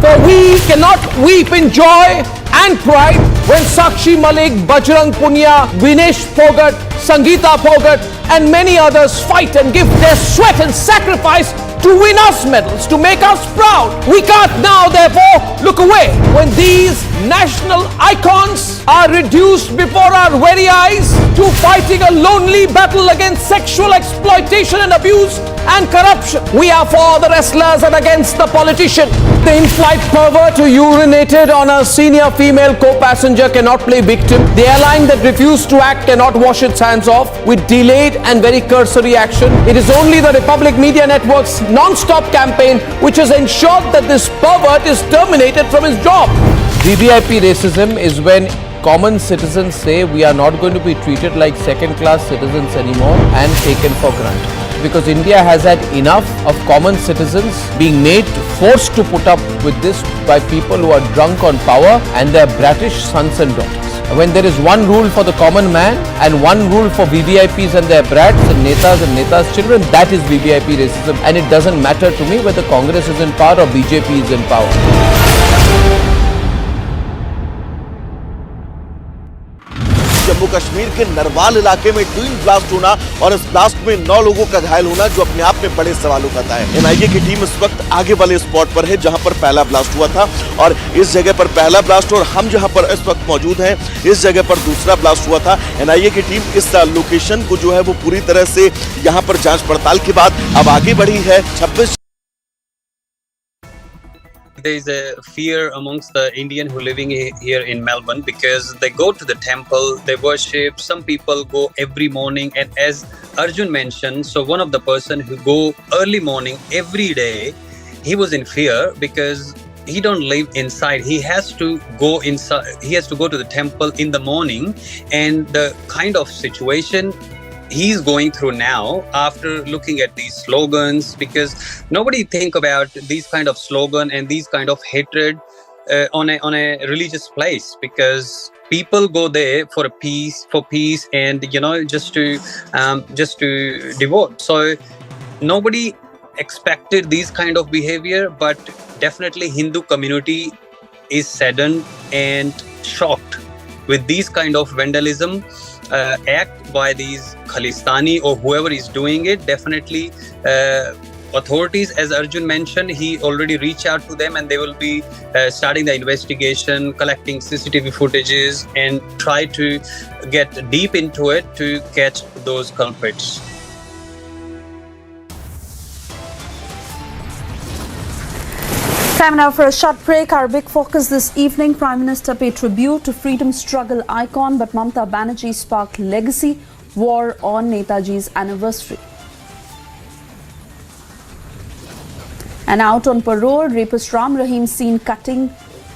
For we cannot weep in joy and pride when Sakshi Malik, Bajrang Punia, Vinesh Phogat, Sangeeta Phogat and many others fight and give their sweat and sacrifice to win us medals, to make us proud. We can't now therefore look away when these national icons are reduced before our very eyes to fighting a lonely battle against sexual exploitation and abuse and corruption. We are for the wrestlers and against the politician. The in-flight pervert who urinated on a senior female co-passenger cannot play victim. The airline that refused to act cannot wash its hands off with delayed and very cursory action. It is only the Republic Media Network's non-stop campaign which has ensured that this pervert is terminated from his job. VVIP racism is when common citizens say we are not going to be treated like second-class citizens anymore and taken for granted. Because India has had enough of common citizens being forced to put up with this by people who are drunk on power and their bratish sons and daughters. When there is one rule for the common man and one rule for VVIPs and their brats and netas' children, that is VVIP racism, and it doesn't matter to me whether Congress is in power or BJP is in power. Jammu Kashmir के नरवाल इलाके में twin blast होना और इस blast में 9 लोगों का घायल होना जो अपने आप में बड़े सवाल उठाता है। एनआईए की टीम इस वक्त आगे वाले स्पॉट पर है जहां पर पहला ब्लास्ट हुआ था और इस जगह पर पहला ब्लास्ट और हम जहां पर इस वक्त मौजूद हैं इस जगह पर दूसरा ब्लास्ट हुआ था। एनआईए की टीम इस लोकेशन को जो है वो पूरी तरह से यहां पर जांच पड़ताल के बाद अब आगे बढ़ी है। 26 there is a fear amongst the Indian who living here in Melbourne, because they go to the temple, they worship. Some people go every morning, and as Arjun mentioned, so one of the person who go early morning every day, he was in fear because he don't live inside. He has to go inside. He has to go to the temple in the morning, and the kind of situation he's going through now after looking at these slogans, because nobody think about these kind of slogan and these kind of hatred on a religious place, because people go there for peace, and just to devote. So nobody expected these kind of behavior, but definitely Hindu community is saddened and shocked with these kind of vandalism act by these Khalistani or whoever is doing it. Definitely authorities, as Arjun mentioned, he already reached out to them, and they will be starting the investigation, collecting CCTV footages, and try to get deep into it to catch those culprits. Time now for a short break. Our big focus this evening: Prime Minister paid tribute to freedom struggle icon, but Mamata Banerjee sparked legacy war on Netaji's anniversary. And out on parole, rapist Ram Rahim seen cutting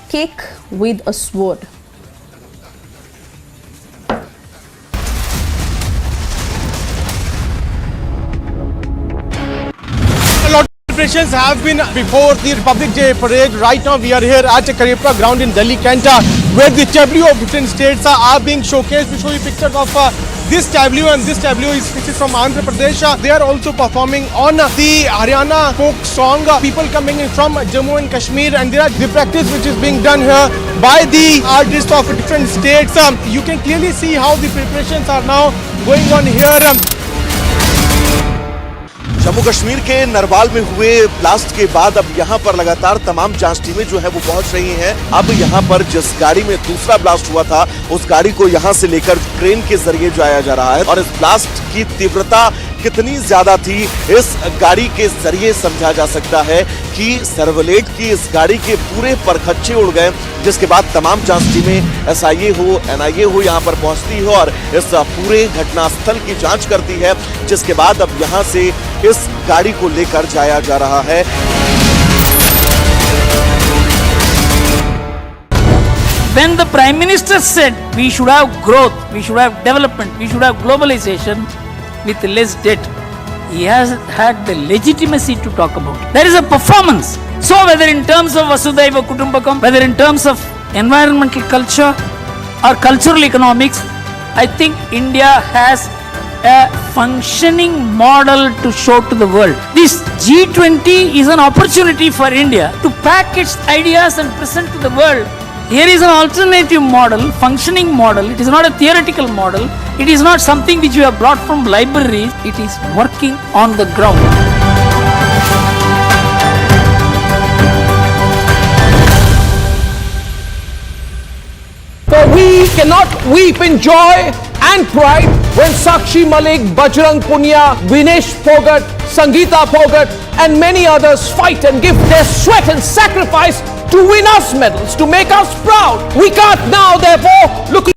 cake with a sword. Preparations have been before the Republic Day parade. Right now we are here at Karipra ground in Delhi Cantor, where the tableau of different states are being showcased. We show you pictures of this tableau, and this tableau is from Andhra Pradesh. They are also performing on the Haryana folk song. People coming in from Jammu and Kashmir, and there are the practice which is being done here by the artists of different states. You can clearly see how the preparations are now going on here. Jammu Kashmir के नरवाल में हुए blast के बाद अब यहां पर लगातार तमाम जांच टीमें जो है वो पहुंच रही हैं। अब यहां पर जिस गाड़ी में दूसरा ब्लास्ट हुआ था, उस गाड़ी को यहां से लेकर क्रेन के जरिए जो आया जा रहा है, और इस ब्लास्ट की तीव्रता कितनी ज्यादा थी इस गाड़ी के जरिए समझा जा सकता है कि सर्वलेट की इस गाड़ी के पूरे परखच्चे उड़ गए, जिसके बाद तमाम जांच टीमें SIA हो, NIA हो यहां पर पहुंचती है और इस पूरे घटनास्थल की जांच करती है, जिसके बाद अब यहां से इस गाड़ी को लेकर जाया जा रहा है। When the Prime Minister said we should have growth, we should have development, we should have globalization with less debt, he has had the legitimacy to talk about it. There is a performance. So whether in terms of Vasudhaiva Kutumbakam, whether in terms of environmental culture or cultural economics, I think India has a functioning model to show to the world. This G20 is an opportunity for India to pack its ideas and present to the world. Here is an alternative model, functioning model. It is not a theoretical model. It is not something which you have brought from libraries. It is working on the ground. For we cannot weep in joy and pride when Sakshi Malik, Bajrang Punia, Vinesh Phogat, Sangeeta Phogat and many others fight and give their sweat and sacrifice to win us medals, to make us proud. We can't now, therefore, look.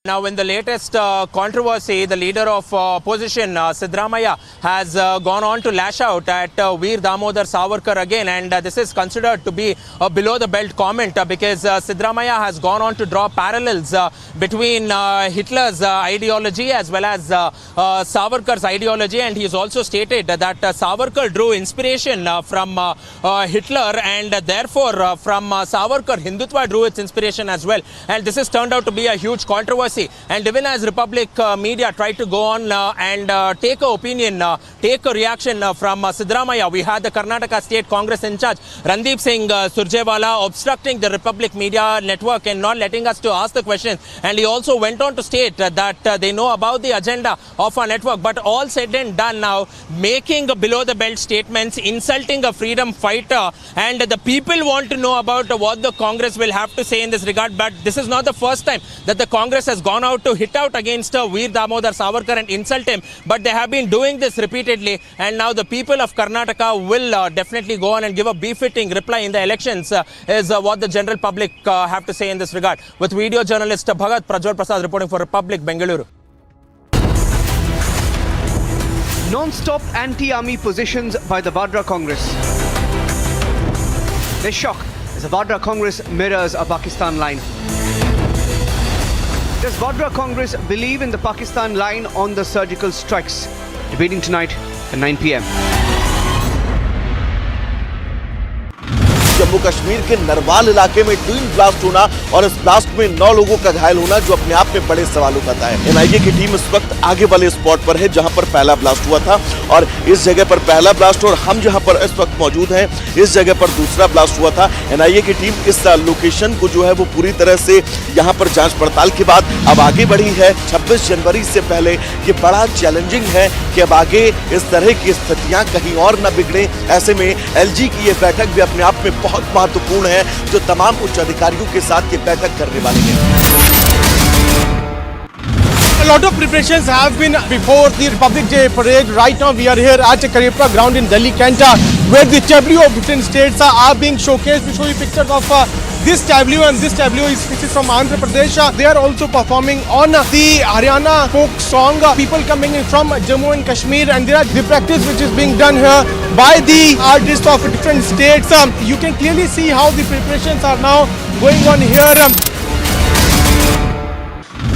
Now, in the latest controversy, the leader of opposition, Siddaramaiah, has gone on to lash out at Veer Damodar Savarkar again, and this is considered to be a below-the-belt comment because Siddaramaiah has gone on to draw parallels between Hitler's ideology as well as Savarkar's ideology, and he has also stated that Savarkar drew inspiration from Hitler, and therefore from Savarkar, Hindutva drew its inspiration as well, and this has turned out to be a huge controversy. And even as Republic media tried to go on and take an opinion, take a reaction from Siddaramaiah, we had the Karnataka State Congress in charge, Randeep Singh Surjewala, obstructing the Republic media network and not letting us to ask the questions. And he also went on to state that they know about the agenda of our network, but all said and done now, making below the belt statements, insulting a freedom fighter, and the people want to know about what the Congress will have to say in this regard. But this is not the first time that the Congress has gone out to hit out against Veer Damodar Savarkar and insult him. But they have been doing this repeatedly, and now the people of Karnataka will definitely go on and give a befitting reply in the elections, is what the general public have to say in this regard. With video journalist Bhagat Prajwal Prasad reporting for Republic, Bengaluru. Non-stop anti-army positions by the Vadra Congress. They shock as the Vadra Congress mirrors a Pakistan line. Does Vadra Congress believe in the Pakistan line on the surgical strikes? Debating tonight at 9 p.m. Jammu Kashmir के नरवाल इलाके में twin blast होना और इस blast में 9 लोगों का घायल होना जो अपने आप में बड़े सवाल उठाता है। एनआईए की टीम इस वक्त आगे वाले स्पॉट पर है जहां पर पहला ब्लास्ट हुआ था, और इस जगह पर पहला ब्लास्ट और हम जहां पर इस वक्त मौजूद हैं इस जगह पर दूसरा ब्लास्ट हुआ था। एनआईए की टीम इस लोकेशन को जो है वो पूरी तरह से यहां पर जांच पड़ताल के बाद अब आगे बढ़ी है। 26 जनवरी से पहले ये बड़ा चैलेंजिंग है कि अब आगे इस तरह की स्थितियां कहीं और न बिगड़े। ऐसे में एलजी की ये बैठक भी अपने आप में बहुत महत्वपूर्ण है, जो तमाम उच्च अधिकारियों के साथ ये बैठक करने वाली है। A lot of preparations have been before the Republic Day parade. Right now we are here at Karipra ground in Delhi Cantor, where the tableau of different states are being showcased. We show you pictures of this tableau, and this tableau is from Andhra Pradesh. They are also performing on the Haryana folk song. People coming in from Jammu and Kashmir, and there are the practice which is being done here by the artists of different states. You can clearly see how the preparations are now going on here.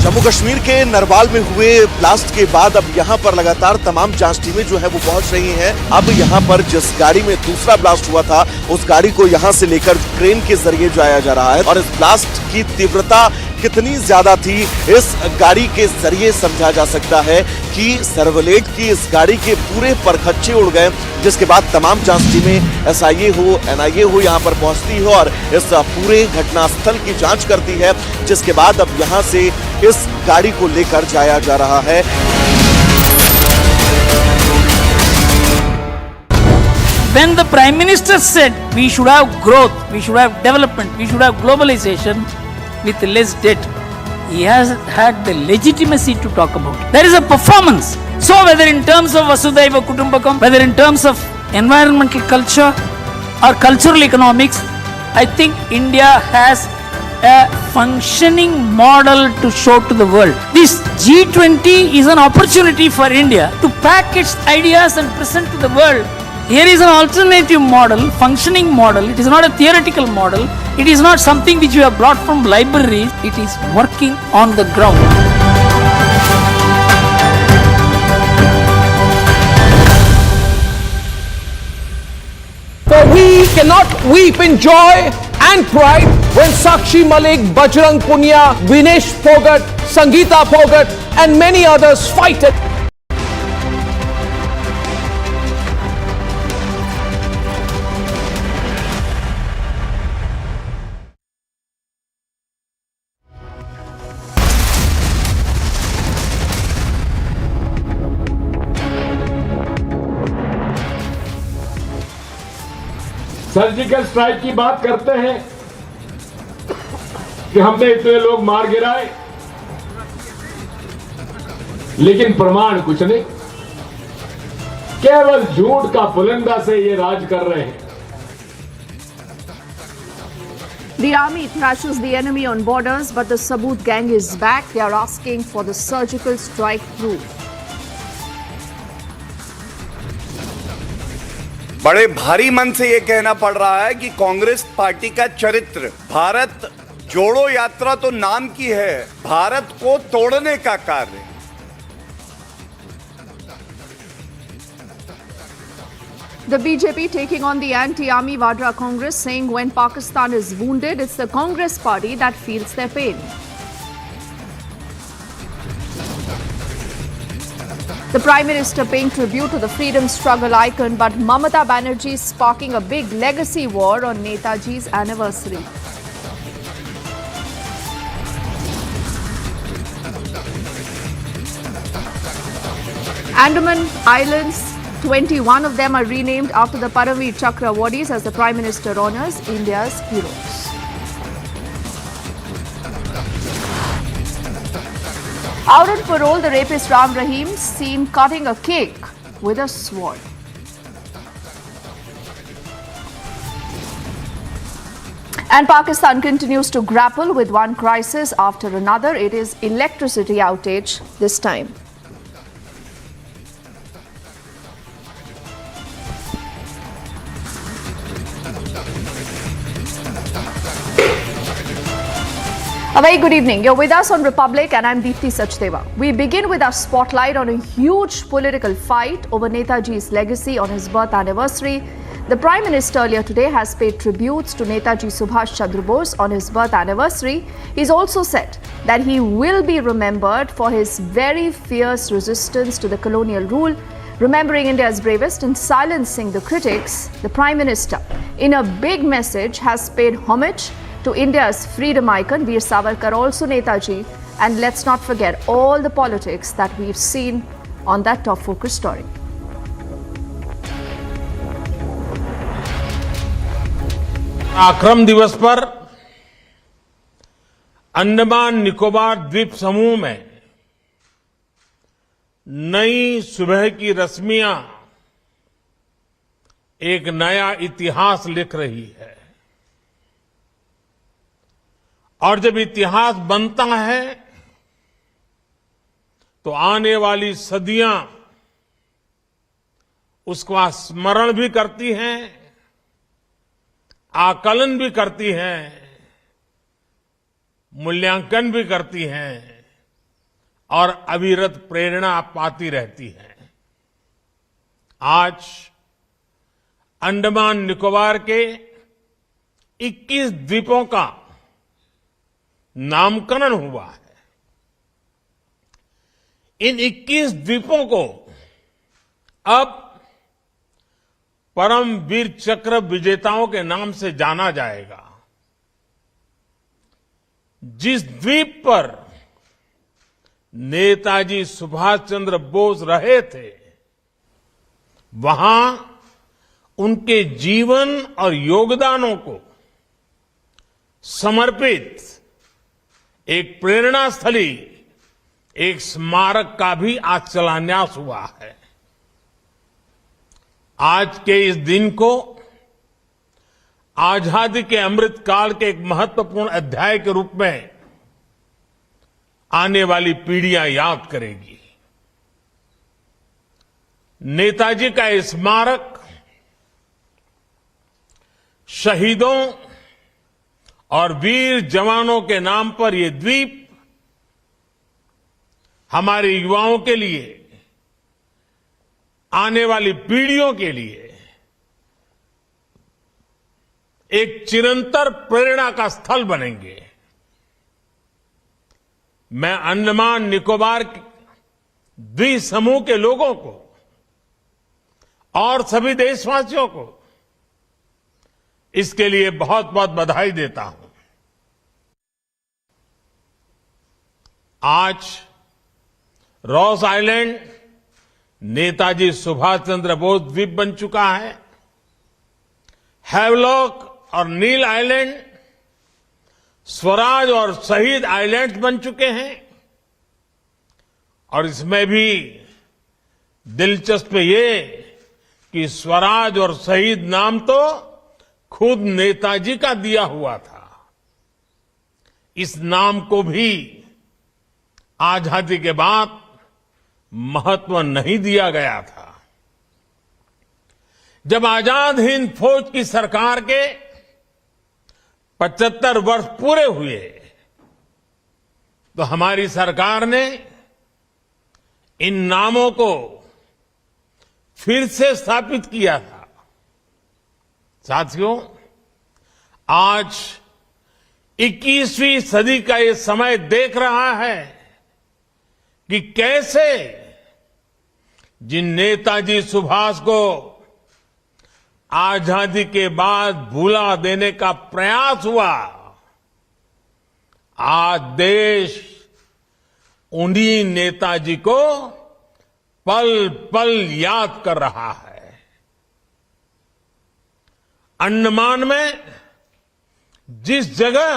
Jammu Kashmir के नरवाल में हुए blast के बाद अब यहां पर लगातार तमाम जांच टीमें जो है वो पहुंच रही हैं। अब यहां पर जिस गाड़ी में दूसरा ब्लास्ट हुआ था उस गाड़ी को यहां से लेकर क्रेन के जरिए जाया जा रहा है, और इस ब्लास्ट की तीव्रता कितनी ज्यादा थी इस गाड़ी के जरिए समझा जा सकता है कि सर्वलेट की इस गाड़ी के पूरे परखच्चे उड़ गए, जिसके बाद तमाम जांच टीमें एसआईए हो एनआईए हो यहां पर पहुंचती हो और इस पूरे घटनास्थल की जांच करती है, जिसके बाद अब यहां से इस गाड़ी को लेकर जाया जा रहा है। When the Prime Minister said we should have growth, we should have development, we should have globalization with less debt, he has had the legitimacy to talk about it. There is a performance. So whether in terms of Vasudhaiva Kutumbakam, whether in terms of environmental culture or cultural economics, I think India has a functioning model to show to the world. This G20 is an opportunity for India to pack its ideas and present to the world. Here is an alternative model, functioning model. It is not a theoretical model. It is not something which we have brought from libraries. It is working on the ground. For we cannot weep in joy and pride when Sakshi Malik, Bajrang Punia, Vinesh Phogat, Sangeeta Phogat and many others fight it. Surgical strike की बात करते हैं कि हमने इतने लोग मार गिराए, लेकिन प्रमाण कुछ नहीं, केवल झूठ का पुलिंदा से ये राज कर रहे हैं। The army thrashes the enemy on borders, but the Saboot gang is back. They are asking for the surgical strike proof. बड़े भारी मन से यह कहना पड़ रहा है कि कांग्रेस पार्टी का चरित्र, भारत जोड़ो यात्रा तो नाम की है, भारत को तोड़ने का कार्य। The BJP taking on the anti-army Vadra Congress, saying when Pakistan is wounded, it's the Congress party that feels their pain. The Prime Minister paying tribute to the freedom struggle icon, but Mamata Banerjee sparking a big legacy war on Netaji's anniversary. Andaman Islands, 21 of them are renamed after the Paramveer Chakra awardees as the Prime Minister honors India's heroes. Out on parole, the rapist Ram Rahim seen cutting a cake with a sword. And Pakistan continues to grapple with one crisis after another. It is electricity outage this time. A very good evening. You're with us on Republic and I'm Deepthi Sachdeva. We begin with our spotlight on a huge political fight over Netaji's legacy on his birth anniversary. The Prime Minister earlier today has paid tributes to Netaji Subhash Chandra Bose on his birth anniversary. He's also said that he will be remembered for his very fierce resistance to the colonial rule, remembering India's bravest and silencing the critics. The Prime Minister, in a big message, has paid homage to India's freedom icon, Veer Savarkar, also Netaji. And let's not forget all the politics that we've seen on that top focus story. पराक्रम दिवस पर अंडमान निकोबार द्वीप समूह में नई सुबह की रश्मियां एक नया इतिहास लिख रही है। और जब इतिहास बनता है तो आने वाली सदियां उसका स्मरण भी करती हैं, आकलन भी करती हैं, मूल्यांकन भी करती हैं और अविरत प्रेरणा पाती रहती हैं। आज अंडमान निकोबार के 21 द्वीपों का नामकरण हुआ है। इन 21 द्वीपों को अब परम वीर चक्र विजेताओं के नाम से जाना जाएगा। जिस द्वीप पर नेताजी सुभाष चंद्र बोस रहे थे, वहां उनके जीवन और योगदानों को समर्पित एक प्रेरणा स्थली, एक स्मारक का भी आज शिलान्यास हुआ है। आज के इस दिन को आजादी के अमृत काल के एक महत्वपूर्ण अध्याय के रूप में आने वाली पीढ़ियां याद करेगी। नेताजी का ये स्मारक शहीदों और वीर जवानों के नाम पर ये द्वीप हमारे युवाओं के लिए, आने वाली पीढ़ियों के लिए एक चिरंतर प्रेरणा का स्थल बनेंगे। मैं अंडमान निकोबार द्वीप समूह के लोगों को और सभी देशवासियों को इसके लिए बहुत बहुत बधाई देता हूं। आज रॉस आइलैंड नेताजी सुभाष चंद्र बोस द्वीप बन चुका है। हैवलॉक और नील आइलैंड स्वराज और शहीद आइलैंड बन चुके हैं। और इसमें भी दिलचस्प ये कि स्वराज और शहीद नाम तो खुद नेताजी का दिया हुआ था। इस नाम को भी आजादी के बाद महत्व नहीं दिया गया था। जब आजाद हिंद फौज की सरकार के 75 वर्ष पूरे हुए तो हमारी सरकार ने इन नामों को फिर से स्थापित किया था। साथियों, आज 21वीं सदी का ये समय देख रहा है कि कैसे जिन नेताजी सुभाष को आजादी के बाद भुला देने का प्रयास हुआ, आज देश उन्हीं नेताजी को पल पल याद कर रहा है। अंडमान में जिस जगह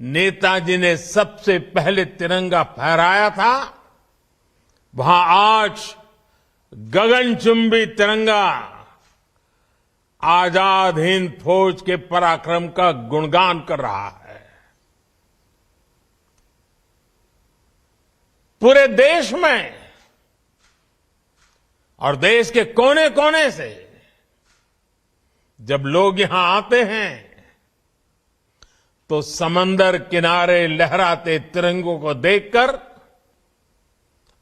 नेताजी ने सबसे पहले तिरंगा फहराया था, वहां आज गगनचुंबी तिरंगा आजाद हिंद फौज के पराक्रम का गुणगान कर रहा है। पूरे देश में और देश के कोने कोने से जब लोग यहां आते हैं तो समंदर किनारे लहराते तिरंगों को देखकर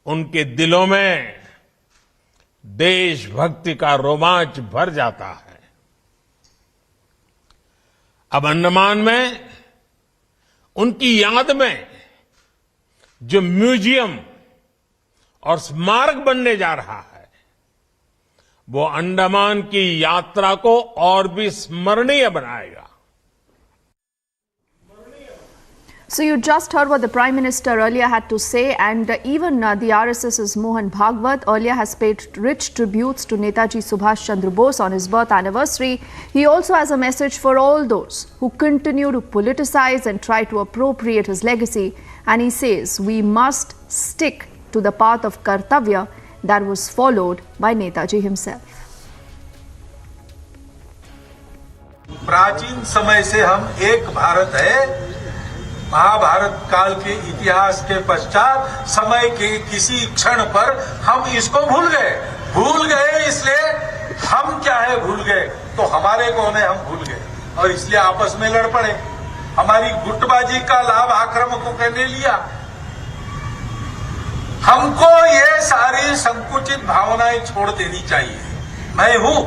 उनके दिलों में देशभक्ति का रोमांच भर जाता है। अब अंडमान में उनकी याद में जो म्यूजियम और स्मारक बनने जा रहा है, वो अंडमान की यात्रा को और भी स्मरणीय बनाएगा। So you just heard what the Prime Minister earlier had to say, and even the RSS's Mohan Bhagwat earlier has paid rich tributes to Netaji Subhash Chandra Bose on his birth anniversary. He also has a message for all those who continue to politicize and try to appropriate his legacy, and he says we must stick to the path of Kartavya that was followed by Netaji himself. प्राचीन समय से हम एक भारत है। महाभारत काल के इतिहास के पश्चात समय के किसी क्षण पर हम इसको भूल गए इसलिए हम क्या है भूल गए, तो हमारे कौन है हम भूल गए और इसलिए आपस में लड़ पड़े। हमारी गुटबाजी का लाभ आक्रामकों ने लिया। हमको ये सारी संकुचित भावनाएं छोड़ देनी चाहिए। मैं हूं,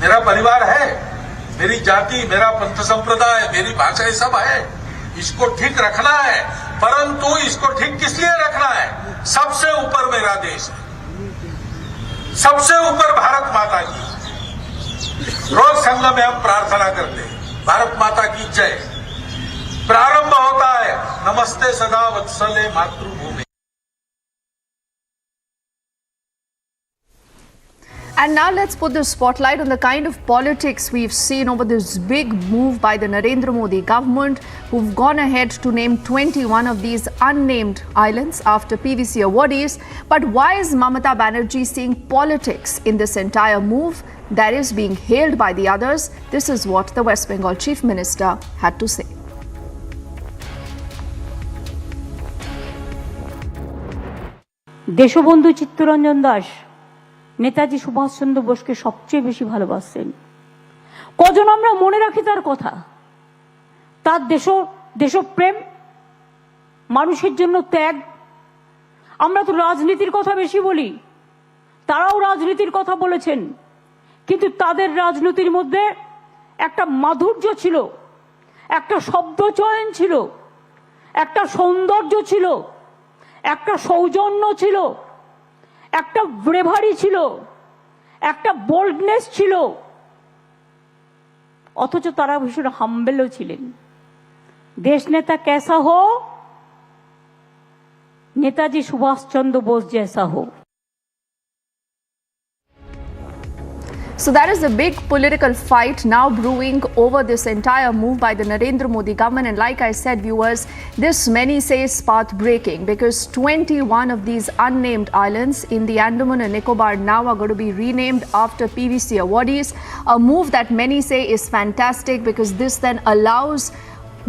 मेरा परिवार है, मेरी जाति, मेरा पंथ संप्रदाय, मेरी भाषा, सब है। इसको ठीक रखना है, परंतु इसको ठीक किस लिए रखना है? सबसे ऊपर मेरा देश है, सबसे ऊपर भारत माता की। रोज संगम में हम प्रार्थना करते हैं, भारत माता की जय। प्रारंभ होता है नमस्ते सदा वत्सले मातृभूमि। And now let's put the spotlight on the kind of politics we've seen over this big move by the Narendra Modi government, who've gone ahead to name 21 of these unnamed islands after PVC awardees. But why is Mamata Banerjee seeing politics in this entire move that is being hailed by the others? This is what the West Bengal Chief Minister had to say. Deshbandhu Chittaranjan Das Netaji Subhash Chandra বোসকে সবচেয়ে বেশি ভালোবাসতেন। কজন আমরা মনে রাখি তার কথা, তার দেশপ্রেম, মানুষের জন্য ত্যাগ। আমরা তো রাজনীতির কথা বেশি বলি, তারাও রাজনীতির কথা বলেছেন, কিন্তু তাদের রাজনীতির মধ্যে একটা মাধুর্য ছিল, একটা শব্দচয়ন ছিল, একটা সৌন্দর্য ছিল, একটা সৌজন্য ছিল, একটা ব্রেভারি ছিল, একটা বোল্ডনেস ছিল, অথচ তারা ভীষণ হাম্বেলও ছিলেন। দেশ নেতা कैसा हो, नेताजी सुभाष चंद्र बोस जैसा हो। So that is the big political fight now brewing over this entire move by the Narendra Modi government. And like I said, viewers, this many say is path-breaking because 21 of these unnamed islands in the Andaman and Nicobar now are going to be renamed after PVC awardees. A move that many say is fantastic because this then allows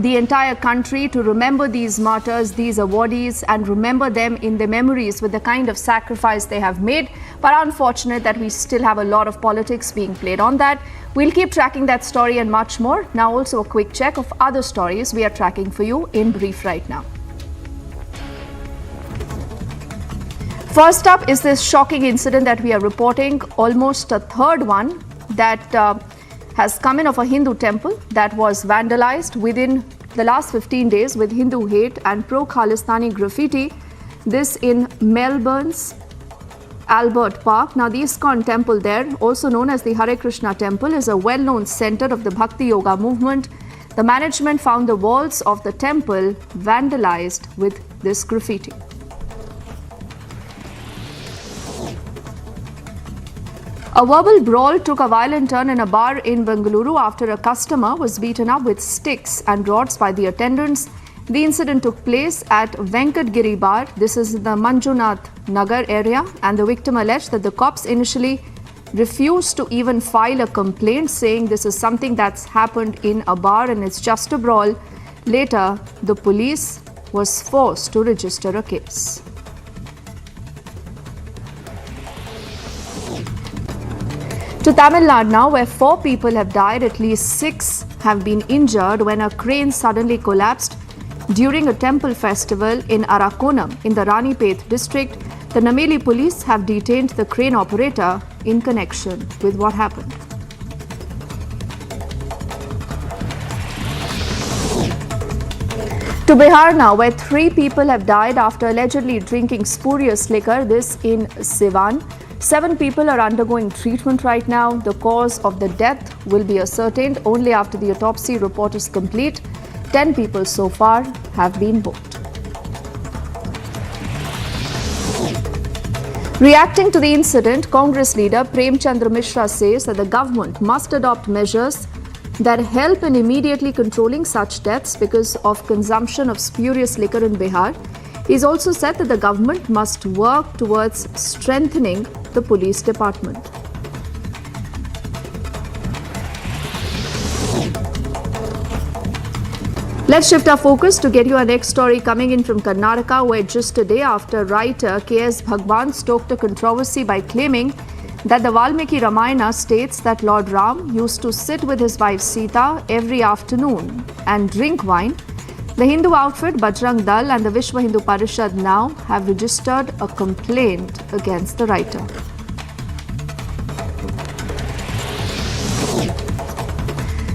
the entire country to remember these martyrs, these awardees, and remember them in their memories with the kind of sacrifice they have made. But unfortunate that we still have a lot of politics being played on that. We'll keep tracking that story and much more. Now also a quick check of other stories we are tracking for you in brief right now. First up is this shocking incident that we are reporting, almost a third one that has come in of a Hindu temple that was vandalized within the last 15 days with Hindu hate and pro-Khalistani graffiti. This in Melbourne's Albert Park. Now the ISKCON temple there, also known as the Hare Krishna temple, is a well-known center of the Bhakti Yoga movement. The management found the walls of the temple vandalized with this graffiti. A verbal brawl took a violent turn in a bar in Bengaluru after a customer was beaten up with sticks and rods by the attendants. The incident took place at Venkatgiri Bar. This is the Manjunath Nagar area, and the victim alleged that the cops initially refused to even file a complaint, saying this is something that's happened in a bar and it's just a brawl. Later, the police was forced to register a case. To Tamil Nadu now, where 4 people have died, at least 6 have been injured when a crane suddenly collapsed during a temple festival in Arakonam in the Ranipet district. The Nameli police have detained the crane operator in connection with what happened. To Bihar now, where 3 people have died after allegedly drinking spurious liquor, this in Siwan. 7 people are undergoing treatment right now. The cause of the death will be ascertained only after the autopsy report is complete. 10 people so far have been booked. Reacting to the incident, Congress leader Prem Chandra Mishra says that the government must adopt measures that help in immediately controlling such deaths because of consumption of spurious liquor in Bihar. He's also said that the government must work towards strengthening the police department. Let's shift our focus to get you our next story coming in from Karnataka, where just a day after writer K.S. Bhagwan stoked a controversy by claiming that the Valmiki Ramayana states that Lord Ram used to sit with his wife Sita every afternoon and drink wine, the Hindu outfit Bajrang Dal and the Vishwa Hindu Parishad now have registered a complaint against the writer.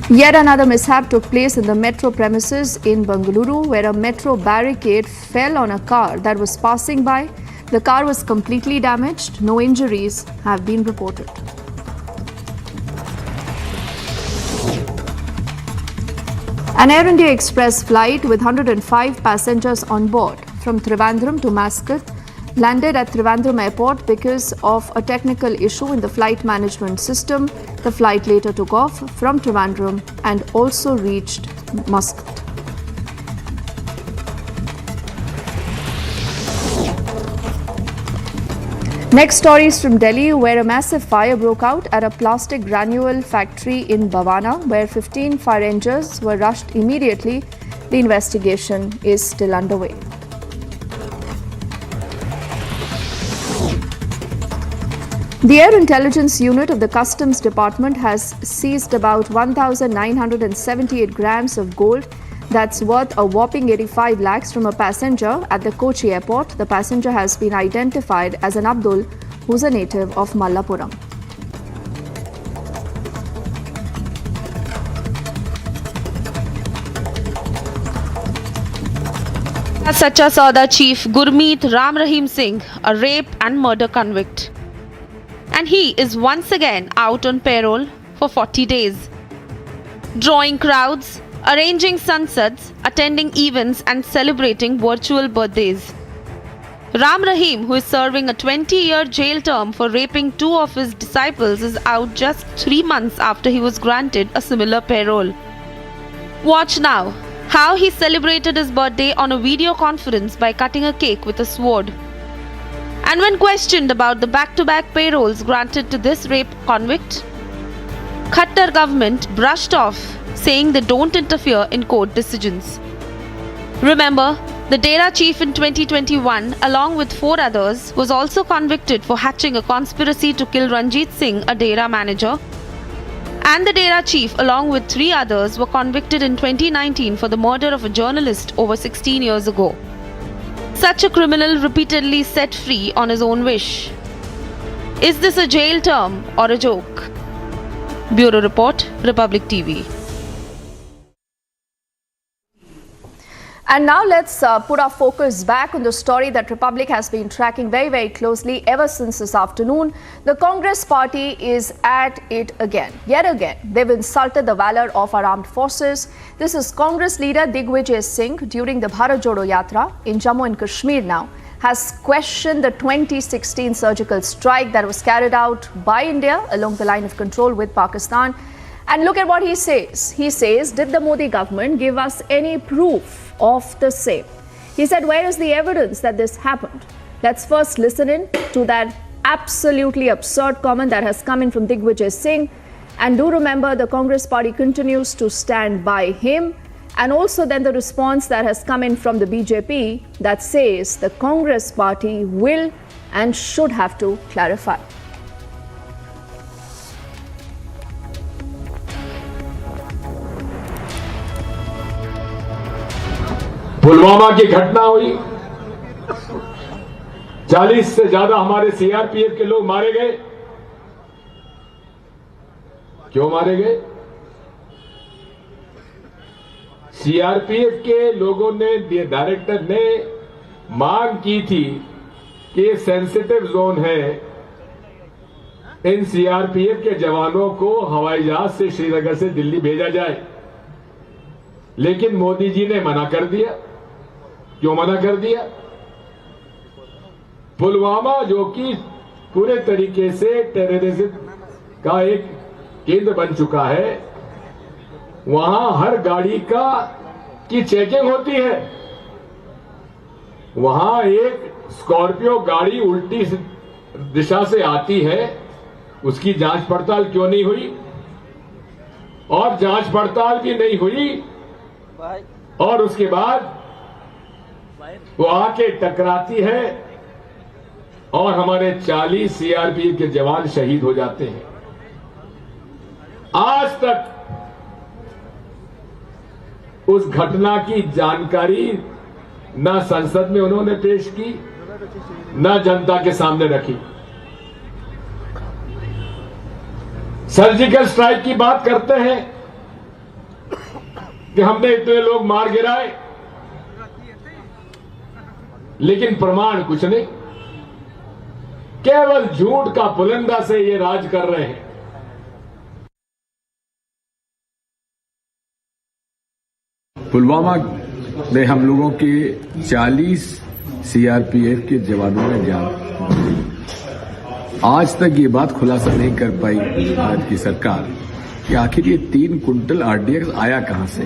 Yet another mishap took place in the metro premises in Bengaluru, where a metro barricade fell on a car that was passing by. The car was completely damaged. No injuries have been reported. An Air India Express flight with 105 passengers on board from Trivandrum to Muscat landed at Trivandrum Airport because of a technical issue in the flight management system. The flight later took off from Trivandrum and also reached Muscat. Next story is from Delhi, where a massive fire broke out at a plastic granule factory in Bhavana, where 15 fire engines were rushed immediately. The investigation is still underway. The Air Intelligence Unit of the Customs Department has seized about 1,978 grams of gold that's worth a whopping 85 lakhs from a passenger at the Kochi airport. The passenger has been identified as an Abdul, who's a native of Mallapuram. Sacha Sauda chief Gurmeet Ram Rahim Singh, a rape and murder convict. And he is once again out on parole for 40 days. Drawing crowds, arranging sunsets, attending events and celebrating virtual birthdays. Ram Rahim, who is serving a 20-year jail term for raping 2 of his disciples, is out just 3 months after he was granted a similar parole. Watch now how he celebrated his birthday on a video conference by cutting a cake with a sword. And when questioned about the back-to-back paroles granted to this rape convict, Khattar government brushed off, saying they don't interfere in court decisions. Remember, the Dera chief in 2021, along with 4 others, was also convicted for hatching a conspiracy to kill Ranjit Singh, a Dera manager. And the Dera chief, along with 3 others, were convicted in 2019 for the murder of a journalist over 16 years ago. Such a criminal repeatedly set free on his own wish. Is this a jail term or a joke? Bureau Report, Republic TV. And now let's put our focus back on the story that Republic has been tracking very, very closely ever since this afternoon. The Congress party is at it again. Yet again, they've insulted the valor of our armed forces. This is Congress leader Digvijay Singh during the Bharat Jodo Yatra in Jammu and Kashmir now. has questioned the 2016 surgical strike that was carried out by India along the line of control with Pakistan. And look at what he says. He says, did the Modi government give us any proof of the same? He said, where is the evidence that this happened? Let's first listen in to that absolutely absurd comment that has come in from Digvijay Singh. And do remember, the Congress party continues to stand by him. And also then the response that has come in from the BJP that says the Congress party will and should have to clarify. Pulwama की घटना हुई, 40 से ज्यादा हमारे CRPF के लोग मारे गए। क्यों मारे गए? सीआरपीएफ के लोगों ने, डायरेक्टर ने मांग की थी कि ये सेंसिटिव जोन है, इन सीआरपीएफ के जवानों को हवाई जहाज से श्रीनगर से दिल्ली भेजा जाए। लेकिन मोदी जी ने मना कर दिया। क्यों मना कर दिया? पुलवामा, जो कि पूरे तरीके से टेररिज्म का एक केंद्र बन चुका है, वहां हर गाड़ी की चेकिंग होती है। वहां एक स्कॉर्पियो गाड़ी उल्टी दिशा से आती है, उसकी जांच पड़ताल क्यों नहीं हुई? और जांच पड़ताल भी नहीं हुई, और उसके बाद वो आके टकराती है और हमारे 40 सीआरपीएफ के जवान शहीद हो जाते हैं। आज तक उस घटना की जानकारी न संसद में उन्होंने पेश की, न जनता के सामने रखी। सर्जिकल स्ट्राइक की बात करते हैं कि हमने इतने लोग मार गिराए, लेकिन प्रमाण कुछ नहीं। केवल झूठ का पुलिंदा से ये राज कर रहे हैं। पुलवामा में हम लोगों के 40 सीआरपीएफ के जवानों ने जान, आज तक ये बात खुलासा नहीं कर पाई भारत की सरकार कि आखिर ये 3 कुंटल आरडीएक्स आया कहां से।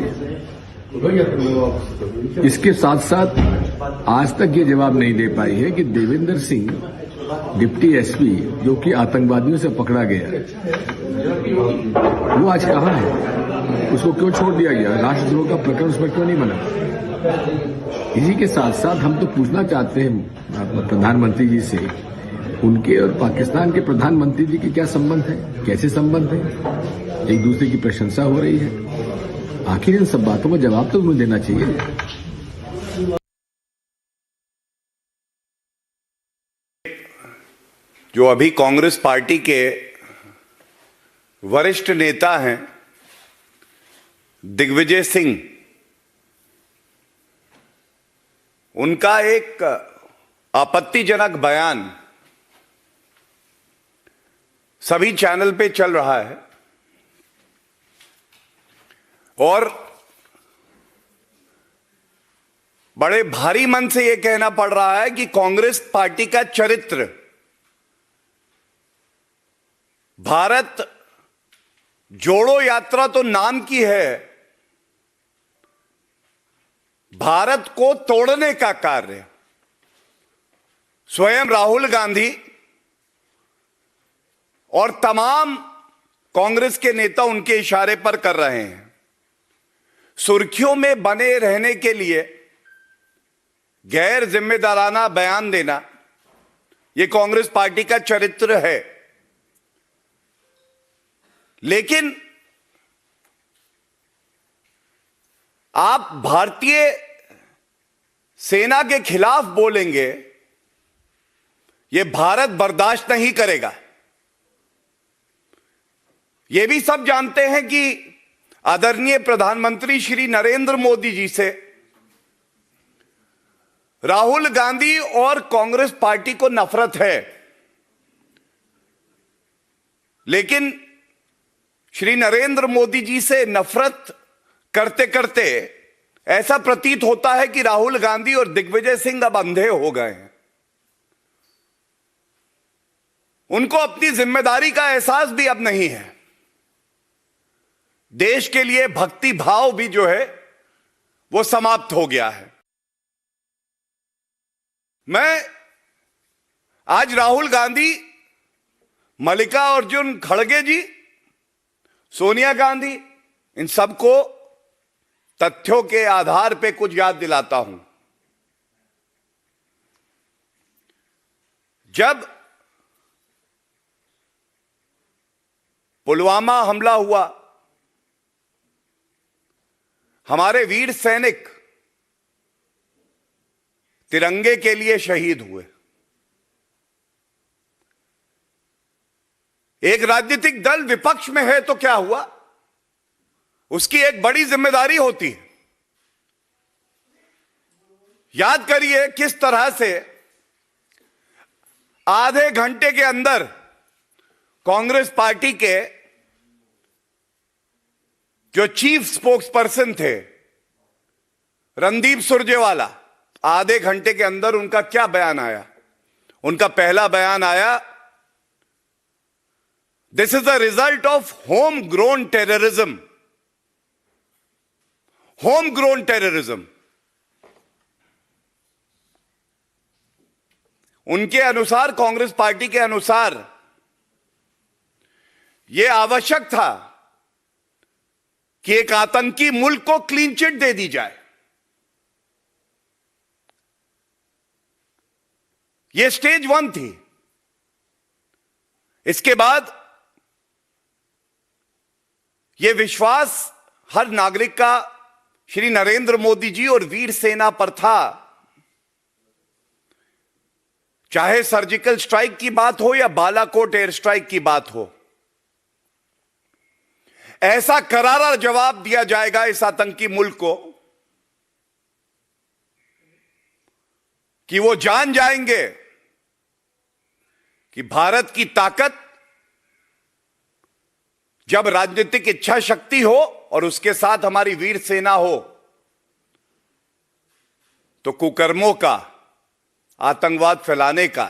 इसके साथ साथ आज तक ये जवाब नहीं दे पाई है कि देवेंद्र सिंह, डिप्टी एसपी, जो कि आतंकवादियों से पकड़ा गया, वो आज कहां है? उसको क्यों छोड़ दिया गया? राष्ट्रद्रोह का प्रकरण उसमें क्यों नहीं बना? इसी के साथ साथ हम तो पूछना चाहते हैं प्रधानमंत्री जी से, उनके और पाकिस्तान के प्रधानमंत्री जी के क्या संबंध है, कैसे संबंध है? एक दूसरे की प्रशंसा हो रही है। आखिर इन सब बातों का जवाब तो उन्हें देना चाहिए। जो अभी कांग्रेस पार्टी के वरिष्ठ नेता हैं दिग्विजय सिंह, उनका एक आपत्तिजनक बयान सभी चैनल पे चल रहा है और बड़े भारी मन से यह कहना पड़ रहा है कि कांग्रेस पार्टी का चरित्र भारत जोड़ो यात्रा तो नाम की है, भारत को तोड़ने का कार्य स्वयं राहुल गांधी और तमाम कांग्रेस के नेता उनके इशारे पर कर रहे हैं। सुर्खियों में बने रहने के लिए गैर जिम्मेदाराना बयान देना, यह कांग्रेस पार्टी का चरित्र है। लेकिन आप भारतीय सेना के खिलाफ बोलेंगे, यह भारत बर्दाश्त नहीं करेगा। यह भी सब जानते हैं कि आदरणीय प्रधानमंत्री श्री नरेंद्र मोदी जी से राहुल गांधी और कांग्रेस पार्टी को नफरत है, लेकिन श्री नरेंद्र मोदी जी से नफरत करते करते ऐसा प्रतीत होता है कि राहुल गांधी और दिग्विजय सिंह अब अंधे हो गए हैं। उनको अपनी जिम्मेदारी का एहसास भी अब नहीं है। देश के लिए भक्ति भाव भी जो है वो समाप्त हो गया है। मैं आज राहुल गांधी, मल्लिकार्जुन खड़गे जी, सोनिया गांधी, इन सबको तथ्यों के आधार पे कुछ याद दिलाता हूं। जब पुलवामा हमला हुआ, हमारे वीर सैनिक तिरंगे के लिए शहीद हुए। एक राजनीतिक दल विपक्ष में है तो क्या हुआ, उसकी एक बड़ी जिम्मेदारी होती है। याद करिए किस तरह से आधे घंटे के अंदर कांग्रेस पार्टी के जो चीफ स्पोक्स पर्सन थे रणदीप सुरजेवाला, आधे घंटे के अंदर उनका क्या बयान आया। उनका पहला बयान आया, this is the result of home grown terrorism. Home grown terrorism. उनके अनुसार, कांग्रेस पार्टी के अनुसार, यह आवश्यक था कि एक आतंकी मुल्क को क्लीन चिट दे दी जाए। यह स्टेज 1 थी। इसके बाद यह विश्वास हर नागरिक का श्री नरेंद्र मोदी जी और वीर सेना पर था। चाहे सर्जिकल स्ट्राइक की बात हो या बालाकोट एयर स्ट्राइक की बात हो, ऐसा करारा जवाब दिया जाएगा इस आतंकी मुल्क को कि वो जान जाएंगे कि भारत की ताकत जब राजनीतिक इच्छा शक्ति हो और उसके साथ हमारी वीर सेना हो तो कुकर्मों का, आतंकवाद फैलाने का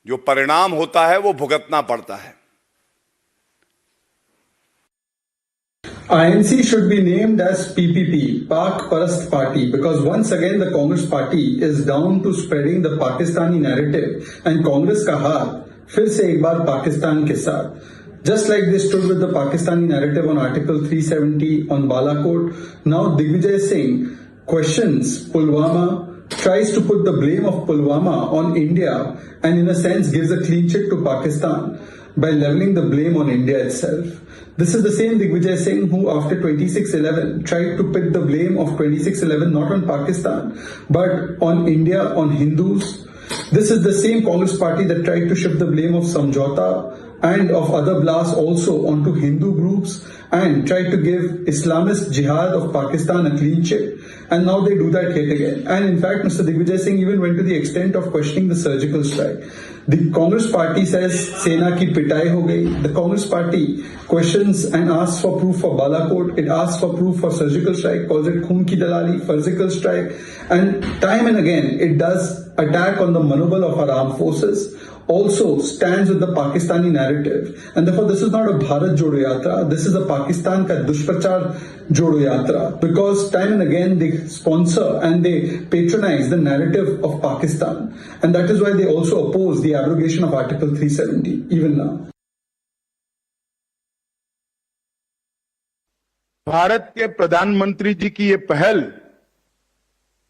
जो परिणाम होता है वो भुगतना पड़ता है। INC should be named as PPP, Pak Parast Party, because once again the Congress party is down to spreading the Pakistani narrative and Congress का हाथ फिर से एक बार पाकिस्तान के साथ। Just like they stood with the Pakistani narrative on Article 370 on Balakot, now Digvijay Singh questions Pulwama, tries to put the blame of Pulwama on India and in a sense gives a clean chit to Pakistan by leveling the blame on India itself. This is the same Digvijay Singh who after 26/11 tried to put the blame of 26/11 not on Pakistan but on India, on Hindus. This is the same Congress party that tried to shift the blame of Samjhauta and of other blasts also onto Hindu groups and tried to give Islamist jihad of Pakistan a clean chit. And now they do that yet again. And in fact, Mr. Digvijay Singh even went to the extent of questioning the surgical strike. The Congress party says Sena ki pitai ho gayi. The Congress party questions and asks for proof for Balakot. It asks for proof for surgical strike, calls it khoon ki dalali, surgical strike. And time and again, it does attack on the manobal of our armed forces. Also stands with the Pakistani narrative. And therefore, this is not a Bharat Jodo Yatra. This is a Pakistan ka Dushprachar Jodo Yatra. Because time and again, they sponsor and they patronize the narrative of Pakistan. And that is why they also oppose the abrogation of Article 370, even now. Bharat के प्रधानमंत्री जी की ये पहल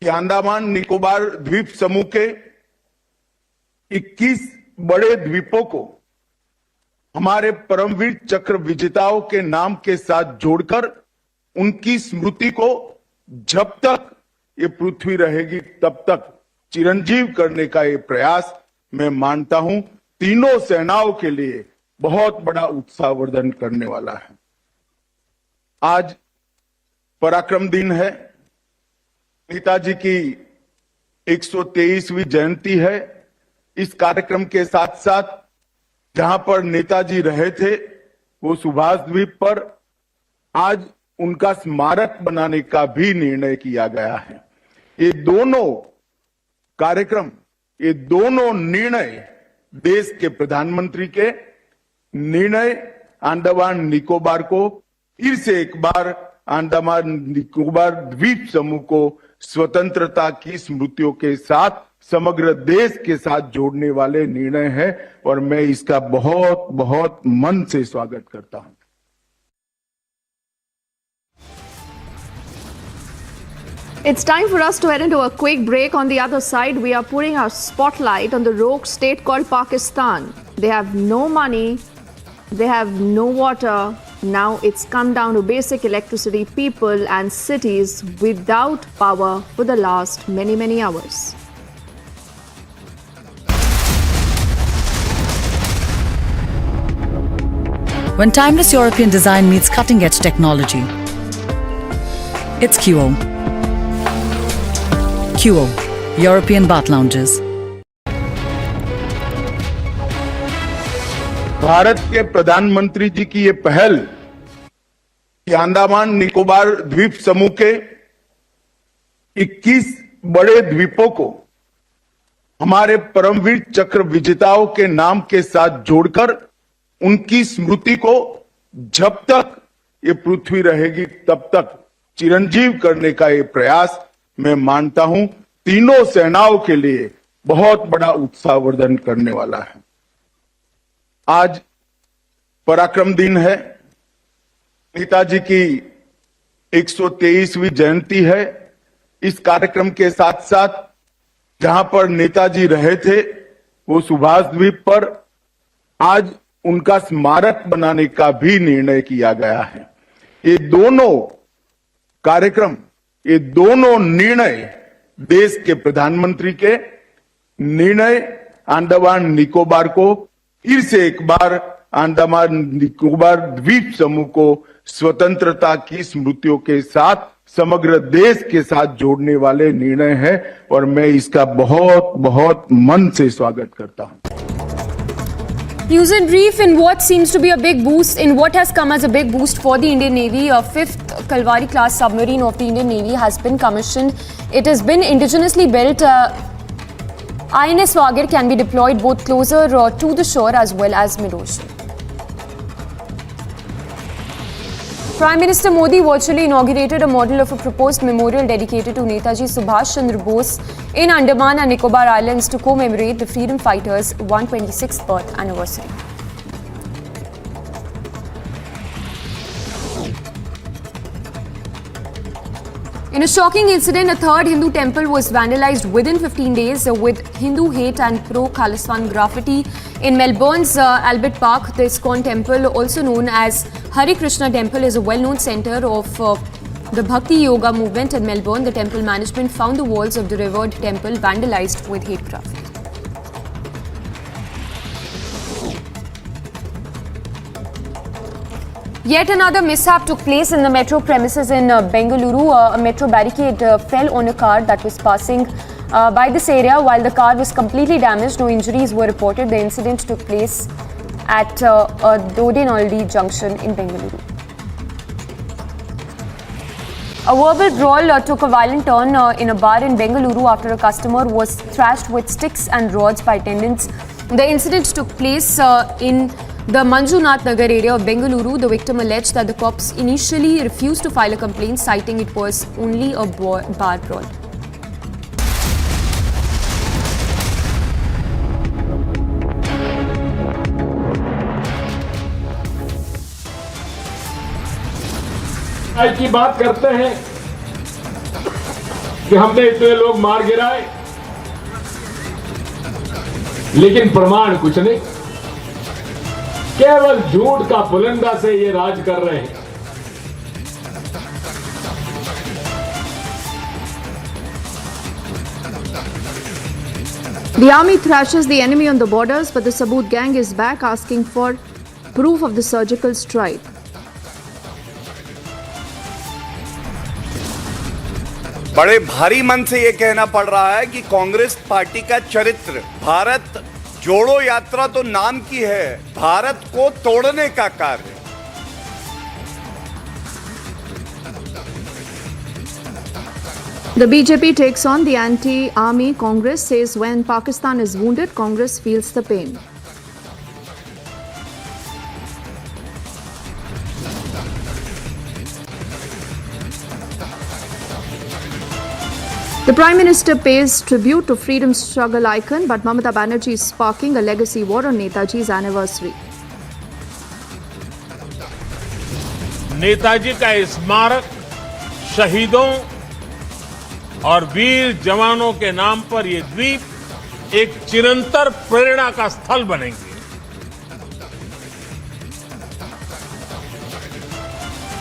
कि अंडमान निकोबार द्वीप समूह के 21 बड़े द्वीपों को हमारे परमवीर चक्र विजेताओं के नाम के साथ जोड़कर उनकी स्मृति को जब तक ये पृथ्वी रहेगी तब तक चिरंजीव करने का ये प्रयास मैं मानता हूं तीनों सेनाओं के लिए बहुत बड़ा उत्साहवर्धन करने वाला है। आज पराक्रम दिन है, नेताजी की 123वीं जयंती है। इस कार्यक्रम के साथ साथ जहां पर नेताजी रहे थे वो सुभाष द्वीप पर आज उनका स्मारक बनाने का भी निर्णय किया गया है। ये दोनों कार्यक्रम, ये दोनों निर्णय देश के प्रधानमंत्री के निर्णय अंडमान निकोबार को फिर से एक बार अंडमान निकोबार द्वीप समूह को स्वतंत्रता की स्मृतियों के साथ समग्र देश के साथ जोड़ने वाले निर्णय है और मैं इसका बहुत बहुत मन से स्वागत करता हूं। It's time for us to head into a quick break. On the other side, we are putting our spotlight on the rogue state called Pakistan. They have no money, they have no water. Now it's come down to basic electricity, people and cities without power for the last many hours. When timeless European design meets cutting-edge technology, it's QO. QO, European Bath Lounges. Bharat के प्रधानमंत्री जी की ये पहल कि अंडमान निकोबार द्वीप समूह के 21 बड़े द्वीपों को हमारे परमवीर चक्र विजेताओं के नाम के साथ जोड़कर उनकी स्मृति को जब तक ये पृथ्वी रहेगी तब तक चिरंजीव करने का ये प्रयास मैं मानता हूं तीनों सेनाओं के लिए बहुत बड़ा उत्साहवर्धन करने वाला है। आज पराक्रम दिन है, नेताजी की 123वीं जयंती है। इस कार्यक्रम के साथ साथ जहां पर नेताजी रहे थे वो सुभाष द्वीप पर आज उनका स्मारक बनाने का भी निर्णय किया गया है। ये दोनों कार्यक्रम, ये दोनों निर्णय देश के प्रधानमंत्री के निर्णय अंडमान निकोबार को फिर से एक बार अंडमान निकोबार द्वीप समूह को स्वतंत्रता की स्मृतियों के साथ समग्र देश के साथ जोड़ने वाले निर्णय है और मैं इसका बहुत बहुत मन से स्वागत करता हूं। News in brief, in what seems to be a big boost, in what has come as a big boost for the Indian Navy, a 5th Kalvari class submarine of the Indian Navy has been commissioned. It has been indigenously built. INS Vagar can be deployed both closer to the shore as well as mid-ocean. Prime Minister Modi virtually inaugurated a model of a proposed memorial dedicated to Netaji Subhash Chandra Bose in Andaman and Nicobar Islands to commemorate the freedom fighters' 126th birth anniversary. In a shocking incident, a third Hindu temple was vandalized within 15 days with Hindu hate and pro-Khalistan graffiti in Melbourne's Albert Park. The ISKCON temple, also known as Hare Krishna Temple, is a well-known center of the Bhakti Yoga movement in Melbourne. The temple management found the walls of the revered temple vandalized with hate graffiti. Yet another mishap took place in the metro premises in Bengaluru. A metro barricade fell on a car that was passing by this area. While the car was completely damaged, no injuries were reported. The incident took place at Dodenaldi junction in Bengaluru. A verbal brawl took a violent turn in a bar in Bengaluru after a customer was thrashed with sticks and rods by attendants. The incident took place in the Manjunath Nagar area of Bengaluru. The victim alleged that the cops initially refused to file a complaint, citing it was only a bar brawl. की बात करते हैं कि हमने इतने लोग मार गिराए, लेकिन प्रमाण कुछ नहीं, केवल झूठ का पुलिंदा से ये राज कर रहे हैं। The army thrashes the enemy on the borders, but the Saboot gang is back asking for proof of the surgical strike. बड़े भारी मन से यह कहना पड़ रहा है कि कांग्रेस पार्टी का चरित्र, भारत जोड़ो यात्रा तो नाम की है, भारत को तोड़ने का कार्य। The BJP takes on the anti-army Congress, says when Pakistan is wounded, Congress feels the pain. The Prime Minister pays tribute to freedom struggle icon, but Mamata Banerjee is sparking a legacy war on Netaji's anniversary. Netaji का स्मारक शहीदों और वीर जवानों के नाम पर ये द्वीप एक चिरंतर प्रेरणा का स्थल बनेंगे।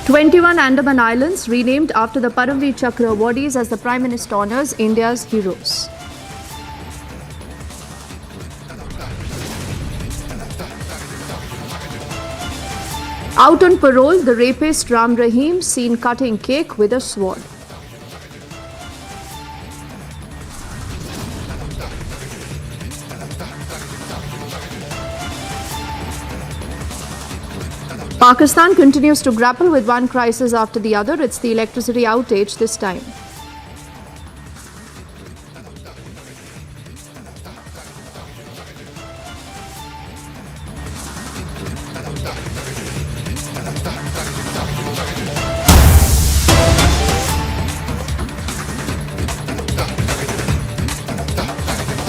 21 Andaman Islands renamed after the Paramveer Chakra awardees as the Prime Minister honors India's heroes. Out on parole, the rapist Ram Rahim seen cutting cake with a sword. Pakistan continues to grapple with one crisis after the other. It's the electricity outage this time.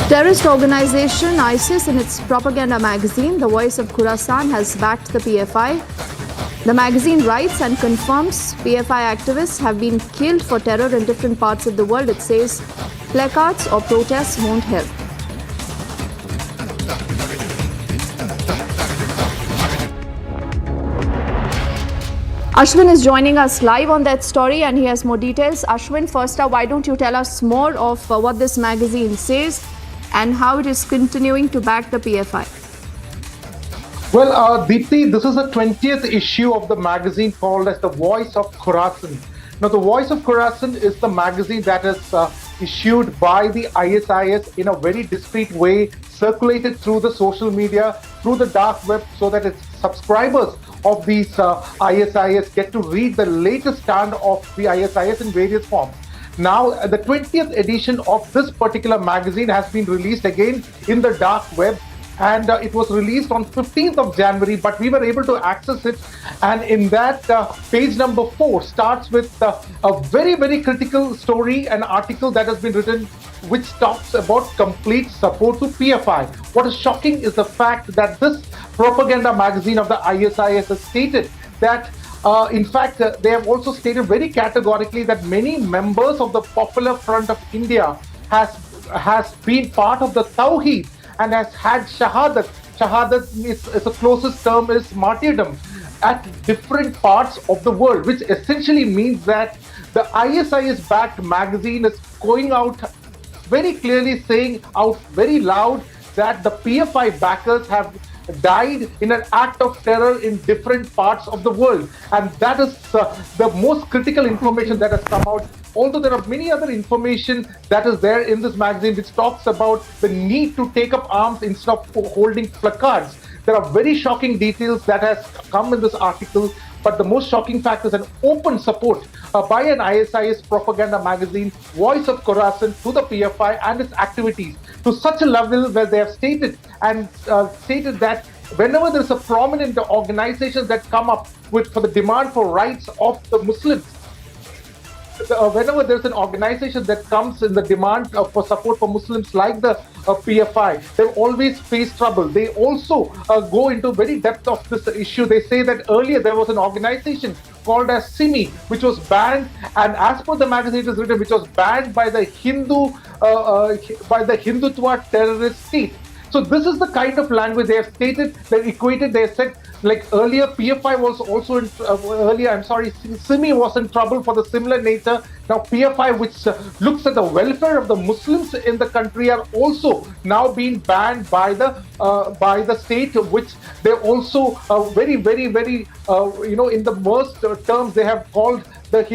Terrorist organization ISIS in its propaganda magazine, The Voice of Khorasan, has backed the PFI. The magazine writes and confirms PFI activists have been killed for terror in different parts of the world. It says placards or protests won't help. Ashwin is joining us live on that story and he has more details. Ashwin, first up, why don't you tell us more of what this magazine says and how it is continuing to back the PFI? Well, Deepthi, this is the 20th issue of the magazine called as The Voice of Khorasan. Now, The Voice of Khorasan is the magazine that is issued by the ISIS in a very discreet way, circulated through the social media, through the dark web, so that its subscribers of these ISIS get to read the latest stand of the ISIS in various forms. Now, the 20th edition of this particular magazine has been released again in the dark web, and it was released on 15th of January, but we were able to access it, and in that page number 4 starts with a very, very critical story, an article that has been written which talks about complete support to PFI. What is shocking is the fact that this propaganda magazine of the ISIS has stated that in fact, they have also stated very categorically that many members of the Popular Front of India has been part of the Tawheed and has had Shahadat. Shahadat is the closest term is martyrdom at different parts of the world, which essentially means that the ISIS-backed magazine is going out very clearly, saying out very loud that the PFI backers have died in an act of terror in different parts of the world, and that is the most critical information that has come out. Although there are many other information that is there in this magazine which talks about the need to take up arms instead of holding placards. There are very shocking details that has come in this article, but the most shocking fact is an open support by an ISIS propaganda magazine, Voice of Khorasan, to the PFI and its activities, to such a level where they have stated that whenever there is a prominent organization that come up with for the demand for rights of the Muslims, whenever there's an organization that comes in the demand for support for Muslims like the PFI, they always face trouble. They also go into very depth of this issue. They say that earlier there was an organization called as Simi, which was banned, and as per the magazine it is written, which was banned by the Hindutva terrorist state. So this is the kind of language they have stated, they equated, they have said, like earlier PFI was also in, Simi was in trouble for the similar nature. Now PFI, which looks at the welfare of the Muslims in the country, are also now being banned by the state, which they also very, very, very, in the worst terms they have called the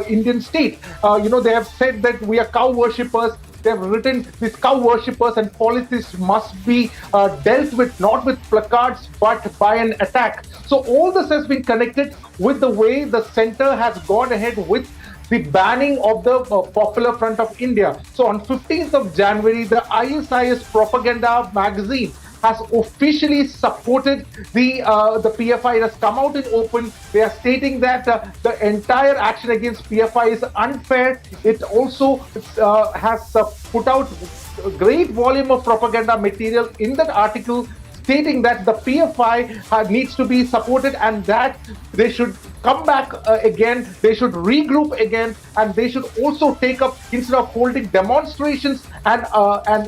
Indian state. They have said that we are cow worshippers. They have written these cow worshippers and polytheists must be dealt with not with placards but by an attack. So all this has been connected with the way the center has gone ahead with the banning of the Popular Front of India. So on 15th of January, the ISIS propaganda magazine has officially supported the PFI. It has come out in open. They are stating that the entire action against PFI is unfair. It also has put out a great volume of propaganda material in that article, stating that the PFI needs to be supported and that they should come back again, they should regroup again, and they should also take up, instead of holding demonstrations and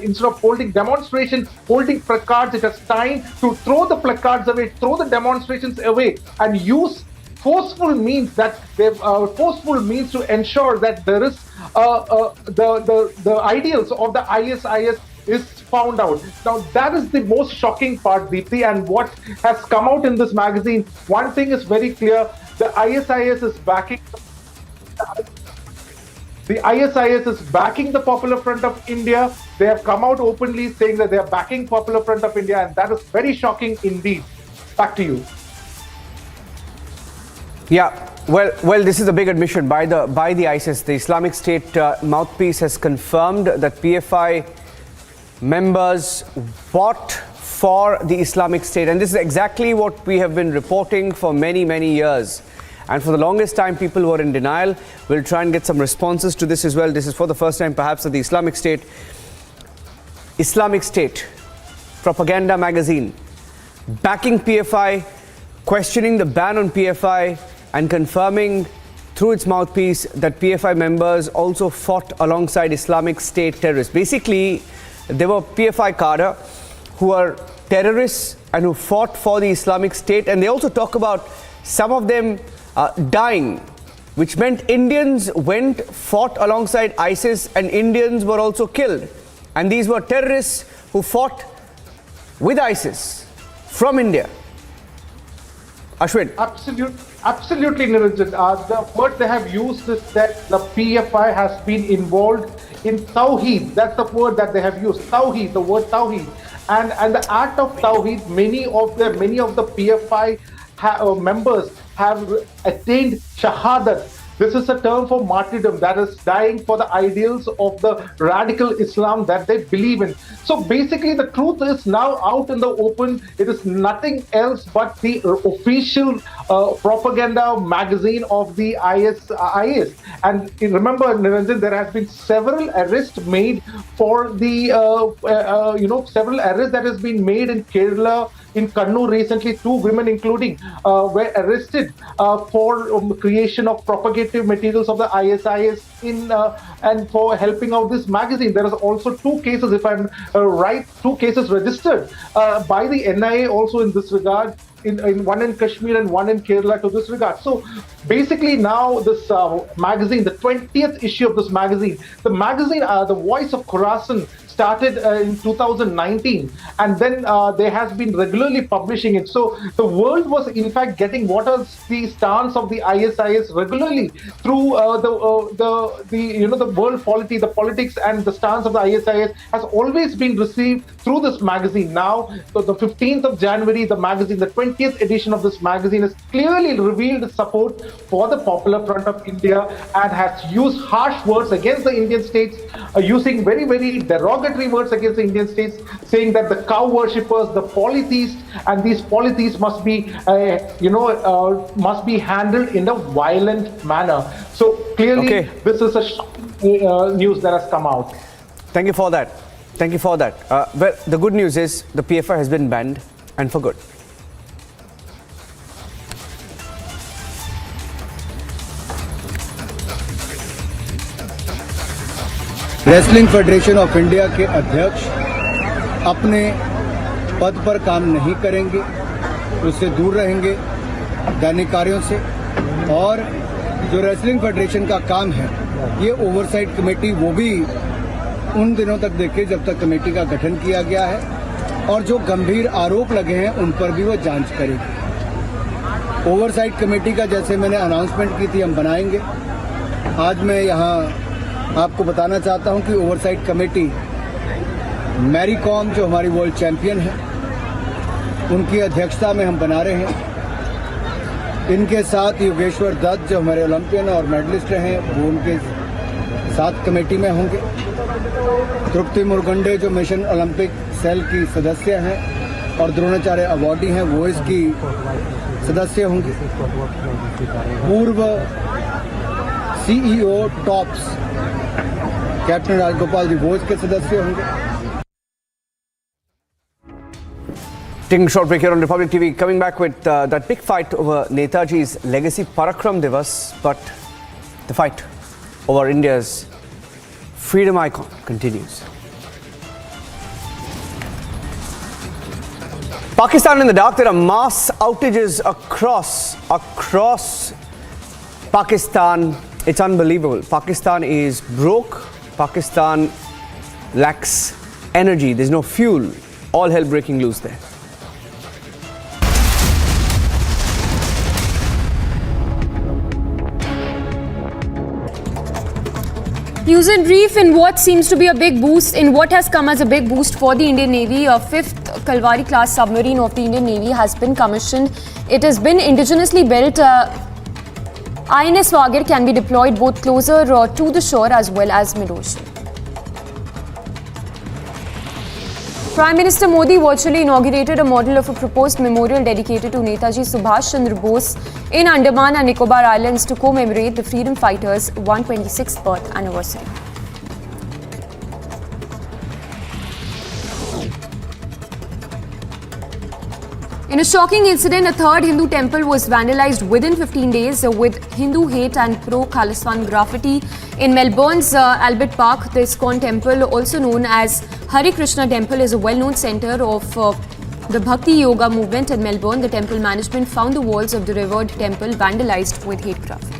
instead of holding demonstrations, holding placards, it is time to throw the placards away, throw the demonstrations away, and use forceful means to ensure that there is the ideals of the ISIS is found out. Now that is the most shocking part, Deepthi, and what has come out in this magazine. One thing is very clear: the ISIS is backing. The ISIS is backing the Popular Front of India. They have come out openly saying that they are backing Popular Front of India, and that is very shocking indeed. Back to you. Yeah, well, this is a big admission by the ISIS. The Islamic State mouthpiece has confirmed that PFI members fought for the Islamic State, and this is exactly what we have been reporting for many years. And for the longest time, people were in denial. We'll try and get some responses to this as well. This is for the first time, perhaps, that the Islamic State propaganda magazine backing PFI, questioning the ban on PFI, and confirming through its mouthpiece that PFI members also fought alongside Islamic State terrorists. Basically, there were PFI cadre who are terrorists and who fought for the Islamic State, and they also talk about some of them dying, which meant Indians fought alongside ISIS, and Indians were also killed. And these were terrorists who fought with ISIS from India. Ashwin. Absolutely, Niranjan. The word they have used is that the PFI has been involved in Tawheed. That's the word that they have used. Tawheed, the word Tawheed. And the act of Tawheed, many of the PFI members have attained Shahadat. This is a term for martyrdom, that is dying for the ideals of the radical Islam that they believe in. So basically the truth is now out in the open. It is nothing else but the official propaganda magazine of the ISIS. And remember, Niranjan, there has been several arrests made for the, several arrests that has been made in Kerala, in Kannur recently. 2 women including were arrested for creation of propagative materials of the ISIS and for helping out this magazine. There is also 2 cases, if I'm right, 2 cases registered by the NIA also in this regard. In one in Kashmir and one in Kerala to this regard. So basically now this magazine, the 20th issue of this magazine, the Voice of Khorasan, started in 2019, and then they has been regularly publishing it. So the world was in fact getting what is the stance of the ISIS regularly through the world polity, the politics, and the stance of the ISIS has always been received through this magazine. Now, so the 15th of January, the magazine, the 20th edition of this magazine, has clearly revealed its support for the Popular Front of India and has used harsh words against the Indian states, using very derogatory words against the Indian states, saying that the cow worshippers, the polytheists, and these polytheists must be handled in a violent manner. So clearly, this is a shocking news that has come out. Thank you for that. Well, the good news is the PFI has been banned, and for good. Wrestling federation of India के अध्यक्ष अपने पद पर काम नहीं करेंगे, उससे दूर रहेंगे दैनिक कार्यों से। और जो रेसलिंग फेडरेशन का काम है, ये ओवरसाइट कमेटी वो भी उन दिनों तक देखे जब तक कमेटी का गठन किया गया है, और जो गंभीर आरोप लगे हैं उन पर भी वो जांच करेगी। ओवरसाइट कमेटी का जैसे मैंने अनाउंसमेंट की थी, हम बनाएंगे। आज मैं यहाँ आपको बताना चाहता हूं कि ओवरसाइट कमेटी मैरी कॉम, जो हमारी वर्ल्ड चैंपियन है, उनकी अध्यक्षता में हम बना रहे हैं। इनके साथ योगेश्वर दत्त जो हमारे ओलंपियन और मेडलिस्ट हैं वो उनके साथ कमेटी में होंगे। तृप्ति मुरगुंडे जो मिशन ओलंपिक सेल की सदस्य हैं और द्रोणाचार्य अवार्डी हैं वो इसकी सदस्य होंगे। पूर्व CEO टॉप्स कैप्टन राजगोपाल जी वो इसके सदस्य होंगे। Taking a short break here on Republic TV, coming back with that big fight over Netaji's legacy Parakram Divas, but the fight over India's freedom icon continues. Pakistan in the dark. There are mass outages across Pakistan. It's unbelievable. Pakistan is broke. Pakistan lacks energy. There's no fuel. All hell breaking loose there. News and brief in what seems to be a big boost, in what has come as a big boost for the Indian Navy. A 5th Kalvari class submarine of the Indian Navy has been commissioned. It has been indigenously built. INS Wagir can be deployed both closer to the shore as well as mid-ocean. Prime Minister Modi virtually inaugurated a model of a proposed memorial dedicated to Netaji Subhash Chandra Bose in Andaman and Nicobar Islands to commemorate the freedom fighters' 126th birth anniversary. In a shocking incident, a third Hindu temple was vandalized within 15 days with Hindu hate and pro-Khalistan graffiti in Melbourne's Albert Park. The ISKCON temple, also known as Hare Krishna Temple, is a well-known center of the Bhakti Yoga movement in Melbourne. The temple management found the walls of the revered temple vandalized with hate graffiti.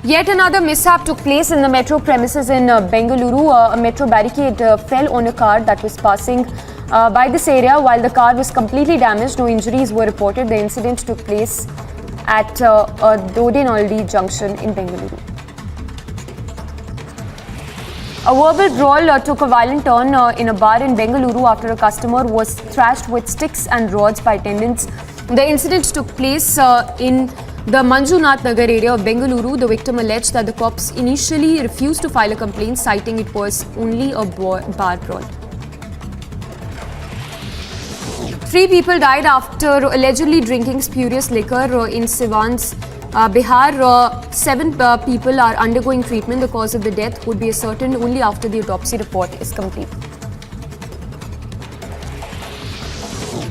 Yet another mishap took place in the metro premises in Bengaluru. A metro barricade fell on a car that was passing by this area. While the car was completely damaged, no injuries were reported. The incident took place at Dodinaldi junction in Bengaluru. A verbal brawl took a violent turn in a bar in Bengaluru after a customer was thrashed with sticks and rods by attendants. The incident took place in the Manjunath Nagar area of Bengaluru. The victim alleged that the cops initially refused to file a complaint, citing it was only a bar brawl. 3 people died after allegedly drinking spurious liquor in Siwan's Bihar. 7 people are undergoing treatment. The cause of the death would be ascertained only after the autopsy report is complete.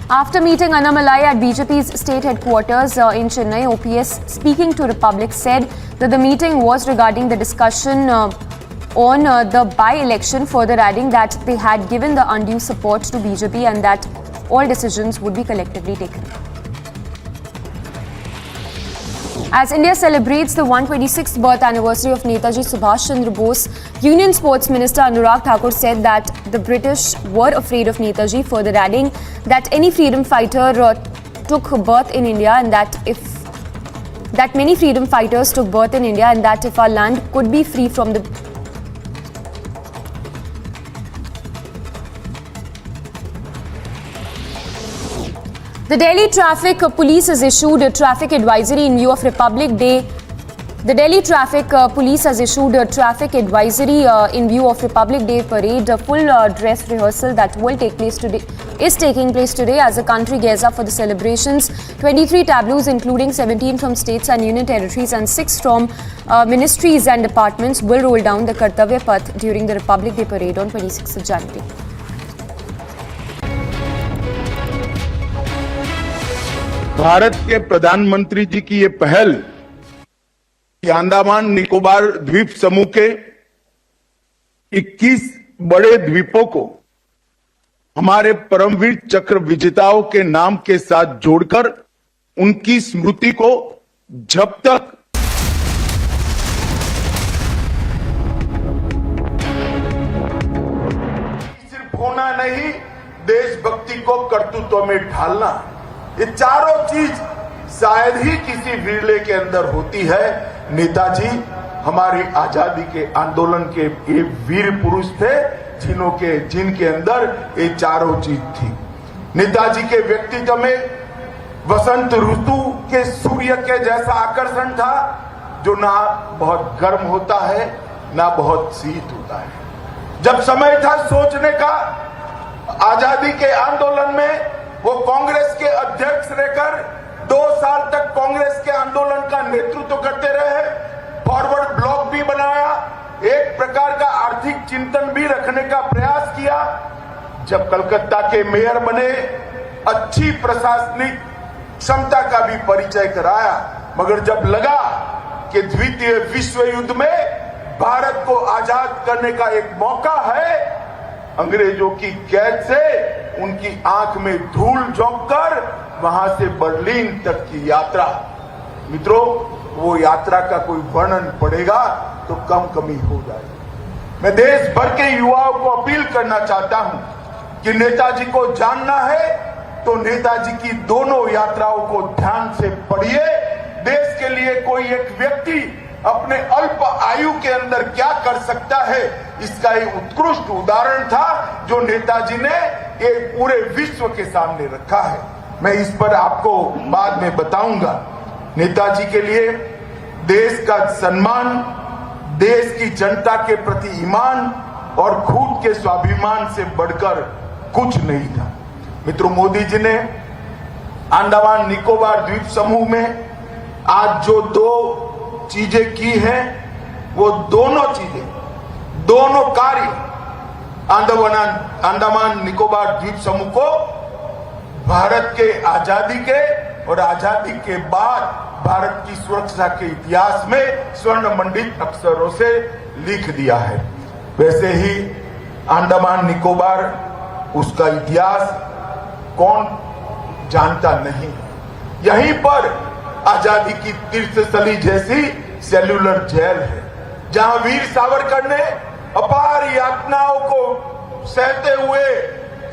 After meeting Annamalai at BJP's state headquarters in Chennai, OPS, speaking to Republic, said that the meeting was regarding the discussion on the by-election, further adding that they had given the undue support to BJP and that all decisions would be collectively taken. As India celebrates the 126th birth anniversary of Netaji Subhash Chandra Bose, Union Sports Minister Anurag Thakur said that the British were afraid of Netaji, further adding that any freedom fighter took birth in India and that many freedom fighters took birth in India and that if our land could be free from the Delhi Traffic Police has issued a traffic advisory in view of Republic Day. The Delhi Traffic Police has issued a traffic advisory in view of Republic Day parade. A full dress rehearsal that will take place today is taking place today as the country gears up for the celebrations. 23 tableaus, including 17 from states and union territories and 6 from ministries and departments, will roll down the Kartavya Path during the Republic Day parade on 26th of January. Bharat के प्रधानमंत्री जी की ये पहल कि अंडमान निकोबार द्वीप समूह के 21 बड़े द्वीपों को हमारे परमवीर चक्र विजेताओं के नाम के साथ जोड़कर उनकी स्मृति को जब तक सिर्फ होना नहीं, देशभक्ति को कर्तृत्व में ढालना, ये चारों चीज शायद ही किसी विरले के अंदर होती है। नेताजी हमारी आजादी के आंदोलन के ये वीर पुरुष थे जिनके अंदर ये चारों चीज थी। नेताजी के व्यक्तित्व में वसंत ऋतु के सूर्य के जैसा आकर्षण था, जो ना बहुत गर्म होता है ना बहुत शीत होता है। जब समय था सोचने का, आजादी के आंदोलन में वो कांग्रेस के अध्यक्ष रहकर 2 साल तक कांग्रेस के आंदोलन का नेतृत्व करते रहे, फॉरवर्ड ब्लॉक भी बनाया, एक प्रकार का आर्थिक चिंतन भी रखने का प्रयास किया। जब कलकत्ता के मेयर बने, अच्छी प्रशासनिक क्षमता का भी परिचय कराया, मगर जब लगा कि द्वितीय विश्व युद्ध में भारत को आजाद करने का एक मौका है, अंग्रेजों की कैद से उनकी आंख में धूल झोंककर वहां से बर्लिन तक की यात्रा, मित्रों वो यात्रा का कोई वर्णन पड़ेगा तो कम कमी हो जाएगी। मैं देश भर के युवाओं को अपील करना चाहता हूं कि नेताजी को जानना है तो नेताजी की दोनों यात्राओं को ध्यान से पढ़िए। देश के लिए कोई एक व्यक्ति अपने अल्प आयु के अंदर क्या कर सकता है, इसका एक उत्कृष्ट उदाहरण था जो नेताजी ने एक पूरे विश्व के सामने रखा है। मैं इस पर आपको बाद में बताऊंगा। नेताजी के लिए देश का सम्मान, देश की जनता के प्रति ईमान और खुद के स्वाभिमान से बढ़कर कुछ नहीं था। मित्रों, मोदी जी ने अंडमान निकोबार द्वीप समूह में आज जो 2 चीजें की हैं, वो दोनों चीजें, दोनों कार्य अंडमान निकोबार द्वीप समूह को भारत के आजादी के और आजादी के बाद भारत की सुरक्षा के इतिहास में स्वर्ण मंडित अक्षरों से लिख दिया है। वैसे ही अंडमान निकोबार, उसका इतिहास कौन जानता नहीं। यहीं पर आजादी की तीर्थस्थली जैसी सेल्यूलर जेल है, जहां वीर सावरकर ने अपार यातनाओं को सहते हुए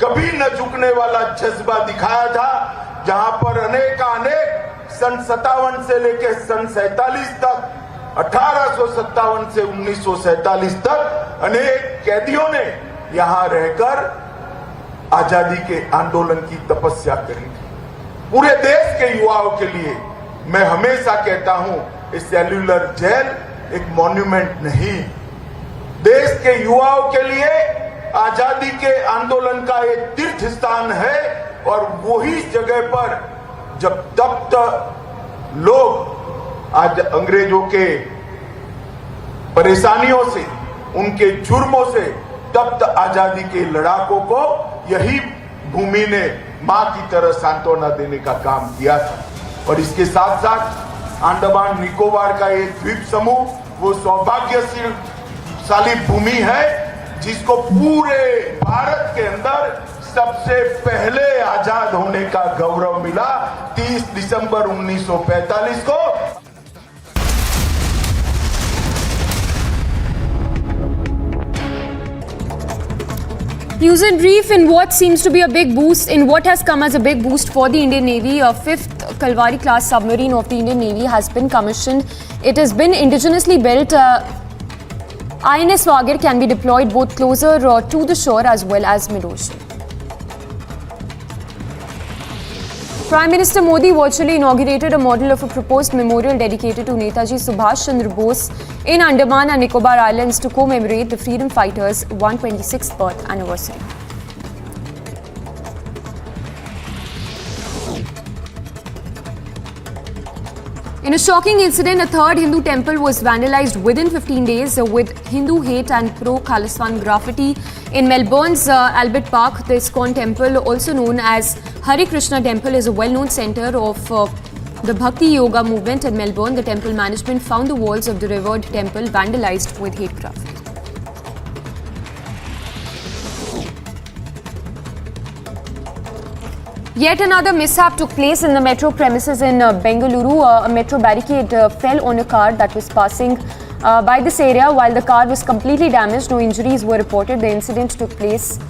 कभी न झुकने वाला जज्बा दिखाया था, जहां पर अनेक सन 57 से लेकर सन 47 तक, 1857 से 1947 तक अनेक कैदियों ने यहां रहकर आजादी के आंदोलन की तपस्या करी थी। पूरे देश के युवाओं के लिए मैं हमेशा कहता हूं, इस सेल्यूलर जेल एक मॉन्यूमेंट नहीं, देश के युवाओं के लिए आजादी के आंदोलन का एक तीर्थ स्थान है। और वही जगह पर जब तप्त लोग आज अंग्रेजों के परेशानियों से, उनके जुर्मों से तप्त आजादी के लड़ाकों को यही भूमि ने मां की तरह सांत्वना देने का काम किया था। और इसके साथ साथ अंडमान निकोबार का एक द्वीप समूह वो सौभाग्यशाली भूमि है जिसको पूरे भारत के अंदर सबसे पहले आजाद होने का गौरव मिला 30 दिसंबर 1945 को। News and brief in what seems to be a big boost, in what has come as a big boost for the Indian Navy. A 5th Kalvari class submarine of the Indian Navy has been commissioned. It has been indigenously built. INS Vagar can be deployed both closer to the shore as well as mid-ocean. Prime Minister Modi virtually inaugurated a model of a proposed memorial dedicated to Netaji Subhash Chandra Bose in Andaman and Nicobar Islands to commemorate the freedom fighters' 126th birth anniversary. In a shocking incident, a third Hindu temple was vandalized within 15 days with Hindu hate and pro-Khalistan graffiti in Melbourne's Albert Park. The ISKCON temple, also known as Hare Krishna Temple, is a well-known center of the Bhakti Yoga movement in Melbourne. The temple management found the walls of the revered temple vandalized with hate graffiti. Yet another mishap took place in the metro premises in Bengaluru. A metro barricade fell on a car that was passing by this area. While the car was completely damaged, no injuries were reported. The incident took place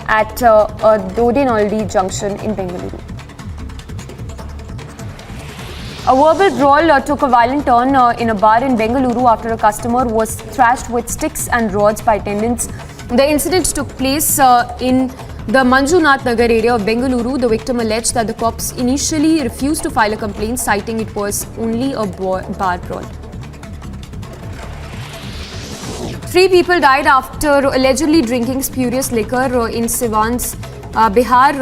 at Dodenaldi junction in Bengaluru. A verbal brawl took a violent turn in a bar in Bengaluru after a customer was thrashed with sticks and rods by attendants The incident took place in the Manjunath Nagar area of Bengaluru. The victim alleged that the cops initially refused to file a complaint, citing it was only a bar brawl. 3 people died after allegedly drinking spurious liquor in Siwan's Bihar.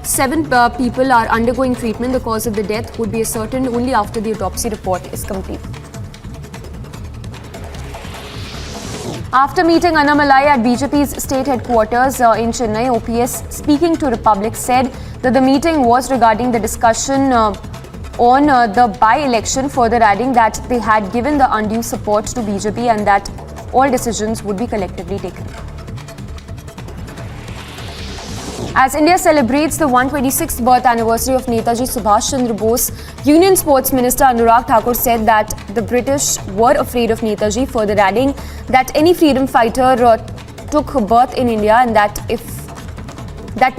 7 people are undergoing treatment. The cause of the death would be ascertained only after the autopsy report is complete. After meeting Annamalai at BJP's state headquarters in Chennai, OPS, speaking to Republic, said that the meeting was regarding the discussion on the by-election, further adding that they had given the undue support to BJP and that all decisions would be collectively taken. As India celebrates the 126th birth anniversary of Netaji Subhash Chandra Bose, Union Sports Minister Anurag Thakur said that the British were afraid of Netaji, further adding that any freedom fighter took birth in India and that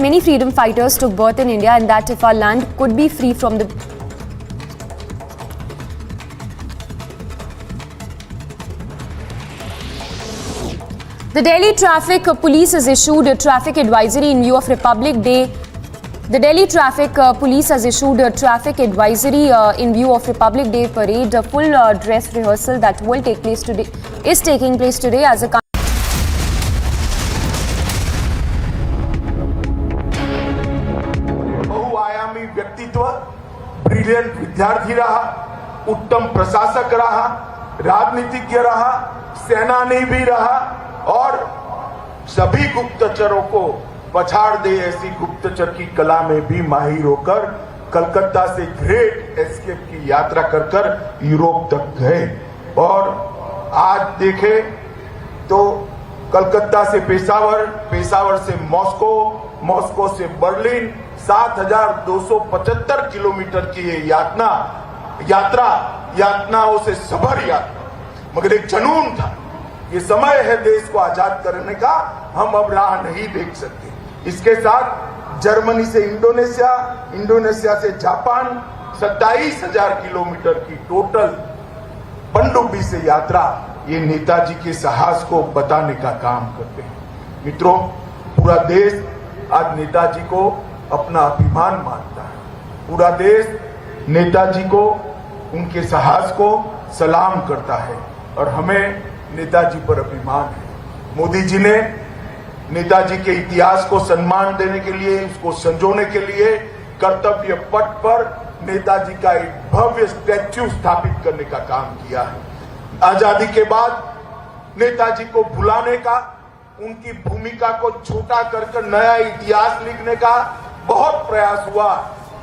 many freedom fighters took birth in India and that if our land could be free from the The Delhi Traffic Police has issued a traffic advisory in view of Republic Day. The Delhi Traffic Police has issued a traffic advisory in view of Republic Day parade. A full dress rehearsal that will take place today is taking place today as a बहुआयामी व्यक्तित्व, brilliant विद्यार्थी रहा, उत्तम प्रशासक रहा, राजनीतिज्ञ रहा, सेनानी भी रहा और सभी गुप्तचरों को पछाड़ दे ऐसी गुप्तचर की कला में भी माहिर होकर कलकत्ता से ग्रेट एस्केप की यात्रा कर कर यूरोप तक गए और आज देखें तो कलकत्ता से पेशावर, पेशावर से मॉस्को, मॉस्को से बर्लिन 7,275 किलोमीटर की ये यातनाओं से सबर यात्रा, मगर एक जुनून था। ये समय है देश को आजाद करने का, हम अब राह नहीं देख सकते। इसके साथ जर्मनी से इंडोनेशिया, इंडोनेशिया से जापान 27,000 किलोमीटर की टोटल पनडुब्बी से यात्रा ये नेताजी के साहस को बताने का काम करते हैं। मित्रों, पूरा देश आज नेताजी को अपना अभिमान मानता है। पूरा देश नेताजी को, उनके साहस को सलाम करता है और हमें नेताजी पर अभिमान है। मोदी जी ने नेताजी के इतिहास को सम्मान देने के लिए, उसको संजोने के लिए कर्तव्य पथ पर नेताजी का एक भव्य स्टैच्यू स्थापित करने का काम किया है। आजादी के बाद नेताजी को भुलाने का, उनकी भूमिका को छोटा कर नया इतिहास लिखने का बहुत प्रयास हुआ,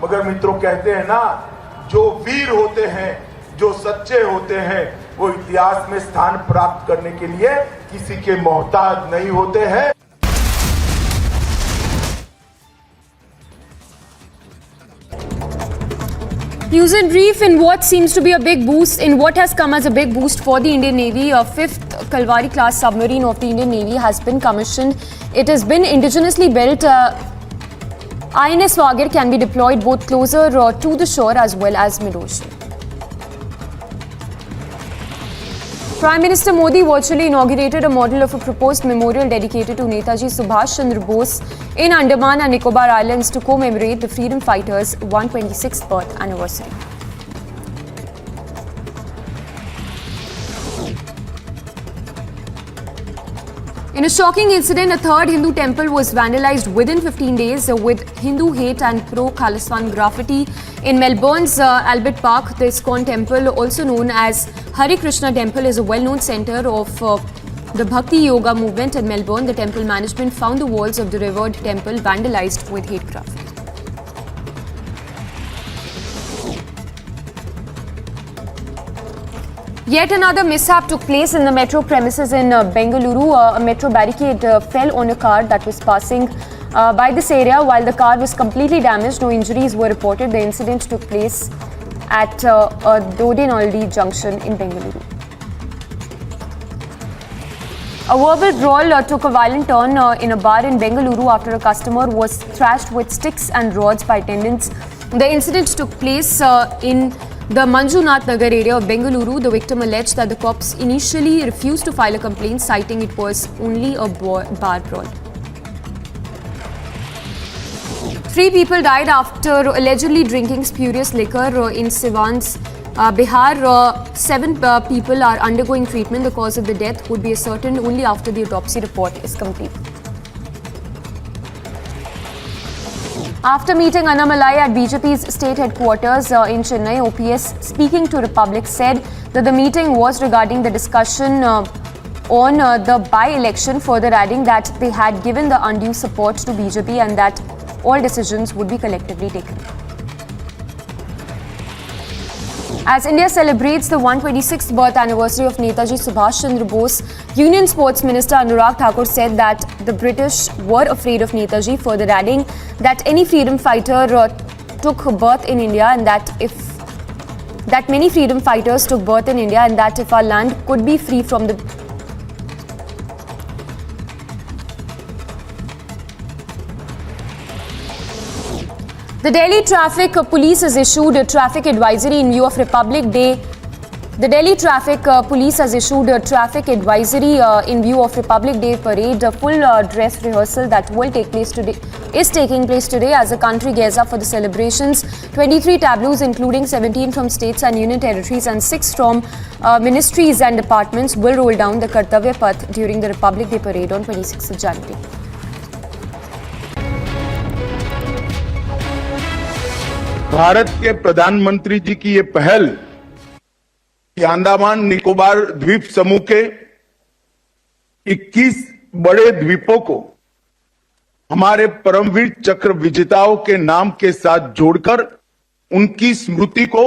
मगर मित्रों कहते हैं ना, जो वीर होते हैं, जो सच्चे होते हैं, वो इतिहास में स्थान प्राप्त करने के लिए किसी के मोहताज नहीं होते हैं। News in brief, in what seems to be a big boost, in what has come as a big boost for the Indian Navy, a 5th Kalvari class submarine of the Indian Navy has been commissioned. It has been indigenously built. INS Wagir can be deployed both closer to the shore as well as mid-ocean. Prime Minister Modi virtually inaugurated a model of a proposed memorial dedicated to Netaji Subhash Chandra Bose in Andaman and Nicobar Islands to commemorate the freedom fighters' 126th birth anniversary. In a shocking incident, a third Hindu temple was vandalized within 15 days with Hindu hate and pro-Khalistan graffiti in Melbourne's Albert Park. The ISKCON temple, also known as Hare Krishna Temple, is a well-known center of the Bhakti Yoga movement in Melbourne. The temple management found the walls of the revered temple vandalized with hate graffiti. Yet another mishap took place in the metro premises in Bengaluru. A metro barricade fell on a car that was passing by this area. While the car was completely damaged, no injuries were reported. The incident took place at Dodinaldi junction in Bengaluru. A verbal brawl took a violent turn in a bar in Bengaluru after a customer was thrashed with sticks and rods by attendants. The incident took place in the Manjunath Nagar area of Bengaluru. The victim alleged that the cops initially refused to file a complaint, citing it was only a bar brawl. 3 people died after allegedly drinking spurious liquor in Siwan's Bihar. 7 people are undergoing treatment. The cause of the death would be ascertained only after the autopsy report is complete. After meeting Annamalai at BJP's state headquarters in Chennai, OPS, speaking to Republic, said that the meeting was regarding the discussion on the by-election, further adding that they had given the undue support to BJP and that all decisions would be collectively taken. As India celebrates the 126th birth anniversary of Netaji Subhash Chandra Bose, Union Sports Minister Anurag Thakur said that the British were afraid of Netaji, further adding that any freedom fighter took birth in India and that many freedom fighters took birth in India and that if our land could be free from the The Delhi Traffic Police has issued a traffic advisory in view of Republic Day. The Delhi Traffic Police has issued a traffic advisory in view of Republic Day parade. A full dress rehearsal that will take place today is taking place today as the country gears up for the celebrations. 23 tableaus, including 17 from states and union territories and 6 from ministries and departments, will roll down the Kartavya Path during the Republic Day parade on 26th of January. Bharat के प्रधानमंत्री जी की ये पहल कि अंडमान निकोबार द्वीप समूह के 21 बड़े द्वीपों को हमारे परमवीर चक्र विजेताओं के नाम के साथ जोड़कर उनकी स्मृति को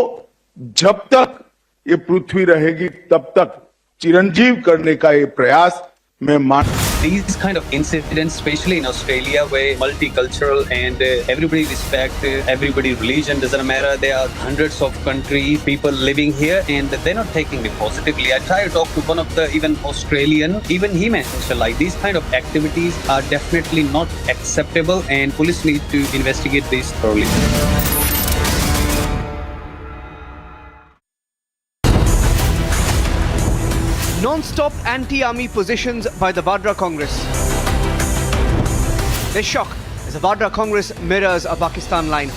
जब तक ये पृथ्वी रहेगी तब तक चिरंजीव करने का ये प्रयास मैं मानता हूं. These kind of incidents, especially in Australia, where multicultural and everybody respect everybody religion, doesn't matter. There are hundreds of countries, people living here, and they're not taking it positively. I tried to talk to one of the even Australian, even he mentioned like these kind of activities are definitely not acceptable, and police need to investigate this thoroughly. Non-stop anti-army positions by the Vadra Congress. They shock as the Vadra Congress mirrors a Pakistan line.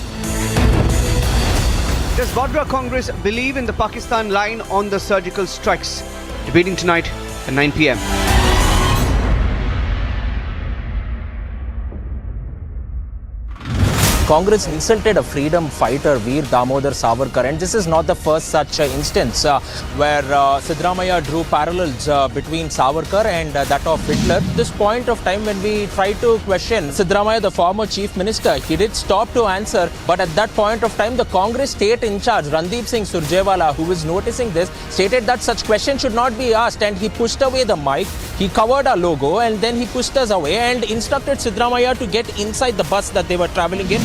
Does Vadra Congress believe in the Pakistan line on the surgical strikes? Debating tonight at 9 p.m. Congress insulted a freedom fighter, Veer Damodar Savarkar, and this is not the first such instance where Siddaramaiah drew parallels between Savarkar and that of Hitler. At this point of time, when we tried to question Siddaramaiah, the former chief minister, he did stop to answer, but at that point of time, the Congress state in charge, Randeep Singh Surjewala, who is noticing this, stated that such questions should not be asked, and he pushed away the mic, he covered our logo, and then he pushed us away and instructed Siddaramaiah to get inside the bus that they were travelling in.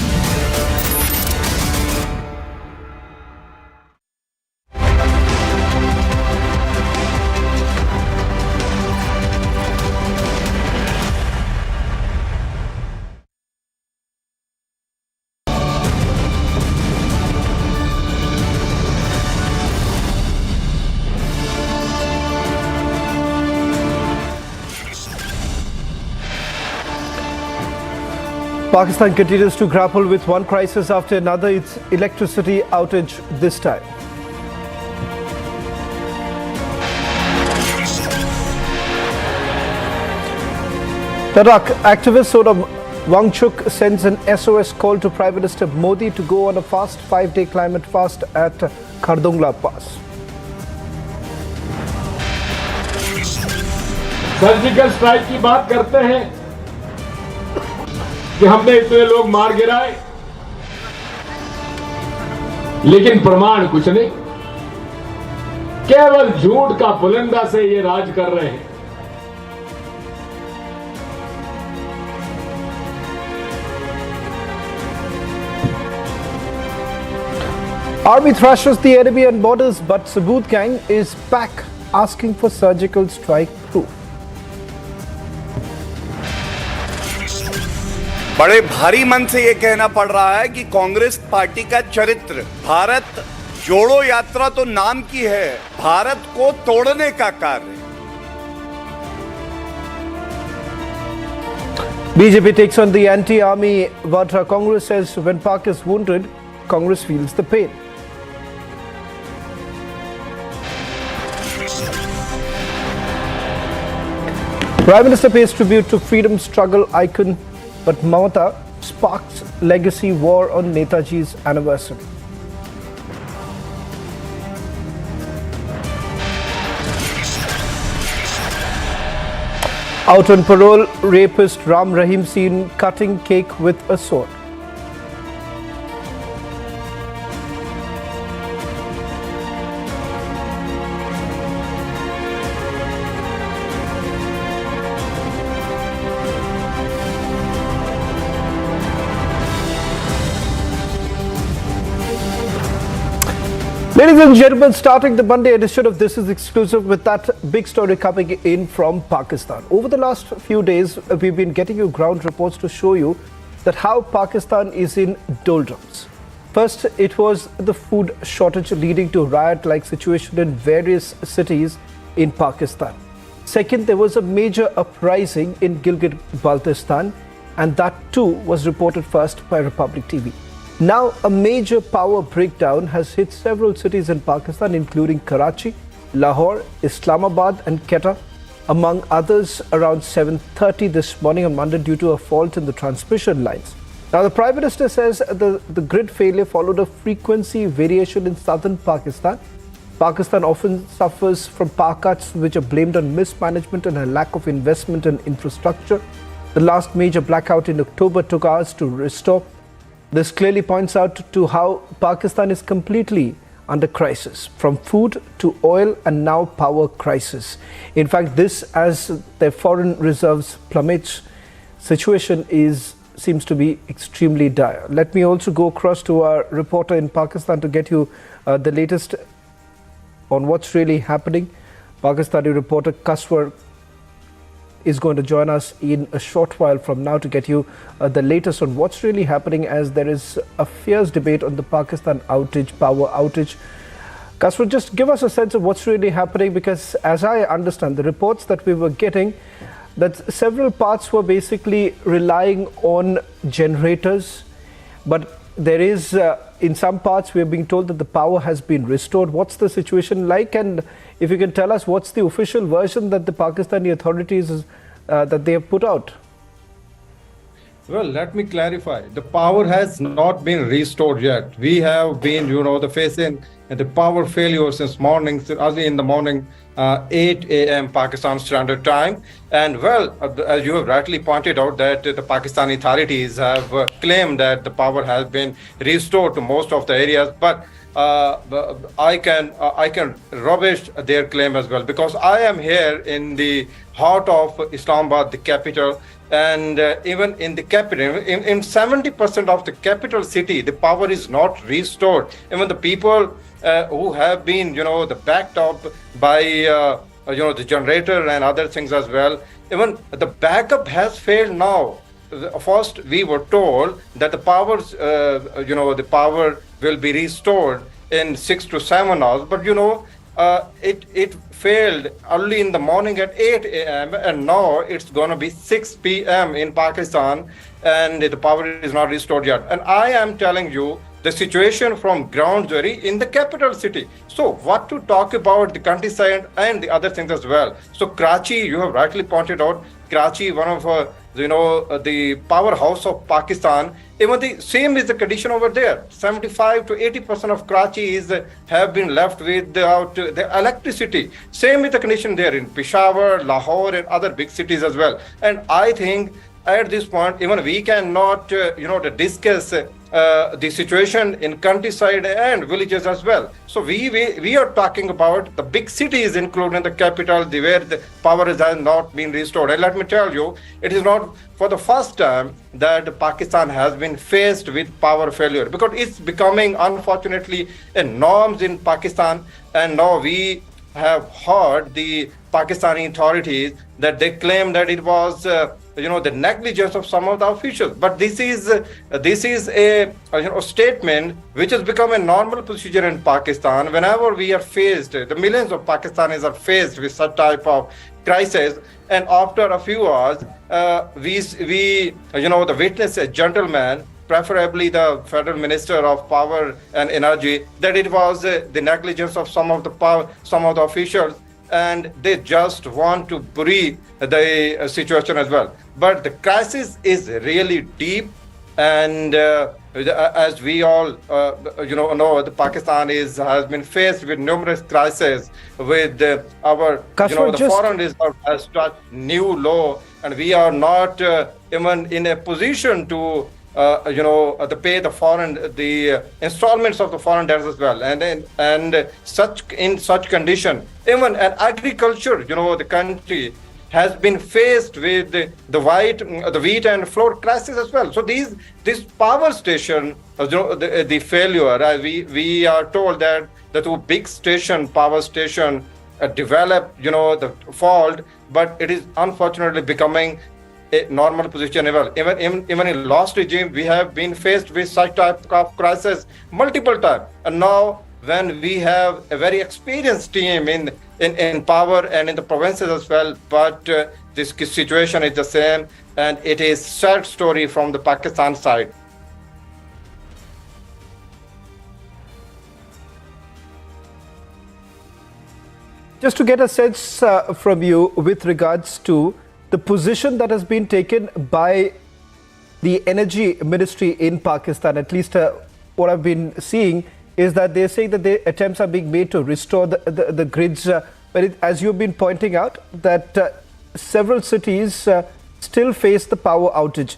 Pakistan continues to grapple with one crisis after another, its electricity outage this time. Iraq activist Sonam Wangchuk sends an SOS call to Prime Minister Modi to go on a fast 5-day climate fast at Khardungla Pass. Surgical strike की बात करते हैं कि हमने इतने लोग मार गिराए, लेकिन प्रमाण कुछ नहीं, केवल झूठ का पुलिंदा से ये राज कर रहे हैं. Army thrashes the enemy on borders, but Saboot gang is back asking for surgical strike proof. बड़े भारी मन से ये कहना पड़ रहा है कि कांग्रेस पार्टी का चरित्र भारत जोड़ो यात्रा तो नाम की है, भारत को तोड़ने का कार्य। BJP takes on the anti-army Vadra. Congress says when Pak is wounded, Congress feels the pain. Prime Minister pays tribute to freedom struggle icon, but Mamata sparks legacy war on Netaji's anniversary. Out on parole, rapist Ram Rahim seen cutting cake with a sword. Ladies and gentlemen, starting the Monday edition of This Is Exclusive with that big story coming in from Pakistan. Over the last few days, we've been getting you ground reports to show you that how Pakistan is in doldrums. First, it was the food shortage leading to riot-like situation in various cities in Pakistan. Second, there was a major uprising in Gilgit-Baltistan, and that too was reported first by Republic TV. Now, a major power breakdown has hit several cities in Pakistan, including Karachi, Lahore, Islamabad and Quetta, among others, around 7:30 this morning on Monday due to a fault in the transmission lines. Now, the Prime Minister says the grid failure followed a frequency variation in southern Pakistan. Pakistan often suffers from power cuts which are blamed on mismanagement and a lack of investment in infrastructure. The last major blackout in October took hours to restore. This clearly points out to how Pakistan is completely under crisis, from food to oil and now power crisis. In fact, this as their foreign reserves plummets, situation seems to be extremely dire. Let me also go across to our reporter in Pakistan to get you the latest on what's really happening. Pakistani reporter Kaswar is going to join us in a short while from now to get you the latest on what's really happening, as there is a fierce debate on the Pakistan power outage. Kaswar, just give us a sense of what's really happening, because as I understand the reports that we were getting, that several parts were basically relying on generators, but there is in some parts we are being told that the power has been restored. What's the situation like, and if you can tell us what's the official version that the Pakistani authorities that they have put out? Well, let me clarify. The power has not been restored yet. We have been, facing the power failure since morning, early in the morning, 8 a.m. Pakistan Standard Time. And well, as you have rightly pointed out, that the Pakistani authorities have claimed that the power has been restored to most of the areas, but I can rubbish their claim as well, because I am here in the heart of Islamabad, the capital, and even in the capital, in 70% of the capital city, the power is not restored. Even the people who have been, the backed up by, the generator and other things as well, even the backup has failed now. First, we were told that the power will be restored in 6 to 7 hours, but it failed early in the morning at 8 a.m. and now it's going to be 6 p.m. in Pakistan, and the power is not restored yet. And I am telling you the situation from ground zero in the capital city. So what to talk about the countryside and the other things as well. So Karachi, you have rightly pointed out, Karachi, one of the powerhouse of Pakistan. Even the same is the condition over there. 75 to 80% of Karachi have been left without the electricity. Same is the condition there in Peshawar, Lahore, and other big cities as well. And I think at this point, even we cannot, discuss the situation in countryside and villages as well. So we are talking about the big cities, including the capital, where the power has not been restored. And let me tell you, it is not for the first time that Pakistan has been faced with power failure, because it's becoming, unfortunately, a norm in Pakistan. And now we have heard the Pakistani authorities that they claim that it was the negligence of some of the officials. But this is a statement which has become a normal procedure in Pakistan. Whenever we are faced, the millions of Pakistanis are faced with such type of crisis, and after a few hours, we witness a gentleman, preferably the Federal Minister of Power and Energy, that it was the negligence of some of the officials, and they just want to bury the situation as well. But the crisis is really deep, and as we all know, the Pakistan has been faced with numerous crises. With our the foreign reserve has struck new low, and we are not even in a position to to pay the installments of the foreign debts as well, and in such condition, even an agriculture, the country has been faced with the wheat and flour crisis as well. So this power station, the failure, we are told that the two big power station developed, the fault, but it is unfortunately becoming a normal position. Even in last regime, we have been faced with such type of crisis multiple times, and now when we have a very experienced team in power and in the provinces as well, but this situation is the same, and it is sad story from the Pakistan side. Just to get a sense from you with regards to the position that has been taken by the Energy Ministry in Pakistan, at least what I've been seeing is that they're saying that the attempts are being made to restore the grids. But as you've been pointing out, that several cities still face the power outage.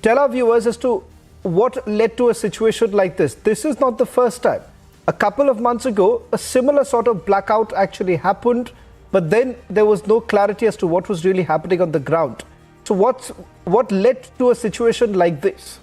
Tell our viewers as to what led to a situation like this. This is not the first time. A couple of months ago, a similar sort of blackout actually happened, but then there was no clarity as to what was really happening on the ground. So what led to a situation like this?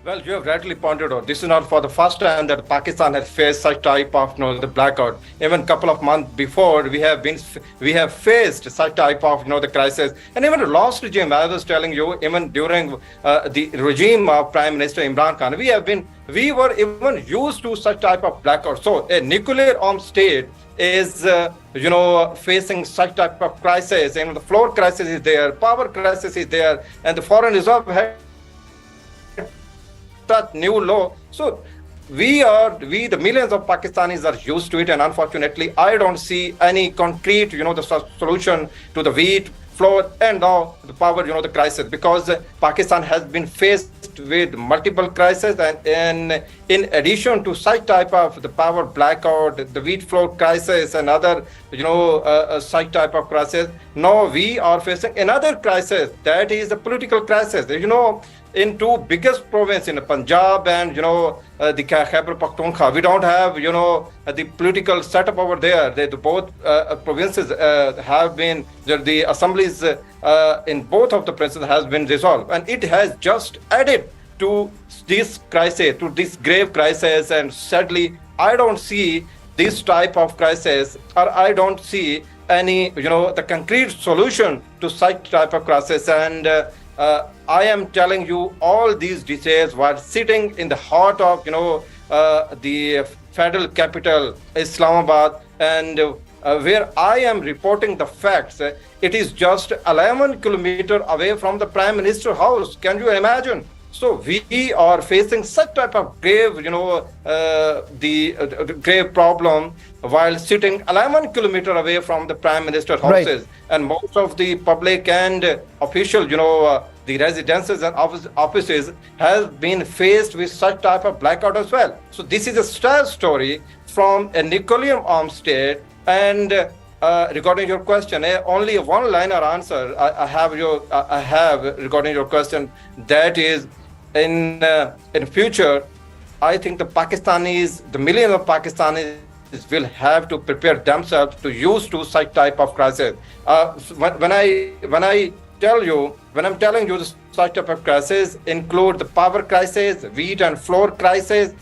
Well, you have rightly pointed out, this is not for the first time that Pakistan has faced such type of the blackout. Even a couple of months before, we have faced such type of the crisis. And even the last regime, I was telling you, even during the regime of Prime Minister Imran Khan, we were even used to such type of blackout. So a nuclear armed state is facing such type of crisis, and the floor crisis is there, power crisis is there, and the foreign reserve had that new law. So we the millions of Pakistanis are used to it, and unfortunately I don't see any concrete the solution to the wheat, flour, and now the power the crisis, because Pakistan has been faced with multiple crises, and in addition to such type of the power blackout, the wheat flour crisis, and other such type of crisis, now we are facing another crisis, that is the political crisis. In two biggest provinces, in Punjab and the Khyber Pakhtunkhwa, we don't have the political setup over there. Both provinces have been, the assemblies in both of the provinces has been dissolved, and it has just added to this crisis, to this grave crisis. And sadly, I don't see this type of crisis, or I don't see any the concrete solution to such type of crisis. And I am telling you all these details while sitting in the heart of the federal capital, Islamabad, and where I am reporting the facts. It is just 11 kilometers away from the Prime Minister's house. Can you imagine? So we are facing such type of grave, the grave problem while sitting 11 kilometers away from the Prime Minister's houses. Right. And most of the public and official, the residences and offices has been faced with such type of blackout as well. So this is a sad story from a nuclear armed state. And regarding your question, only a one-liner answer I have regarding your question. That is, in future, I think the Pakistanis, the millions of Pakistanis, will have to prepare themselves to use to such type of crisis. When I'm telling you, the such type of crisis include the power crisis, wheat and flour crisis,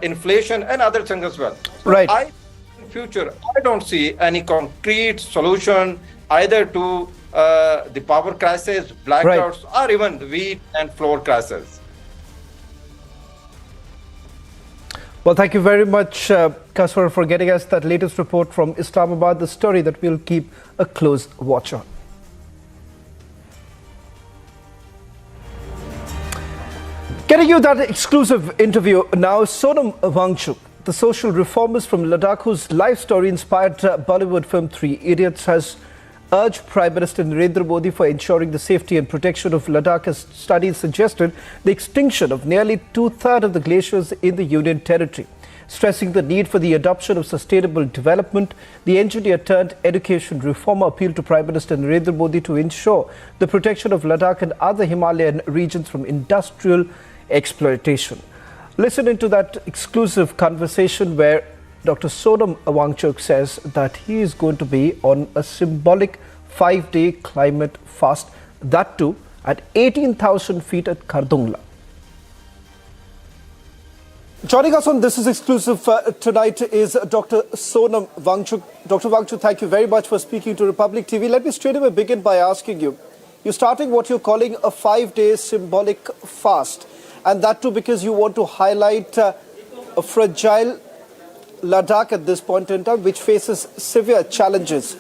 inflation, and other things as well. Right. In future, I don't see any concrete solution either to the power crisis, blackouts, or even wheat and flour crisis. Well, thank you very much, Kaswar, for getting us that latest report from Islamabad, the story that we'll keep a close watch on. Getting you that exclusive interview now, Sonam Wangchuk, the social reformist from Ladakh whose life story inspired Bollywood film Three Idiots, has urged Prime Minister Narendra Modi for ensuring the safety and protection of Ladakh, as studies suggested the extinction of nearly two-thirds of the glaciers in the Union Territory. Stressing the need for the adoption of sustainable development, the engineer-turned-education reformer appealed to Prime Minister Narendra Modi to ensure the protection of Ladakh and other Himalayan regions from industrial exploitation. Listen into that exclusive conversation where Dr. Sonam Wangchuk says that he is going to be on a symbolic 5-day climate fast, that too at 18,000 feet at Khardungla. Joining us on This Is Exclusive tonight is Dr. Sonam Wangchuk. Dr. Wangchuk, thank you very much for speaking to Republic TV. Let me straight away begin by asking you, you're starting what you're calling a 5-day symbolic fast, and that too because you want to highlight a fragile Ladakh at this point in time, which faces severe challenges.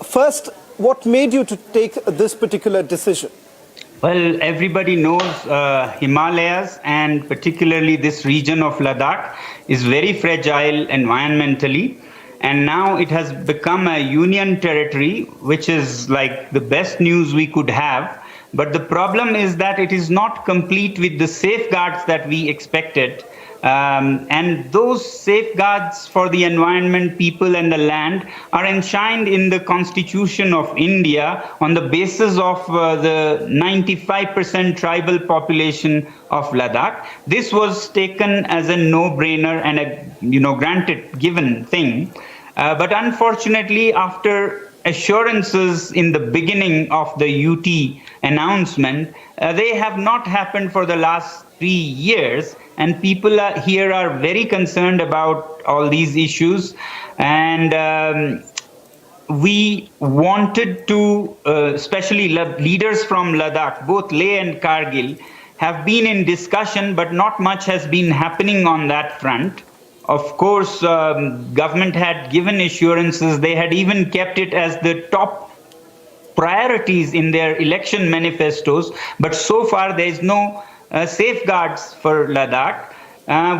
First, what made you to take this particular decision? Well, everybody knows Himalayas, and particularly this region of Ladakh is very fragile environmentally, and now it has become a union territory, which is like the best news we could have. But the problem is that it is not complete with the safeguards that we expected. And those safeguards for the environment, people and the land are enshrined in the Constitution of India on the basis of the 95% tribal population of Ladakh. This was taken as a no-brainer and a granted, given thing. But unfortunately, after assurances in the beginning of the UT announcement, they have not happened for the last 3 years. And people here are very concerned about all these issues. And we wanted to, especially leaders from Ladakh, both Leh and Kargil, have been in discussion, but not much has been happening on that front. Of course, government had given assurances. They had even kept it as the top priorities in their election manifestos. But so far, there is no safeguards for Ladakh,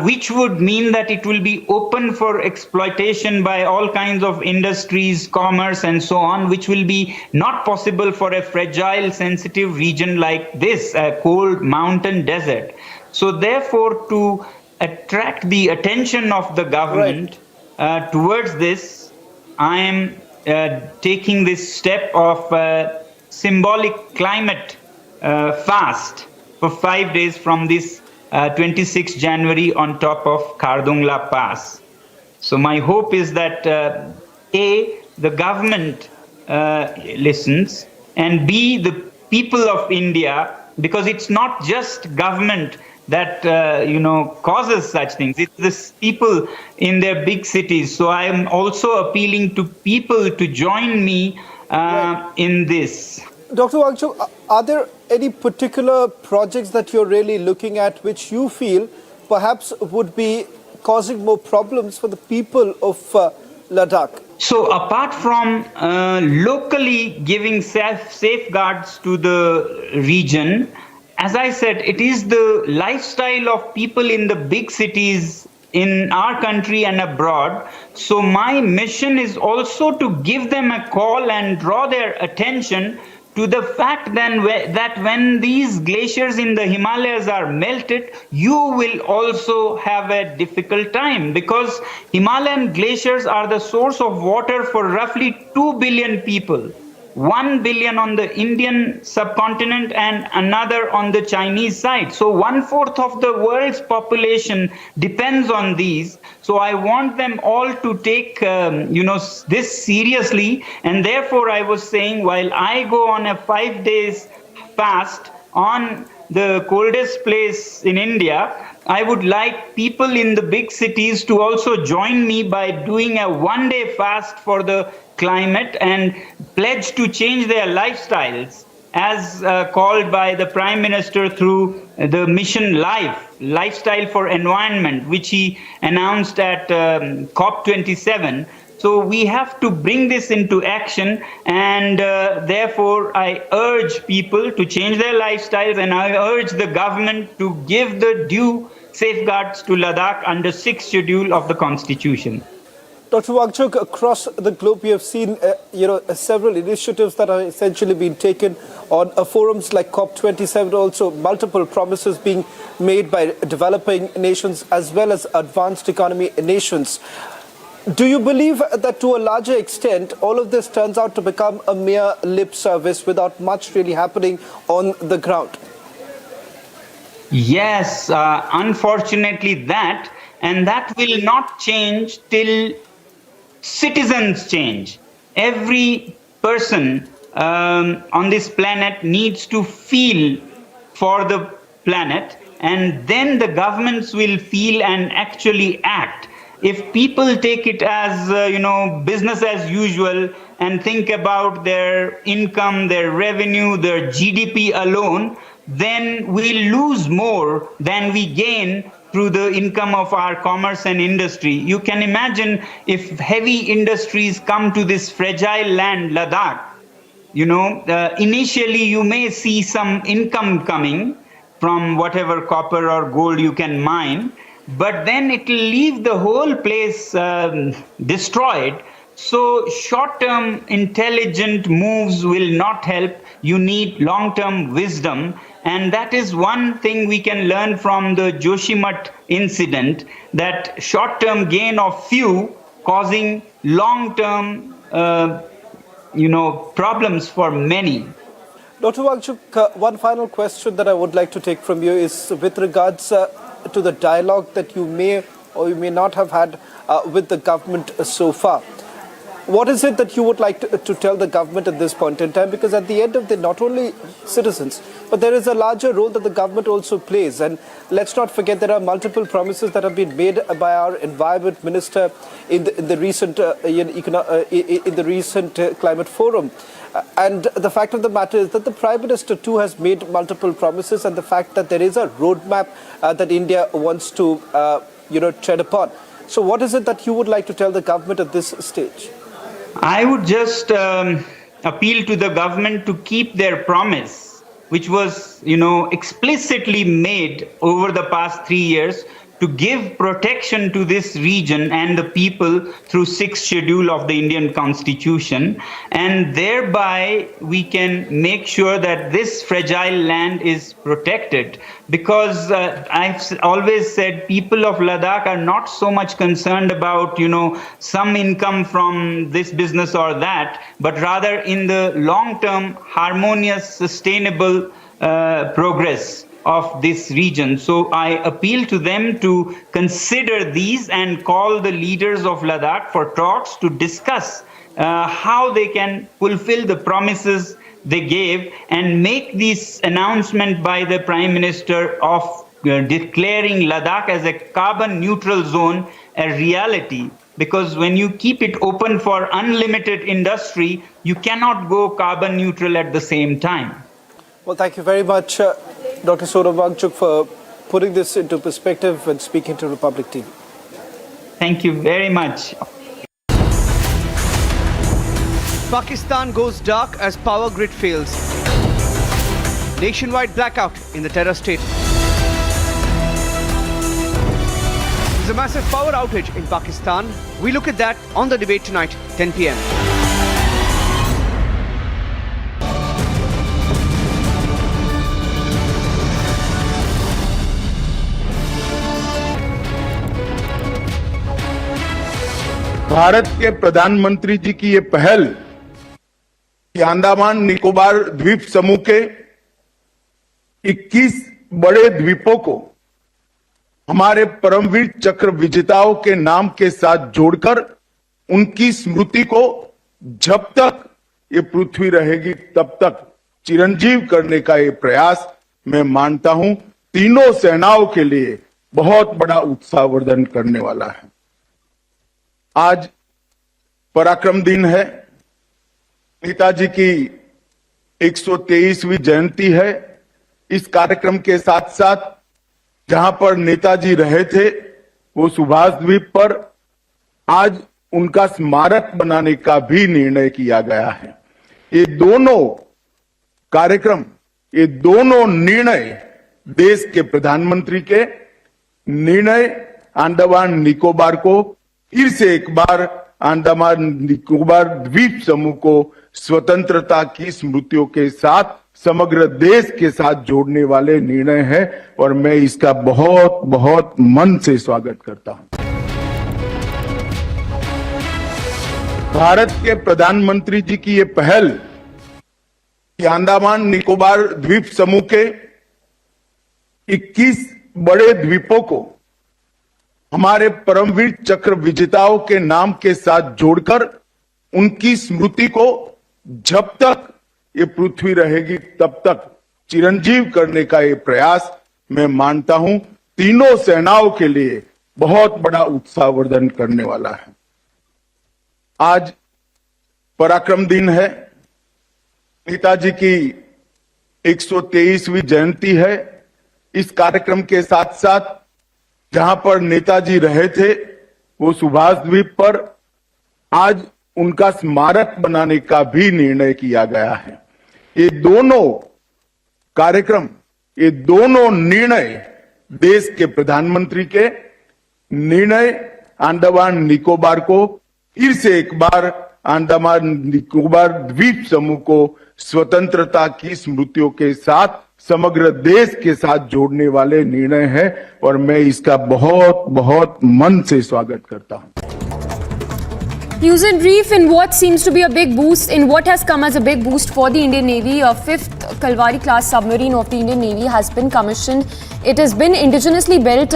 which would mean that it will be open for exploitation by all kinds of industries, commerce, and so on, which will be not possible for a fragile, sensitive region like this, a cold mountain desert. So therefore, to attract the attention of the government towards this, I am taking this step of symbolic climate fast for 5 days from this 26 January on top of Khardungla Pass. So my hope is that A, the government listens, and B, the people of India, because it's not just government that causes such things. It's the people in their big cities. So I am also appealing to people to join me in this. Dr. Wangchuk, are there any particular projects that you're really looking at which you feel perhaps would be causing more problems for the people of Ladakh? So apart from locally giving safeguards to the region, as I said, it is the lifestyle of people in the big cities in our country and abroad. So my mission is also to give them a call and draw their attention to the fact then that when these glaciers in the Himalayas are melted, you will also have a difficult time, because Himalayan glaciers are the source of water for roughly 2 billion people. 1 billion on the Indian subcontinent and another on the Chinese side. So 1/4 of the world's population depends on these. So I want them all to take this seriously. And therefore I was saying, while I go on a 5 days fast on the coldest place in India, I would like people in the big cities to also join me by doing a one-day fast for the climate and pledge to change their lifestyles as called by the Prime Minister through the Mission Lifestyle for Environment, which he announced at COP27. So we have to bring this into action, and therefore I urge people to change their lifestyles, and I urge the government to give the due safeguards to Ladakh under 6th schedule of the Constitution. Dr. Wangchuk, across the globe, we have seen several initiatives that are essentially being taken on forums like COP27, also multiple promises being made by developing nations as well as advanced economy nations. Do you believe that to a larger extent, all of this turns out to become a mere lip service without much really happening on the ground? Yes, unfortunately that, and that will not change till citizens change. Every person on this planet needs to feel for the planet, and then the governments will feel and actually act. If people take it as, business as usual and think about their income, their revenue, their GDP alone, then we'll lose more than we gain through the income of our commerce and industry. You can imagine if heavy industries come to this fragile land, Ladakh, initially you may see some income coming from whatever copper or gold you can mine, but then it will leave the whole place destroyed. So short-term intelligent moves will not help. You need long-term wisdom. And that is one thing we can learn from the Joshimath incident, that short-term gain of few causing long-term, problems for many. Dr. Wangchuk, one final question that I would like to take from you is with regards to the dialogue that you may or you may not have had with the government so far. What is it that you would like to tell the government at this point in time? Because at the end of the day, not only citizens, but there is a larger role that the government also plays. And let's not forget there are multiple promises that have been made by our environment minister in the recent climate forum. And the fact of the matter is that the Prime Minister too has made multiple promises, and the fact that there is a roadmap that India wants to tread upon. So what is it that you would like to tell the government at this stage? I would just appeal to the government to keep their promise, which was, explicitly made over the past 3 years, to give protection to this region and the people through 6th schedule of the Indian Constitution, and thereby we can make sure that this fragile land is protected. Because I've always said people of Ladakh are not so much concerned about, some income from this business or that, but rather in the long-term harmonious, sustainable progress of this region. So I appeal to them to consider these and call the leaders of Ladakh for talks to discuss how they can fulfill the promises they gave and make this announcement by the Prime Minister of declaring Ladakh as a carbon neutral zone a reality. Because when you keep it open for unlimited industry, you cannot go carbon neutral at the same time. Well, thank you very much, Dr. Sonam Wangchuk, for putting this into perspective and speaking to Republic TV. Thank you very much. Pakistan goes dark as power grid fails. Nationwide blackout in the terror state. There's a massive power outage in Pakistan. We look at that on The Debate tonight, 10 p.m. Bharat के प्रधानमंत्री जी की ये पहल कि अंडमान निकोबार द्वीप समूह के 21 बड़े द्वीपों को हमारे परमवीर चक्र विजेताओं के नाम के साथ जोड़कर उनकी स्मृति को जब तक ये पृथ्वी रहेगी तब तक चिरंजीव करने का ये प्रयास मैं मानता हूं तीनों सेनाओं के लिए बहुत बड़ा उत्साहवर्धन करने वाला है। आज पराक्रम दिन है, नेताजी की 123वीं जयंती है। इस कार्यक्रम के साथ साथ जहां पर नेताजी रहे थे वो सुभाष द्वीप पर आज उनका स्मारक बनाने का भी निर्णय किया गया है। ये दोनों कार्यक्रम, ये दोनों निर्णय देश के प्रधानमंत्री के निर्णय अंडमान निकोबार को फिर से एक बार अंडमान निकोबार द्वीप समूह को स्वतंत्रता की स्मृतियों के साथ समग्र देश के साथ जोड़ने वाले निर्णय है और मैं इसका बहुत बहुत मन से स्वागत करता हूं। भारत के प्रधानमंत्री जी की ये पहल कि अंडमान निकोबार द्वीप समूह के 21 बड़े द्वीपों को हमारे परमवीर चक्र विजेताओं के नाम के साथ जोड़कर उनकी स्मृति को जब तक ये पृथ्वी रहेगी तब तक चिरंजीव करने का ये प्रयास मैं मानता हूं तीनों सेनाओं के लिए बहुत बड़ा उत्साहवर्धन करने वाला है। आज पराक्रम दिन है, नेताजी की 123वीं जयंती है। इस कार्यक्रम के साथ साथ जहां पर नेताजी रहे थे वो सुभाष द्वीप पर आज उनका स्मारक बनाने का भी निर्णय किया गया है। ये दोनों कार्यक्रम, ये दोनों निर्णय देश के प्रधानमंत्री के निर्णय अंडमान निकोबार को फिर से एक बार अंडमान निकोबार द्वीप समूह को स्वतंत्रता की स्मृतियों के साथ समग्र देश के साथ जोड़ने वाले निर्णय है और मैं इसका बहुत बहुत मन से स्वागत करता हूं। News in brief, in what seems to be a big boost, in what has come as a big boost for the Indian Navy, a 5th Kalvari class submarine of the Indian Navy has been commissioned. It has been indigenously built.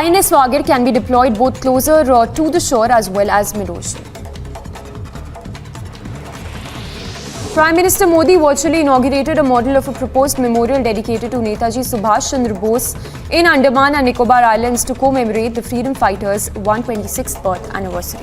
INS Wagir can be deployed both closer to the shore as well as mid-ocean. Prime Minister Modi virtually inaugurated a model of a proposed memorial dedicated to Netaji Subhash Chandra Bose in Andaman and Nicobar Islands to commemorate the freedom fighters' 126th birth anniversary.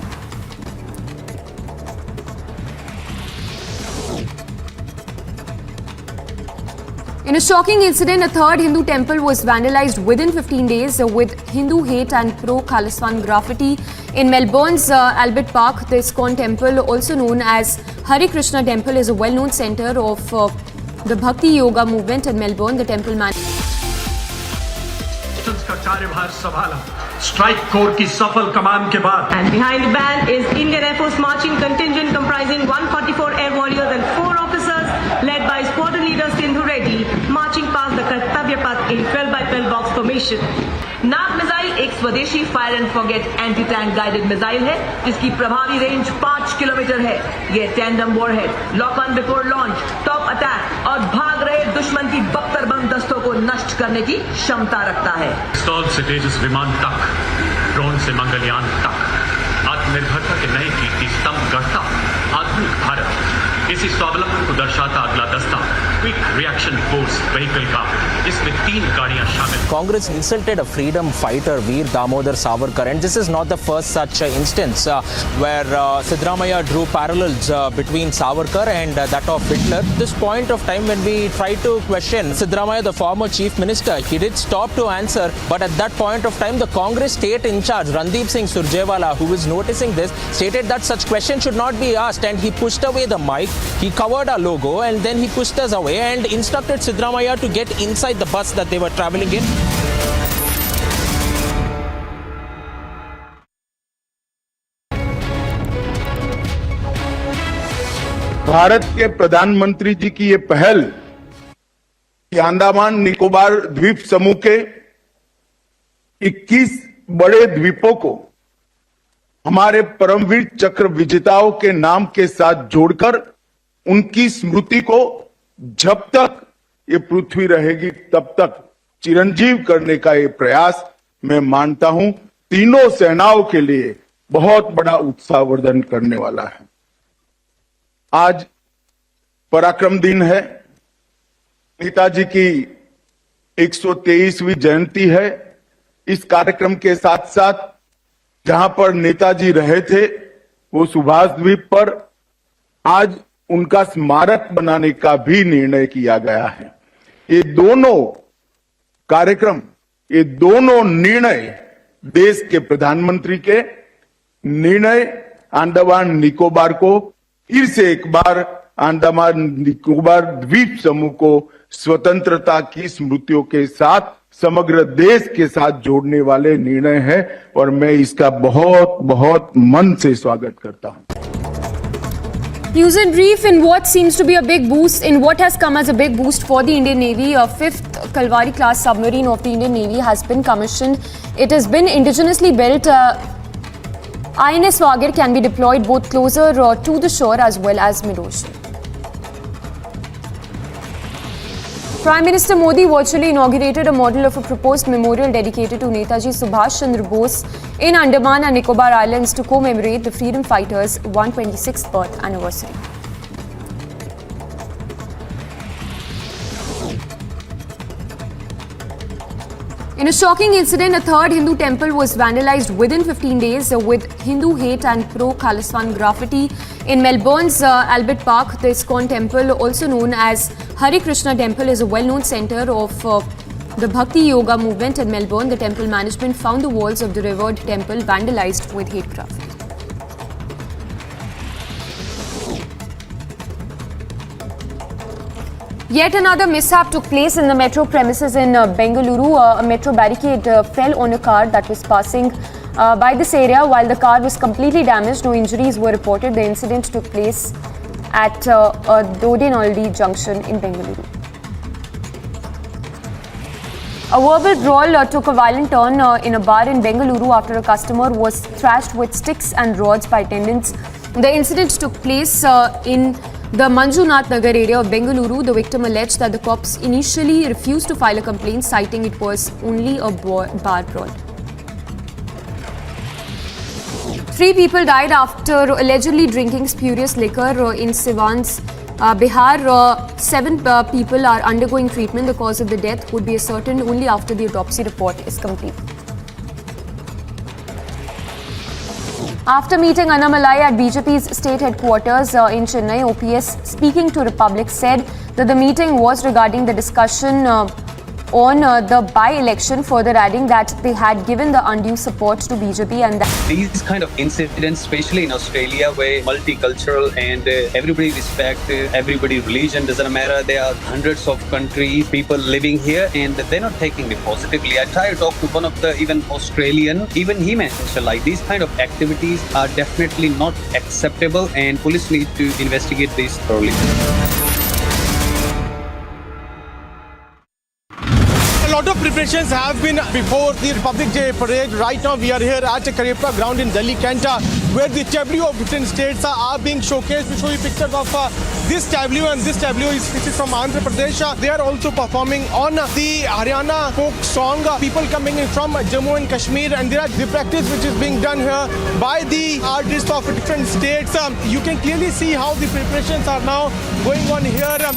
In a shocking incident, a third Hindu temple was vandalized within 15 days with Hindu hate and pro-Khalistan graffiti in Melbourne's Albert Park. The ISKCON temple, also known as Hare Krishna Temple, is a well-known centre of the Bhakti Yoga movement in Melbourne. The temple man का कार्यभार संभाला strike corps की सफल कमान के बाद And behind the band is Indian Air Force marching contingent comprising 144 air warriors and 4 officers led by squadron leader Sindhu Reddy marching past the Kartavya Path in 12x12 box formation. Nag missile एक स्वदेशी fire and forget anti tank guided missile है जिसकी प्रभावी range 5 kilometre है। ये tandem warhead, lock on before launch, top attack और भाग रहे दुश्मन की बख्तर बम दस्तों को नष्ट करने की क्षमता रखता है। स्थल से तेजस विमान तक, ड्रोन से मंगलयान तक, आत्मनिर्भरता के नए कीर्ति स्तंभ गढ़ता आधुनिक भारत। इसी स्वावलंबन को दर्शाता अगला दस्ता क्विक रिएक्शन फोर्स व्हीकल का, जिसमें 3 गाड़ियां शामिल। Congress insulted a freedom fighter, Veer Damodar Savarkar, and this is not the first such instance where Siddaramaiah drew parallels between Savarkar and that of Hitler. This point of time when we try to question Siddaramaiah, the former chief minister, he did stop to answer, but at that point of time, the Congress state in charge, Randeep Singh Surjewala, who is noticing this, stated that such questions should not be asked, and he pushed away the mic. He covered our logo and then he pushed us away and instructed Siddaramaiah to get inside the bus that they were traveling in. Bharat के प्रधानमंत्री जी की ये पहल कि अंडमान निकोबार द्वीप समूह के 21 बड़े द्वीपों को हमारे परमवीर चक्र विजेताओं के नाम के साथ जोड़कर उनकी स्मृति को जब तक ये पृथ्वी रहेगी तब तक चिरंजीव करने का ये प्रयास मैं मानता हूं तीनों सेनाओं के लिए बहुत बड़ा उत्साहवर्धन करने वाला है। आज पराक्रम दिन है, नेताजी की 123वीं जयंती है। इस कार्यक्रम के साथ साथ जहां पर नेताजी रहे थे वो सुभाष द्वीप पर आज उनका स्मारक बनाने का भी निर्णय किया गया है। ये दोनों कार्यक्रम, ये दोनों निर्णय देश के प्रधानमंत्री के निर्णय अंडमान निकोबार को फिर से एक बार अंडमान निकोबार द्वीप समूह को स्वतंत्रता की स्मृतियों के साथ समग्र देश के साथ जोड़ने वाले निर्णय है और मैं इसका बहुत बहुत मन से स्वागत करता हूं। News in brief, in what seems to be a big boost, in what has come as a big boost for the Indian Navy, a 5th Kalvari class submarine of the Indian Navy has been commissioned. It has been indigenously built. INS Wagir can be deployed both closer to the shore as well as mid-ocean. Prime Minister Modi virtually inaugurated a model of a proposed memorial dedicated to Netaji Subhash Chandra Bose in Andaman and Nicobar Islands to commemorate the freedom fighters' 126th birth anniversary. In a shocking incident, a third Hindu temple was vandalized within 15 days with Hindu hate and pro-Khalistan graffiti in Melbourne's Albert Park. The ISKCON temple, also known as Hare Krishna Temple, is a well-known center of the Bhakti Yoga movement in Melbourne. The temple management found the walls of the revered temple vandalized with hate graffiti. Yet another mishap took place in the metro premises in Bengaluru. A metro barricade fell on a car that was passing by this area. While the car was completely damaged, no injuries were reported. The incident took place at Dodinaldi junction in Bengaluru. A verbal brawl took a violent turn in a bar in Bengaluru after a customer was thrashed with sticks and rods by attendants. The incident took place in the Manjunath Nagar area of Bengaluru. The victim alleged that the cops initially refused to file a complaint, citing it was only a bar brawl. 3 people died after allegedly drinking spurious liquor in Siwan's Bihar. 7 people are undergoing treatment. The cause of the death would be ascertained only after the autopsy report is complete. After meeting Annamalai at BJP's state headquarters in Chennai, OPS, speaking to Republic, said that the meeting was regarding the discussion on the by-election, further adding that they had given the undue support to BJP and that these kind of incidents, especially in Australia, where multicultural and everybody respect everybody religion, doesn't matter. There are hundreds of countries, people living here, and they're not taking it positively. I tried to talk to one of the even Australian, even he mentioned like these kind of activities are definitely not acceptable, and police need to investigate this thoroughly. A lot of preparations have been before the Republic Day parade. Right now we are here at Karepla ground in Delhi, Kent, where the tableau of different states are being showcased. We show you pictures of this tableau, and this tableau is from Andhra Pradesh. They are also performing on the Haryana folk song. People coming in from Jammu and Kashmir, and there are the practice which is being done here by the artists of different states. You can clearly see how the preparations are now going on here.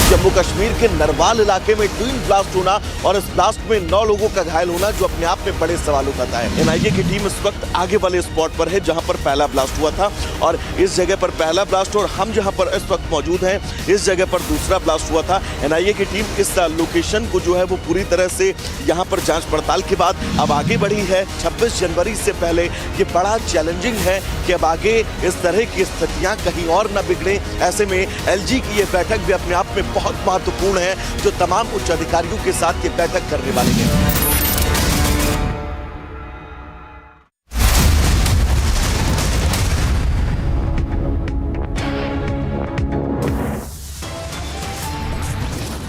Jammu Kashmir के नरवाल इलाके में twin blast होना और इस blast में 9 लोगों का घायल होना जो अपने आप में बड़े सवाल उठाता है। एनआईए की टीम इस वक्त आगे वाले स्पॉट पर है जहां पर पहला ब्लास्ट हुआ था, और इस जगह पर पहला ब्लास्ट और हम जहां पर इस वक्त मौजूद हैं इस जगह पर दूसरा ब्लास्ट हुआ था। एनआईए की टीम इस लोकेशन को जो है वो पूरी तरह से यहां पर जांच पड़ताल के बाद अब आगे बढ़ी है। 26 जनवरी से पहले ये बड़ा चैलेंजिंग है कि अब आगे इस तरह की स्थितियां कहीं और न बिगड़े। ऐसे में एलजी की ये बैठक भी अपने आप में बहुत महत्वपूर्ण है, जो तमाम उच्च अधिकारियों के साथ ये बैठक करने वाले हैं।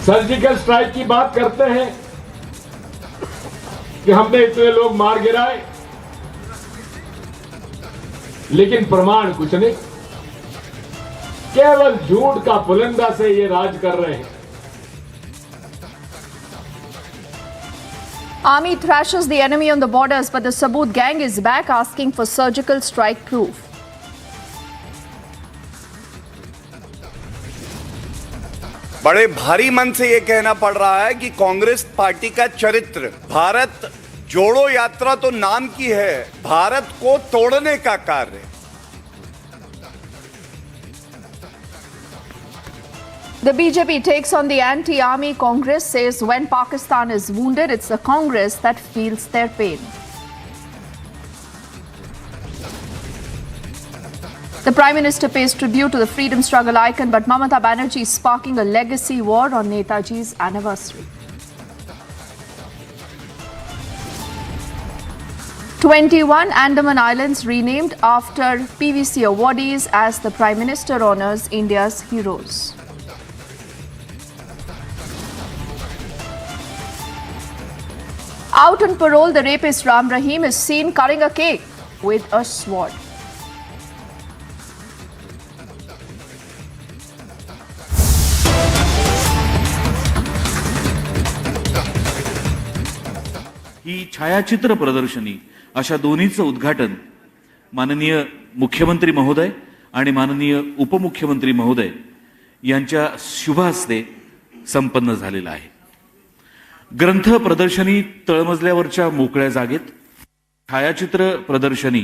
सर्जिकल स्ट्राइक की बात करते हैं कि हमने इतने लोग मार गिराए, लेकिन प्रमाण कुछ नहीं, केवल झूठ का पुलिंदा से ये राज कर रहे हैं। Army thrashes the enemy on the borders, but the Sabut gang is back asking for surgical strike proof. बड़े भारी मन से यह कहना पड़ रहा है कि कांग्रेस पार्टी का चरित्र, भारत जोड़ो यात्रा तो नाम की है, भारत को तोड़ने का कार्य। The BJP takes on the anti-army Congress, says when Pakistan is wounded, it's the Congress that feels their pain. The Prime Minister pays tribute to the freedom struggle icon, but Mamata Banerjee is sparking a legacy war on Netaji's anniversary. 21 Andaman Islands renamed after PVC awardees as the Prime Minister honors India's heroes. Out on parole, the rapist Ram Rahim is seen cutting a cake with a sword. ही छायाचित्र प्रदर्शनी अशा दोन्हीचं उद्घाटन माननीय मुख्यमंत्री महोदय आणि माननीय उपमुख्यमंत्री महोदय यांच्या शुभ हस्ते संपन्न झालेला आहे. ग्रंथ प्रदर्शनी तळमजल्यावरच्या मोकळ्या जागेत, छायाचित्र प्रदर्शनी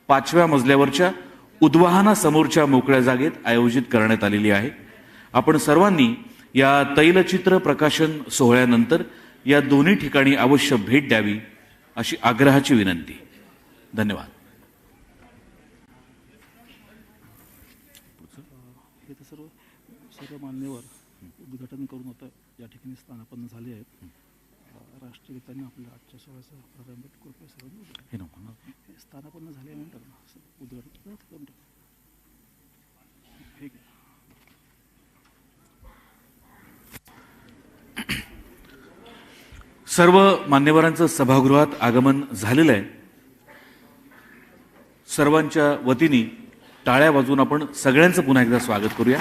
5व्या मजल्यावरच्या उद्वाहनासमोरच्या मोकळ्या जागेत आयोजित करण्यात आलेली आहे. आपण सर्वांनी या तैलचित्र प्रकाशन सोहळ्यानंतर या दोन्ही ठिकाणी अवश्य भेट द्यावी अशी आग्रहाची विनंती. धन्यवाद. सर्व मान्यवर उद्घाटन करून आता या ठिकाणी स्थानापन्न झाले आहेत. राष्ट्रगीतांनी आपल्या आजच्या सोहळ्याचा प्रारंभ कृपया सर्वांनी स्थानापन्न झाल्यानंतर उद्घाटन करून टाकू. ठीक आहे. सर्व मान्यवरांचं सभागृहात आगमन झालेलं आहे. सर्वांच्या वतीने टाळ्या वाजवून आपण सगळ्यांचं पुन्हा एकदा स्वागत करूया.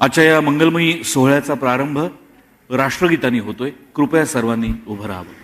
आजच्या या मंगलमयी सोहळ्याचा प्रारंभ राष्ट्रगीतांनी होतोय. कृपया सर्वांनी उभं राहावं.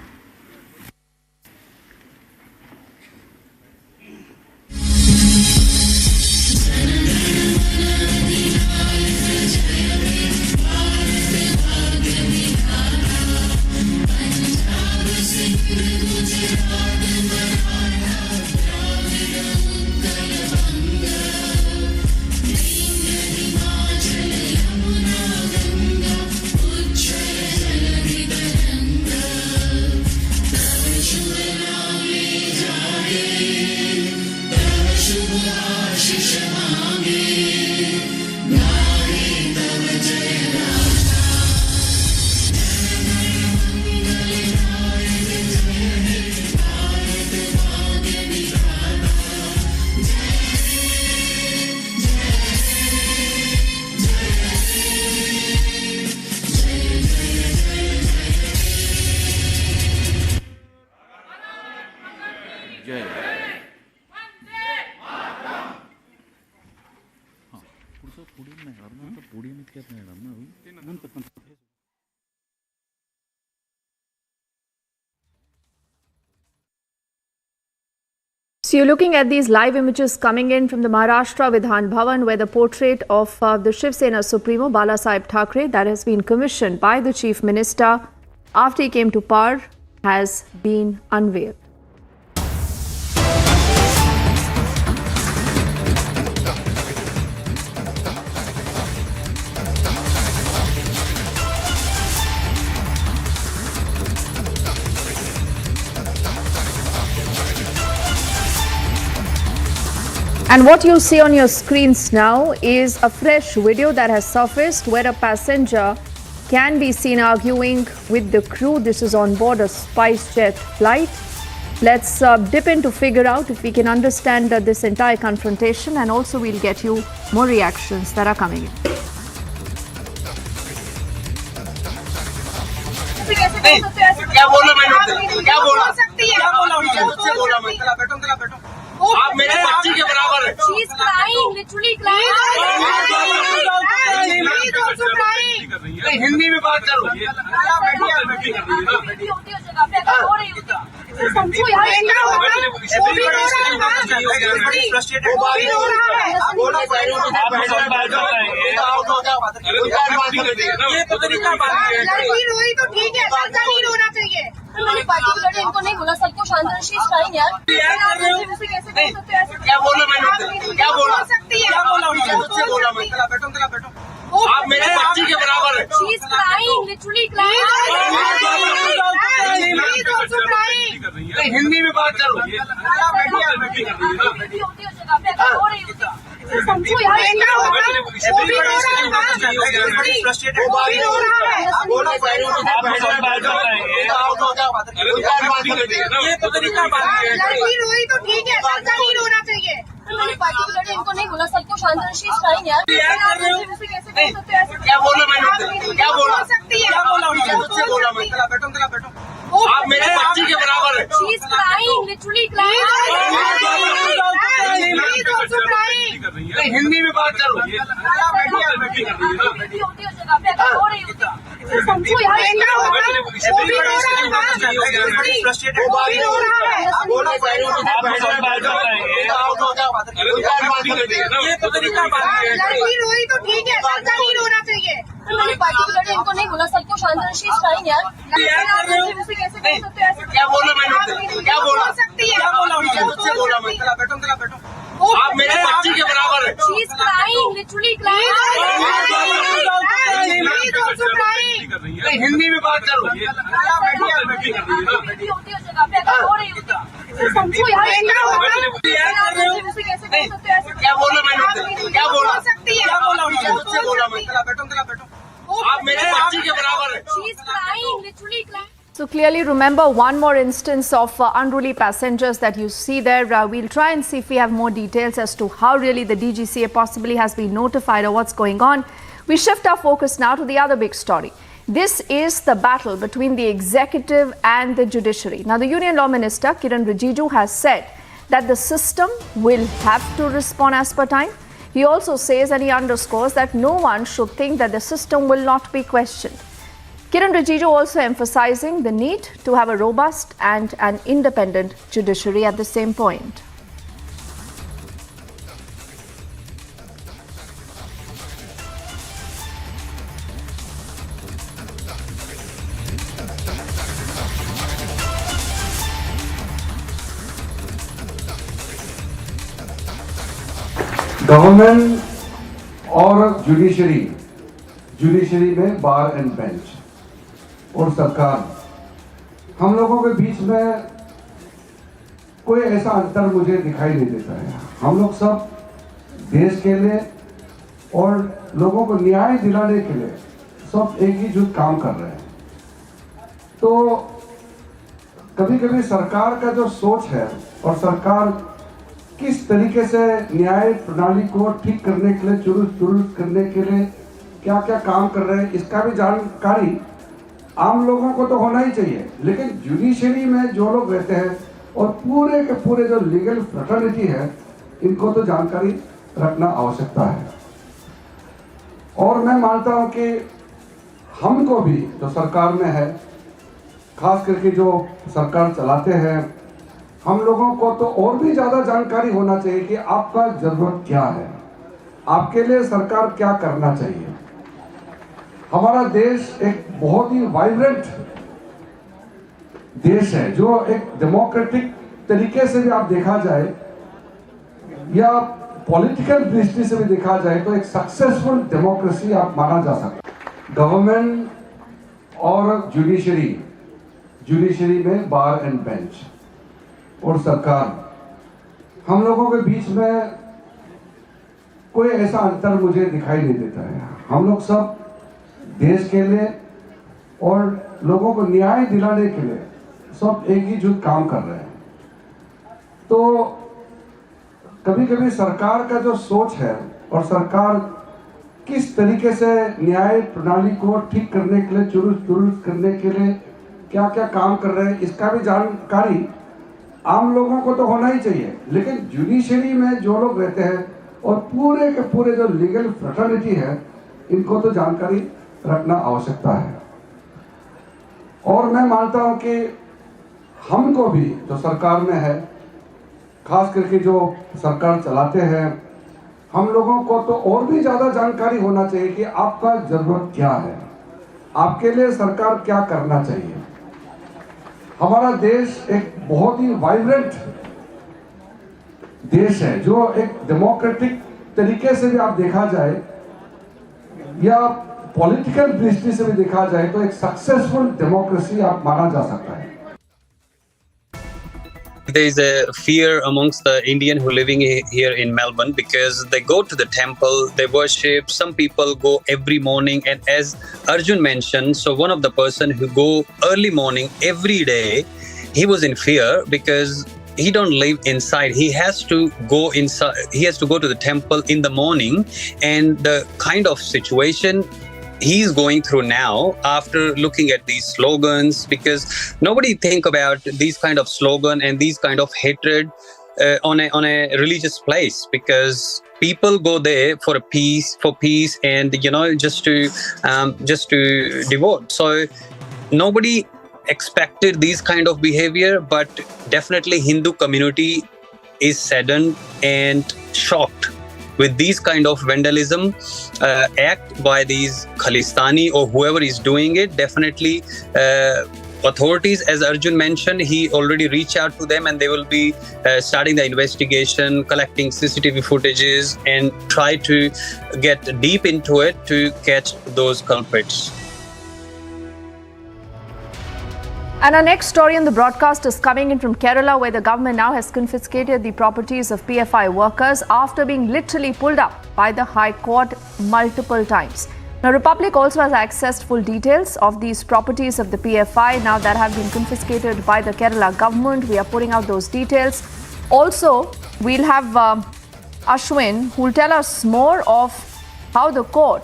So you're looking at these live images coming in from the Maharashtra Vidhan Bhavan, where the portrait of the Shiv Sena Supremo Bala Saheb Thackeray, that has been commissioned by the Chief Minister after he came to power, has been unveiled. And what you see on your screens now is a fresh video that has surfaced where a passenger can be seen arguing with the crew. This is on board a SpiceJet flight. Let's dip in to figure out if we can understand this entire confrontation, and also we'll get you more reactions that are coming in. क्या बोला मैंने? क्या बोला? क्या बोला? मुझसे बोला मैं. बैठो. आप मेरे बच्ची के बराबर है. She is crying, literally crying. Hindi में बात करो। ये तो तरीका लड़की रोई तो ठीक है, ऐसा नहीं रोना चाहिए। इनको नहीं बोला, सबको शांति यार। क्या बोला मैंने? क्या बोला सकती है? क्या बोला? मुझसे बोला मैं। बैठो बैठो। आप मेरे बच्ची के बराबर है। She is crying, literally crying. Hindi में बात करो। समझो यार। ये तो तरीका लड़की रोई तो ठीक है, ऐसा नहीं रोना चाहिए। इनको नहीं बोला, सबको शांति यार। क्या बोला मैंने? क्या बोला सकती है? क्या बोला? मुझसे बोला मैं। बैठो बैठो। आप मेरे बच्ची के बराबर है। She is crying, literally crying. Hindi में बात करो। समझो यार। ये तो तरीका लड़की रोई तो ठीक है, ऐसा नहीं रोना चाहिए। इनको नहीं बोला, सबको शांति यार। क्या बोला मैंने? क्या बोला सकती है? क्या बोला? मुझसे बोला मैं। बैठो बैठो। आप मेरे बच्ची के बराबर है। She is crying, literally crying. Hindi में बात करो। समझो यार। क्या बोला मैंने? क्या बोला सकती है? क्या बोला? मुझसे बोला मैं। बैठो बैठो। आप मेरे बच्ची के बराबर है। She is crying, literally crying. So clearly remember one more instance of unruly passengers that you see there. We'll try and see if we have more details as to how really the DGCA possibly has been notified or what's going on. We shift our focus now to the other big story. This is the battle between the executive and the judiciary. Now the Union Law Minister Kiran Rijiju has said that the system will have to respond as per time. He also says and he underscores that no one should think that the system will not be questioned. Kiran Rijiju also emphasizing the need to have a robust and an independent judiciary at the same point. Government और judiciary में बार and bench और सरकार, हम लोगों के बीच में कोई ऐसा अंतर मुझे दिखाई नहीं देता है। हम लोग सब देश के लिए और लोगों को न्याय दिलाने के लिए सब एक ही जुट काम कर रहे हैं। तो कभी कभी सरकार का जो सोच है और सरकार किस तरीके से न्याय प्रणाली को ठीक करने के लिए, दुरुस्त करने के लिए क्या क्या काम कर रहे हैं, इसका भी जानकारी आम लोगों को तो होना ही चाहिए। लेकिन जुडिशरी में जो लोग रहते हैं और पूरे के पूरे जो लीगल फ्रेटर्निटी है, इनको तो जानकारी रखना आवश्यकता है। और मैं मानता हूं कि हमको भी जो सरकार में है, खास करके जो सरकार चलाते हैं, हम लोगों को तो और भी ज्यादा जानकारी होना चाहिए कि आपका जरूरत क्या है, आपके लिए सरकार क्या करना चाहिए। हमारा देश एक बहुत ही वाइब्रेंट देश है, जो एक डेमोक्रेटिक तरीके से भी आप देखा जाए या पॉलिटिकल दृष्टि से भी देखा जाए तो एक सक्सेसफुल डेमोक्रेसी आप माना जा सकता है। गवर्नमेंट और जुडिशरी में बार एंड बेंच और सरकार, हम लोगों के बीच में कोई ऐसा अंतर मुझे दिखाई नहीं देता है। हम लोग सब देश के लिए और लोगों को न्याय दिलाने के लिए सब एक ही जुट काम कर रहे हैं। तो कभी कभी सरकार का जो सोच है और सरकार किस तरीके से न्याय प्रणाली को ठीक करने के लिए, दुरुस्त करने के लिए क्या क्या काम कर रहे हैं, इसका भी जानकारी आम लोगों को तो होना ही चाहिए। लेकिन जुडिशरी में जो लोग रहते हैं और पूरे के पूरे जो लीगल फ्रेटर्निटी है, इनको तो जानकारी रखना आवश्यकता है। और मैं मानता हूं कि हमको भी जो सरकार में है, खास करके जो सरकार चलाते हैं, हम लोगों को तो और भी ज़्यादा जानकारी होना चाहिए कि आपका ज़रूरत क्या है, आपके लिए सरकार क्या करना चाहिए। हमारा देश एक बहुत ही वाइब्रेंट देश है, जो एक डेमोक्रेटिक तरीके से भी आप देखा जाए या पॉलिटिकल दृष्टि से भी देखा जाए तो एक सक्सेसफुल डेमोक्रेसी आप माना जा सकता है। There is a fear amongst the Indian who living here in Melbourne because they go to the temple, they worship. Some people go every morning, and as Arjun mentioned, so one of the person who go early morning every day, he was in fear because he don't live inside. He has to go inside. He has to go to the temple in the morning, and the kind of situation he's going through now after looking at these slogans, because nobody think about these kind of slogan and these kind of hatred on a religious place, because people go there for peace and just to devote. So nobody expected these kind of behavior, but definitely Hindu community is saddened and shocked with these kind of vandalism act by these Khalistani or whoever is doing it. Definitely authorities, as Arjun mentioned, he already reached out to them and they will be starting the investigation, collecting CCTV footages and try to get deep into it to catch those culprits. And our next story on the broadcast is coming in from Kerala, where the government now has confiscated the properties of PFI workers after being literally pulled up by the High Court multiple times. Now, Republic also has accessed full details of these properties of the PFI now that have been confiscated by the Kerala government. We are putting out those details. Also, we'll have Ashwin, who will tell us more of how the court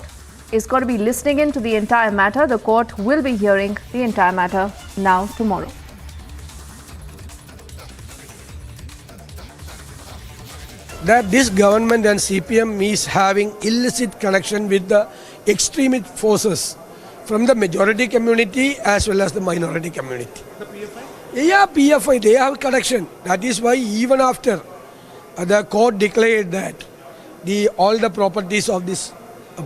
is going to be listening into the entire matter. The court will be hearing the entire matter now tomorrow. That this government and CPM is having illicit connection with the extremist forces from the majority community as well as the minority community. The PFI? Yeah, PFI, they have connection. That is why even after the court declared that all the properties of this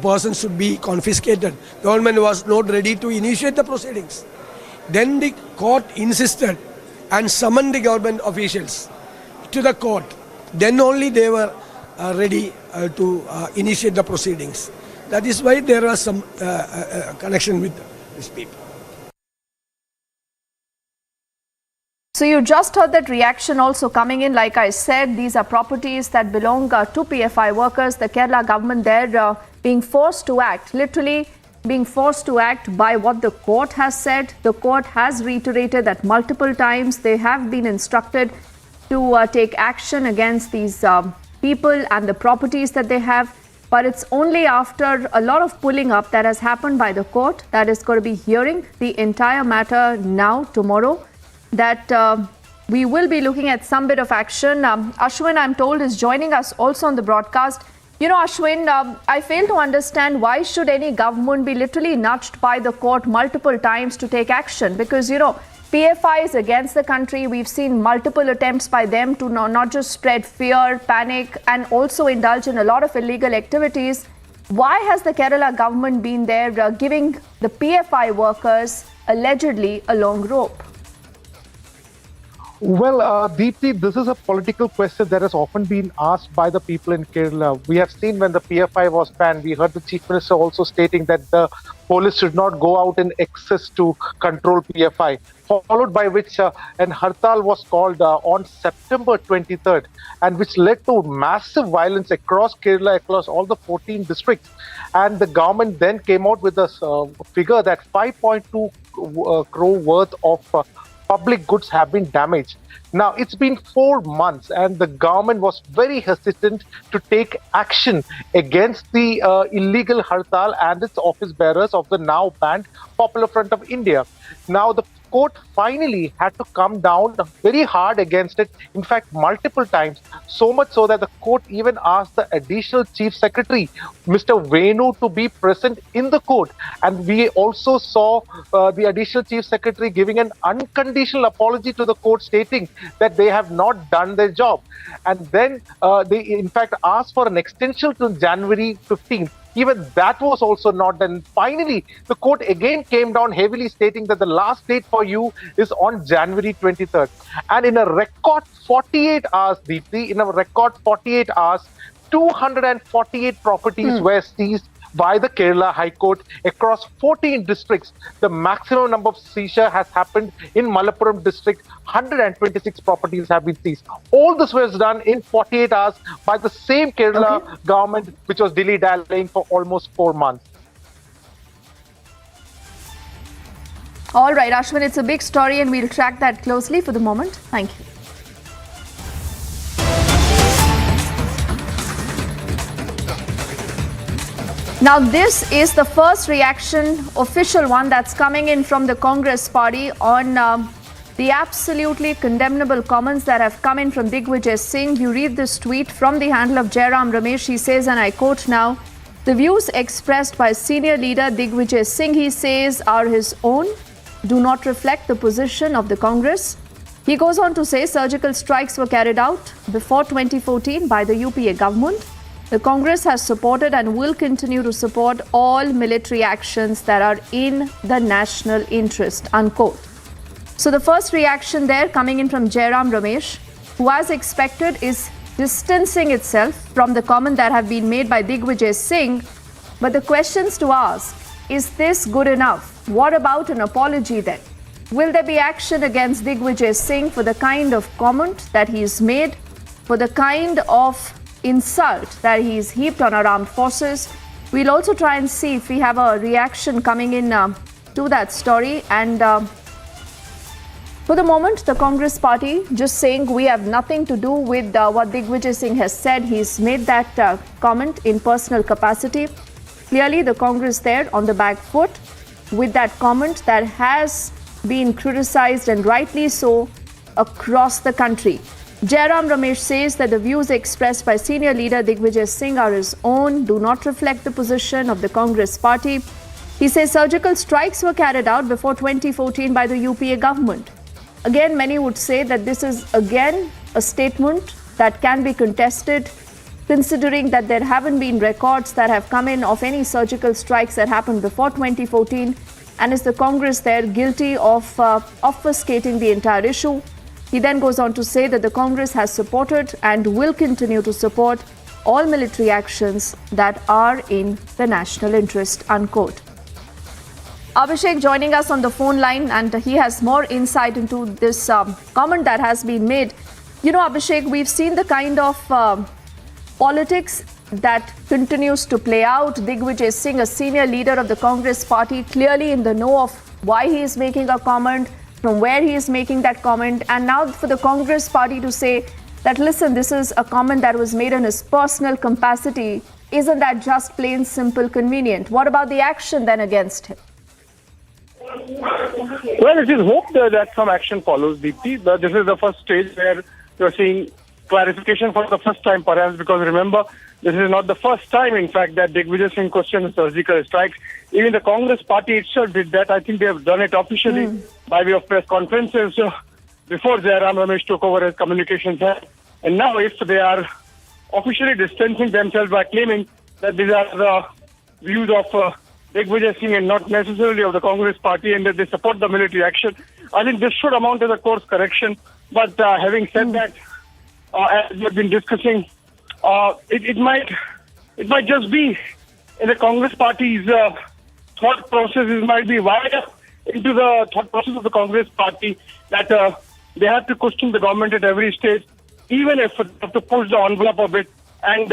person should be confiscated, government was not ready to initiate the proceedings. Then the court insisted and summoned the government officials to the court. Then only they were ready to initiate the proceedings. That is why there was some connection with these people. So you just heard that reaction also coming in. Like I said, these are properties that belong to PFI workers. The Kerala government there being forced to act, literally being forced to act by what the court has said. The court has reiterated that multiple times. They have been instructed to take action against these people and the properties that they have. But it's only after a lot of pulling up that has happened by the court that is going to be hearing the entire matter now, tomorrow, that we will be looking at some bit of action. Ashwin, I'm told, is joining us also on the broadcast. You know, Ashwin, I fail to understand why should any government be literally nudged by the court multiple times to take action? Because, you know, PFI is against the country. We've seen multiple attempts by them to not just spread fear, panic, and also indulge in a lot of illegal activities. Why has the Kerala government been there giving the PFI workers allegedly a long rope? Well, Deepthi, this is a political question that has often been asked by the people in Kerala. We have seen when the PFI was banned, we heard the Chief Minister also stating that the police should not go out in excess to control PFI, followed by which an hartal was called on September 23rd, and which led to massive violence across Kerala, across all the 14 districts. And the government then came out with a figure that 5.2 crore worth of public goods have been damaged. Now, it's been 4 months and the government was very hesitant to take action against the illegal hartal and its office bearers of the now banned Popular Front of India. Now, the court finally had to come down very hard against it, in fact, multiple times, so much so that the court even asked the additional chief secretary, Mr. Venu, to be present in the court. And we also saw the additional chief secretary giving an unconditional apology to the court, stating that they have not done their job. And then they, in fact, asked for an extension to January 15th. Even that was also not done. Finally, the court again came down heavily, stating that the last date for you is on January 23rd. And in a record 48 hours, Deepthi, in a record 48 hours, 248 properties were seized by the Kerala High Court across 14 districts. The maximum number of seizure has happened in Malappuram district. 126 properties have been seized. All this was done in 48 hours by the same Kerala government, which was dilly-dallying for almost 4 months. All right, Ashwin, it's a big story and we'll track that closely. For the moment, thank you. Now, this is the first reaction, official one, that's coming in from the Congress party on the absolutely condemnable comments that have come in from Digvijay Singh. You read this tweet from the handle of Jairam Ramesh. He says, and I quote now, "The views expressed by senior leader Digvijay Singh," he says, "are his own, do not reflect the position of the Congress." He goes on to say surgical strikes were carried out before 2014 by the UPA government. The Congress has supported and will continue to support all military actions that are in the national interest, unquote. So the first reaction there coming in from Jairam Ramesh, who as expected is distancing itself from the comment that have been made by Digvijay Singh. But the questions to ask, is this good enough? What about an apology then? Will there be action against Digvijay Singh for the kind of comment that he's made, for the kind of insult that he's heaped on our armed forces? We'll also try and see if we have a reaction coming in to that story. And for the moment, the Congress party just saying we have nothing to do with what Digvijay Singh has said. He's made that comment in personal capacity. Clearly, the Congress there on the back foot with that comment that has been criticized, and rightly so, across the country. Jairam Ramesh says that the views expressed by senior leader Digvijay Singh are his own, do not reflect the position of the Congress party. He says surgical strikes were carried out before 2014 by the UPA government. Again, many would say that this is again a statement that can be contested, considering that there haven't been records that have come in of any surgical strikes that happened before 2014. And is the Congress there guilty of obfuscating the entire issue? He then goes on to say that the Congress has supported and will continue to support all military actions that are in the national interest, unquote. Abhishek joining us on the phone line, and he has more insight into this comment that has been made. You know, Abhishek, we've seen the kind of politics that continues to play out. Digvijay Singh, a senior leader of the Congress party, clearly in the know of why he is making a comment, from where he is making that comment, and now for the Congress party to say that, listen, this is a comment that was made in his personal capacity. Isn't that just plain simple convenient? What about the action then against him? Well, it is hoped that some action follows, Deepthi. This is the first stage where you're seeing clarification for the first time, perhaps, because remember, this is not the first time, in fact, that Digvijay Singh questioned surgical strikes. Even the Congress party itself did that. I think they have done it officially by way of press conferences before Jairam Ramesh took over as communications head. And now, if they are officially distancing themselves by claiming that these are the views of Digvijay Singh and not necessarily of the Congress party, and that they support the military action, I think this should amount to a course correction. But having said that, as we've been discussing, it might just be in the Congress party's thought process. It might be wired up into the thought process of the Congress party that they have to question the government at every stage, even if they have to push the envelope a bit and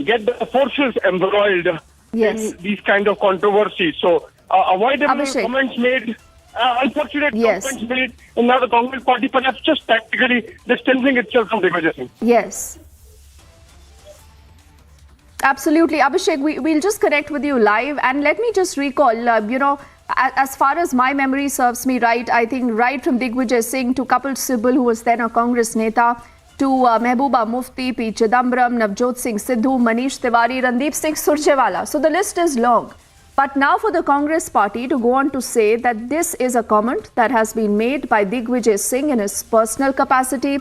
get the forces embroiled in these kind of controversies. So avoidable comments made, unfortunate comments made, and now the Congress party perhaps just tactically distancing itself from Digvijay Singh. Yes. Absolutely. Abhishek, we'll just connect with you live, and let me just recall, as far as my memory serves me right, I think right from Digvijay Singh to Kapil Sibal, who was then a Congress Neta, to Mehbooba Mufti, P. Chidambaram, Navjot Singh Sidhu, Manish Tiwari, Randeep Singh Surjewala. So the list is long. But now for the Congress party to go on to say that this is a comment that has been made by Digvijay Singh in his personal capacity,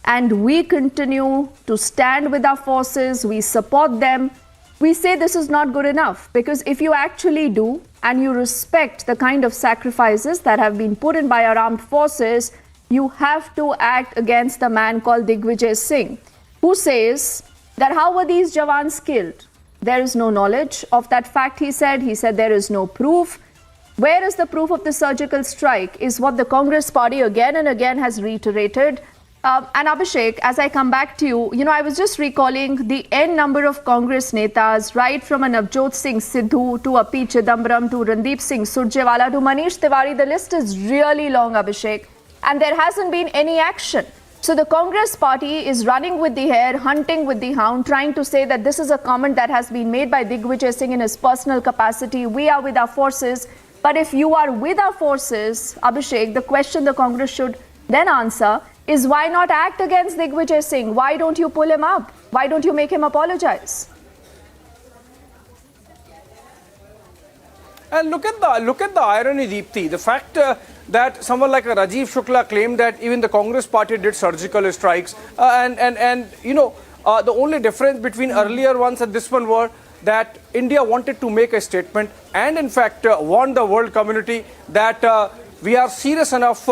and we continue to stand with our forces, we support them. We say this is not good enough, because if you actually do and you respect the kind of sacrifices that have been put in by our armed forces, you have to act against the man called Digvijay Singh, who says that how were these Jawans killed? There is no knowledge of that fact, he said. He said there is no proof. Where is the proof of the surgical strike is what the Congress party again and again has reiterated. And Abhishek, as I come back to you, I was just recalling the N number of Congress netas, right from a Navjot Singh Sidhu to a P. Chidambaram to Randeep Singh Surjewala to Manish Tiwari. The list is really long, Abhishek, and there hasn't been any action. So the Congress party is running with the hare, hunting with the hound, trying to say that this is a comment that has been made by Digvijay Singh in his personal capacity. We are with our forces. But if you are with our forces, Abhishek, the question the Congress should then answer is why not act against Digvijay Singh? Why don't you pull him up? Why don't you make him apologize? And look at the irony, Deepthi. The fact that someone like a Rajiv Shukla claimed that even the Congress party did surgical strikes, the only difference between earlier ones and this one were that India wanted to make a statement and in fact warned the world community that we are serious enough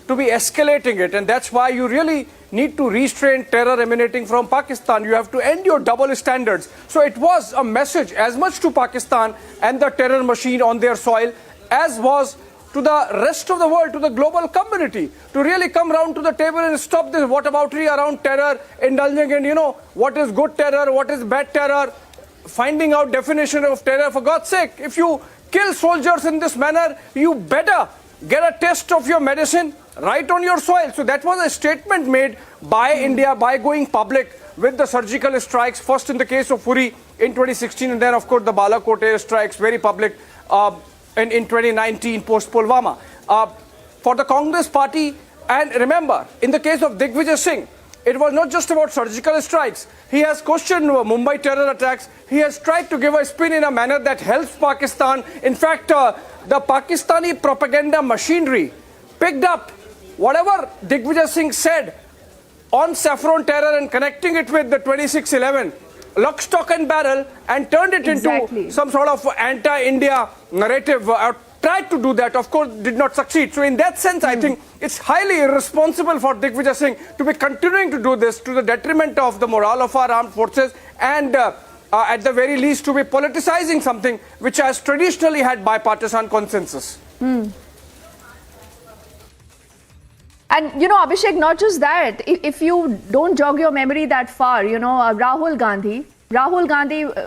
to be escalating it, and that's why you really need to restrain terror emanating from Pakistan. You have to end your double standards. So it was a message as much to Pakistan and the terror machine on their soil as was to the rest of the world, to the global community, to really come round to the table and stop this whataboutery around terror, indulging in, what is good terror, what is bad terror, finding out definition of terror. For God's sake, if you kill soldiers in this manner, you better get a test of your medicine right on your soil. So that was a statement made by India by going public with the surgical strikes, first in the case of Uri in 2016 and then of course the Balakot air strikes, very public in 2019 post Pulwama. For the Congress party, and remember, in the case of Digvijay Singh, it was not just about surgical strikes. He has questioned Mumbai terror attacks. He has tried to give a spin in a manner that helps Pakistan. In fact, the Pakistani propaganda machinery picked up whatever Digvijay Singh said on saffron terror and connecting it with the 2611, lock, stock and barrel, and turned it into some sort of anti-India narrative. Tried to do that, of course, did not succeed. So in that sense, I think it's highly irresponsible for Digvijay Singh to be continuing to do this to the detriment of the morale of our armed forces and at the very least to be politicizing something which has traditionally had bipartisan consensus. And, Abhishek, not just that, if you don't jog your memory that far, Rahul Gandhi,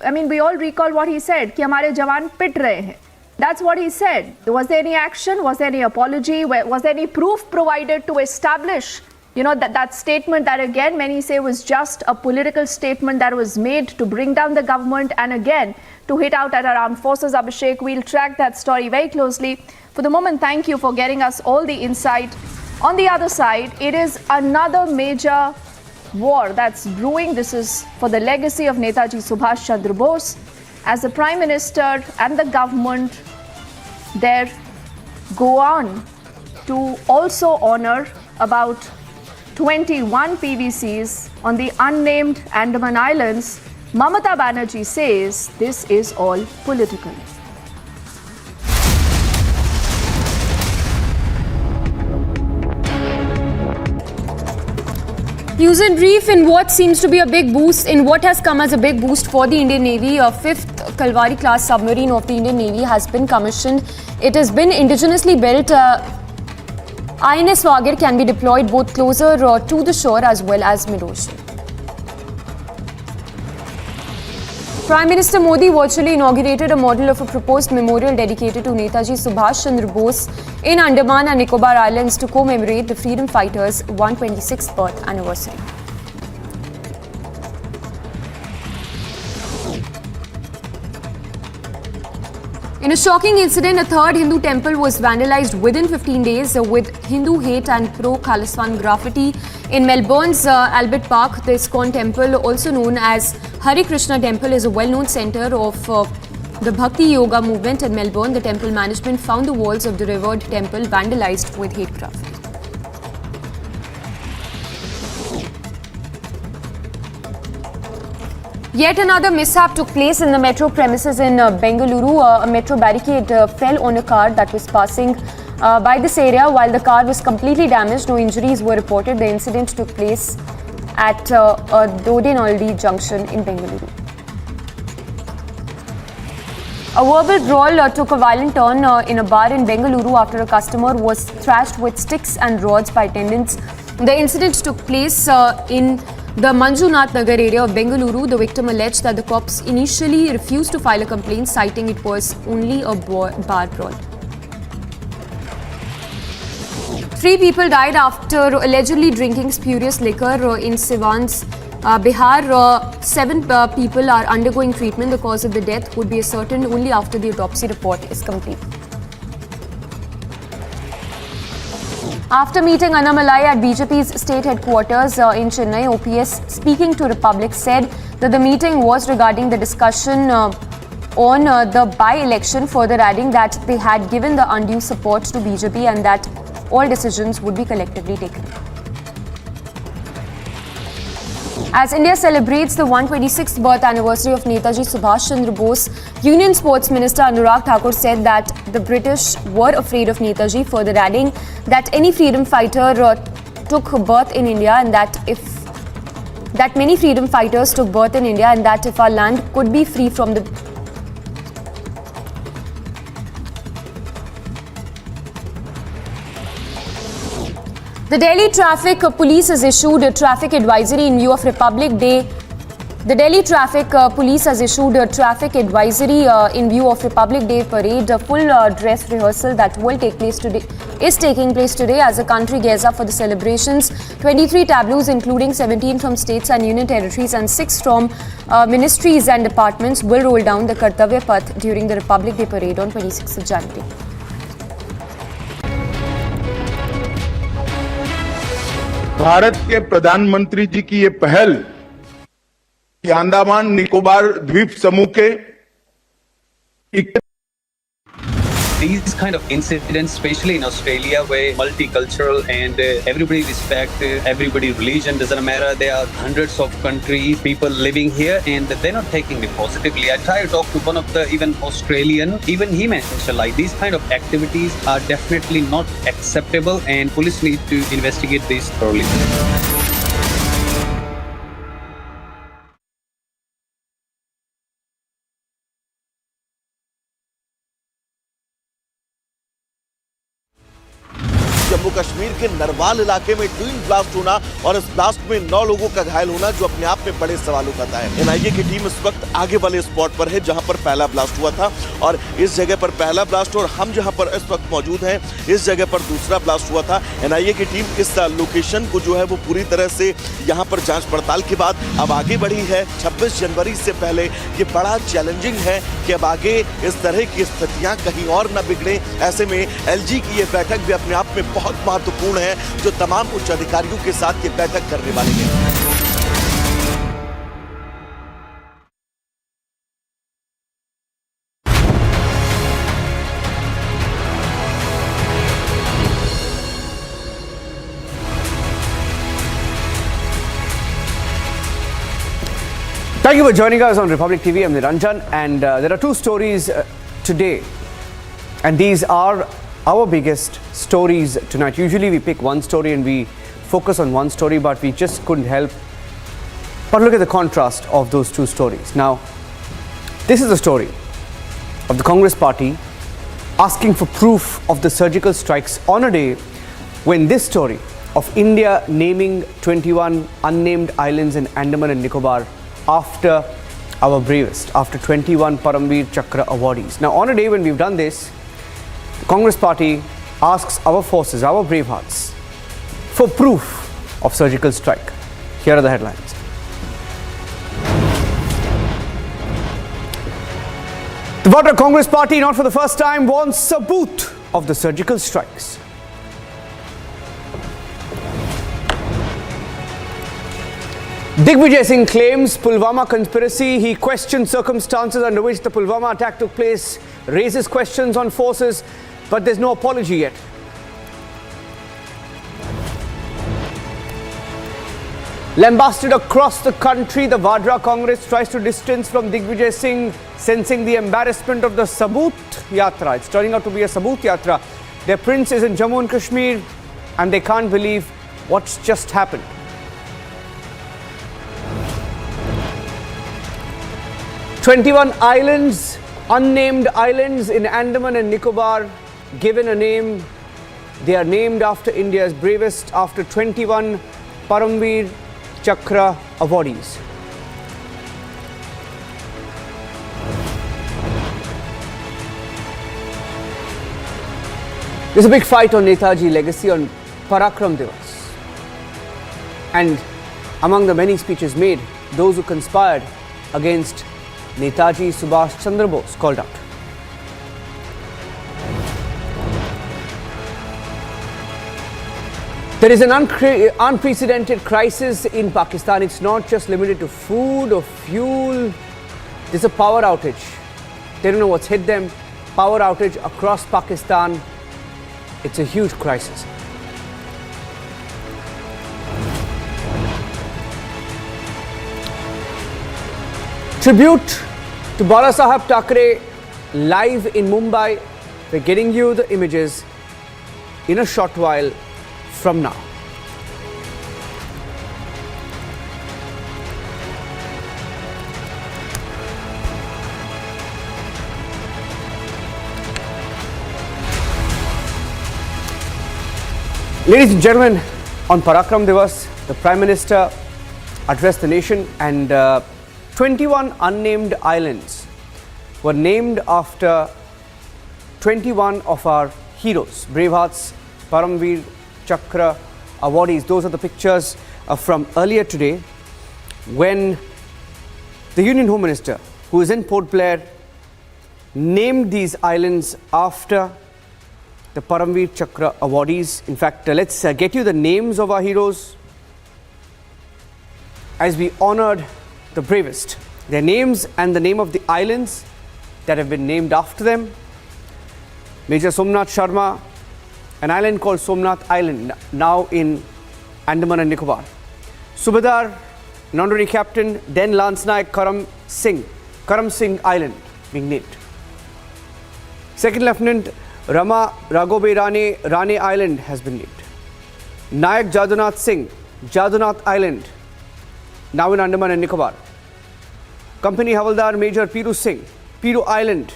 I mean, we all recall what he said, कि हमारे जवान पिट रहे हैं. That's what he said. Was there any action? Was there any apology? Was there any proof provided to establish, that statement that again many say was just a political statement that was made to bring down the government and again to hit out at our armed forces? Abhishek, we'll track that story very closely. For the moment, thank you for getting us all the insight. On the other side, it is another major war that's brewing. This is for the legacy of Netaji Subhash Chandra Bose. As the Prime Minister and the government there go on to also honor about 21 PVCs on the unnamed Andaman Islands, Mamata Banerjee says this is all political. News in brief, in what seems to be a big boost, in what has come as a big boost for the Indian Navy, a 5th Kalvari class submarine of the Indian Navy has been commissioned. It has been indigenously built. INS Wagir can be deployed both closer to the shore as well as mid-ocean. Prime Minister Modi virtually inaugurated a model of a proposed memorial dedicated to Netaji Subhash Chandra Bose in Andaman and Nicobar Islands to commemorate the freedom fighters' 126th birth anniversary. In a shocking incident, a third Hindu temple was vandalized within 15 days with Hindu hate and pro-Khalistan graffiti in Melbourne's Albert Park. The ISKCON temple, also known as Hare Krishna Temple, is a well-known centre of the Bhakti Yoga movement in Melbourne. The temple management found the walls of the revered temple vandalized with hate graffiti. Yet another mishap took place in the metro premises in Bengaluru. A metro barricade fell on a car that was passing by this area. While the car was completely damaged, no injuries were reported. The incident took place at Dodinaldi junction in Bengaluru. A verbal brawl took a violent turn in a bar in Bengaluru after a customer was thrashed with sticks and rods by attendants. The incident took place in the Manjunath Nagar area of Bengaluru. The victim alleged that the cops initially refused to file a complaint, citing it was only a bar brawl. 3 people died after allegedly drinking spurious liquor in Siwan's Bihar. 7 people are undergoing treatment. The cause of the death would be ascertained only after the autopsy report is complete. After meeting Annamalai at BJP's state headquarters in Chennai, OPS, speaking to Republic, said that the meeting was regarding the discussion on the by-election, further adding that they had given the undue support to BJP and that all decisions would be collectively taken. As India celebrates the 126th birth anniversary of Netaji Subhash Chandra Bose, Union Sports Minister Anurag Thakur said that the British were afraid of Netaji, further adding that any freedom fighter took birth in India and that many freedom fighters took birth in India and that if our land could be free from the Delhi Traffic Police has issued a traffic advisory in view of Republic Day. The Delhi Traffic Police has issued a traffic advisory in view of Republic Day parade. A full dress rehearsal that will take place today is taking place today as the country gears up for the celebrations. 23 tableaus, including 17 from states and union territories and 6 from ministries and departments, will roll down the Kartavya Path during the Republic Day parade on 26th of January. Bharat के प्रधानमंत्री जी की ये पहल कि अंडमान निकोबार द्वीप समूह के These kind of incidents, especially in Australia, where multicultural and everybody respect everybody religion, doesn't matter. There are hundreds of countries, people living here, and they're not taking it positively. I tried to talk to one of the even Australian, even he mentioned like these kind of activities are definitely not acceptable, and police need to investigate this thoroughly. Jammu Kashmir के नरवाल इलाके में twin blast होना और इस blast में 9 लोगों का घायल होना जो अपने आप में बड़े सवाल उठाता है। एनआईए की टीम इस वक्त आगे वाले स्पॉट पर है जहां पर पहला ब्लास्ट हुआ था और इस जगह पर पहला ब्लास्ट और हम जहां पर इस वक्त मौजूद हैं इस जगह पर दूसरा ब्लास्ट हुआ था। एनआईए की टीम इस लोकेशन को जो है वो पूरी तरह से यहां पर जांच पड़ताल के बाद अब आगे बढ़ी है। 26 जनवरी से पहले ये बड़ा चैलेंजिंग है कि अब आगे इस तरह की स्थितियां कहीं और न बिगड़े। ऐसे में एलजी की ये बैठक भी अपने आप में बहुत महत्वपूर्ण है जो तमाम उच्च अधिकारियों के साथ ये बैठक करने वाले हैं। Thank you for joining us on Republic TV. I'm Niranjan, and there are 2 stories today, and these are our biggest stories tonight. Usually we pick one story and we focus on one story, but we just couldn't help but look at the contrast of those 2 stories. Now, this is the story of the Congress party asking for proof of the surgical strikes on a day when this story of India naming 21 unnamed islands in Andaman and Nicobar after our bravest, after 21 Paramveer Chakra awardees. Now, on a day when we've done this, the Congress party asks our forces, our brave hearts, for proof of surgical strike. Here are the headlines. The Vadra Congress Party, not for the first time, wants sabut of the surgical strikes. Digvijay Singh claims Pulwama conspiracy. He questions circumstances under which the Pulwama attack took place, raises questions on forces, but there's no apology yet. Lambasted across the country, the Vadra Congress tries to distance from Digvijay Singh, sensing the embarrassment of the Sabut Yatra. It's turning out to be a Sabut Yatra. Their prince is in Jammu and Kashmir, and they can't believe what's just happened. "21 islands, unnamed islands in Andaman and Nicobar, given a name. They are named after India's bravest, after 21 Paramveer Chakra awardees." There's a big fight on Netaji legacy on Parakram Divas. And among the many speeches made, those who conspired against Netaji Subhash Chandra Bose called out. There is an unprecedented crisis in Pakistan. It's not just limited to food or fuel. There's a power outage. They don't know what's hit them. Power outage across Pakistan. It's a huge crisis. Tribute to Bala Saheb Thackeray live in Mumbai. We're getting you the images in a short while from now. Ladies and gentlemen, on Parakram Divas, the Prime Minister addressed the nation, and 21 unnamed islands were named after 21 of our heroes, Bravehearts, Paramveer Chakra awardees. Those are the pictures from earlier today when the Union Home Minister, who is in Port Blair, named these islands after the Paramveer Chakra awardees. In fact, let's get you the names of our heroes as we honored the bravest. Their names and the name of the islands that have been named after them. Major Somnath Sharma, an island called Somnath Island, now in Andaman and Nicobar. Subedar, an honorary captain, then Lance Naik Karam Singh Island being named. Second Lieutenant Rama Raghobe Rane Island has been named. Nayak Jadunath Singh, Jadunath Island, now in Andaman and Nicobar. Company Havaldar Major Piru Singh, Piru Island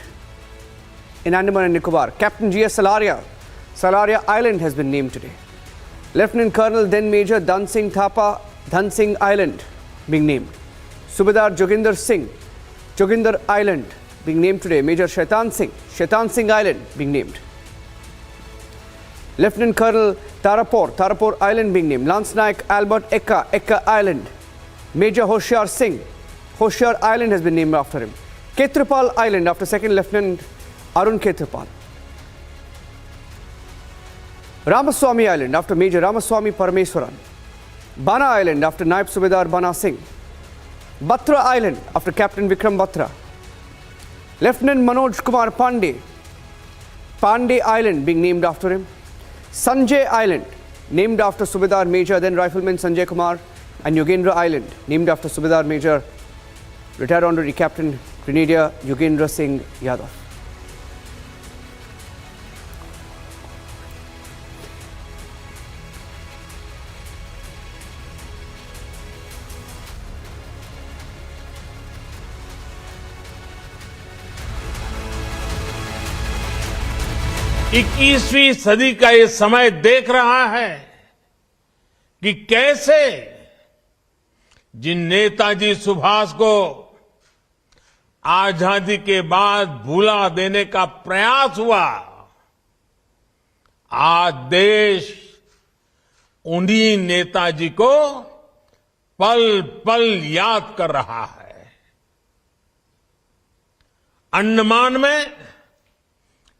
in Andaman and Nicobar. Captain G.S. Salaria Island has been named today. Lieutenant Colonel then Major Dan Singh Thapa, Dan Singh Island being named. Subedar Joginder Singh, Joginder Island being named today. Major Shaitan Singh Island being named. Lieutenant Colonel Tarapur Island being named. Lance Naik Albert Eka Island. Major Hoshiar Island has been named after him. Ketrapal Island after Second Lieutenant Arun Ketrapal. Ramaswamy Island after Major Ramaswamy Parameswaran. Bana Island after Naib Subedar Bana Singh. Batra Island after Captain Vikram Batra. Lieutenant Manoj Kumar Pandey Island being named after him. Sanjay Island named after Subedar Major then Rifleman Sanjay Kumar, and Yogendra Island named after Subedar Major retired honorary Captain Grenadier Yogendra Singh Yadav. इक्कीसवीं सदी का ये समय देख रहा है कि कैसे जिन नेताजी सुभाष को आजादी के बाद भुला देने का प्रयास हुआ, आज देश उन्हीं नेताजी को पल पल याद कर रहा है। अंडमान में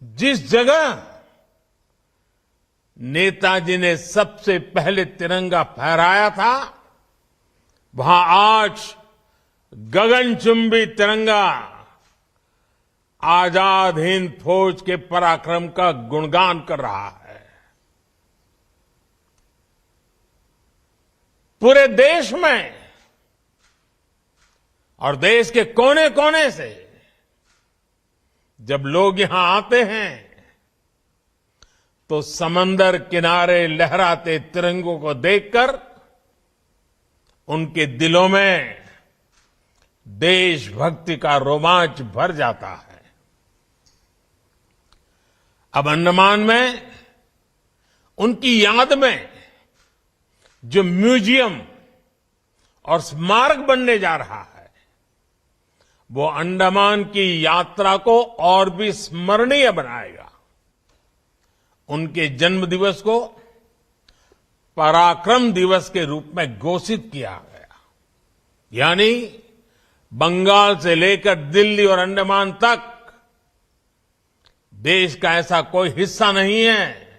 जिस जगह नेताजी ने सबसे पहले तिरंगा फहराया था, वहां आज गगनचुंबी तिरंगा आजाद हिंद फौज के पराक्रम का गुणगान कर रहा है। पूरे देश में और देश के कोने कोने से जब लोग यहां आते हैं तो समंदर किनारे लहराते तिरंगों को देखकर उनके दिलों में देशभक्ति का रोमांच भर जाता है। अब अंडमान में उनकी याद में जो म्यूजियम और स्मारक बनने जा रहा है, वो अंडमान की यात्रा को और भी स्मरणीय बनाएगा। उनके जन्म दिवस को पराक्रम दिवस के रूप में घोषित किया गया, यानी बंगाल से लेकर दिल्ली और अंडमान तक देश का ऐसा कोई हिस्सा नहीं है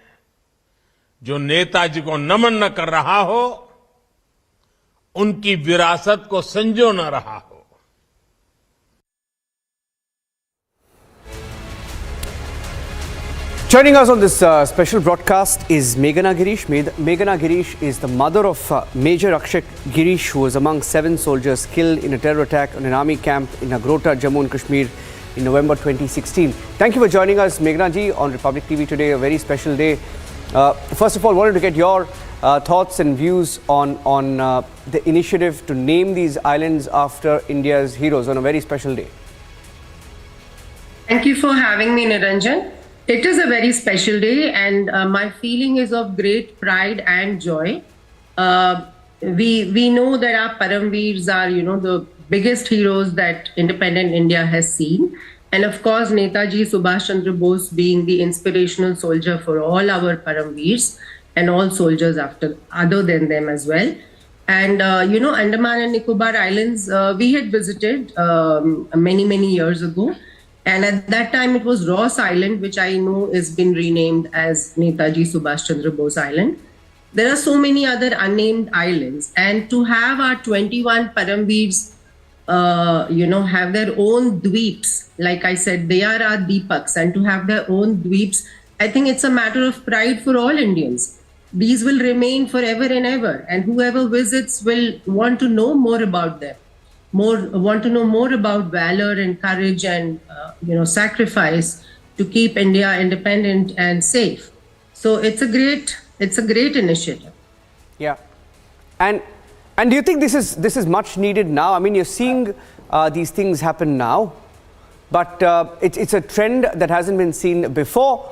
जो नेताजी को नमन न कर रहा हो, उनकी विरासत को संजो न रहा हो। Joining us on this special broadcast is Meghana Girish. Meghana Girish is the mother of Major Akshay Girish, who was among 7 soldiers killed in a terror attack on an army camp in Agrota, Jammu and Kashmir in November 2016. Thank you for joining us, Meghana ji, on Republic TV today, a very special day. First of all, wanted to get your thoughts and views on the initiative to name these islands after India's heroes on a very special day. Thank you for having me, Niranjan. It is a very special day, and my feeling is of great pride and joy. We know that our Paramveers are, the biggest heroes that independent India has seen. And of course, Netaji Subhash Chandra Bose being the inspirational soldier for all our Paramveers and all soldiers other than them as well. And, Andaman and Nicobar Islands, we had visited many years ago. And at that time, it was Ross Island, which I know has been renamed as Netaji Subhash Chandra Bose Island. There are so many other unnamed islands. And to have our 21 Paramveers, have their own dweeps, like I said, they are our Deepaks, and to have their own dweeps, I think it's a matter of pride for all Indians. These will remain forever and ever. And whoever visits will want to know more about them. Want to know more about valor and courage and sacrifice to keep India independent and safe. So it's a great initiative. Yeah, and do you think this is much needed now? I mean, you're seeing these things happen now, but it's a trend that hasn't been seen before.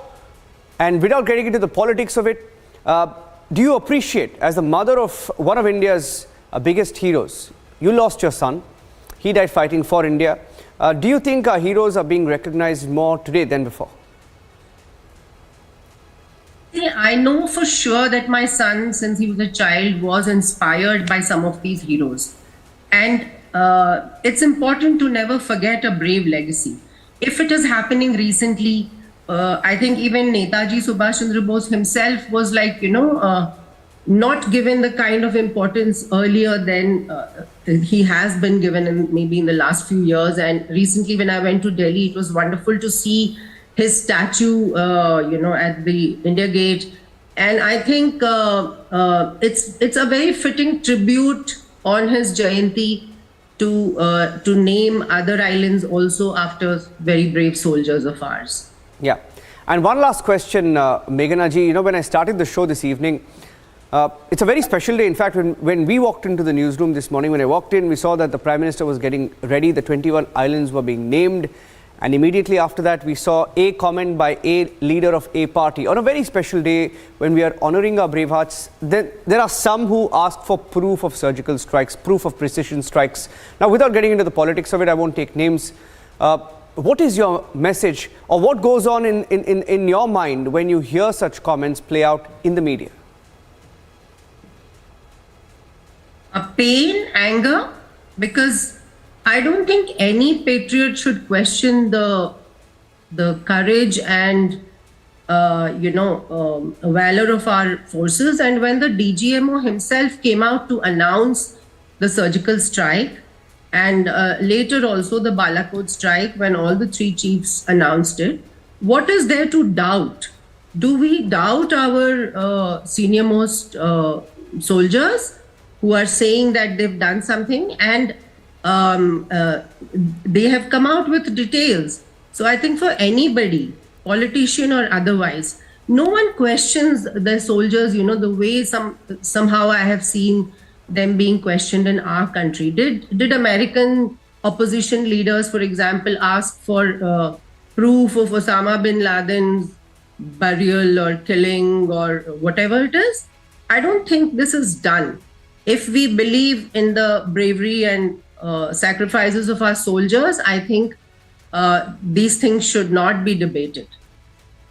And without getting into the politics of it, do you appreciate, as the mother of one of India's biggest heroes, you lost your son. He died fighting for India. Do you think our heroes are being recognized more today than before? I know for sure that my son, since he was a child, was inspired by some of these heroes. And it's important to never forget a brave legacy. If it is happening recently, I think even Netaji Subhash Chandra Bose himself was not given the kind of importance earlier than he has been given maybe in the last few years. And recently when I went to Delhi, it was wonderful to see his statue, at the India Gate. And I think it's a very fitting tribute on his Jayanti to name other islands also after very brave soldiers of ours. Yeah. And one last question, Meghana ji, when I started the show this evening, it's a very special day. In fact, when we walked into the newsroom this morning, when I walked in, we saw that the Prime Minister was getting ready. The 21 islands were being named. And immediately after that, we saw a comment by a leader of a party. On a very special day, when we are honoring our brave hearts, there are some who ask for proof of surgical strikes, proof of precision strikes. Now, without getting into the politics of it, I won't take names. What is your message, or what goes on in your mind when you hear such comments play out in the media? A pain, anger, because I don't think any patriot should question the courage and valor of our forces. And when the DGMO himself came out to announce the surgical strike, and later also the Balakot strike, when all the three chiefs announced it, what is there to doubt? Do we doubt our senior most soldiers who are saying that they've done something, and they have come out with details? So I think for anybody, politician or otherwise, no one questions the soldiers, the way somehow I have seen them being questioned in our country. Did American opposition leaders, for example, ask for proof of Osama bin Laden's burial or killing or whatever it is? I don't think this is done. If we believe in the bravery and sacrifices of our soldiers, I think these things should not be debated.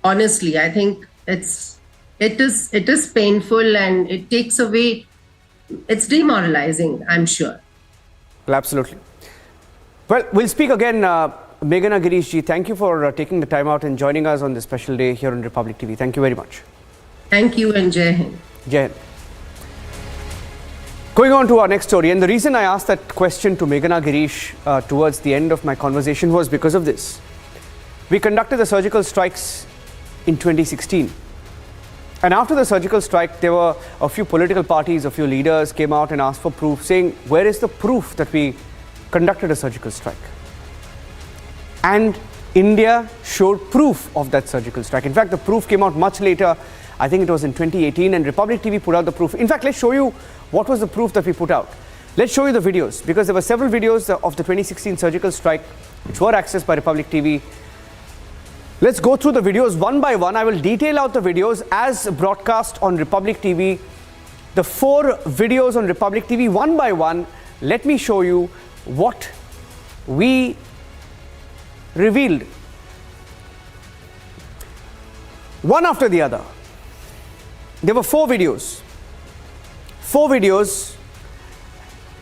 Honestly, I think it is painful, and it takes away. It's demoralizing, I'm sure. Well, absolutely. Well, we'll speak again. Meghana Girishji, thank you for taking the time out and joining us on this special day here on Republic TV. Thank you very much. Thank you, and Jai Hind. Jai Hind. Going on to our next story, and the reason I asked that question to Meghana Girish towards the end of my conversation was because of this. We conducted the surgical strikes in 2016. And after the surgical strike, there were a few political parties, a few leaders came out and asked for proof, saying, where is the proof that we conducted a surgical strike? And India showed proof of that surgical strike. In fact, the proof came out much later. I think it was in 2018, and Republic TV put out the proof. In fact, let's show you what was the proof that we put out. Let's show you the videos, because there were several videos of the 2016 surgical strike which were accessed by Republic TV. Let's go through the videos one by one. I will detail out the videos as broadcast on Republic TV. The 4 videos on Republic TV, one by one. Let me show you what we revealed. One after the other. There were 4 videos. 4 videos.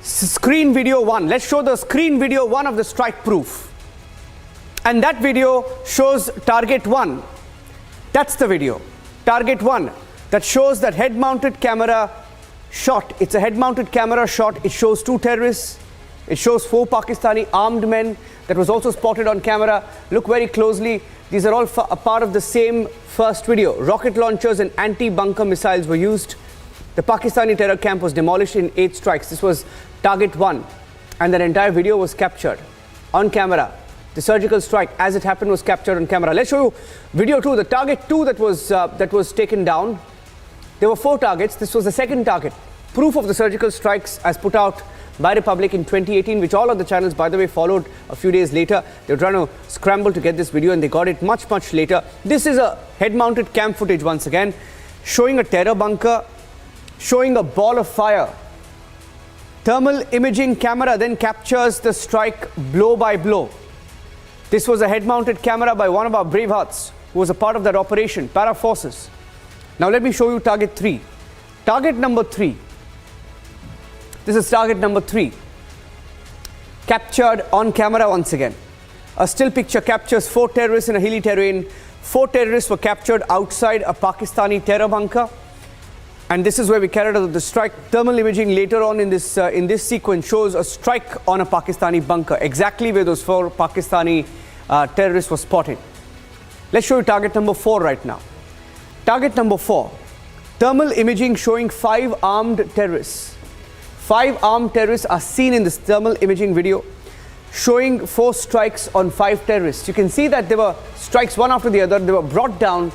Screen video 1. Let's show the screen video 1 of the strike proof. And that video shows target 1. That's the video. Target 1. That shows that head-mounted camera shot. It's a head-mounted camera shot. It shows 2 terrorists. It shows 4 Pakistani armed men that was also spotted on camera. Look very closely. These are all a part of the same first video. Rocket launchers and anti-bunker missiles were used. The Pakistani terror camp was demolished in 8 strikes. This was target 1. And that entire video was captured on camera. The surgical strike, as it happened, was captured on camera. Let's show you video 2, the target 2 that was taken down. There were 4 targets. This was the second target. Proof of the surgical strikes as put out by Republic in 2018, which all of the channels, by the way, followed a few days later. They were trying to scramble to get this video, and they got it much, much later. This is a head-mounted cam footage once again, showing a terror bunker, showing a ball of fire. Thermal imaging camera then captures the strike blow by blow. This was a head-mounted camera by one of our brave hearts who was a part of that operation, Para Forces. Now let me show you target 3. Target number 3. This is target number 3. Captured on camera once again. A still picture captures 4 terrorists in a hilly terrain. 4 terrorists were captured outside a Pakistani terror bunker. And this is where we carried out the strike. Thermal imaging later on in this sequence shows a strike on a Pakistani bunker, exactly where those 4 Pakistani terrorists were spotted. Let's show you target number 4 right now. Target number 4. Thermal imaging showing 5 armed terrorists. 5 armed terrorists are seen in this thermal imaging video, showing 4 strikes on 5 terrorists. You can see that there were strikes one after the other. They were brought down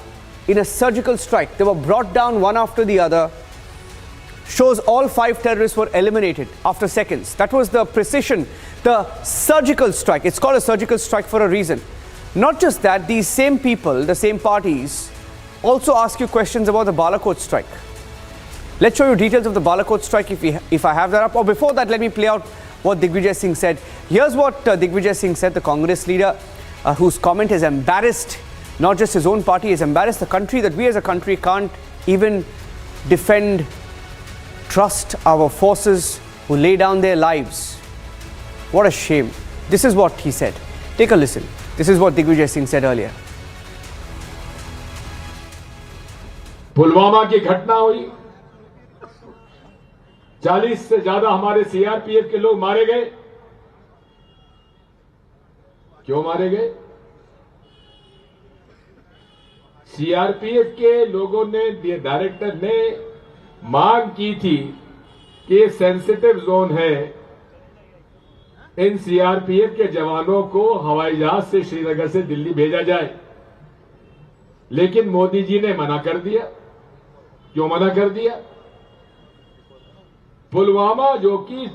in a surgical strike. They were brought down one after the other. Shows all 5 terrorists were eliminated after seconds. That was the precision, the surgical strike. It's called a surgical strike for a reason. Not just that, these same people, the same parties, also ask you questions about the Balakot strike. Let's show you details of the Balakot strike if I have that up. Or before that, let me play out what Digvijay Singh said. Here's what Digvijay Singh said, the Congress leader, whose comment has embarrassed not just his own party, has embarrassed the country, that we as a country can't even trust our forces who lay down their lives What a shame. This is what he said. Take a listen. This is what Digvijay Singh said earlier. Pulwama की घटना हुई, 40 से ज्यादा हमारे CRPF के लोग मारे गए। क्यों मारे गए? सीआरपीएफ के लोगों ने, डायरेक्टर ने मांग की थी कि सेंसिटिव जोन है, इन सीआरपीएफ के जवानों को हवाई जहाज से श्रीनगर से दिल्ली भेजा जाए। लेकिन मोदी जी ने मना कर दिया। क्यों मना कर दिया? पुलवामा जो कि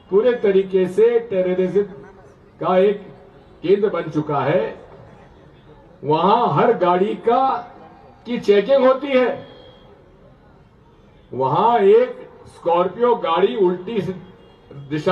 पूरे तरीके से टेररिज्म का एक केंद्र बन चुका है, वहां हर गाड़ी की चेकिंग होती है। वहां एक स्कॉर्पियो गाड़ी उल्टी दिशा